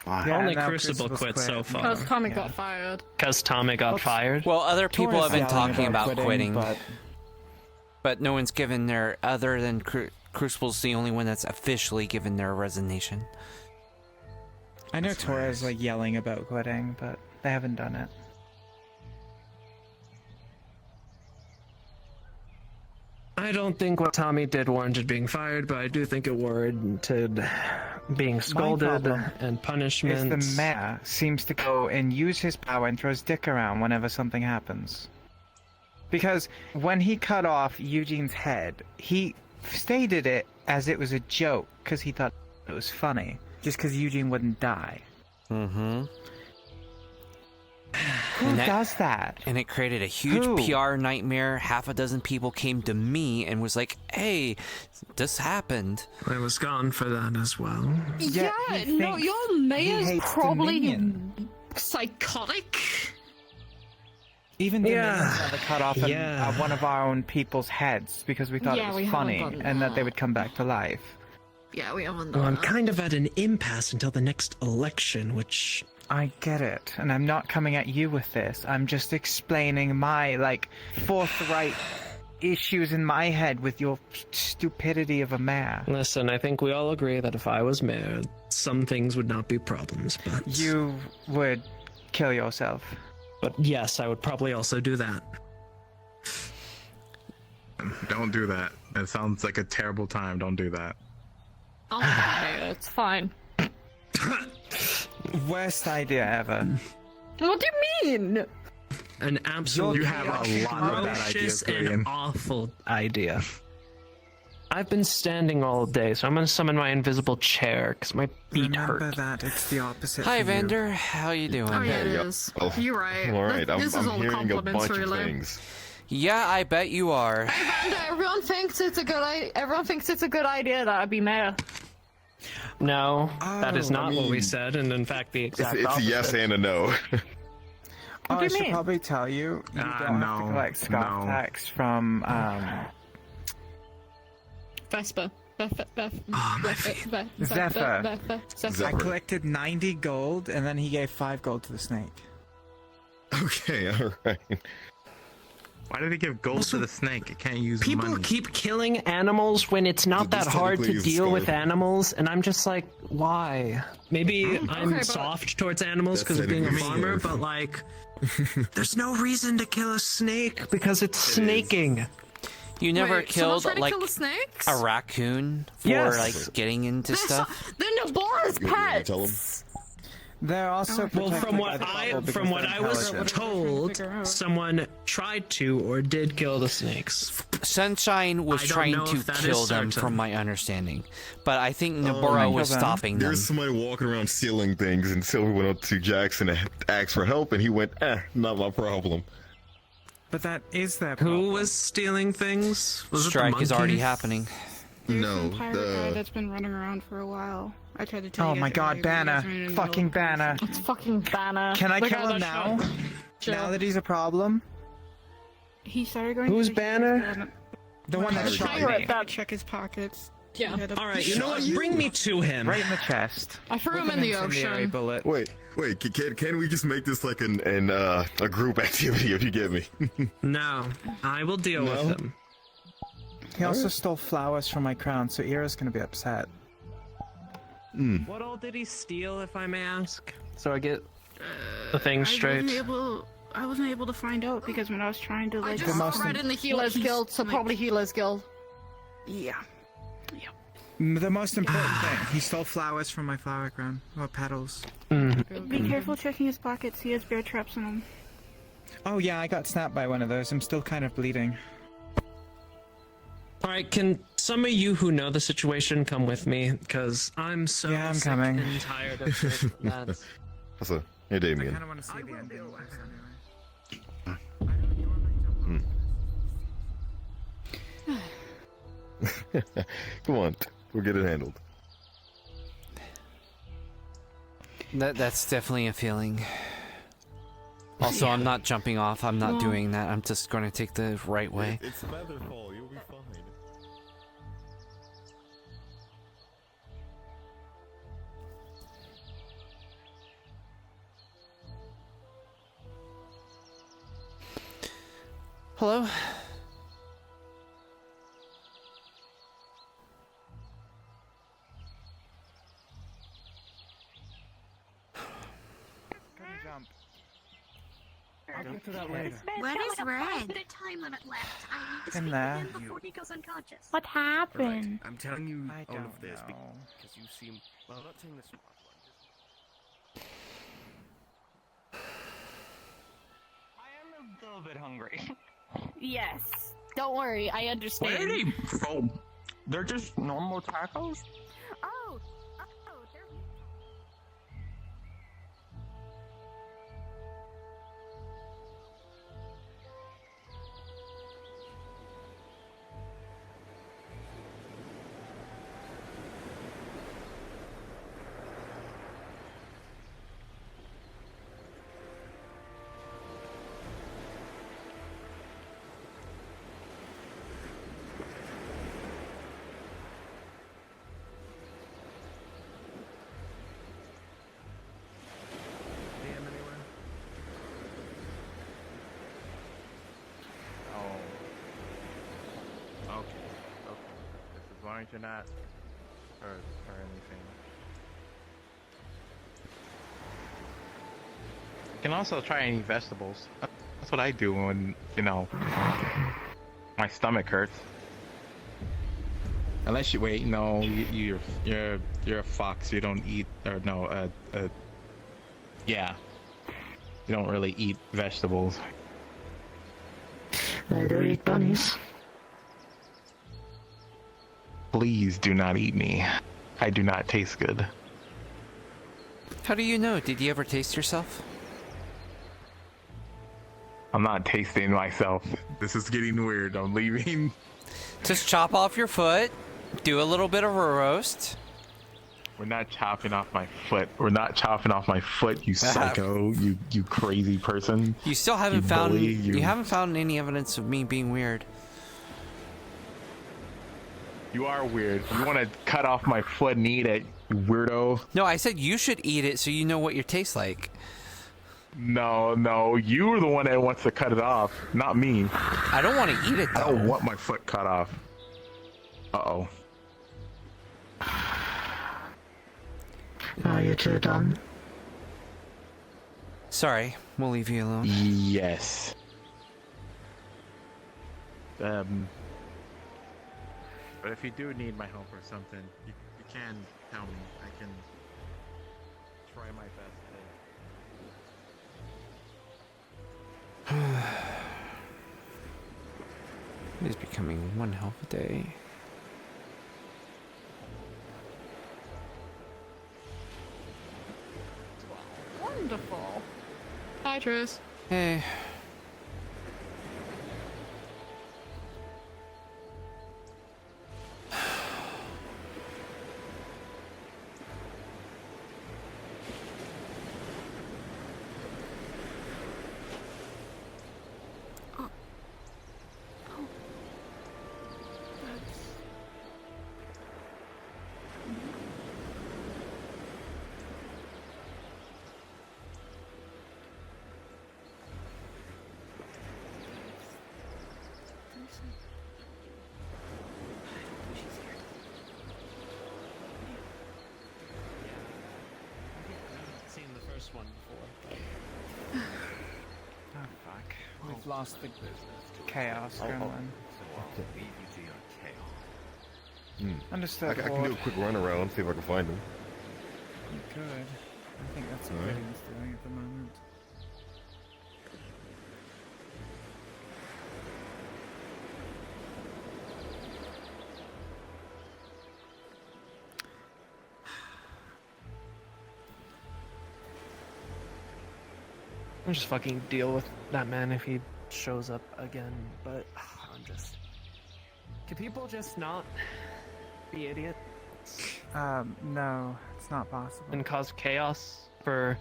Why? Yeah, Only now Crucible Crucible's quit so far. Because Tommy got fired. Because Tommy got fired? Well, other people Torres have been yelling talking about quitting, but but no one's given their, other than Crucible's the only one that's officially given their resignation. I know Torres like yelling about quitting, but they haven't done it. I don't think what Tommy did warranted being fired, but I do think it warranted being scolded problem and Is punishment. the mayor seems to go and use his power and throw his dick around whenever something happens. Because when he cut off Eugene's head, he stated it as it was a joke because he thought it was funny, just because Eugene wouldn't die. Mm-hmm. Who does that? And it created a huge Who? PR nightmare. Half a dozen people came to me and was like, hey, this happened. I was gone for that as well. Yeah, he no, thinks your he mayor's hates probably Dominion. psychotic. Even the Yeah. minions never cut off one of our own people's heads because we thought Yeah, it we was haven't funny done and that they that. would come back to life. Yeah, we haven't Well, done I'm that. kind of at an impasse until the next election, which... I get it, and I'm not coming at you with this. I'm just explaining my, forthright issues in my head with your stupidity of a mayor. Listen, I think we all agree that if I was mayor, some things would not be problems, but... You would kill yourself. But yes, I would probably also do that. Don't do that. It sounds like a terrible time. Don't do that. I'll be mayor, it's fine. Worst idea ever. What do you mean? An absolute You have a lot of bad ideas, atrocious and Gideon. awful idea. I've been standing all day, so I'm gonna summon my invisible chair, because my feet Remember hurt. that, it's the opposite Hi, for you. Vander. How you doing? Oh, yeah, it Yeah. is. Oh, You're right. All right, This I'm is all hearing a compliments, bunch really. of things. Yeah, I bet you are. And everyone thinks it's a good idea that I be mayor. No, that is Oh, not what we said, and in fact, the It's, exact it's a opposite. yes and a no. Oh, do you I should mean? probably tell you, you don't have to no, collect scarf no. tax from, Vespa. Zephyr. I Zephyr. collected 90 gold, and then he gave 5 gold to the snake. Okay, all right. Why did he give gold to the snake? It can't use People money. keep killing animals when it's not This that hard to technically is a deal with skull. animals, and I'm just like, why? Maybe I'm but- soft towards animals That's because of being a technically farmer, skull. but like, there's no reason to kill a snake because it's snaking. You never Wait, someone's killed, trying to like, kill the snakes? a raccoon for, Yes. like, getting into They're stuff? They're Nabara's You wanna pets. tell him? They're also Well, protected from by what the I bubble from because what they're I was intelligent. told, someone tried to or did kill the snakes. Sunshine was I don't trying know to if that kill is them, certain. from my understanding. But I think Oh, Naburo was kill them. stopping them. There's somebody walking around stealing things, and Sylvie went up to Jackson and asked for help, and he went, not my problem. But that is their problem. Who was stealing things? Was Strike it the is already monkey? happening. There's No, some pirate guy that's been running around for a while. I tried to tell Oh you my guys god, earlier, but you guys Banner. ran in the Fucking middle of Banner. It's fucking Banner. Can I Look kill at him that now? shot. Sure. Now that he's a problem? He started going. Who's to the Banner? healer's The one that that shot pirate me. that check his pockets. Yeah. All right, you know what? Bring me to him. Right in the chest. I threw him in the Incendiary ocean. bullet. Wait, can we just make this like a group activity, if you get me? No, I will deal with him. He also stole flowers from my crown, so Ira's gonna be upset. What all did he steal, if I may ask? So I get the thing straight. I wasn't able to find out because when I was trying to I like just read in the Healers Guild, so probably Healers Guild. Yeah. The most important thing, he stole flowers from my flower crown, or petals. Be careful checking his pockets. He has bear traps in them. Oh yeah, I got snapped by one of those. I'm still kind of bleeding. All right, can some of you who know the situation come with me? Because I'm so Yeah, I'm sick coming. and tired of it. That's... What's up? Hey, Damien. I kind of want to see the ending of this anyway. Come on, we'll get it handled. That's definitely a feeling. Also, I'm not jumping off. I'm not doing that. I'm just going to take the right way. It's Featherfall. You'll be fine. Hello? Jump. I'll get to that later. Where is Red? Time limit left. I need to In speak there. with him before he goes unconscious. What happened? I'm telling you I all don't of this know. because you seem well. I'm not saying this smart one. I am a little bit hungry. Yes. Don't worry, I understand. Where are they from? They're just normal tacos? Oh, they're... As long as you're not hurt or anything. You can also try any vegetables. That's what I do when, my stomach hurts. Unless you wait, no, you're a fox. You don't eat, or no, yeah, you don't really eat vegetables. I do eat bunnies. Please do not eat me. I do not taste good. How do you know? Did you ever taste yourself? I'm not tasting myself. This is getting weird. I'm leaving. Just chop off your foot, do a little bit of a roast. We're not chopping off my foot. We're not chopping off my foot, you psycho, you crazy person. You still haven't You found bully, you haven't found any evidence of me being weird. You are weird. You want to cut off my foot and eat it, you weirdo. No, I said you should eat it so you know what your tastes like. No, you're the one that wants to cut it off, not me. I don't want to eat it though. I don't want my foot cut off. Uh-oh. Are you two done? Sorry, we'll leave you alone. Yes. But if you do need my help or something, you can tell me. I can try my best to It is becoming one hell of a day. Wonderful. Hi, Tris. Hey. One before. Oh fuck. We've lost the chaos gremlin. Understood. I can do a quick run around, see if I can find him. You could. I think that's what Gideon's doing at the moment. I'll just fucking deal with that man if he shows up again, but I'm just... Can people just not be idiots? No, it's not possible. And cause chaos for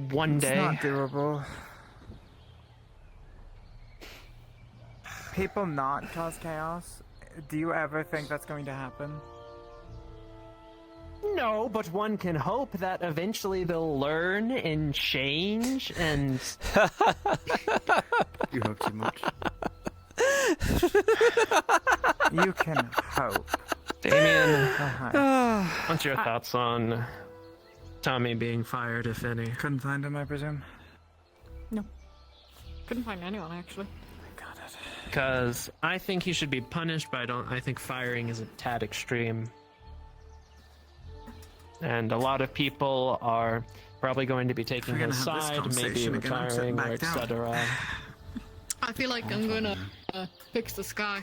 one day? It's not doable. People not cause chaos? Do you ever think that's going to happen? No, but one can hope that eventually they'll learn and change and... You hope too much. You can hope. Damien, what's your thoughts on Tommy being fired, if any? Couldn't find him, I presume? No. Couldn't find anyone, actually. Because I think he should be punished, but I think firing is a tad extreme. And a lot of people are probably going to be taking his side, maybe retiring, or etc. I feel like I'm gonna fix the sky.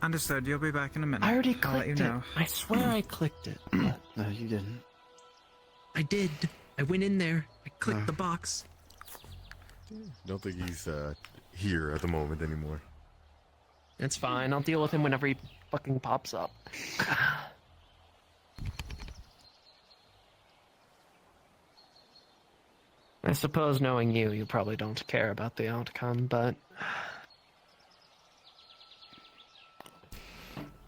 Understood. You'll be back in a minute. I already I'll let clicked you it. know. I swear I clicked it. No, you didn't. I did. I went in there. I clicked the box. Don't think he's here at the moment anymore. It's fine. I'll deal with him whenever he fucking pops up. I suppose knowing you, you probably don't care about the outcome, but...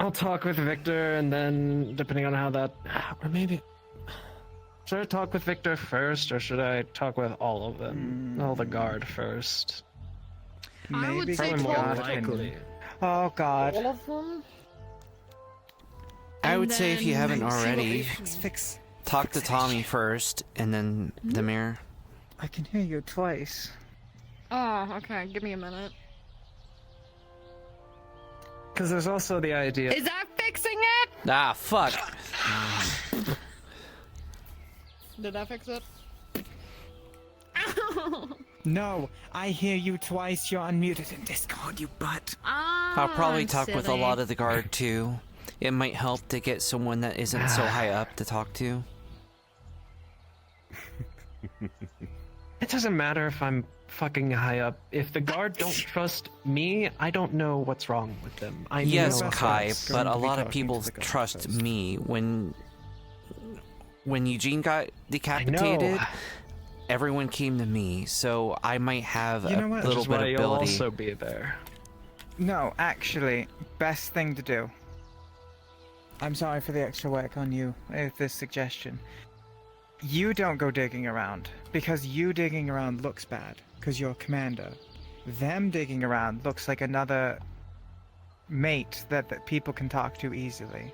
I'll talk with Victor, and then, depending on how that... Or maybe... Should I talk with Victor first, or should I talk with all of them? All the guard first? I would say Probably more talk likely. Oh god. all of them. I would say if you haven't see what already, Fix. talk to Tommy first, and then the mayor. I can hear you twice. Oh, okay. Give me a minute. Because there's also the idea... Is that fixing it? Ah, fuck. Did I fix it? No, I hear you twice. You're unmuted in Discord, you butt. I'll probably talk with a lot of the guard too. It might help to get someone that isn't so high up to talk to. It doesn't matter if I'm fucking high up. If the guard don't trust me, I don't know what's wrong with them. I Yes, know Kai, what's but going a to be lot of talking people to the guard trust first. me. When Eugene got decapitated, everyone came to me, so I might have You know a what? little Which is bit why of you'll ability. also be there. No, actually, best thing to do. I'm sorry for the extra work on you, with this suggestion. You don't go digging around, because you digging around looks bad, because you're commander. Them digging around looks like another mate that people can talk to easily.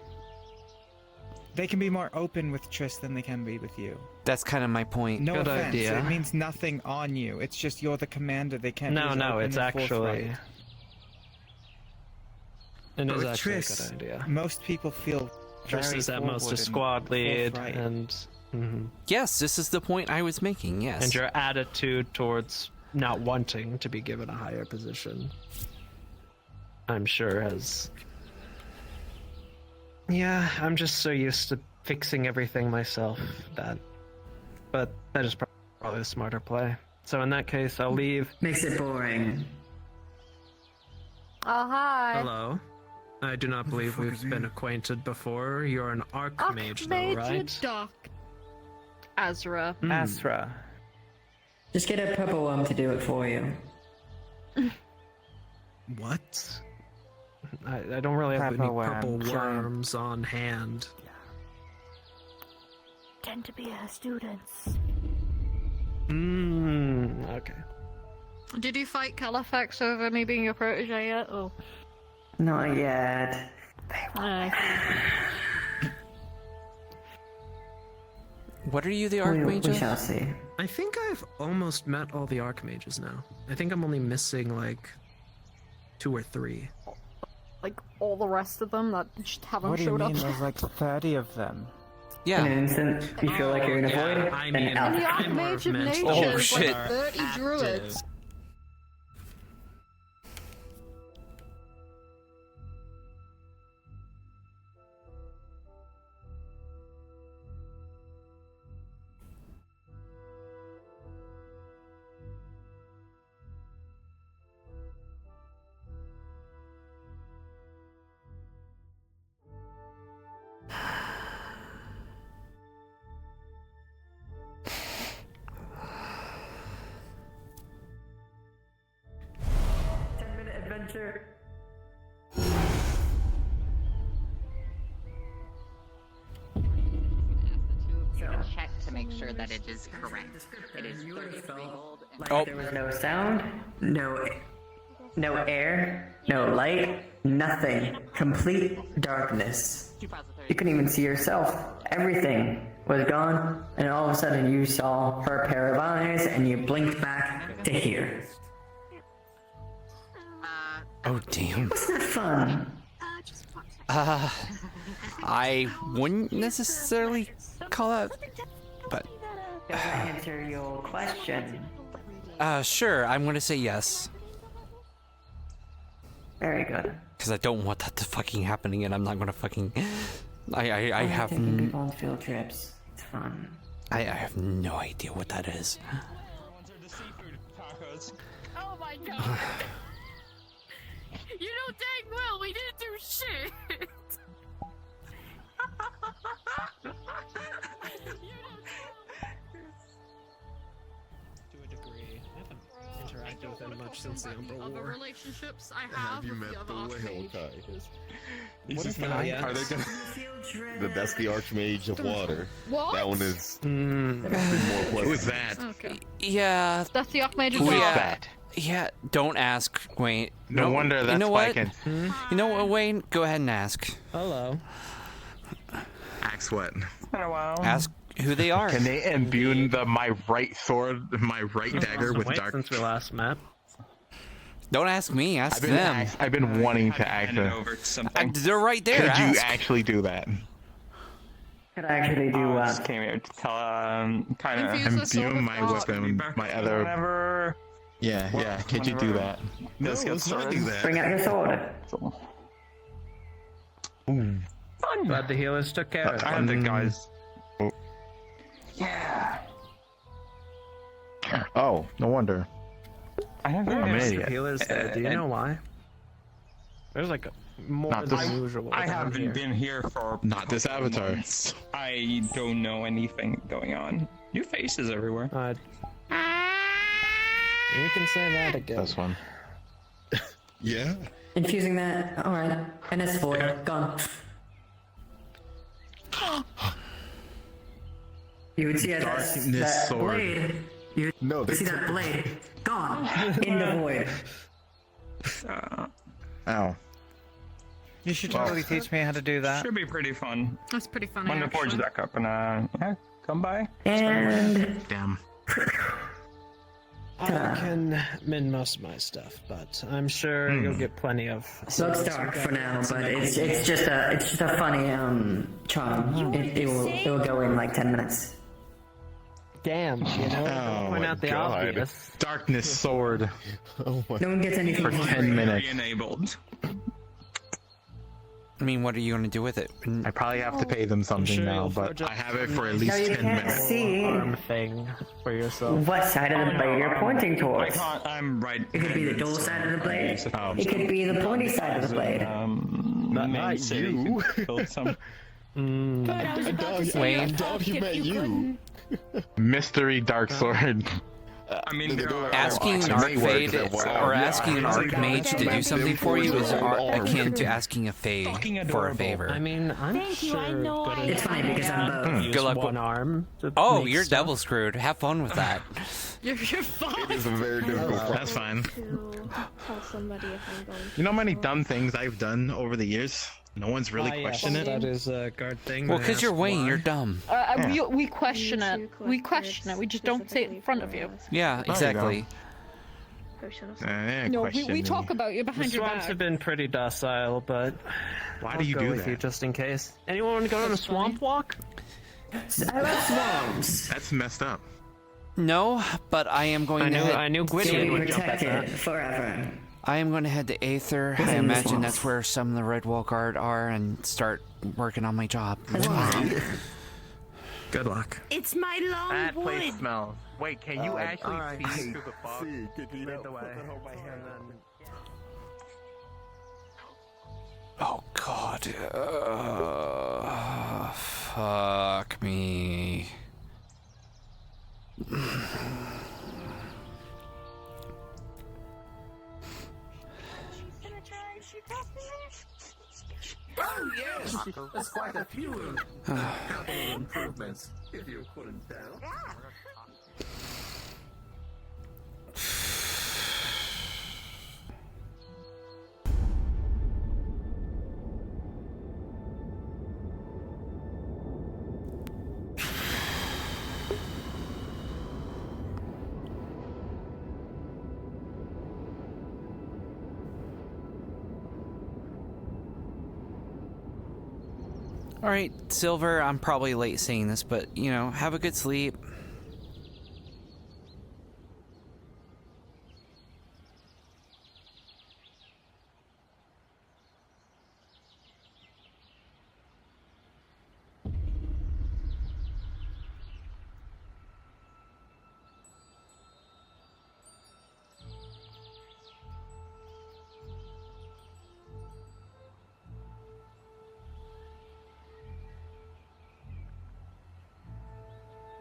They can be more open with Triss than they can be with you. That's kind of my point. No Good offense, idea. it means nothing on you. It's just you're the commander. They can't. be No, as no, open it's and actually... forthright. It But is with actually Triss, a good idea. most people feel Triss very is at most a forward squad and lead, forthright. and... mhm. Yes, this is the point I was making, yes. And your attitude towards not wanting to be given a higher position. I'm sure has... Yeah, I'm just so used to fixing everything myself but that is probably a smarter play. So in that case, I'll leave. Makes it boring. Oh, hi. Hello. I do not believe we've been acquainted before. You're an Archmage, though, right? Doc. Azra. Asra. Just get a purple worm to do it for you. What? I don't really have any purple worm. worms on hand. Tend to be her students. Okay. Did you fight Califax over me being your protege yet? Oh. Not yet. What are you, the Archmage? We shall see. I think I've almost met all the Archmages now. I think I'm only missing, like, 2 or 3. Like all the rest of them that just haven't What do you showed mean? up. There's like 30 of them. Yeah. In an instant, you feel like you're in a void, I mean, and out. And the I'm more Archmage of meant Nature to is shit. like 30 druids. Adventure. Check to make sure that it is correct. It is 33 gold. Like there was no sound, no air, no light, nothing. Complete darkness. You couldn't even see yourself. Everything was gone, and all of a sudden you saw her pair of eyes, and you blinked back to here. Oh, damn. Wasn't that fun? I wouldn't necessarily call that, but... Does that answer your question? Sure, I'm gonna say yes. Very good. Because I don't want that to fucking happen again. I'm not gonna fucking... I have... taking people on field trips. It's fun. I have no idea what that is. Oh my god. You know dang well we didn't do shit! To a degree. I haven't interacted with him much since the Umbral Other War. relationships I have you with met the the other whale Archmage. guy? What if Are they gonna... That's the Archmage of Water. What? That one is... Mm. Who is that? Okay. Yeah. That's the Archmage of Who is Water. that? Yeah, don't ask, Wayne. No wonder that's you know what? spiking. You know what, Wayne? Go ahead and ask. Hello. Axe what? Ask who they are. Can they imbue my right sword, my right dagger with Wait, dark? since we last met. Don't ask me, ask them. I've been wanting to ask them. They're right there. Could you ask. actually do that? Could I actually do what? Came here to tell kind of Infuse us Imbue with my thought. weapon, my other. whenever. Yeah. Could you do that? No, let's not do that. Bring out your sword. Glad the healers took care of it. I had the guys. Oh, no wonder. I have There are I'm an extra idiot. healers there. Do you know why? There's like more Not than this- usual. I down haven't here. been here for Not this avatar. months. I don't know anything going on. New faces everywhere. You can say that again. This one. Yeah? Infusing that. Alright. And it's void. Gone. You would see that, Darkness sword. blade. You would see that blade. Gone. In the void. Ow. You should totally teach me how to do that. Should be pretty fun. That's pretty funny. When to forge actually. that up and yeah, come by. And Damn. I can mend most of my stuff, but I'm sure you'll get plenty of. so it's dark for now, but it's just a funny charm. It will go in like 10 minutes. damned, you know? Point out the obvious. Darkness sword. Oh my. No one gets anything For 10 minutes. Enabled. I mean, what are you going to do with it? I probably have to pay them something now, but I have it for at least No, you 10 can't minutes. see Arm thing for yourself. what side of the blade you're pointing towards. I'm right. It could be the dual side of the blade. Oh. It could be the pointy side of the blade. Not you. Wayne. I doubt he meant you. Mystery dark sword. I mean, Asking an Archfade or asking an Archmage to do something for you is akin to asking a Fae for a favor. I mean, I'm sure It's funny because I'm both. Good luck. One arm. Oh, you're double screwed. Have fun with that. You're fine. It is a very difficult problem. That's fine. Tell somebody if I'm going. You know how many dumb things I've done over the years? No one's really questioned it. That is a guard thing. Well, because you're Wayne, you're dumb. We question it. We question it. We just don't say it in front of you. Yeah, exactly. No, we talk about you behind The your swamps back. have been pretty docile, but Why I'll do you go do with that? you just in case. Anyone want to go on a swamp walk? I love swamps. That's messed up. No, but I am going to head. I knew Gwydion would jump at that. Protected forever. I am going to head to Aether. I imagine that's where some of the Red Wall Guard are, and start working on my job. Good luck. It's my long That wood. place smells. Wait, can you actually see through the fog? Lead the way. Oh God. Fuck me. Oh yes, there's quite a few capital improvements, if you couldn't tell. Alright, Silver, I'm probably late saying this, but, you know, have a good sleep.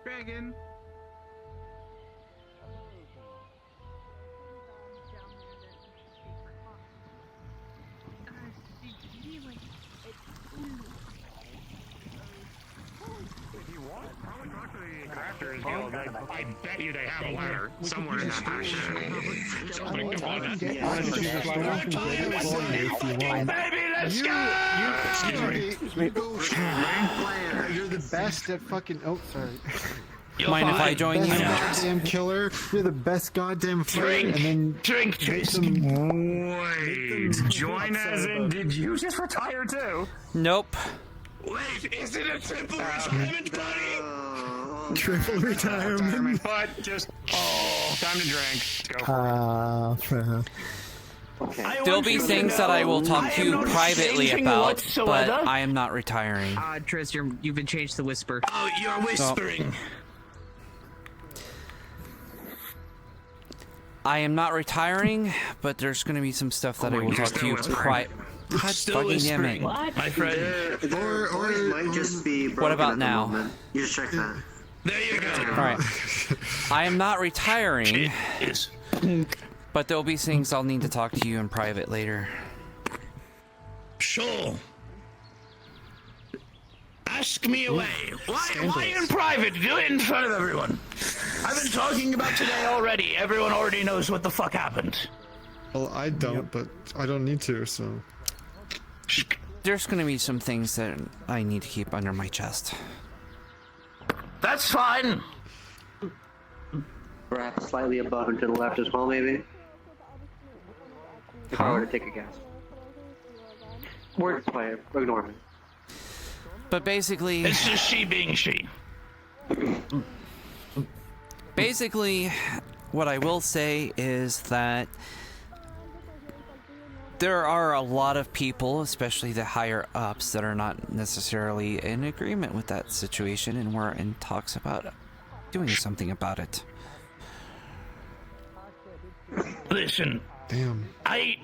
Dragon. I bet you they have a ladder somewhere in that pasture. Baby, let's go! Excuse me. You're the best at fucking. Oh, sorry. Mind if I join you? Goddamn killer. You're the best goddamn fighter. And then Drink. Wait. Join as in, did you just retire too? Nope. Wait, is it a triple retirement party? triple retirement. But just, time to drink. Go for it. There'll be things that I will talk to you privately about, but I am not retiring. Triss, you've been changed to Whisper. Oh, you're whispering. I am not retiring, but there's going to be some stuff that I will talk to you privately. God fucking damn it. My friend. Or it might just be broken What about at the now? moment. You just check that. There you go. Alright. I am not retiring, but there'll be things I'll need to talk to you in private later. Sure. Ask me away. Why in private? Do it in front of everyone. I've been talking about today already. Everyone already knows what the fuck happened. Well, I don't, but I don't need to, so. There's gonna be some things that I need to keep under my chest. That's fine. Perhaps slightly above and to the left as well, maybe. If I were to take a guess. Word play, ignore me. But basically, it's just she being she. Basically, what I will say is that there are a lot of people, especially the higher ups, that are not necessarily in agreement with that situation, and we're in talks about doing something about it. Listen. Damn. I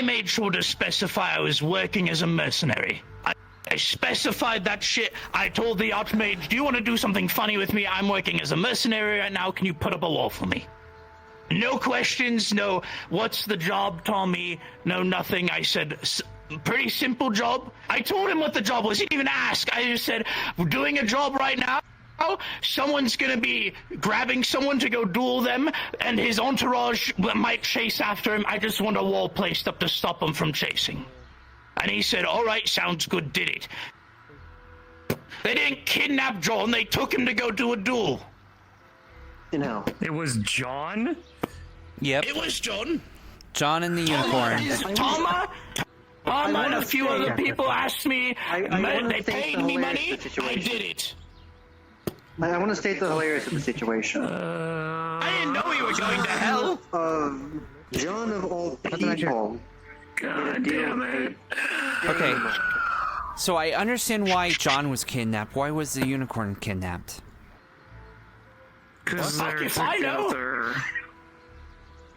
made sure to specify I was working as a mercenary. I specified that shit. I told the Archmage, do you want to do something funny with me? I'm working as a mercenary right now. Can you put up a wall for me? No questions, no, what's the job, Tommy? No, nothing. I said, pretty simple job. I told him what the job was. He didn't even ask. I just said, we're doing a job right now. Someone's gonna be grabbing someone to go duel them, and his entourage might chase after him. I just want a wall placed up to stop him from chasing. And he said, all right, sounds good, did it. They didn't kidnap John, they took him to go do a duel. You know. It was John? Yep. It was John. John and the unicorn. Tama and a few other people asked me, they paid me money, I did it. I want to state the hilarious of the situation. I didn't know you were going to hell. John of all people. God damn it. Okay. So I understand why John was kidnapped. Why was the unicorn kidnapped? Because I know.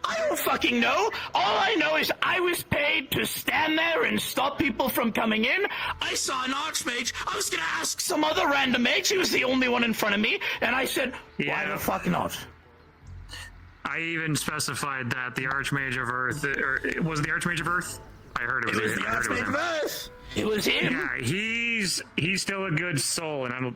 I don't fucking know. All I know is I was paid to stand there and stop people from coming in. I saw an archmage. I was gonna ask some other random mage. He was the only one in front of me, and I said, "Why the fuck not?" I even specified that the Archmage of Earth, or was the Archmage of Earth? I heard it was the Archmage of Earth. It was him. Yeah, he's still a good soul, and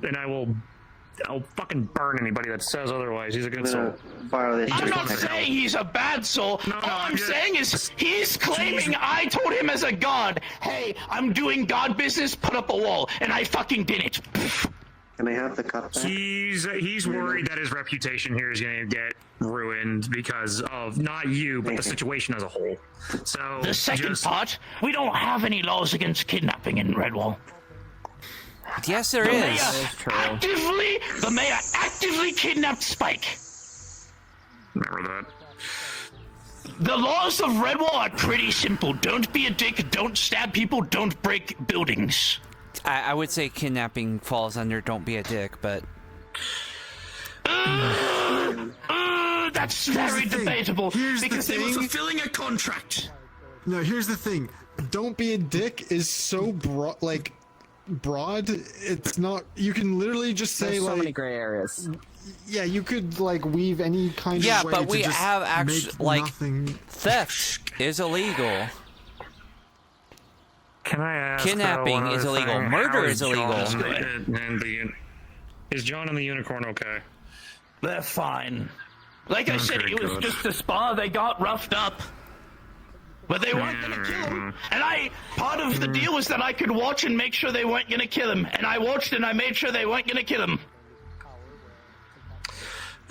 I'll fucking burn anybody that says otherwise. He's a good soul. I'm not saying he's a bad soul. All I'm saying is he's claiming I told him as a god, hey, I'm doing god business, put up a wall, and I fucking did it. Can I have the cup back? He's worried that his reputation here is going to get ruined because of not you, but the situation as a whole. So the second part, we don't have any laws against kidnapping in Redwall. Yes, there is. The mayor actively kidnapped Spike. Remember that. The laws of Redwall are pretty simple. Don't be a dick, don't stab people, don't break buildings. I would say kidnapping falls under don't be a dick, but... That's very debatable, because they were fulfilling a contract. No, here's the thing. Don't be a dick is so broad, it's not, you can literally just say There's so many gray areas. Yeah, you could weave any kind of way. Yeah, but we to just have actually theft is illegal. Can I ask? Kidnapping is illegal. Murder is illegal. Is John and the unicorn okay? They're fine. Like I said, it was just a spa. They got roughed up. But they weren't gonna kill him. And part of the deal was that I could watch and make sure they weren't gonna kill him. And I watched and I made sure they weren't gonna kill him.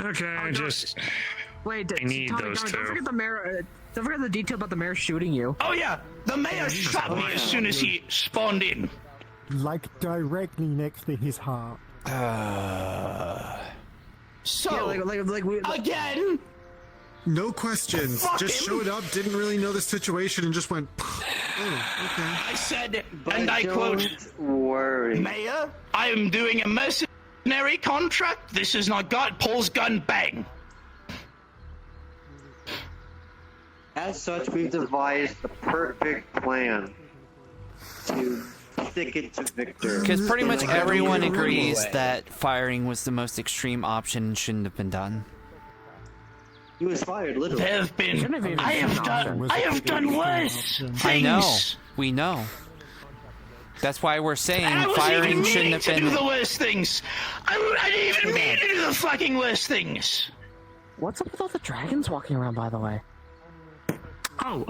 Okay, Wait, I need Tommy, those two. Don't forget the mayor. Don't forget the detail about the mayor shooting you. Oh yeah, the mayor shot me as soon as he spawned in. Directly next to his heart. So, again. No questions. Just showed up, didn't really know the situation, and just went. Oh, okay. I said, and I quote, Mayor, I am doing a mercenary contract. This is not God. Pulls gun, bang. As such, we've devised the perfect plan to stick it to Victor. Because pretty much everyone agrees that firing was the most extreme option and shouldn't have been done. He was fired, literally. There have been. I have done worse things. I know. We know. That's why we're saying and firing shouldn't have been. I do the worst things. I didn't even mean to do the fucking worst things. What's up with all the dragons walking around, by the way? Oh,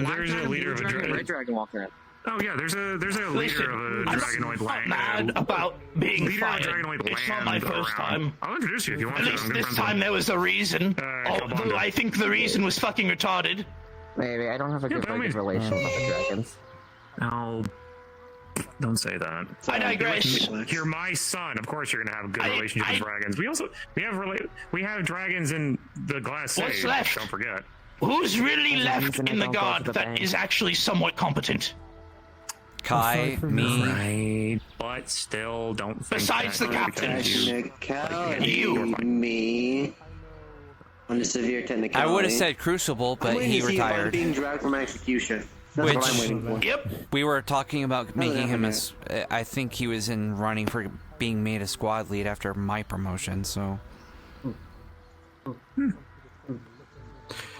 there's a leader of a dragon. Red dragon walking around. Oh yeah, there's a leader of a dragonoid land. I'm mad about being fired. It's not my first time. I'll introduce you if you want At to. least this time there was a reason. Although I think the reason was fucking retarded. Maybe I don't have a good relationship with the dragons. Don't say that. I digress. You're my son. Of course, you're gonna have a good relationship with dragons. We have dragons in the glass What's sage. left? Don't forget. Who's really left in the guard that is actually somewhat competent? Kai, me. Right, but still, don't think Besides the captain. You. Me. On a severe technicality. I would have said Crucible, but he retired. Being dragged from execution. That's Which what I'm waiting for. Yep. We were talking about making him as. I think he was in running for being made a squad lead after my promotion. So.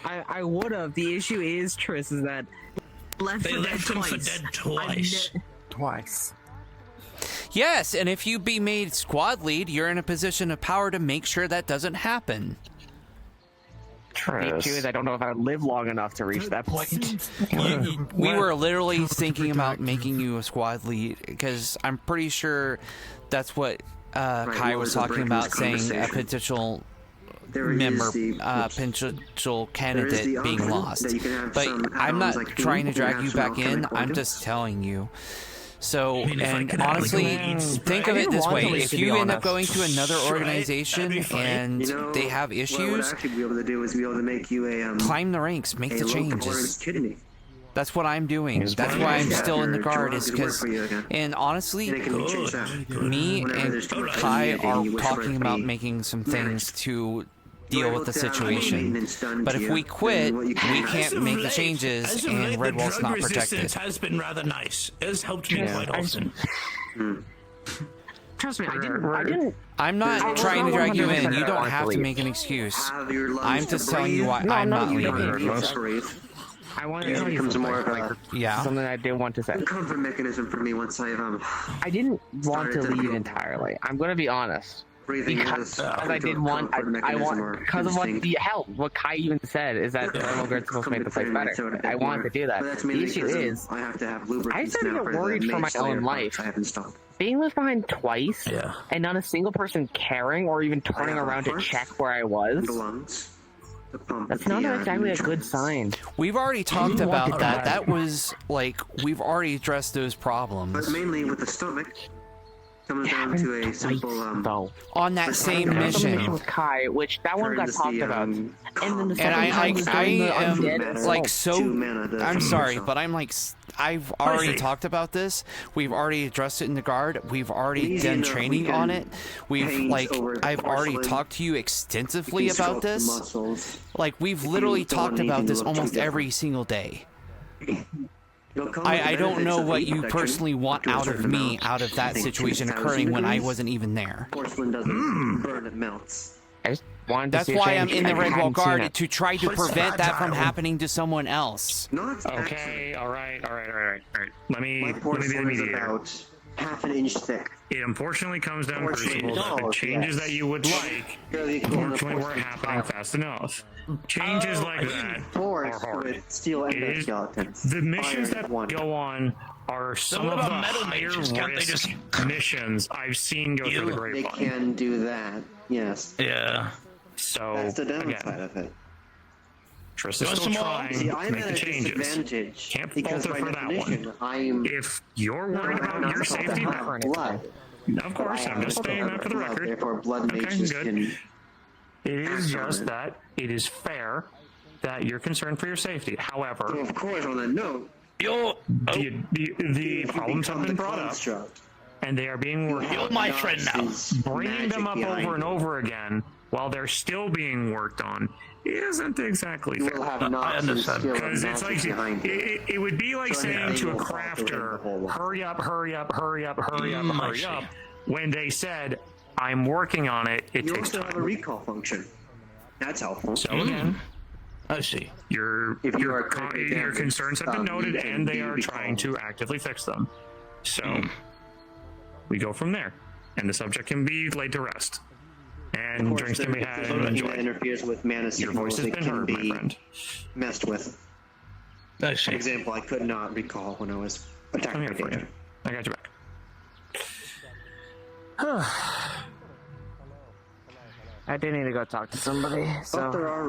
I would have. The issue is, Tris, is that They left him for dead twice. Twice. Yes, and if you be made squad lead, you're in a position of power to make sure that doesn't happen. The issue is I don't know if I would live long enough to reach that point. We were literally thinking about making you a squad lead because I'm pretty sure that's what Kai was talking about, saying a potential member, potential candidate being lost. But I'm not trying to drag you back in. I'm just telling you. So, and honestly, think of it this way. If you end up going to another organization and they have issues, climb the ranks, make the changes. That's what I'm doing. That's why I'm still in the guard, is because, and honestly, me and Kai are talking about making some things to deal with the situation. But if we quit, we can't make the changes, and Redwall's not protected. Has been rather nice. It has helped me quite often. Trust me, I didn't. I'm not trying to drag you in. You don't have to make an excuse. I'm just telling you why I'm not leaving. I want to tell you something I did want to say. Comfort mechanism for me once I didn't want to leave entirely. I'm going to be honest. Because I did want, I want, because of what Kai even said is that the thermal grid's supposed to make the place better. I wanted to do that. The issue is, I started to get worried for my own life. Being left behind twice, and not a single person caring or even turning around to check where I was. That's not exactly a good sign. We've already talked about that. That was like, we've already addressed those problems. But mainly with the stomach. Comes down to a simple on that same mission with Kai, which that one got talked about, and then the and I am like so. I'm sorry, but I'm like, I've already talked about this. We've already addressed it in the guard. We've already done training on it. We've I've already talked to you extensively about this. Like, we've literally talked about this almost every single day. I don't know what you personally want out of me, out of that situation occurring when I wasn't even there. Porcelain doesn't burn, it melts. That's why I'm in the Redwall Guard, to try to prevent that from happening to someone else. Okay, alright. Let me be the mediator. About half an inch thick. It unfortunately comes down to the changes that you would like, unfortunately, weren't happening fast enough. Changes like that are hard. The missions that go on are some of the higher risk missions I've seen go through the grapevine. They can do that, yes. Yeah. So, that's the downside of it. Triss is still trying to make the changes. Can't falter for that one. If you're worried about your safety, of course, I'm just saying that for the record. Therefore, blood mages can. It is just that it is fair that you're concerned for your safety. However, of course, on that note, the problems have been brought up, and they are being worked on. You're my friend now. Bringing them up over and over again while they're still being worked on isn't exactly fair. I understand. Because it's like, it would be like saying to a crafter, hurry up, when they said, I'm working on it, it takes time. You also have a recall function. That's helpful. So again, I see. Your concerns have been noted, and they are trying to actively fix them. So we go from there, and the subject can be laid to rest, and drinks can be had and enjoyed. Interferes with mana Your voice has been heard, my friend. Messed with. I see. For example, I could not recall when I was attacked by danger. I got you back. I do need to go talk to somebody, so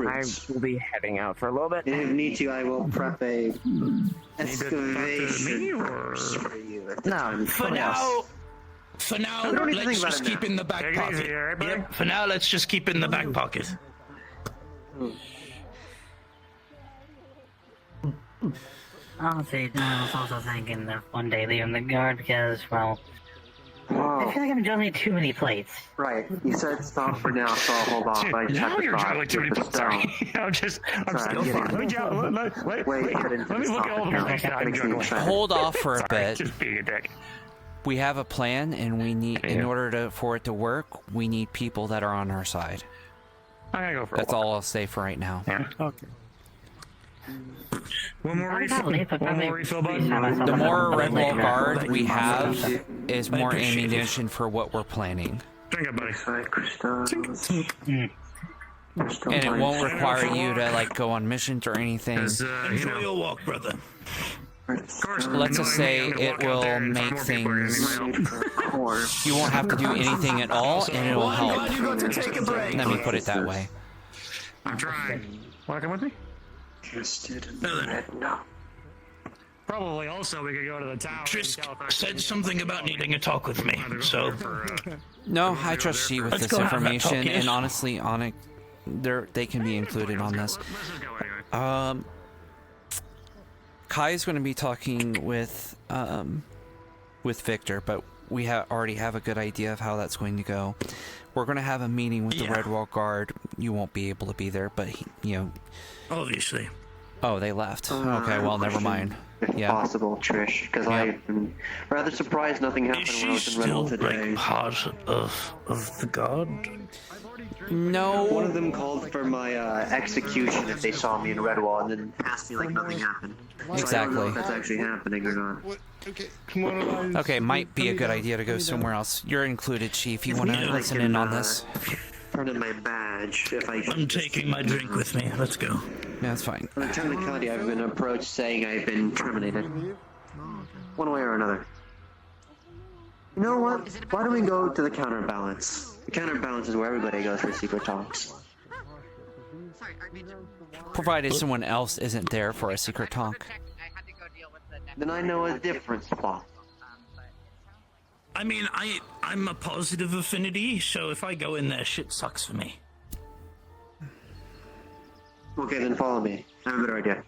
I will be heading out for a little bit. If need to, I will prep a excavation for you. No, For now, let's just keep in the back pocket. Yep. For now, let's just keep in the back pocket. Honestly, I was also thinking of one day leaving the guard because, well, I feel like I'm juggling too many plates. Right. You said stop for now, so I'll hold off. Dude, I just now have to you're stop juggling too many with the plates. stone. I'm still fine. Let me look at all the plates that I'm juggling. Hold off for a Sorry, bit. just being a dick. We have a plan, and we need, in order for it to work, we need people that are on our side. I'm gonna go for That's a walk. all I'll say for right now. Yeah. Okay. One more refill, bud. The more Red Wall Guard we have, is more ammunition for what we're planning. Drink it, buddy. And it won't require you to like go on missions or anything. Enjoy your walk, brother. Let's just say it will make things. You won't have to do anything at all, and it will help. Let me put it that way. I'm trying. Wanna come with me? No. Probably also we could go to the tower. Trisk said something about needing a talk with me, so... No, I trust she with Let's this go have that information, talk, yes? and honestly, they can be included on this. Kai is going to be talking with Victor, but we already have a good idea of how that's going to go. We're going to have a meeting with the Red Wall Guard. You won't be able to be there, but obviously. Oh, they left. Okay, well, never mind. If possible, Trish, because I've been rather surprised nothing happened when I was in Redwall today. Like part of the guard? No. One of them called for my execution if they saw me in Redwall, and then passed me like nothing happened. So I don't know if that's actually happening or not. Okay, might be a good idea to go somewhere else. You're included, Chief. You want to listen in on this? Turn in my badge if I. I'm taking my drink with me. Let's go. Yeah, that's fine. On technicality, I've been approached saying I've been terminated. One way or another. You know what? Why don't we go to the counterbalance? The counterbalance is where everybody goes for secret talks. Provided someone else isn't there for a secret talk. Then I know a different spot. I mean, I'm a positive affinity, so if I go in there, shit sucks for me. Okay, then follow me. I have a better idea.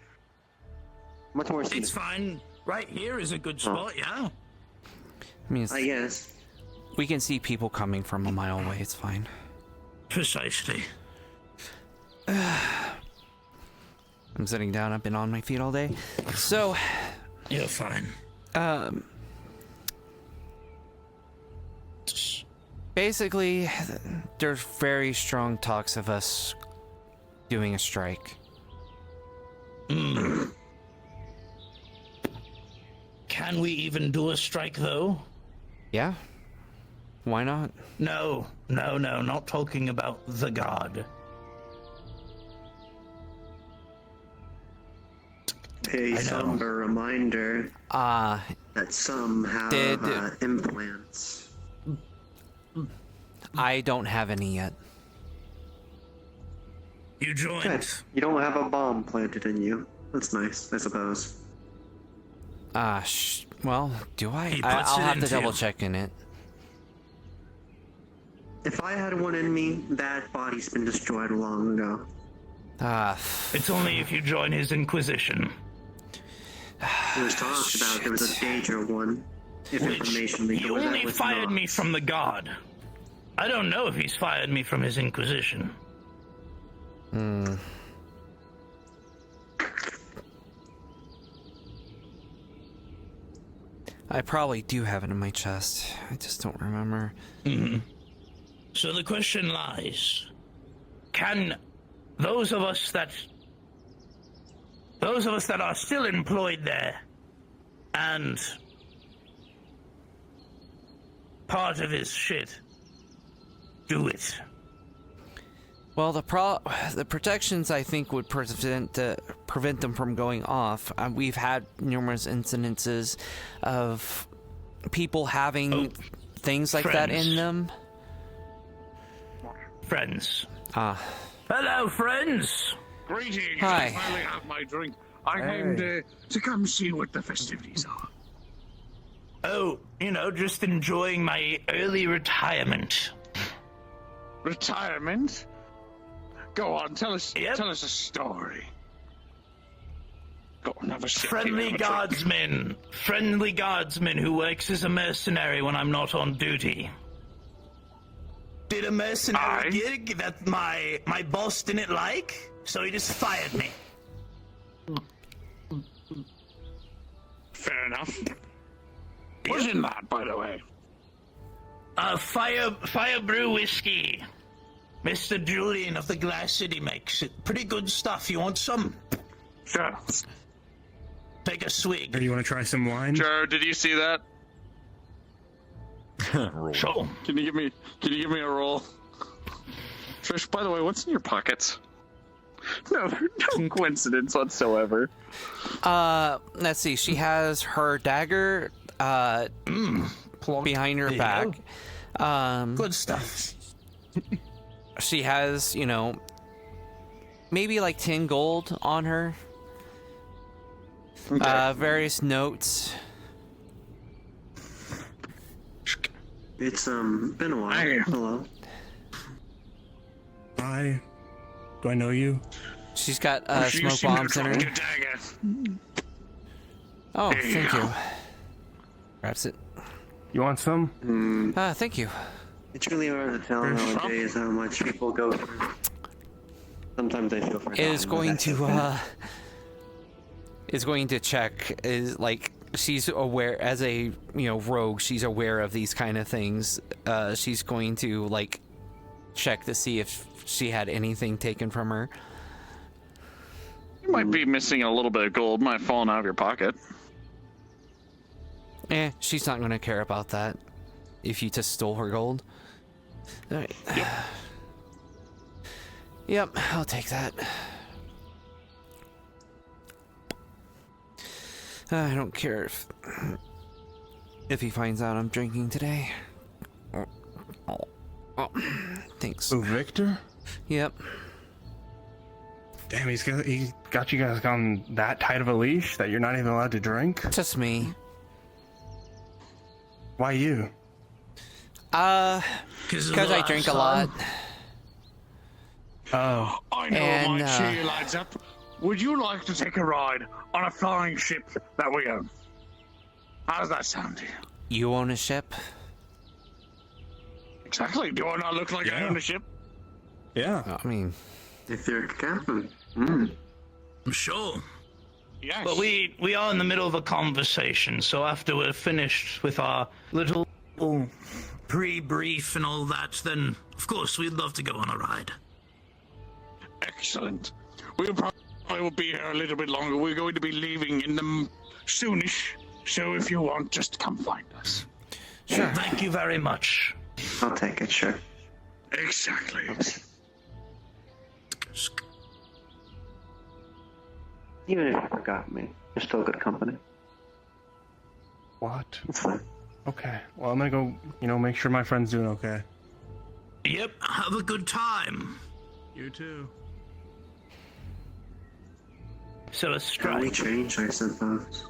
Much more scenic. It's fine. Right here is a good spot, yeah? I mean, I guess. We can see people coming from a mile away. It's fine. Precisely. I'm sitting down. I've been on my feet all day. So... You're fine. Basically, there's very strong talks of us doing a strike. Can we even do a strike, though? Yeah. Why not? No, not talking about the god. A somber reminder that some have implants. I don't have any yet. You joined. Okay. You don't have a bomb planted in you. That's nice, I suppose. Well, do I? I'll have to double check in it. If I had one in me, that body's been destroyed long ago. It's only if you join his Inquisition. It was talked about there was a danger one. If information leaked, He only fired me from the god. I don't know if he's fired me from his Inquisition. I probably do have it in my chest. I just don't remember. So the question lies, can those of us that are still employed there and part of his shit do it? Well, the protections I think would prevent them from going off. We've had numerous incidences of people having things like that in them. Friends. Hello, friends. Greetings. Hi. I finally have my drink. I came to come see what the festivities are. Oh, just enjoying my early retirement. Retirement? Go on, tell us a story. Go on, have a sip. Friendly guardsman who works as a mercenary when I'm not on duty. Did a mercenary gig that my boss didn't like, so he just fired me. Fair enough. What's in that, by the way? Fire brew whiskey. Mr. Julian of the Glass City makes it. Pretty good stuff. You want some? Sure. Take a swig. Or do you want to try some wine? Jared, did you see that? Sure. Can you give me a roll? Trish, by the way, what's in your pockets? No coincidence whatsoever. Let's see. She has her dagger behind her back. Good stuff. She has, maybe like 10 gold on her. Okay. Various notes. It's been a while. Hello. Hi. Do I know you? She's got smoke bombs in her. Oh, thank you. Grabs it. You want some? Thank you. It's really hard to tell nowadays how much people go through. Sometimes I feel forgotten. Is going to check. Is like she's aware as a rogue. She's aware of these kind of things. She's going to like check to see if she had anything taken from her. You might be missing a little bit of gold. Might have fallen out of your pocket. She's not going to care about that. If you just stole her gold. All right. Yep, I'll take that. I don't care if he finds out I'm drinking today. Oh, thanks. Oh, Victor? Yep. Damn, he got you guys on that tight of a leash that you're not even allowed to drink? Just me. Why you? Because I drink a lot. Oh. I know my cheer lights up. Would you like to take a ride on a flying ship that we own? How does that sound to you? You own a ship? Exactly. Do I not look like I own a ship? Yeah. I mean, if you're a captain. I'm sure. Yes. But we are in the middle of a conversation, so after we're finished with our little pre-brief and all that, then of course we'd love to go on a ride. Excellent. We'll probably will be here a little bit longer. We're going to be leaving in the soonish, so if you want, just come find us. Sure. Thank you very much. I'll take it, sure. Exactly. Even if you forgot me, you're still good company. What? It's fine. Okay. Well, I'm gonna go, make sure my friend's doing okay. Yep, have a good time. You too. So a strike. We change, I suppose.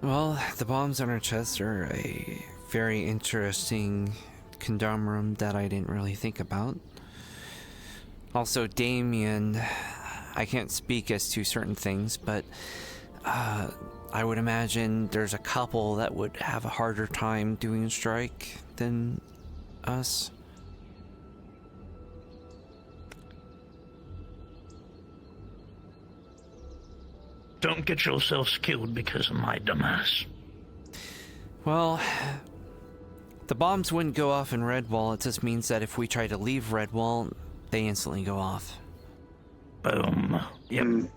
Well, the bombs on her chest are a very interesting conundrum that I didn't really think about. Also, Damien, I can't speak as to certain things, but I would imagine there's a couple that would have a harder time doing a strike than us. Don't get yourselves killed because of my dumbass. Well, the bombs wouldn't go off in Redwall. It just means that if we try to leave Redwall, they instantly go off. Boom. Yep.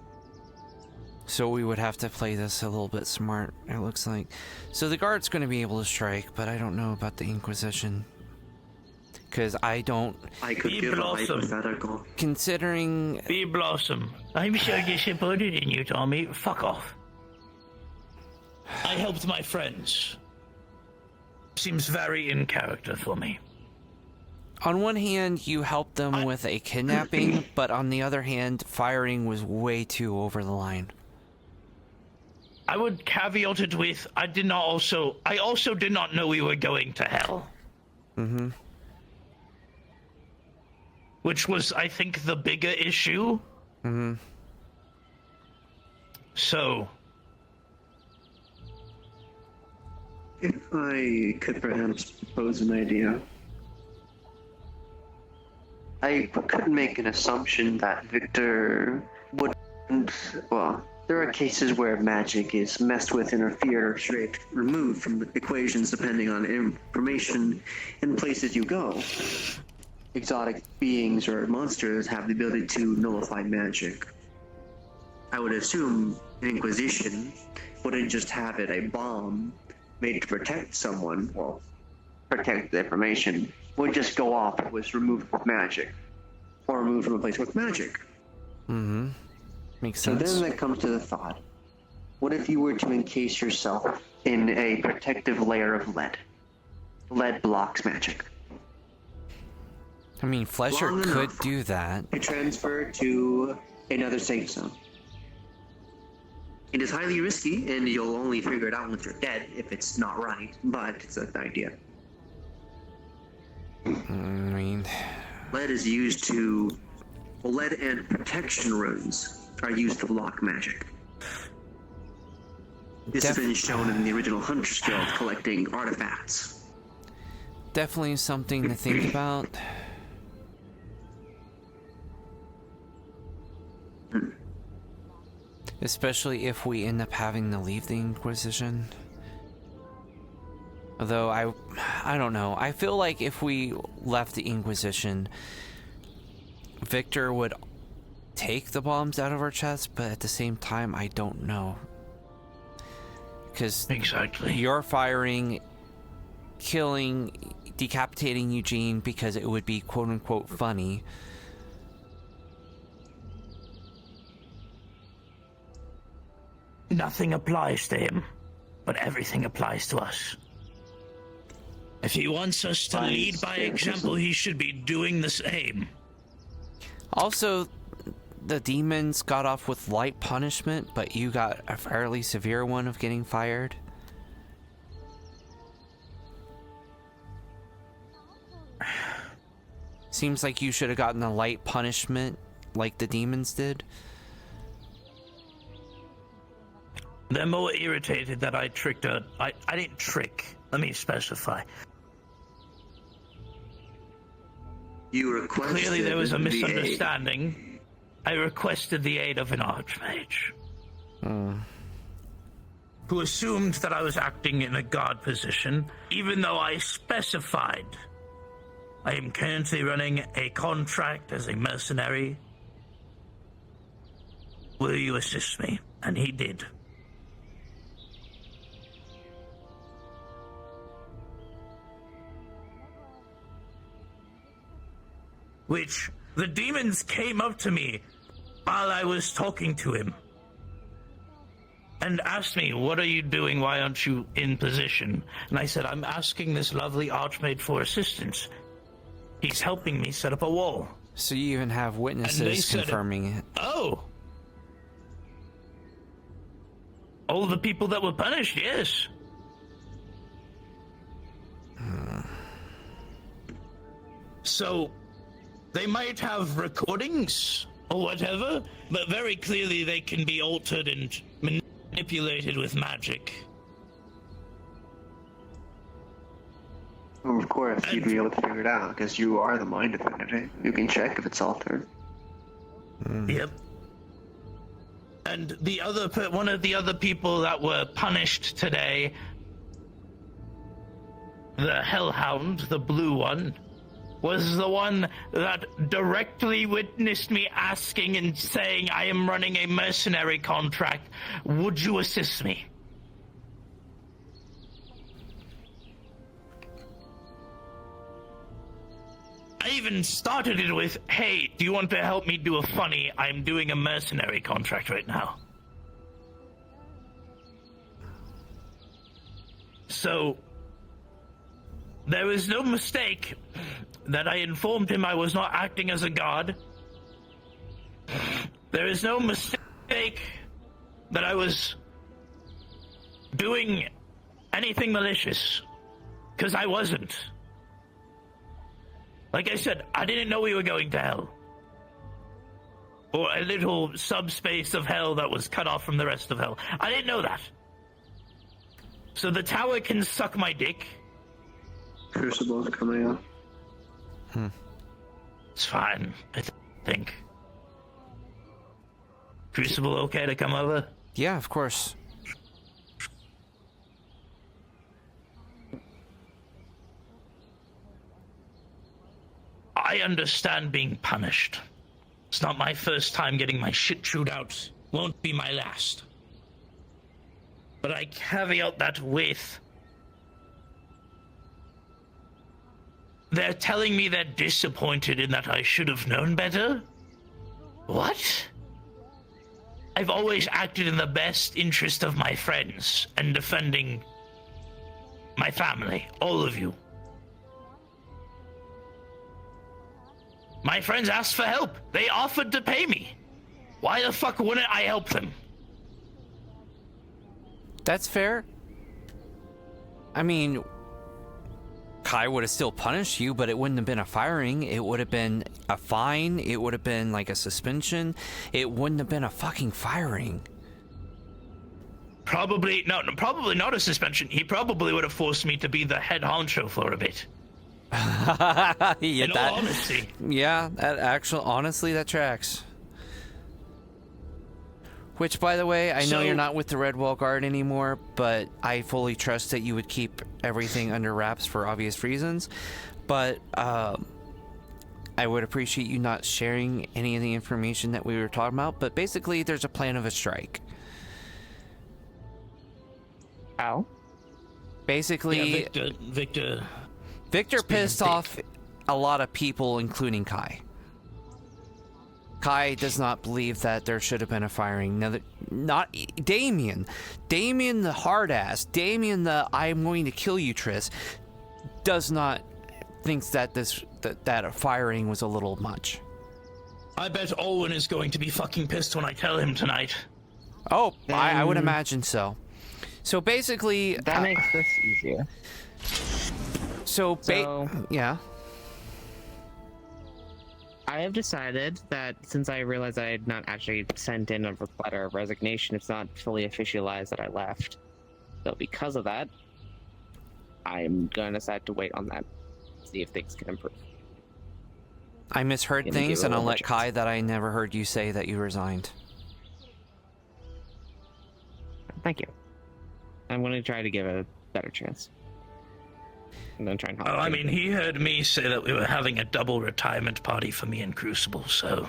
So we would have to play this a little bit smart, it looks like. So the guard's going to be able to strike, but I don't know about the Inquisition. Because I could give a hypothetical. Considering... Be Blossom. I'm so disappointed in you, Tommy. Fuck off. I helped my friends. Seems very in character for me. On one hand, you helped them with a kidnapping, but on the other hand, firing was way too over the line. I would caveat it with, I also did not know we were going to hell. Mm-hmm. Which was, I think, the bigger issue. Mm-hmm. So... If I could perhaps propose an idea. I could make an assumption that Victor wouldn't... Well, there are cases where magic is messed with, interfered, or straight removed from the equations depending on information and places you go. Exotic beings or monsters have the ability to nullify magic. I would assume an Inquisition wouldn't just have it a bomb made to protect someone, well, protect the information, would just go off if it was removed with magic. Or removed from a place with magic. Mm-hmm. Makes sense. So then that comes to the thought. What if you were to encase yourself in a protective layer of lead? Lead blocks magic. I mean, Flesher could do that. To transfer to another safe zone. It is highly risky, and you'll only figure it out once you're dead if it's not right, but it's an idea. I mean... Lead is used to... Well, lead and protection runes are used to block magic. This has been shown in the original Hunter's Guild collecting artifacts. Definitely something to think about. Especially if we end up having to leave the Inquisition. Although I don't know. I feel like if we left the Inquisition, Victor would take the bombs out of our chests, but at the same time, I don't know. Because you're firing, killing, decapitating Eugene because it would be quote-unquote funny. Nothing applies to him, but everything applies to us. If he wants us to lead by example, he should be doing the same. Also, the demons got off with light punishment, but you got a fairly severe one of getting fired. Seems like you should have gotten a light punishment like the demons did. They're more irritated that I tricked her. I didn't trick. Let me specify. You requested... Clearly there was a misunderstanding. I requested the aid of an archmage. Who assumed that I was acting in a guard position, even though I specified I am currently running a contract as a mercenary. Will you assist me? And he did. Which the demons came up to me while I was talking to him and asked me, what are you doing? Why aren't you in position? And I said, I'm asking this lovely archmage for assistance. He's helping me set up a wall. So you even have witnesses confirming it. Oh. All the people that were punished, yes. So... they might have recordings or whatever, but very clearly they can be altered and manipulated with magic. Well, of course, you'd be able to figure it out, because you are the mind affinity. You can check if it's altered. Yep. And the other, one of the other people that were punished today, the Hellhound, the blue one, was the one that directly witnessed me asking and saying, I am running a mercenary contract. Would you assist me? I even started it with, hey, do you want to help me do a funny? I'm doing a mercenary contract right now. So, there was no mistake that I informed him I was not acting as a god. There is no mistake that I was doing anything malicious. Because I wasn't. Like I said, I didn't know we were going to hell. Or a little subspace of hell that was cut off from the rest of hell. I didn't know that. So the tower can suck my dick. Crucible's coming up. It's fine, I think. Crucible okay to come over? Yeah, of course. I understand being punished. It's not my first time getting my shit chewed out. Won't be my last. But I caveat that with... They're telling me they're disappointed in that I should have known better? What? I've always acted in the best interest of my friends and defending my family, all of you. My friends asked for help. They offered to pay me. Why the fuck wouldn't I help them? That's fair. I mean, Kai would have still punished you, but it wouldn't have been a firing. It would have been a fine. It would have been like a suspension. It wouldn't have been a fucking firing. Probably not a suspension. He probably would have forced me to be the head honcho for a bit. In all honesty. Yeah, honestly, that tracks. Which, by the way, I know you're not with the Red Wall Guard anymore, but I fully trust that you would keep everything under wraps for obvious reasons. But I would appreciate you not sharing any of the information that we were talking about. But basically, there's a plan of a strike. How? Basically, yeah, Victor pissed off a lot of people, including Kai. Kai does not believe that there should have been a firing. Now, not Damien. Damien the hard ass. Damien the I'm going to kill you, Triss, does not thinks that that a firing was a little much. I bet Owen is going to be fucking pissed when I tell him tonight. Oh, I would imagine so. So basically, that makes this easier. Yeah. I have decided that since I realized I had not actually sent in a letter of resignation, it's not fully officialized that I left. So because of that, I'm going to decide to wait on that, see if things can improve. I misheard things, and I'll let Kai that I never heard you say that you resigned. Thank you. I'm going to try to give it a better chance. And then try and I mean, he heard me say that we were having a double retirement party for me and Crucible, so...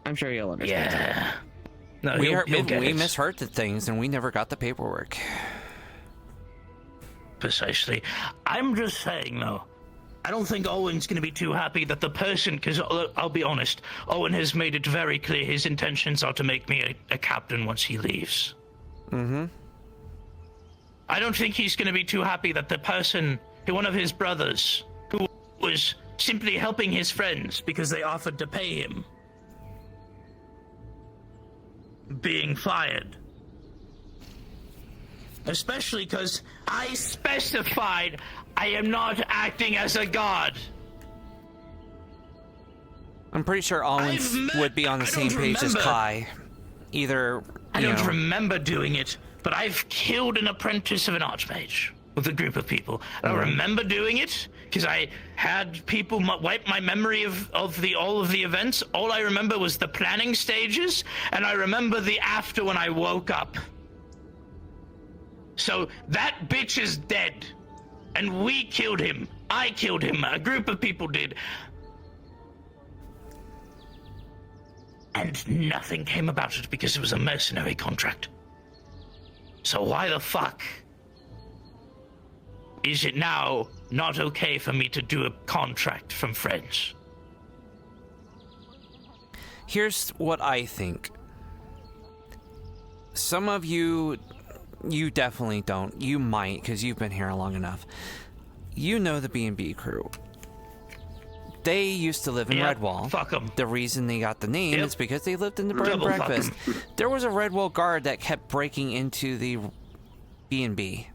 I'm sure you'll understand. Yeah. No, we misheard the things, and we never got the paperwork. Precisely. I'm just saying, though, I don't think Owen's going to be too happy that the person, because I'll be honest, Owen has made it very clear his intentions are to make me a captain once he leaves. Mm-hmm. I don't think he's going to be too happy that the person, one of his brothers, who was simply helping his friends because they offered to pay him, being fired. Especially because I specified I am not acting as a god. I'm pretty sure Owen would be on the same page as Kai. Either, I don't remember doing it. But I've killed an apprentice of an archmage with a group of people. I don't remember doing it because I had people wipe my memory of all of the events. All I remember was the planning stages, and I remember the after when I woke up. So that bitch is dead, and we killed him. I killed him. A group of people did. And nothing came about it because it was a mercenary contract. So why the fuck is it now not okay for me to do a contract from friends? Here's what I think. Some of you definitely don't. You might, because you've been here long enough. You know the B&B crew. They used to live in Redwall. Fuck them. The reason they got the name is because they lived in the bed and Double fuck breakfast. 'em. There was a Redwall guard that kept breaking into the B&B.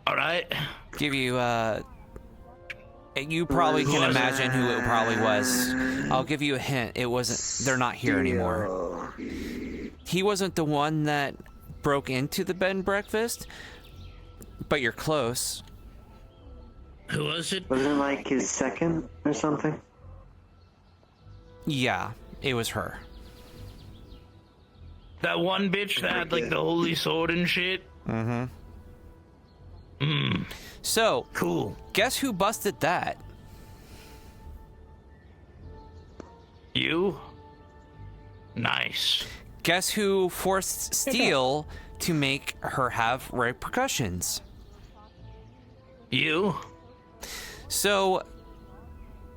All right. Give you, you probably can imagine who it probably was. I'll give you a hint. It wasn't, they're not here anymore. He wasn't the one that broke into the bed and breakfast, but you're close. Who was it? Wasn't it like his second or something? Yeah, it was her. That one bitch that had like the holy sword and shit. Mm-hmm. So, cool. Guess who busted that? You? Nice. Guess who forced Steel to make her have repercussions? You? So,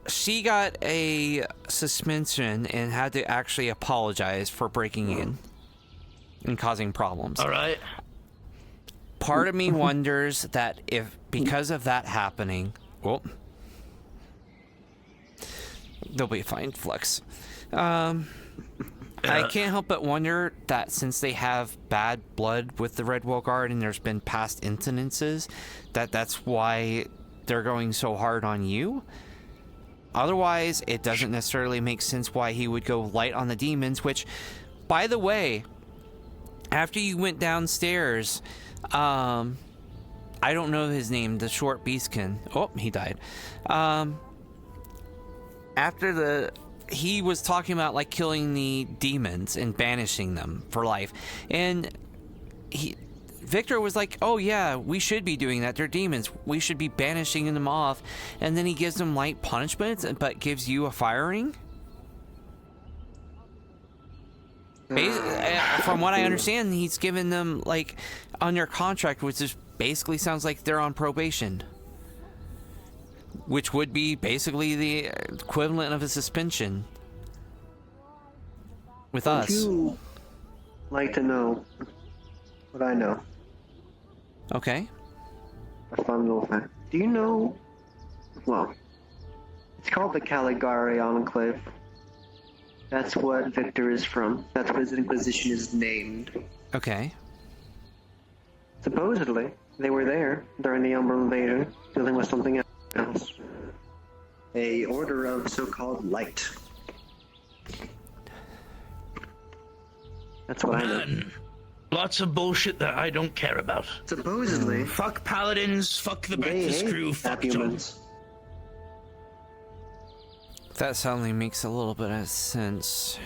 she got a suspension and had to actually apologize for breaking in and causing problems. All right. Part of me wonders that if, because of that happening, well, they'll be fine, Flux. I can't help but wonder that since they have bad blood with the Redwall Guard and there's been past incidences, that's why they're going so hard on you. Otherwise, it doesn't necessarily make sense why he would go light on the demons, which, by the way, after you went downstairs, I don't know his name, the short beastkin. Oh, he died. He was talking about like killing the demons and banishing them for life. And Victor was like, oh yeah, we should be doing that. They're demons. We should be banishing them off. And then he gives them light punishments, but gives you a firing. From what I understand, he's given them like on their contract, which is basically sounds like they're on probation, which would be basically the equivalent of a suspension with us. Would you like to know what I know? Okay. A fun little fact. Do you know? Well, it's called the Caligari Enclave. That's what Victor is from. That's what his Inquisition is named. Okay. Supposedly, they were there during the Umbral invasion, dealing with something else. A order of so-called light. That's what I know. Lots of bullshit that I don't care about. Supposedly. Fuck paladins, fuck the breakfast crew, fuck humans. That suddenly makes a little bit of sense.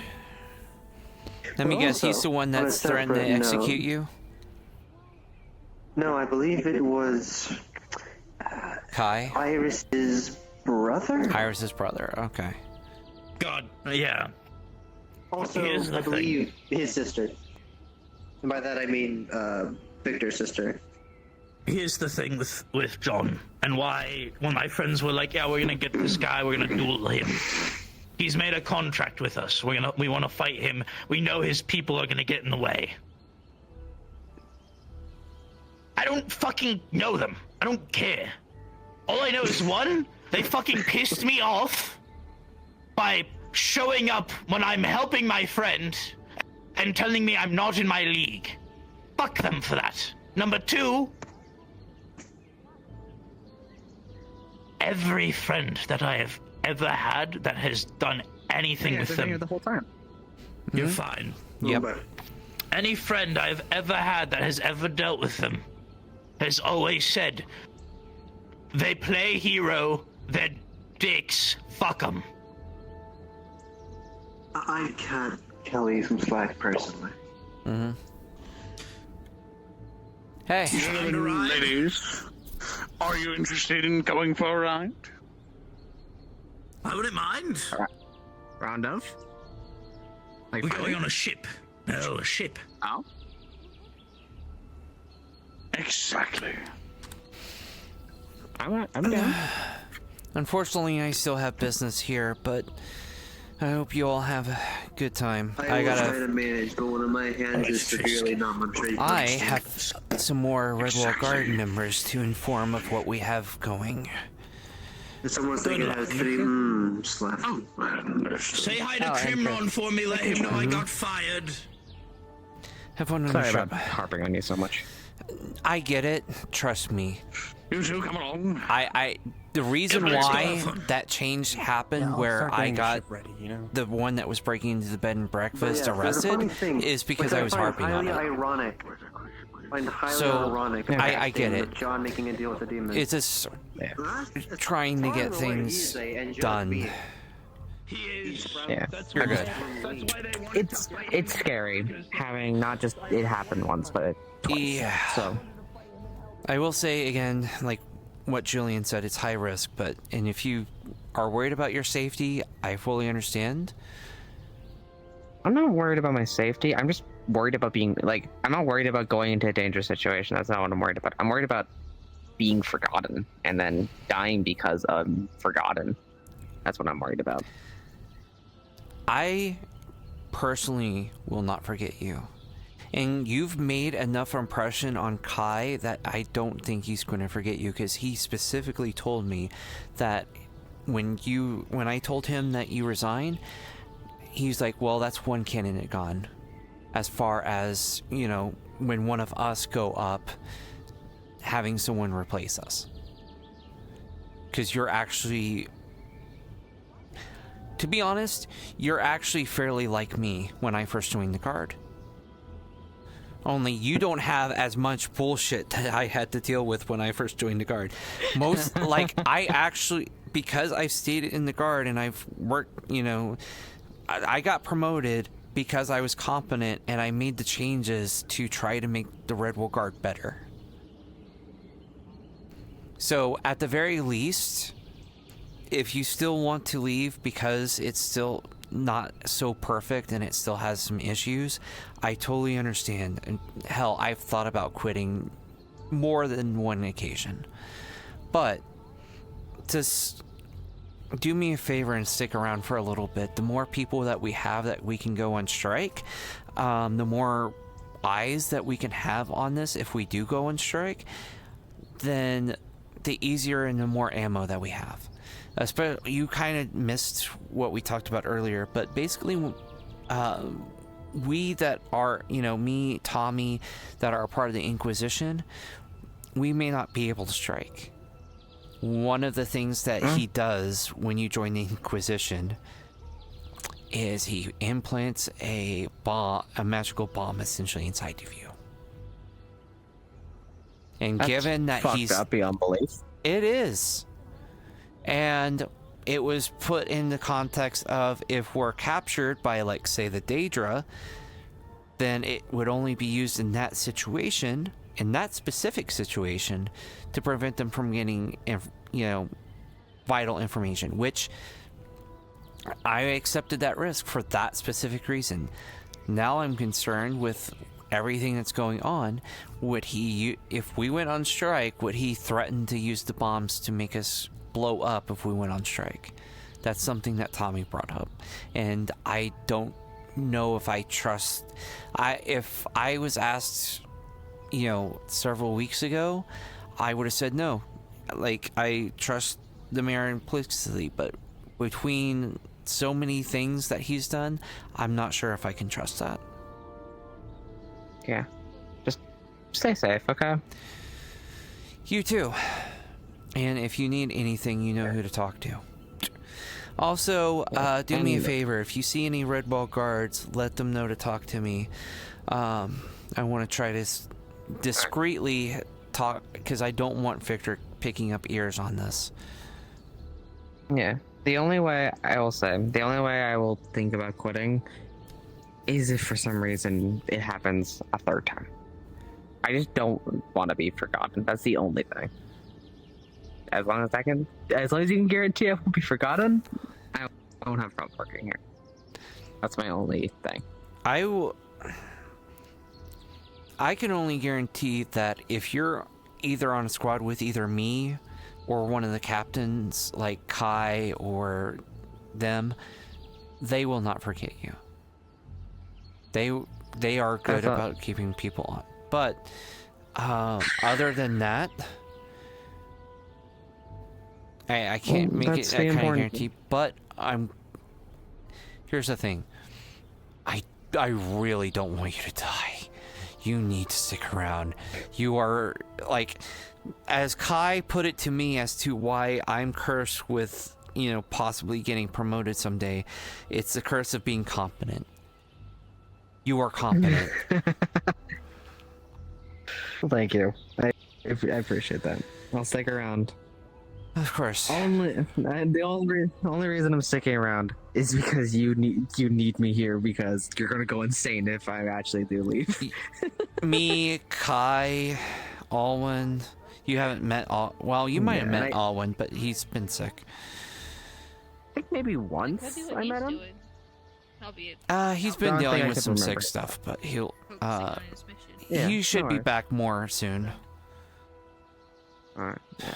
Let me guess, he's the one that's threatened to execute you? No, I believe it was... Kai? Iris's brother? Iris's brother, okay. God, yeah. Also, I believe his sister. And by that I mean, Victor's sister. Here's the thing with John, and why when my friends were like, yeah, we're gonna get this guy, we're gonna duel him. He's made a contract with us. We want to fight him. We know his people are gonna get in the way. I don't fucking know them. I don't care. All I know is one, they fucking pissed me off by showing up when I'm helping my friend and telling me I'm not in my league. Fuck them for that. Number two, every friend that I have ever had that has done anything with them. The whole time. You're fine. Yep. Any friend I've ever had that has ever dealt with them has always said, they play hero, they're dicks, fuck them. I can't tell you some slack personally. Mm-hmm. Hey. Ladies, are you interested in going for a ride? I wouldn't mind. Round of? We're going on a ship. No, a ship. Oh? Exactly. I'm down. Unfortunately, I still have business here, but I hope you all have a good time. I will try to manage, but one of my hands is severely numb. I'm sure you can I understand. have some more Redwall Guard members to inform of what we have going. Someone's thinking it has 3 left. Say hi to Crimron for me, let him know I got fired. Have fun on the Sorry trip. about harping on you so much. I get it. Trust me. You two, come along. The reason why that change happened, where I got ready, you know? the one that was breaking into the bed and breakfast There's a funny arrested, thing, is because which I was harping on highly it. ironic. Find highly So, ironic. I get it. John making a deal with the demon. It's just trying to get things done. Yeah, You're good. It's scary having not just it happened once, but twice. Yeah. So I will say again, like what Julian said, it's high risk, and if you are worried about your safety, I fully understand. I'm not worried about my safety. I'm just worried about being I'm not worried about going into a dangerous situation. That's not what I'm worried about. I'm worried about being forgotten and then dying because I'm forgotten. That's what I'm worried about. I personally will not forget you. And you've made enough impression on Kai that I don't think he's going to forget you, because he specifically told me that when I told him that you resign, he's like, well, that's one candidate gone. As far as, when one of us go up, having someone replace us. Because you're actually... To be honest, you're actually fairly like me when I first joined the Guard. Only you don't have as much bullshit that I had to deal with when I first joined the Guard. I actually, because I've stayed in the Guard and I've worked, I got promoted because I was competent and I made the changes to try to make the Red Wolf Guard better. So, at the very least... If you still want to leave because it's still not so perfect and it still has some issues, I totally understand. And hell, I've thought about quitting more than one occasion. But just do me a favor and stick around for a little bit. The more people that we have that we can go on strike, the more eyes that we can have on this if we do go on strike, then the easier and the more ammo that we have. Especially, you kind of missed what we talked about earlier, but basically, we that are, me, Tommy, that are a part of the Inquisition, we may not be able to strike. One of the things that he does when you join the Inquisition is he implants a magical bomb essentially inside of you. And That's given that fucked up beyond belief. It is. And it was put in the context of if we're captured by, say, the Daedra, then it would only be used in that situation, in that specific situation, to prevent them from getting, vital information, which I accepted that risk for that specific reason. Now I'm concerned with everything that's going on. If we went on strike, would he threaten to use the bombs to make us blow up if we went on strike? That's something that Tommy brought up, and I don't know if I trust. If I was asked, several weeks ago, I would have said no. I trust the mayor implicitly, but between so many things that he's done, I'm not sure if I can trust that. Yeah, just stay safe, okay? You too. And if you need anything, you know who to talk to. Also, do me a favor. If you see any Red Ball guards, let them know to talk to me. I want to try to discreetly talk, because I don't want Victor picking up ears on this. Yeah. The only way I will think about quitting is if for some reason it happens a third time. I just don't want to be forgotten. That's the only thing. As long as you can guarantee I won't be forgotten, I won't have a problem working here. That's my only thing. I can only guarantee that if you're either on a squad with either me or one of the captains, like Kai or them, they will not forget you. They are good about keeping people on. But other than that, I can't make that's it the a kind of important- guarantee, but here's the thing. I really don't want you to die. You need to stick around. You are, like, as Kai put it to me as to why I'm cursed with, you know, possibly getting promoted someday, it's the curse of being competent. You are competent. Well, thank you. I appreciate that. I'll stick around. Of course. The only reason I'm sticking around is because you need me here, because you're gonna go insane if I actually do leave. Me, Kai, Alwyn. You haven't met well, you might have met Alwyn, but he's been sick. I think maybe once I met him. He's been dealing with some sick stuff, but he'll he should be back more soon. Alright. Yeah.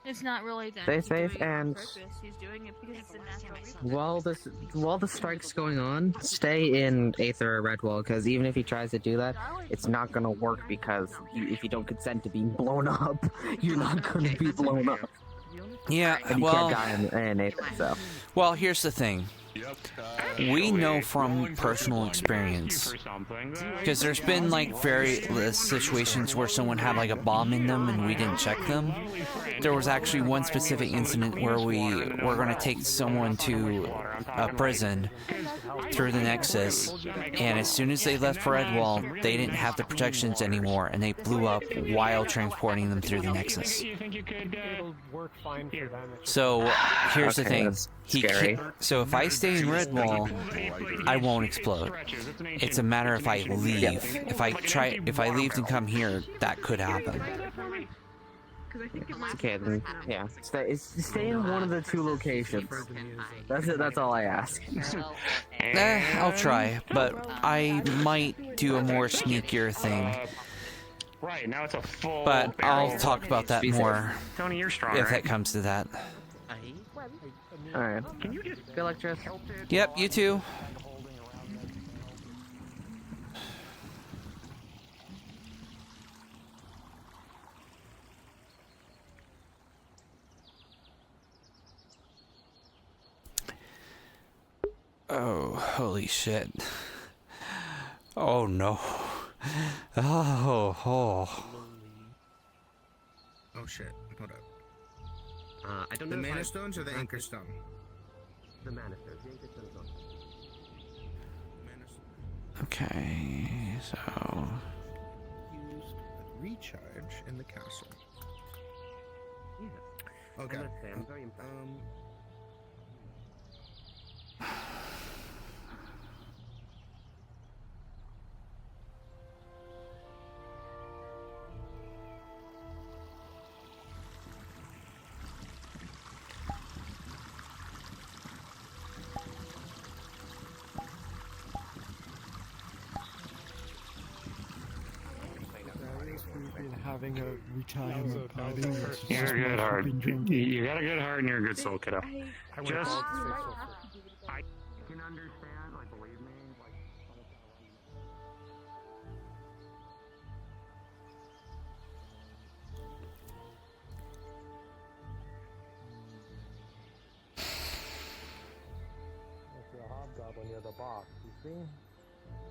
It's not really that. Stay he's safe doing it on and purpose. He's doing it because it's a natural reason. while the strike's going on, stay in Aether or Redwall, because even if he tries to do that, it's not gonna work, because if you don't consent to being blown up, you're not gonna be blown up. Yeah, And you well, can't die in Aether, so. Well, here's the thing. We know from personal experience, because there's been like various situations where someone had like a bomb in them and we didn't check them. There was actually one specific incident where we were going to take someone to a prison through the nexus, and as soon as they left Redwall, they didn't have the protections anymore, and they blew up while transporting them through the nexus. So here's the thing. So if I stay in Redwall, I won't explode. It's a matter if I leave. If I leave and come here, that could happen. Okay, then, yeah. Stay in one of the two locations. That's it. That's all I ask. I'll try, but I might do a more sneakier thing. Right, now it's a full. But I'll talk about that more Tony, you're strong, if right? it comes to that. Alright. Good luck, Trish. Yep, you too. Oh, holy shit. Oh no. Oh. Oh shit, hold up. I don't know the if Mana I- Stones or the Anchor Stone? The Mana Stones. The Anchor Stones on. Okay, so. Used recharge in the castle. Yeah. Okay. I must say, I'm very impressed. We've been having a retirement party. You're a good heart. You got a good heart and you're a good soul, kiddo. Just. I can understand, like, believe me. That's a hobgoblin near the box, you see?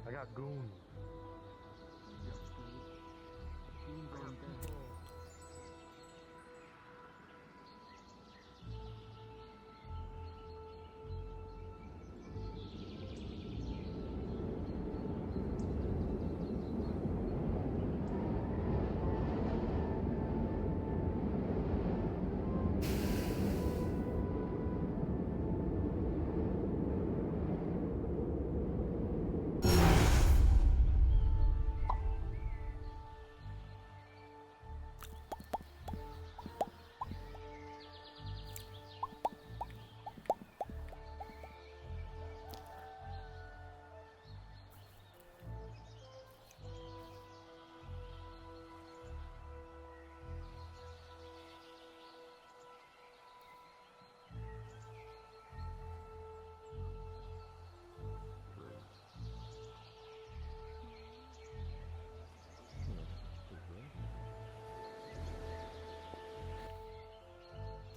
I got goons.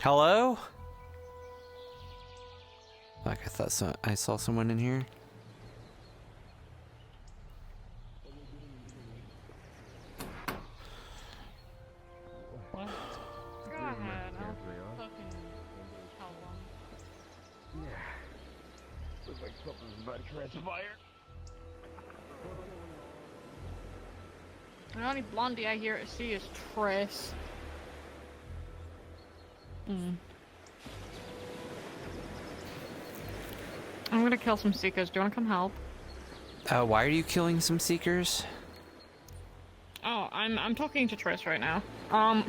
Hello? Like I thought I saw someone in here. What? Go ahead. I'll fucking tell them. Yeah. Looks like something's about to transpire. The only blondie I see is Tris. I'm gonna kill some Seekers. Do you wanna come help? Why are you killing some Seekers? Oh, I'm talking to Tris right now. One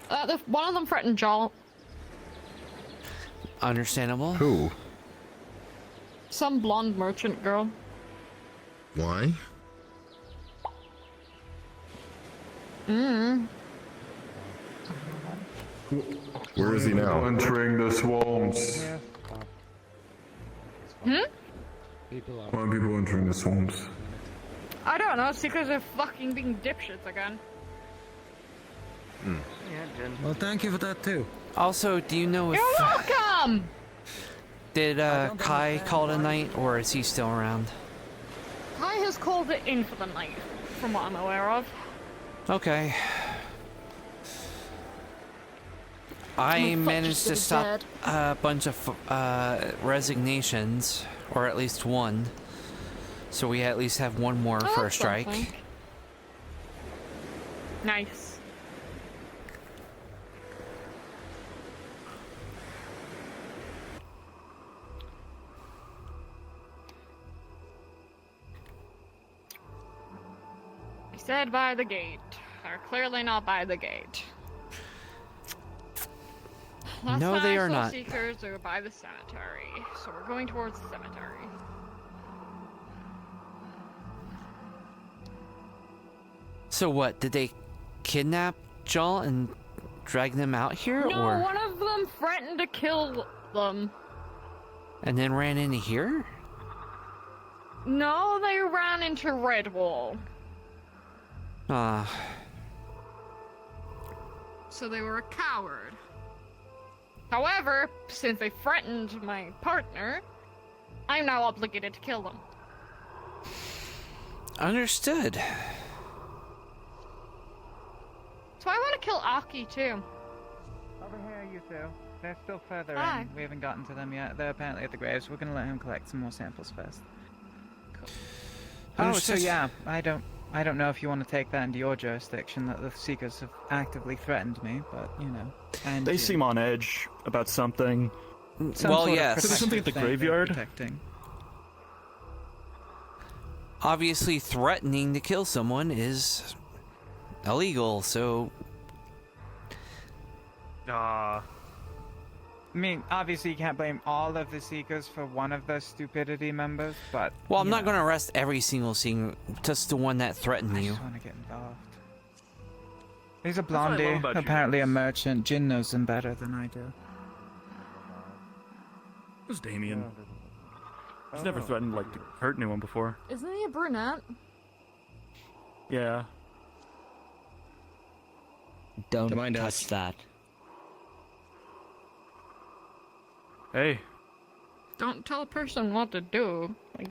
of them threatened Joel. Understandable. Who? Some blonde merchant girl. Why? Where is he now? Entering the swamps. Why are people entering the swamps? I don't know, Seekers are fucking being dipshits again. Well, thank you for that too. Also, do you know if... You're welcome! Did Kai call it a night, or is he still around? Kai has called it in for the night, from what I'm aware of. Okay. I managed to stop a bunch of resignations, or at least one. So we at least have one more for a strike. Something. Nice. I said by the gate. They're clearly not by the gate. Last No, time they I are saw not. Seekers are by the cemetery, so we're going towards the cemetery. So what, did they kidnap Joel and drag them out here, No, or... one of them threatened to kill them. And then ran into here? No, they ran into Redwall. So they were a coward. However, since they threatened my partner, I'm now obligated to kill them. Understood. So I want to kill Aki too. Over here, you two. They're still further Hi. in. We haven't gotten to them yet. They're apparently at the graves. We're gonna let him collect some more samples first. Cool. Oh, so Understood. yeah, I don't know if you want to take that into your jurisdiction, that the Seekers have actively threatened me, but, you know. And They seem on edge about something. Well, yes. So there's something at the graveyard? Obviously, threatening to kill someone is illegal, so... I mean, obviously you can't blame all of the Seekers for one of the stupidity members, but... Well, I'm not going to arrest every single Seeker, just the one that threatened you. I just want to get involved. He's a That's what I love blondie, about you apparently a merchant. Jin knows him better than I do. Who's Damien? He's never threatened, like, to hurt anyone before. Isn't he a brunette? Yeah. Don't touch that. Hey. Don't tell a person what to do. Like,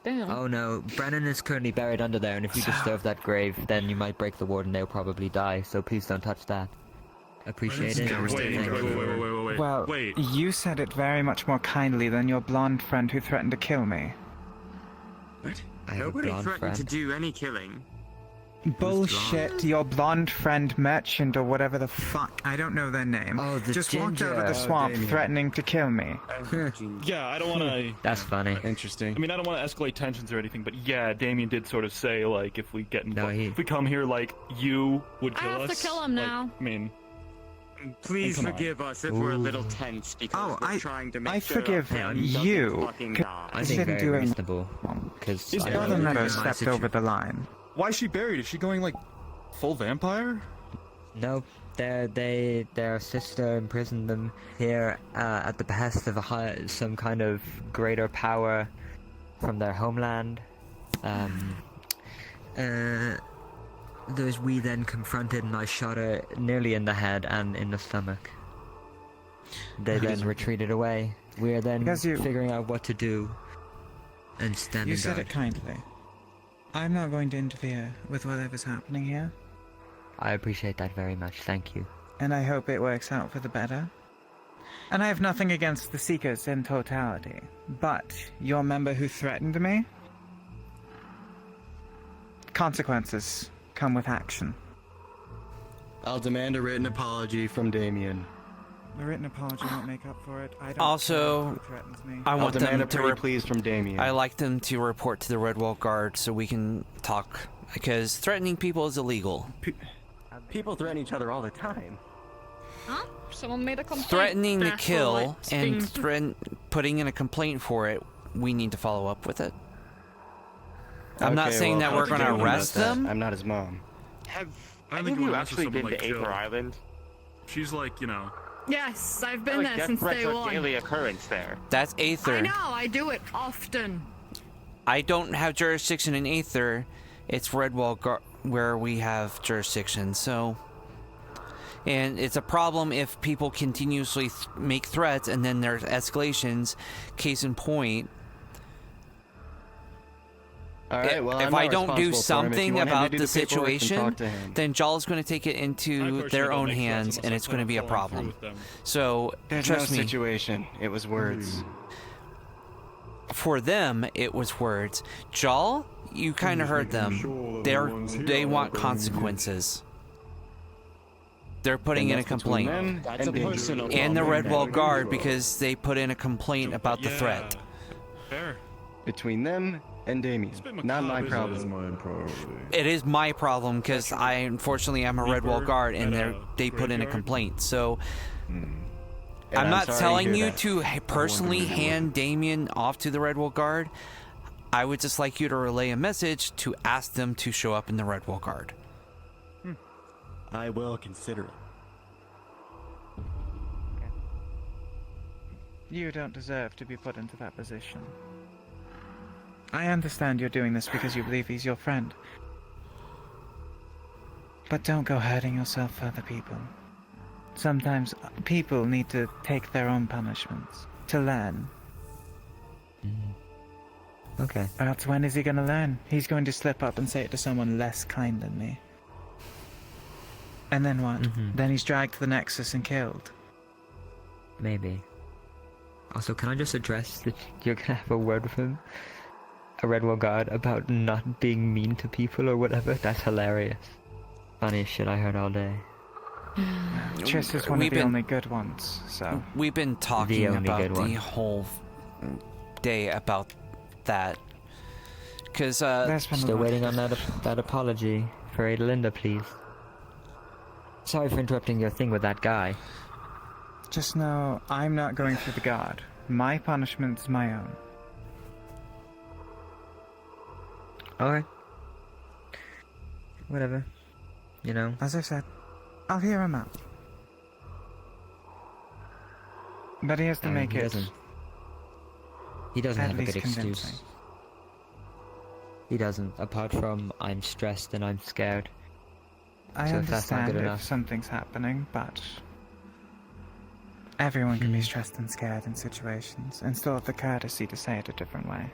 damn. Oh no, Brennan is currently buried under there, and if you disturb that grave, then you might break the ward and they'll probably die, so please don't touch that. Appreciate it. Wait. Well, you said it very much more kindly than your blonde friend who threatened to kill me. What? I have a Nobody blonde threatened friend. to do any killing. Bullshit, your blonde friend merchant or whatever the fuck, I don't know their name, just walked out of the swamp threatening to kill me. Yeah, I don't want to... That's funny. Interesting. I mean, I don't want to escalate tensions or anything, but yeah, Damien did sort of say, like, if we get involved, if we come here, like, you would kill us. I have to kill him like, now. I mean... Please come on. forgive us if we're a little tense because we're trying to make sure forgive our friend you. doesn't fucking die. I think didn't very do it. reasonable, because... Your other member stepped over the line. Why is she buried? Is she going, like, full vampire? No, their sister imprisoned them here at the behest of some kind of greater power from their homeland. we then confronted, and I shot her nearly in the head and in the stomach. They then retreated away. We are then figuring out what to do and standing You said guard. it kindly. I'm not going to interfere with whatever's happening here. I appreciate that very much, thank you. And I hope it works out for the better. And I have nothing against the Seekers in totality, but your member who threatened me? Consequences come with action. I'll demand a written apology from Damien. A written apology won't make up for it. I don't Also, care who threatens me. I want demand them a pretty please from Damien. I like them to report to the Redwall Guard so we can talk, because threatening people is illegal. People threaten each other all the time. Huh? Someone made a complaint. Threatening to Therefore, kill it's and being- putting in a complaint for it, we need to follow up with it. I'm not Okay, saying well, that we're how going did to you arrest know that? them. I'm not his mom. Have I any think of you we'll answer actually someone been like to Aether Jill. Island? She's like, you know. Yes, I've been Like, there death since threats day are one. daily occurrence there. That's Aether. I know, I do it often. I don't have jurisdiction in Aether. It's Redwall Guard where we have jurisdiction, so... And it's a problem if people continuously make threats and then there's escalations. Case in point... Alright, well, if I'm I not don't do responsible for him. If you something want him to about do the paperwork, then situation, talk to him. then Jaw's going to take it into their own hands, and it's going to be a problem. So, There's trust no me. situation. It was words. For them, it was words. Jaw, you kind of heard them. They want consequences. They're putting in a complaint. That's a personal And the problem. Redwall Guard because they put in a complaint about the threat. Fair. Between them and Damien. Not my problem. It is my problem because I unfortunately am a Redwall Guard and they put in a complaint. So I'm not sorry to telling hear you that. to personally hand Damien off to the Redwall Guard. I would just like you to relay a message to ask them to show up in the Redwall Guard. I will consider it. You don't deserve to be put into that position. I understand you're doing this because you believe he's your friend. But don't go hurting yourself for other people. Sometimes people need to take their own punishments to learn. Okay. Or else when is he going to learn? He's going to slip up and say it to someone less kind than me. And then what? Then he's dragged to the nexus and killed. Maybe. Also, can I just address that you're gonna have a word with him? A Redwall Guard about not being mean to people or whatever? That's hilarious. Funniest shit I heard all day. Triss is one of the only good ones, so... We've been talking The only about good the one. whole day about that. Because, Still waiting on that apology for Adelinda, please. Sorry for interrupting your thing with that guy. Just know, I'm not going for the guard. My punishment's my own. Okay. Whatever. You know. As I said, I'll hear him out. But he has to make it... He doesn't at have a least good excuse. convincing. He doesn't, apart from I'm stressed and I'm scared. I So if that's not understand good if enough. something's happening, but... Everyone can be stressed and scared in situations, and still have the courtesy to say it a different way.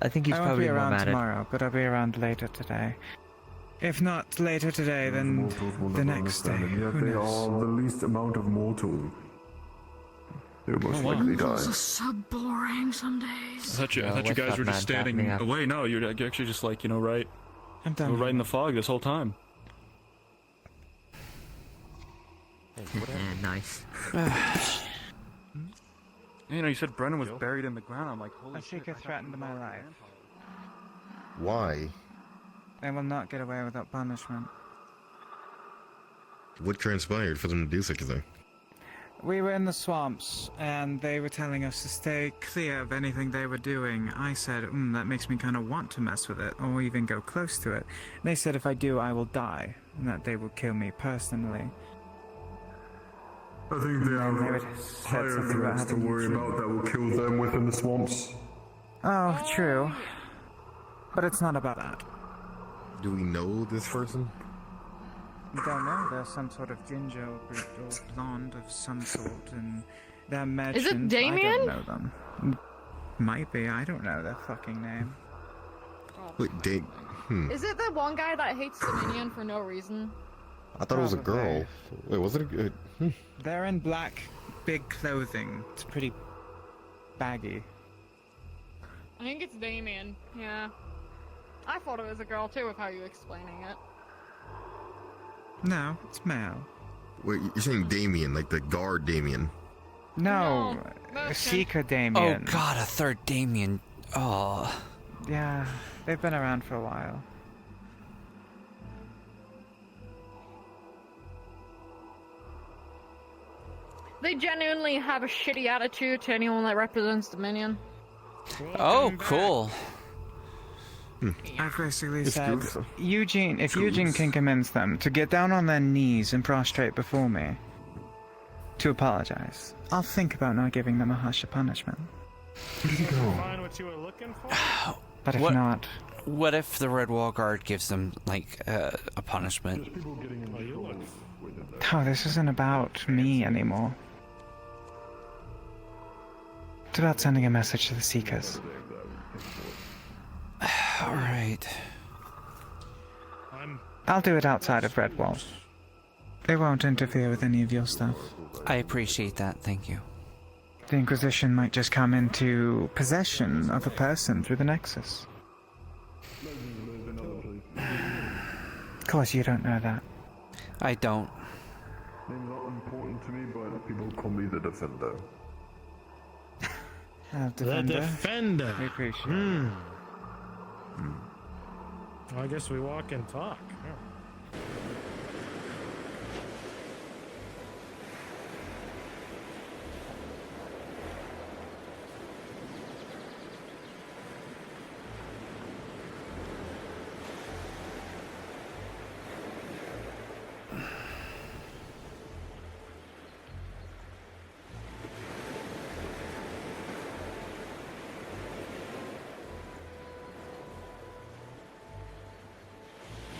I think he's I won't probably be more around mad at... tomorrow, but I'll be around later today. If not later today, then the next day. Who They knows? are the least amount of mortal. They will most likely die. This is so boring some days. I thought you what's guys up, were just man? standing Back me up. away. No, you're actually just like, right. I'm You done. were right in the fog this whole time. Nice. You said Brennan was buried in the ground. I'm like, holy A seeker threatened my life. Why? They will not get away without punishment. What transpired for them to do such a thing? We were in the swamps, and they were telling us to stay clear of anything they were doing. I said, that makes me kind of want to mess with it, or even go close to it. They said if I do, I will die, and that they will kill me personally. I think they have higher threats to worry about that will kill them within the swamps. Oh, true. But it's not about that. Do we know this person? You don't know. They're some sort of ginger or blonde of some sort, and they're merchants. Is it Damien? I don't know them. Might be. I don't know their fucking name. Wait, Is it the one guy that hates Dominion for no reason? I thought it was a girl. Wait, was it a good? They're in black, big clothing. It's pretty baggy. I think it's Damien. Yeah. I thought it was a girl too, with how you explaining it. No, it's male. Wait, you're saying Damien, like the guard Damien? No, Seeker Damien. Oh god, a third Damien. Oh. Yeah, they've been around for a while. They genuinely have a shitty attitude to anyone that represents Dominion. Oh, cool. I've basically said, Eugene, if Eugene can convince them to get down on their knees and prostrate before me, to apologize, I'll think about not giving them a harsher punishment. Find what you were looking for? But if not... What if the Red Wall Guard gives them, like, a punishment? Oh, this isn't about me anymore. It's about sending a message to the Seekers. Alright. I'll do it outside of Redwall. They won't interfere with any of your stuff. I appreciate that, thank you. The Inquisition might just come into possession of a person through the nexus. Of course you don't know that. I don't. Name's not important to me, but people call me the Defender. Defender. The Defender. We appreciate it. Well, I guess we walk and talk. Yeah.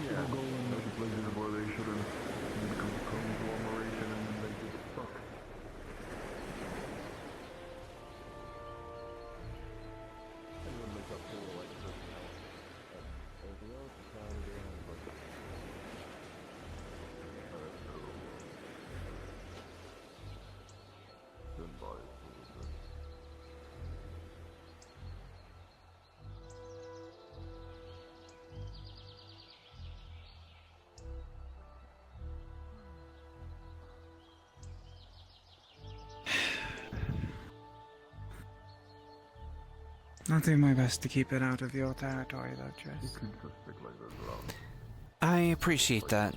People go in the places where they shouldn't, become conglomeration, and then they get stuck. I'll do my best to keep it out of your territory, though, Triss. I appreciate that.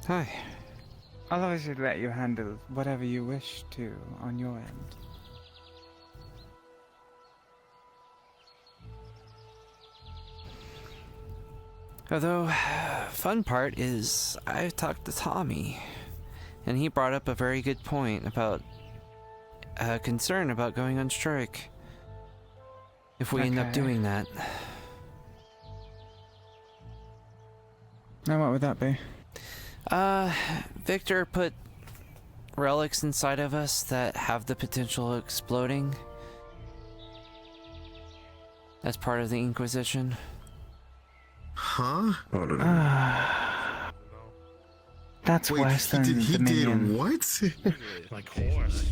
Hi. I'll obviously let you handle whatever you wish to on your end. Although, fun part is, I talked to Tommy, and he brought up a very good point about concern about going on strike. If we end up doing that. Now what would that be? Victor put relics inside of us that have the potential of exploding. As part of the Inquisition. Huh? That's Wait, worse than he Dominion. did what? Like horse.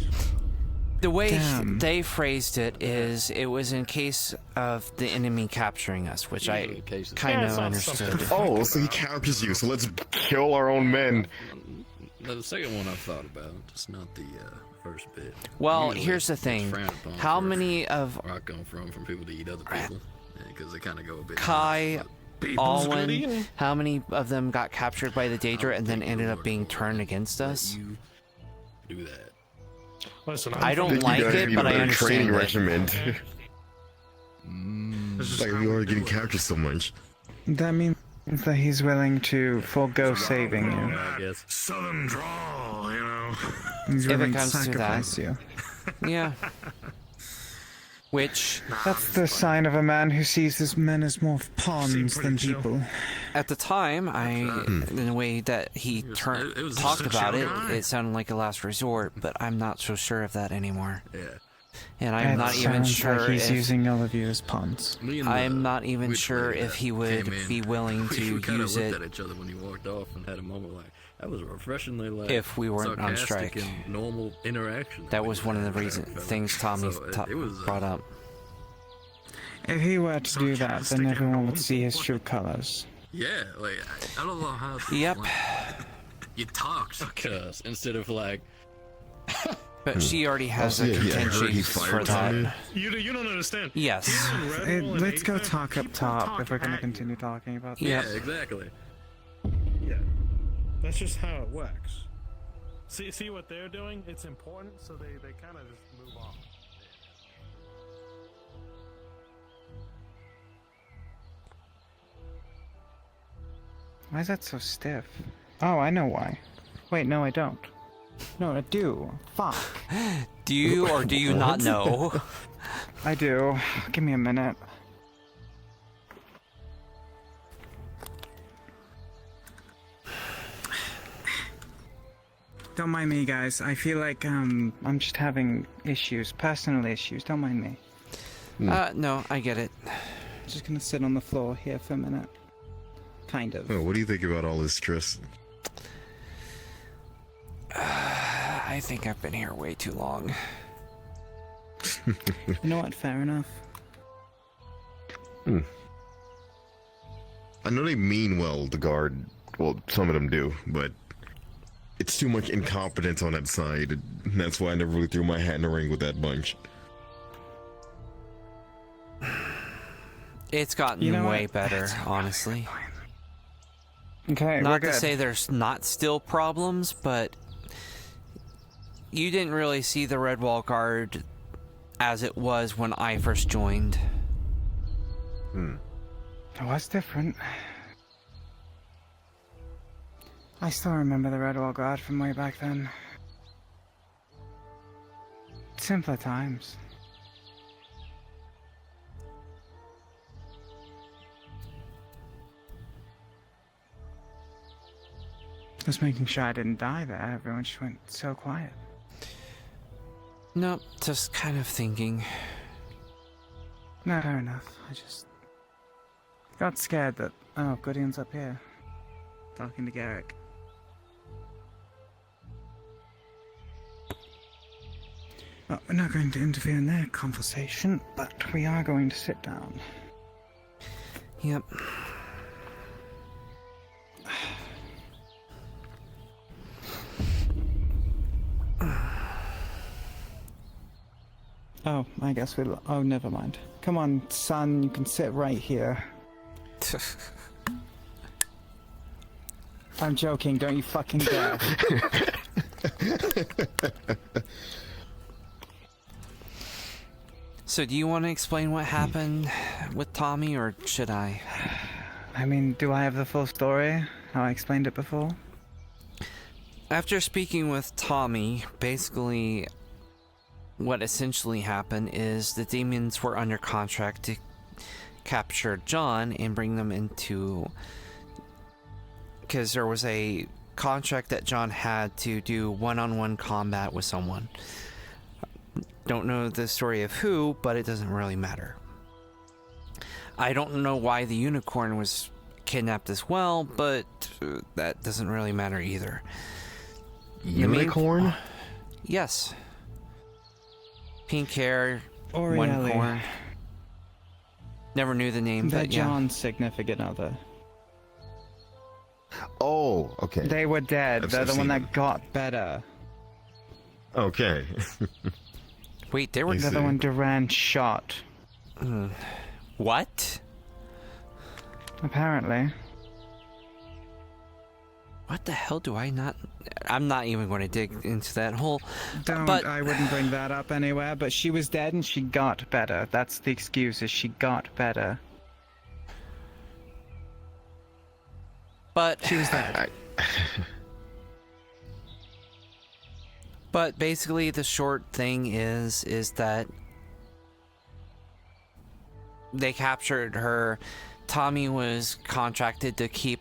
The way they phrased it is, it was in case of the enemy capturing us, which I kind of understood. Oh, so he captures you, so let's kill our own men. The second one I've thought about, just not the first bit. Well, Usually here's the it's thing. frowned upon How for many of where I come from people to eat other people, because they kind of go a bit. Kai, People's good Alwyn, eating. how many of them got captured by the Daedra and then ended up being turned against us? Do that. Listen, I don't like it, but I understand training it. regiment. It's like we are getting captured so much. That means that he's willing to forego saving you. I guess. Southern drawl, you know. He's If it willing to comes to that. sacrifice you. Yeah. Which... That's the sign of a man who sees his men as more pawns than people. At the time, in the way that he talked about it, it sounded like a last resort, but I'm not so sure of that anymore. Yeah. And I'm not even sure like he's if... using all of you as pawns. I'm not even sure if he would be willing to use it... looked at each other when you walked off and had a moment like, that was refreshingly like if we weren't on sarcastic strike. and normal interaction. That was one of the things Tommy brought up. If he were to do that, then everyone would see his true colors. Yeah, like I don't know how. Yep. Like, you talk because instead of like. But she already has a contingency for that. You don't understand. Yes. Let's go talk up top if we're going to continue talking about this. Yeah, exactly. Yeah. That's just how it works. See what they're doing? It's important, so they kind of just move on. Why is that so stiff? Oh, I know why. Wait, no, I don't. No, I do. Fuck. Do you or do you not know? I do. Give me a minute. Don't mind me, guys. I feel like I'm just having issues, personal issues. Don't mind me. No, I get it. Just gonna sit on the floor here for a minute. Kind of. Oh, what do you think about all this, Tris? I think I've been here way too long. You know what? Fair enough. I know they mean well, the guard. Well, some of them do, but it's too much incompetence on that side. And that's why I never really threw my hat in the ring with that bunch. It's gotten way better, honestly. Okay, not to say there's not still problems, but you didn't really see the Red Wall Guard as it was when I first joined. It was different. I still remember the Red Wall Guard from way back then. Simpler times. Just making sure I didn't die there. Everyone just went so quiet. Nope, just kind of thinking. No, fair enough. I just got scared that, oh, Goodion's up here. Talking to Garrick. Well, we're not going to interfere in their conversation, but we are going to sit down. Yep. Oh, I guess we'll... Oh, never mind. Come on, son, you can sit right here. I'm joking, don't you fucking dare. So do you want to explain what happened with Tommy, or should I? I mean, do I have the full story? How I explained it before? After speaking with Tommy, basically what essentially happened is the demons were under contract to capture John and bring them into... Because there was a contract that John had to do one-on-one combat with someone. Don't know the story of who, but it doesn't really matter. I don't know why the unicorn was kidnapped as well, but that doesn't really matter either. Unicorn? Yes. Pink hair, Orielli. one horn. Never knew the name, They're but yeah. John's significant other. Oh, okay. They were dead. They're the one that got better. Okay. Wait, they were... They're the one Duran shot. What? Apparently. What the hell do I not... I'm not even going to dig into that whole... I wouldn't bring that up anywhere, but she was dead and she got better. That's the excuse, is she got better. But... She was dead. But basically the short thing is that they captured her. Tommy was contracted to keep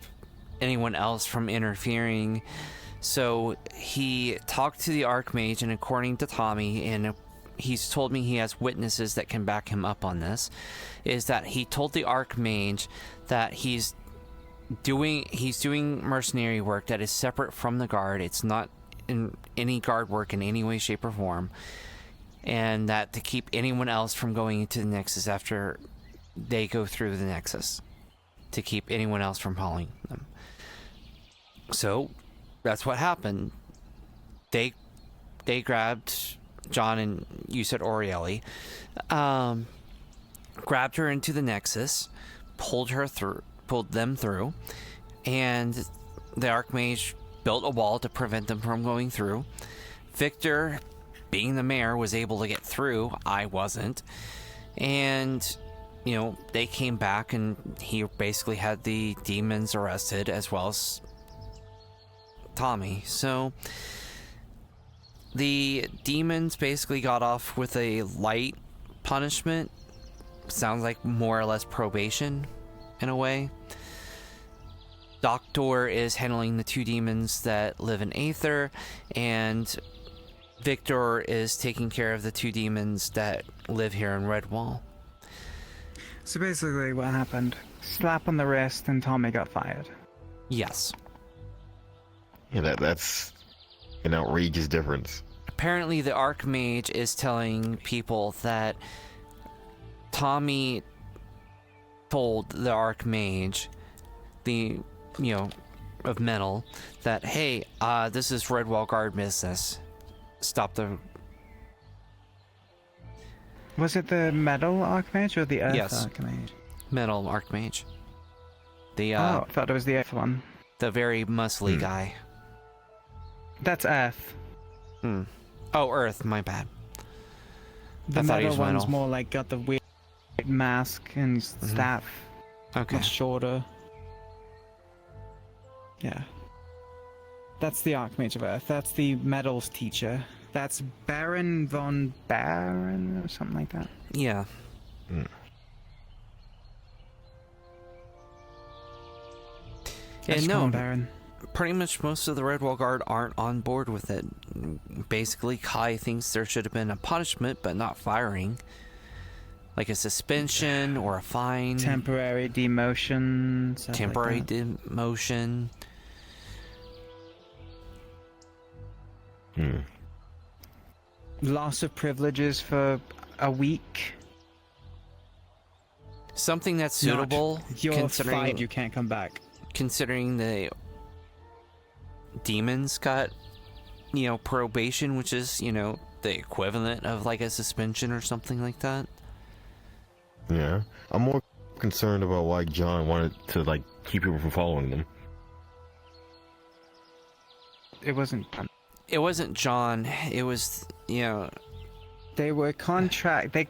anyone else from interfering. So he talked to the Archmage, and according to Tommy, and he's told me he has witnesses that can back him up on this, is that he told the Archmage that he's doing mercenary work that is separate from the guard. It's not in any guard work in any way, shape, or form, and that to keep anyone else from going into the Nexus after they go through the Nexus, to keep anyone else from following them. So that's what happened. They grabbed John, and you said Orieli, grabbed her into the Nexus, pulled them through, and the Archmage built a wall to prevent them from going through. Victor, being the mayor, was able to get through. I wasn't. And, you know, they came back, and he basically had the demons arrested, as well as Tommy. So the demons basically got off with a light punishment. Sounds like more or less probation in a way. Doctor is handling the 2 demons that live in Aether, and Victor is taking care of the 2 demons that live here in Redwall. So basically what happened, slap on the wrist and Tommy got fired. Yes. Yeah, that's an outrageous difference. Apparently the Archmage is telling people that Tommy told the Archmage, of metal, that, hey, this is Redwall Guard business. Stop the... Was it the metal Archmage or the earth Archmage? Metal Archmage. I thought it was the earth one. The very muscly guy. That's earth. Oh, earth, my bad. The I thought he metal was one's metal. more like got the weird mask and staff. Okay. Much shorter. Yeah. That's the Archmage of Earth. That's the metals teacher. That's Baron von Baron or something like that. Yeah. And no, Baron. Pretty much most of the Redwall Guard aren't on board with it. Basically, Kai thinks there should have been a punishment, but not firing. Like a suspension or a fine. Temporary demotion. Temporary demotion. Loss of privileges for a week. Something that's suitable. You're fired, you can't come back. Considering the demons got, probation, which is, the equivalent of like a suspension or something like that. Yeah. I'm more concerned about why John wanted to, keep people from following them. It wasn't John. It was, They were they contracted, they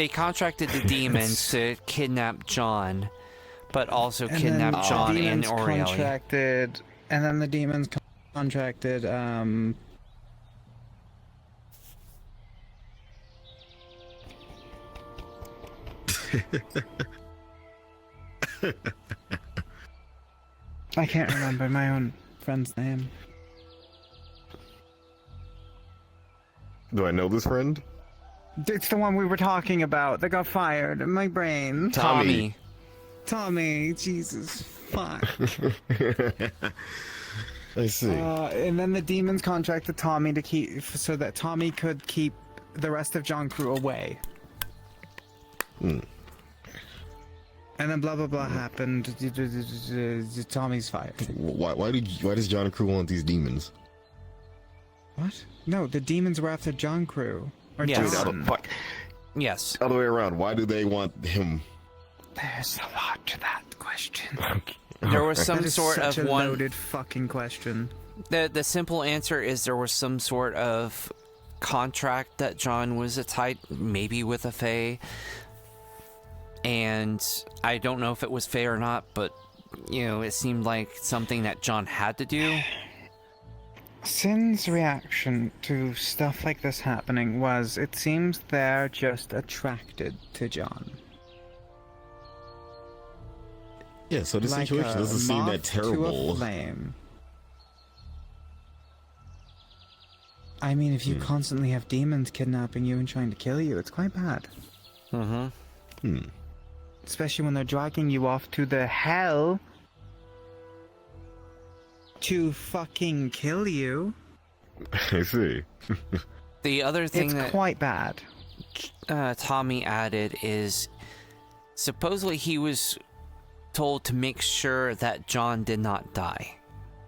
contracted the demons to kidnap John, but also kidnap John and Orieli. And then the demons contracted, I can't remember my own friend's name. Do I know this friend? It's the one we were talking about that got fired in my brain. Tommy, Jesus, fuck. I see. And then the demons contracted Tommy to keep, so that Tommy could keep the rest of John Crew away. And then blah blah blah happened. Tommy's fired. Why does John Crew want these demons? What? No, the demons were after John Crew. Or John. Fuck. Yes. Other way around. Why do they want him? There's a lot to that question. There was some sort of such a loaded fucking question. The simple answer is there was some sort of contract that John was tied, maybe with a Fae. And I don't know if it was Fae or not, but it seemed like something that John had to do. Sin's reaction to stuff like this happening was, it seems they're just attracted to John. Yeah, so the Like situation a doesn't seem moth that to a terrible. flame. I mean, if you constantly have demons kidnapping you and trying to kill you, it's quite bad. Especially when they're dragging you off to the hell to fucking kill you. I see. The other thing It's that quite bad. Tommy added is supposedly he was told to make sure that John did not die,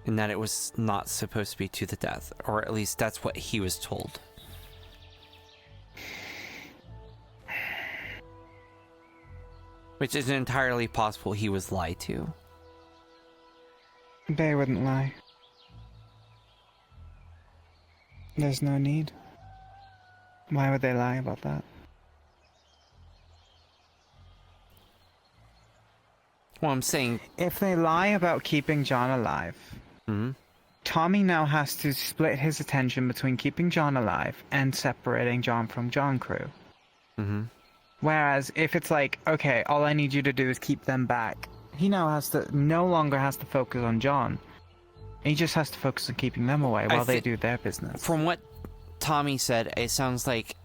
and that it was not supposed to be to the death, or at least that's what he was told. Which is entirely possible he was lied to. They wouldn't lie. There's no need. Why would they lie about that? Well, I'm saying... If they lie about keeping John alive, Tommy now has to split his attention between keeping John alive and separating John from John Crew. Whereas if it's like, okay, all I need you to do is keep them back, he now no longer has to focus on John. He just has to focus on keeping them away while they do their business. From what Tommy said, it sounds like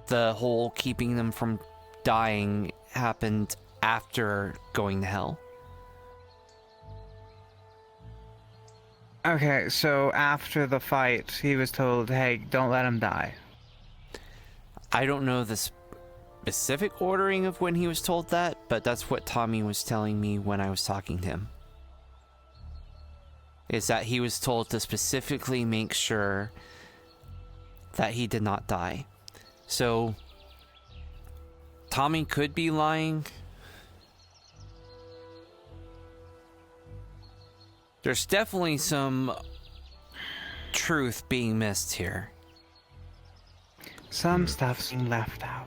the whole keeping them from dying happened after going to hell. Okay, so after the fight, he was told, hey, don't let him die. I don't know the specific ordering of when he was told that, but that's what Tommy was telling me when I was talking to him. Is that he was told to specifically make sure that he did not die. So, Tommy could be lying. There's definitely some truth being missed here. Some stuff's been left out.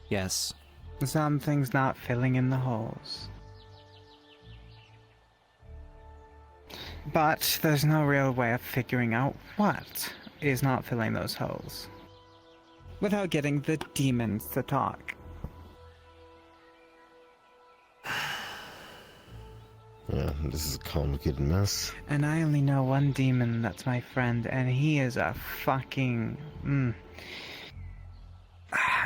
Yes. Some things not filling in the holes. But there's no real way of figuring out what is not filling those holes without getting the demons to talk. Yeah, this is a complicated mess. And I only know one demon that's my friend, and he is a fucking...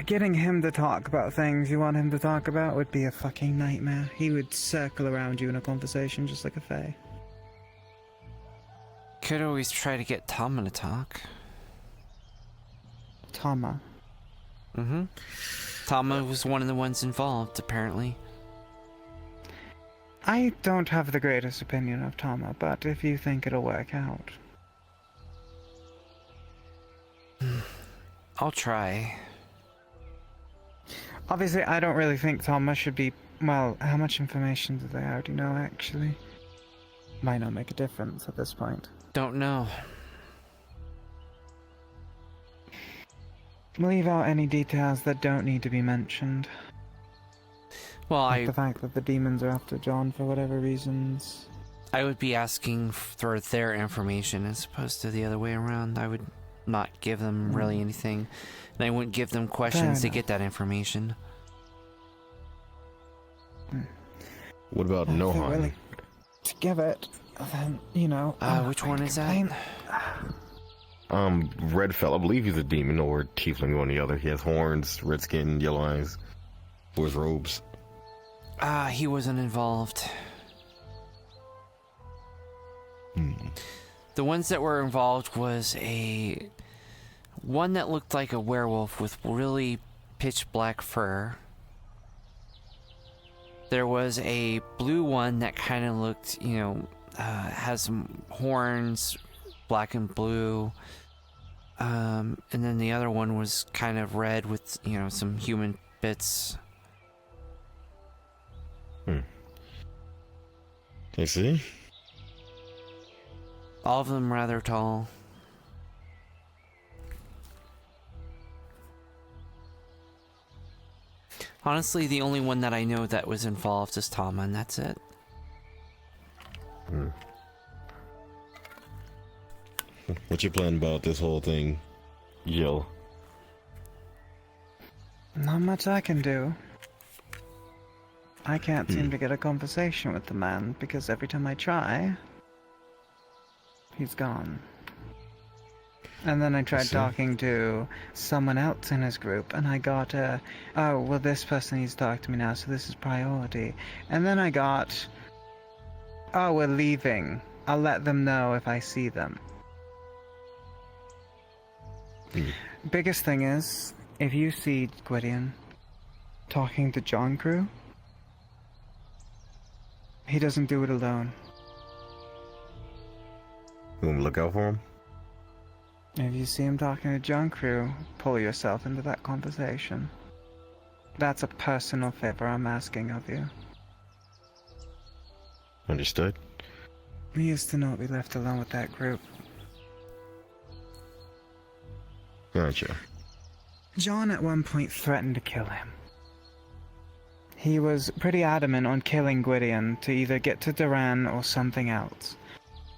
Getting him to talk about things you want him to talk about would be a fucking nightmare. He would circle around you in a conversation just like a fae. Could always try to get Tama to talk. Tama? Tama was one of the ones involved, apparently. I don't have the greatest opinion of Tama, but if you think it'll work out... I'll try. Obviously, I don't really think Tama should be... Well, how much information do they already know, actually? Might not make a difference at this point. Don't know. Leave out any details that don't need to be mentioned. Well, like the fact that the demons are after John for whatever reasons. I would be asking for their information as opposed to the other way around. I would not give them really anything, and I wouldn't give them questions to get that information. What about Nohan? Really to give it, then, you know... which one is that? Red fella. I believe he's a demon or tiefling, one or the other. He has horns, red skin, yellow eyes, wears robes. He wasn't involved. The ones that were involved was one that looked like a werewolf with really pitch black fur. There was a blue one that kind of looked, has some horns, black and blue. And then the other one was kind of red with, some human bits. I see. All of them rather tall. Honestly, the only one that I know that was involved is Tama, and that's it. What's your plan about this whole thing, Jill? Not much I can do. I can't seem to get a conversation with the man because every time I try, he's gone. And then I tried talking to someone else in his group, and I got oh, well, this person needs to talk to me now, so this is priority. And then I got, oh, we're leaving. I'll let them know if I see them. Biggest thing is, if you see Gwydion talking to John Crew, he doesn't do it alone. You want me to look out for him? If you see him talking to John Crew, pull yourself into that conversation. That's a personal favor I'm asking of you. Understood. He used to not be left alone with that group. Gotcha. John at one point threatened to kill him. He was pretty adamant on killing Gwydion to either get to Duran or something else.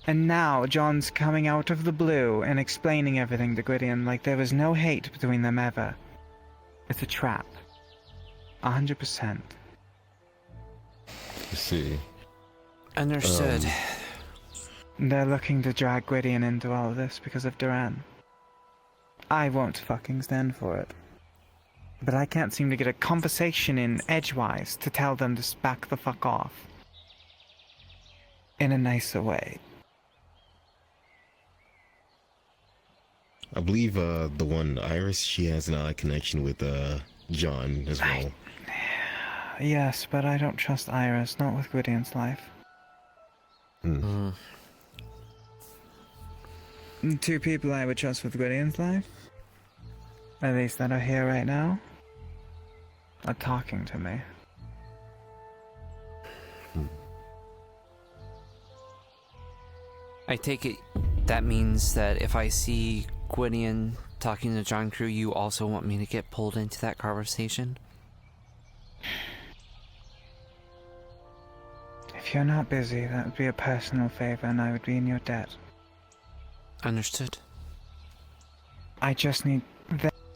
And now John's coming out of the blue and explaining everything to Gwydion like there was no hate between them ever. It's a trap. 100%. I see. Understood. They're looking to drag Gwydion into all of this because of Duran. I won't fucking stand for it. But I can't seem to get a conversation in edgewise to tell them to back the fuck off. In a nicer way. I believe the one Iris, she has an ally connection with John as well. Yes, but I don't trust Iris, not with Gwydion's life. Two people I would trust with Gwydion's life, at least that are here right now, are talking to me. I take it that means that if I see Gwydion talking to John Crew, you also want me to get pulled into that conversation? If you're not busy, that would be a personal favor and I would be in your debt. Understood. I just need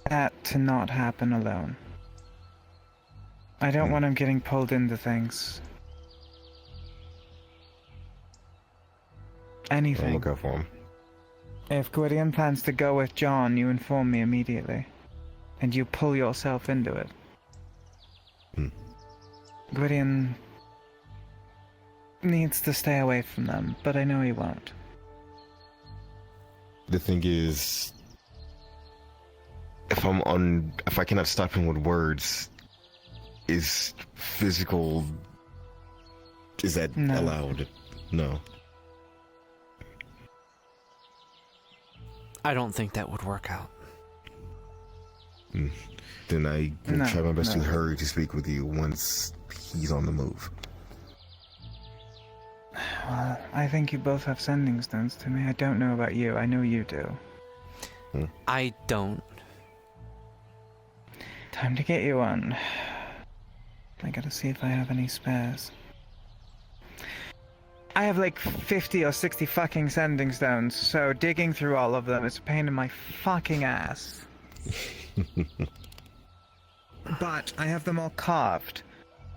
that to not happen alone. I don't want him getting pulled into things. Anything. I'll look out for him. If Gwydion plans to go with John, you inform me immediately. And you pull yourself into it. Gwydion needs to stay away from them, but I know he won't. The thing is, if I cannot stop him with words, is physical, is that allowed? No. I don't think that would work out. Then I will try my best to hurry to speak with you once he's on the move. Well, I think you both have sending stones to me. I don't know about you. I know you do. I don't. Time to get you one. I gotta see if I have any spares. I have like 50 or 60 fucking sending stones, so digging through all of them is a pain in my fucking ass. But I have them all carved.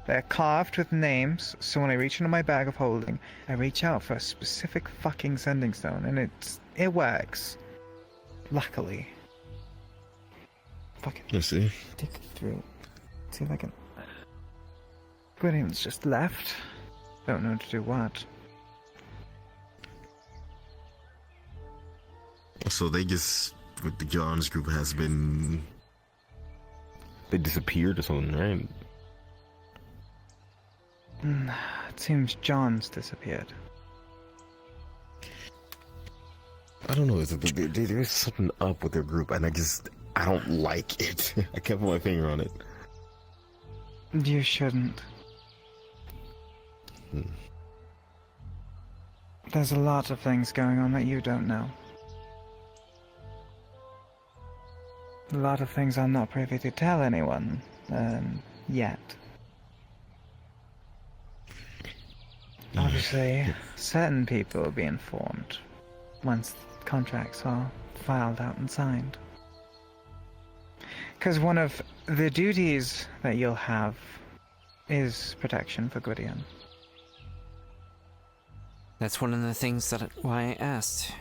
They're carved with names, so when I reach into my bag of holding, I reach out for a specific fucking sending stone, and it works. Luckily. Fucking Let's see. dig through. See if I can... Gwydion's just left. Don't know to do what. So they just, with the John's group has been... They disappeared or something, right? It seems John's disappeared. I don't know, there's something up with their group, and I don't like it. I can't put my finger on it. You shouldn't. There's a lot of things going on that you don't know. A lot of things I'm not privy to tell anyone, yet. Obviously, certain people will be informed. once contracts are filed out and signed. Because one of the duties that you'll have is protection for Gwydion. That's one of the things why I asked.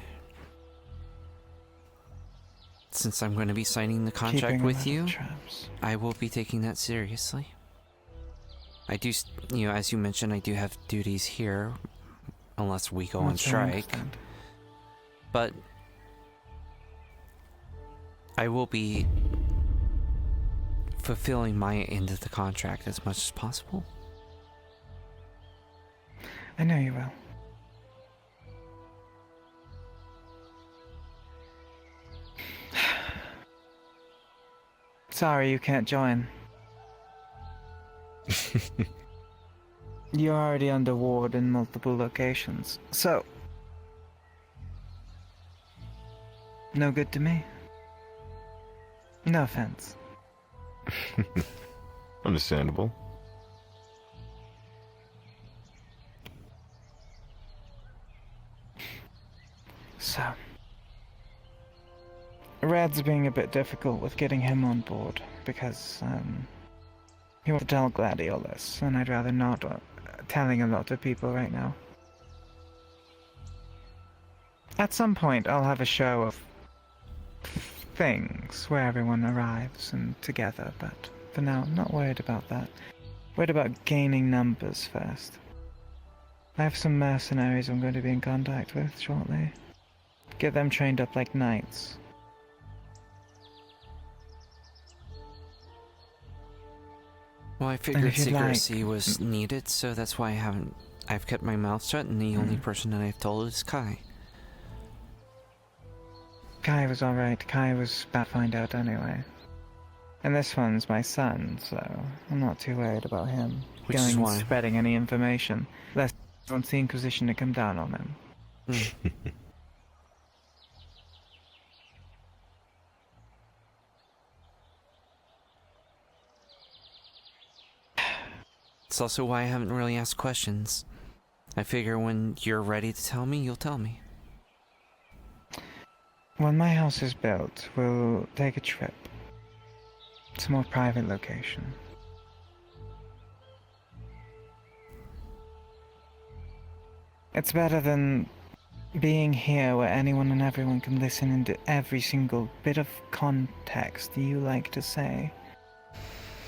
Since I'm going to be signing the contract with you, I will be taking that seriously. I do, as you mentioned, I do have duties here, unless we go on strike. But I will be fulfilling my end of the contract as much as possible. I know you will. Sorry you can't join. You're already under ward in multiple locations, so no good to me. No offense. Understandable. So, Red's being a bit difficult with getting him on board because he wants to tell Gladdy all this, and I'd rather not telling a lot of people right now. At some point, I'll have a show of things where everyone arrives and together, but for now, I'm not worried about that. Worried about gaining numbers first. I have some mercenaries I'm going to be in contact with shortly. Get them trained up like knights. Well, I figured secrecy was needed, so that's why I've kept my mouth shut, and the only person that I've told is Kai. Kai was alright. Kai was about to find out anyway. And this one's my son, so I'm not too worried about him going and spreading any information, lest he wants the Inquisition to come down on him. It's also why I haven't really asked questions. I figure when you're ready to tell me, you'll tell me. When my house is built, we'll take a trip. It's a more private location. It's better than being here where anyone and everyone can listen into every single bit of context you like to say.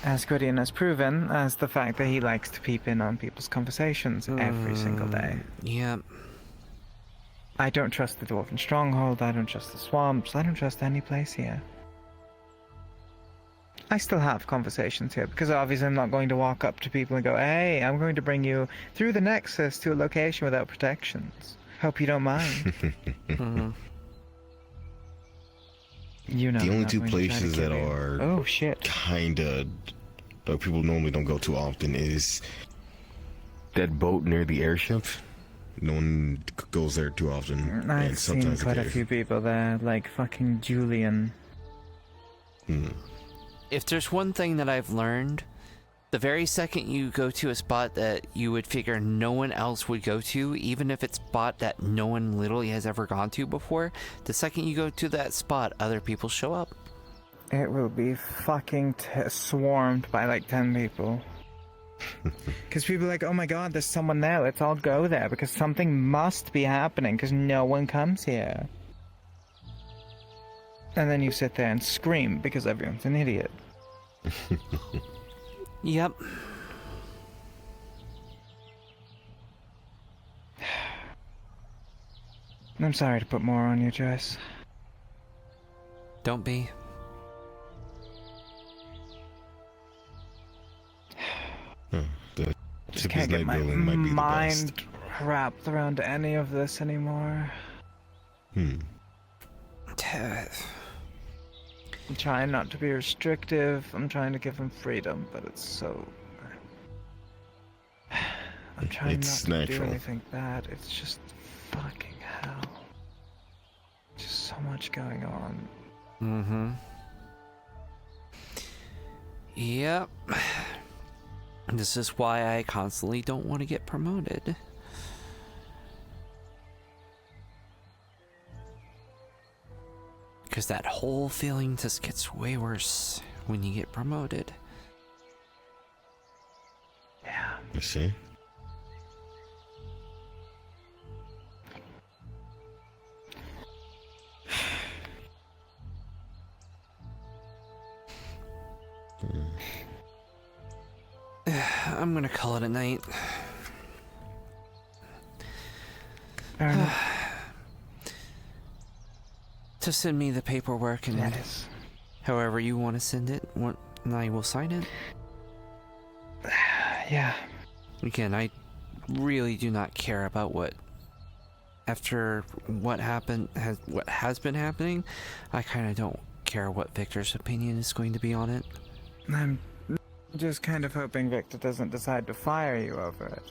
As Gwydion has proven, as the fact that he likes to peep in on people's conversations every single day. Yep. I don't trust the Dwarven Stronghold, I don't trust the swamps, I don't trust any place here. I still have conversations here, because obviously I'm not going to walk up to people and go, hey, I'm going to bring you through the nexus to a location without protections. Hope you don't mind. You know, the only two places that are kinda like people normally don't go too often is that boat near the airship. No one goes there too often. I've seen quite a few people there, like fucking Julian. If there's one thing that I've learned, the very second you go to a spot that you would figure no one else would go to, even if it's a spot that no one literally has ever gone to before, the second you go to that spot, other people show up. It will be fucking swarmed by like 10 people. Because people are like, oh my god, there's someone there, let's all go there, because something must be happening, because no one comes here. And then you sit there and scream, because everyone's an idiot. Yep. I'm sorry to put more on you, Joyce. Don't be. Just can't get my mind wrapped around any of this anymore. I'm trying not to be restrictive. I'm trying to give him freedom, but it's so... I'm trying not to do anything bad. It's just fucking hell. Just so much going on. Yep. This is why I constantly don't want to get promoted. Because that whole feeling just gets way worse when you get promoted. Yeah. You see? I'm gonna call it a night. To send me the paperwork and however you want to send it, and I will sign it. Yeah. Again, I really do not care about what. After what happened, what has been happening, I kind of don't care what Victor's opinion is going to be on it. I'm just kind of hoping Victor doesn't decide to fire you over it.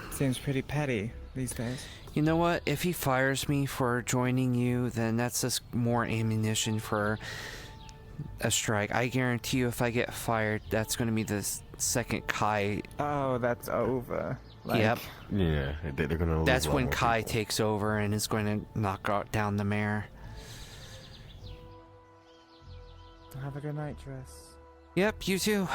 Seems pretty petty these days. You know what? If he fires me for joining you, then that's just more ammunition for a strike. I guarantee you, if I get fired, that's going to be the second Kai. Oh, that's over. Like, yep. Yeah, they're gonna. That's when Kai takes over and is going to knock down the mayor. Have a good night, Triss. Yep, you too.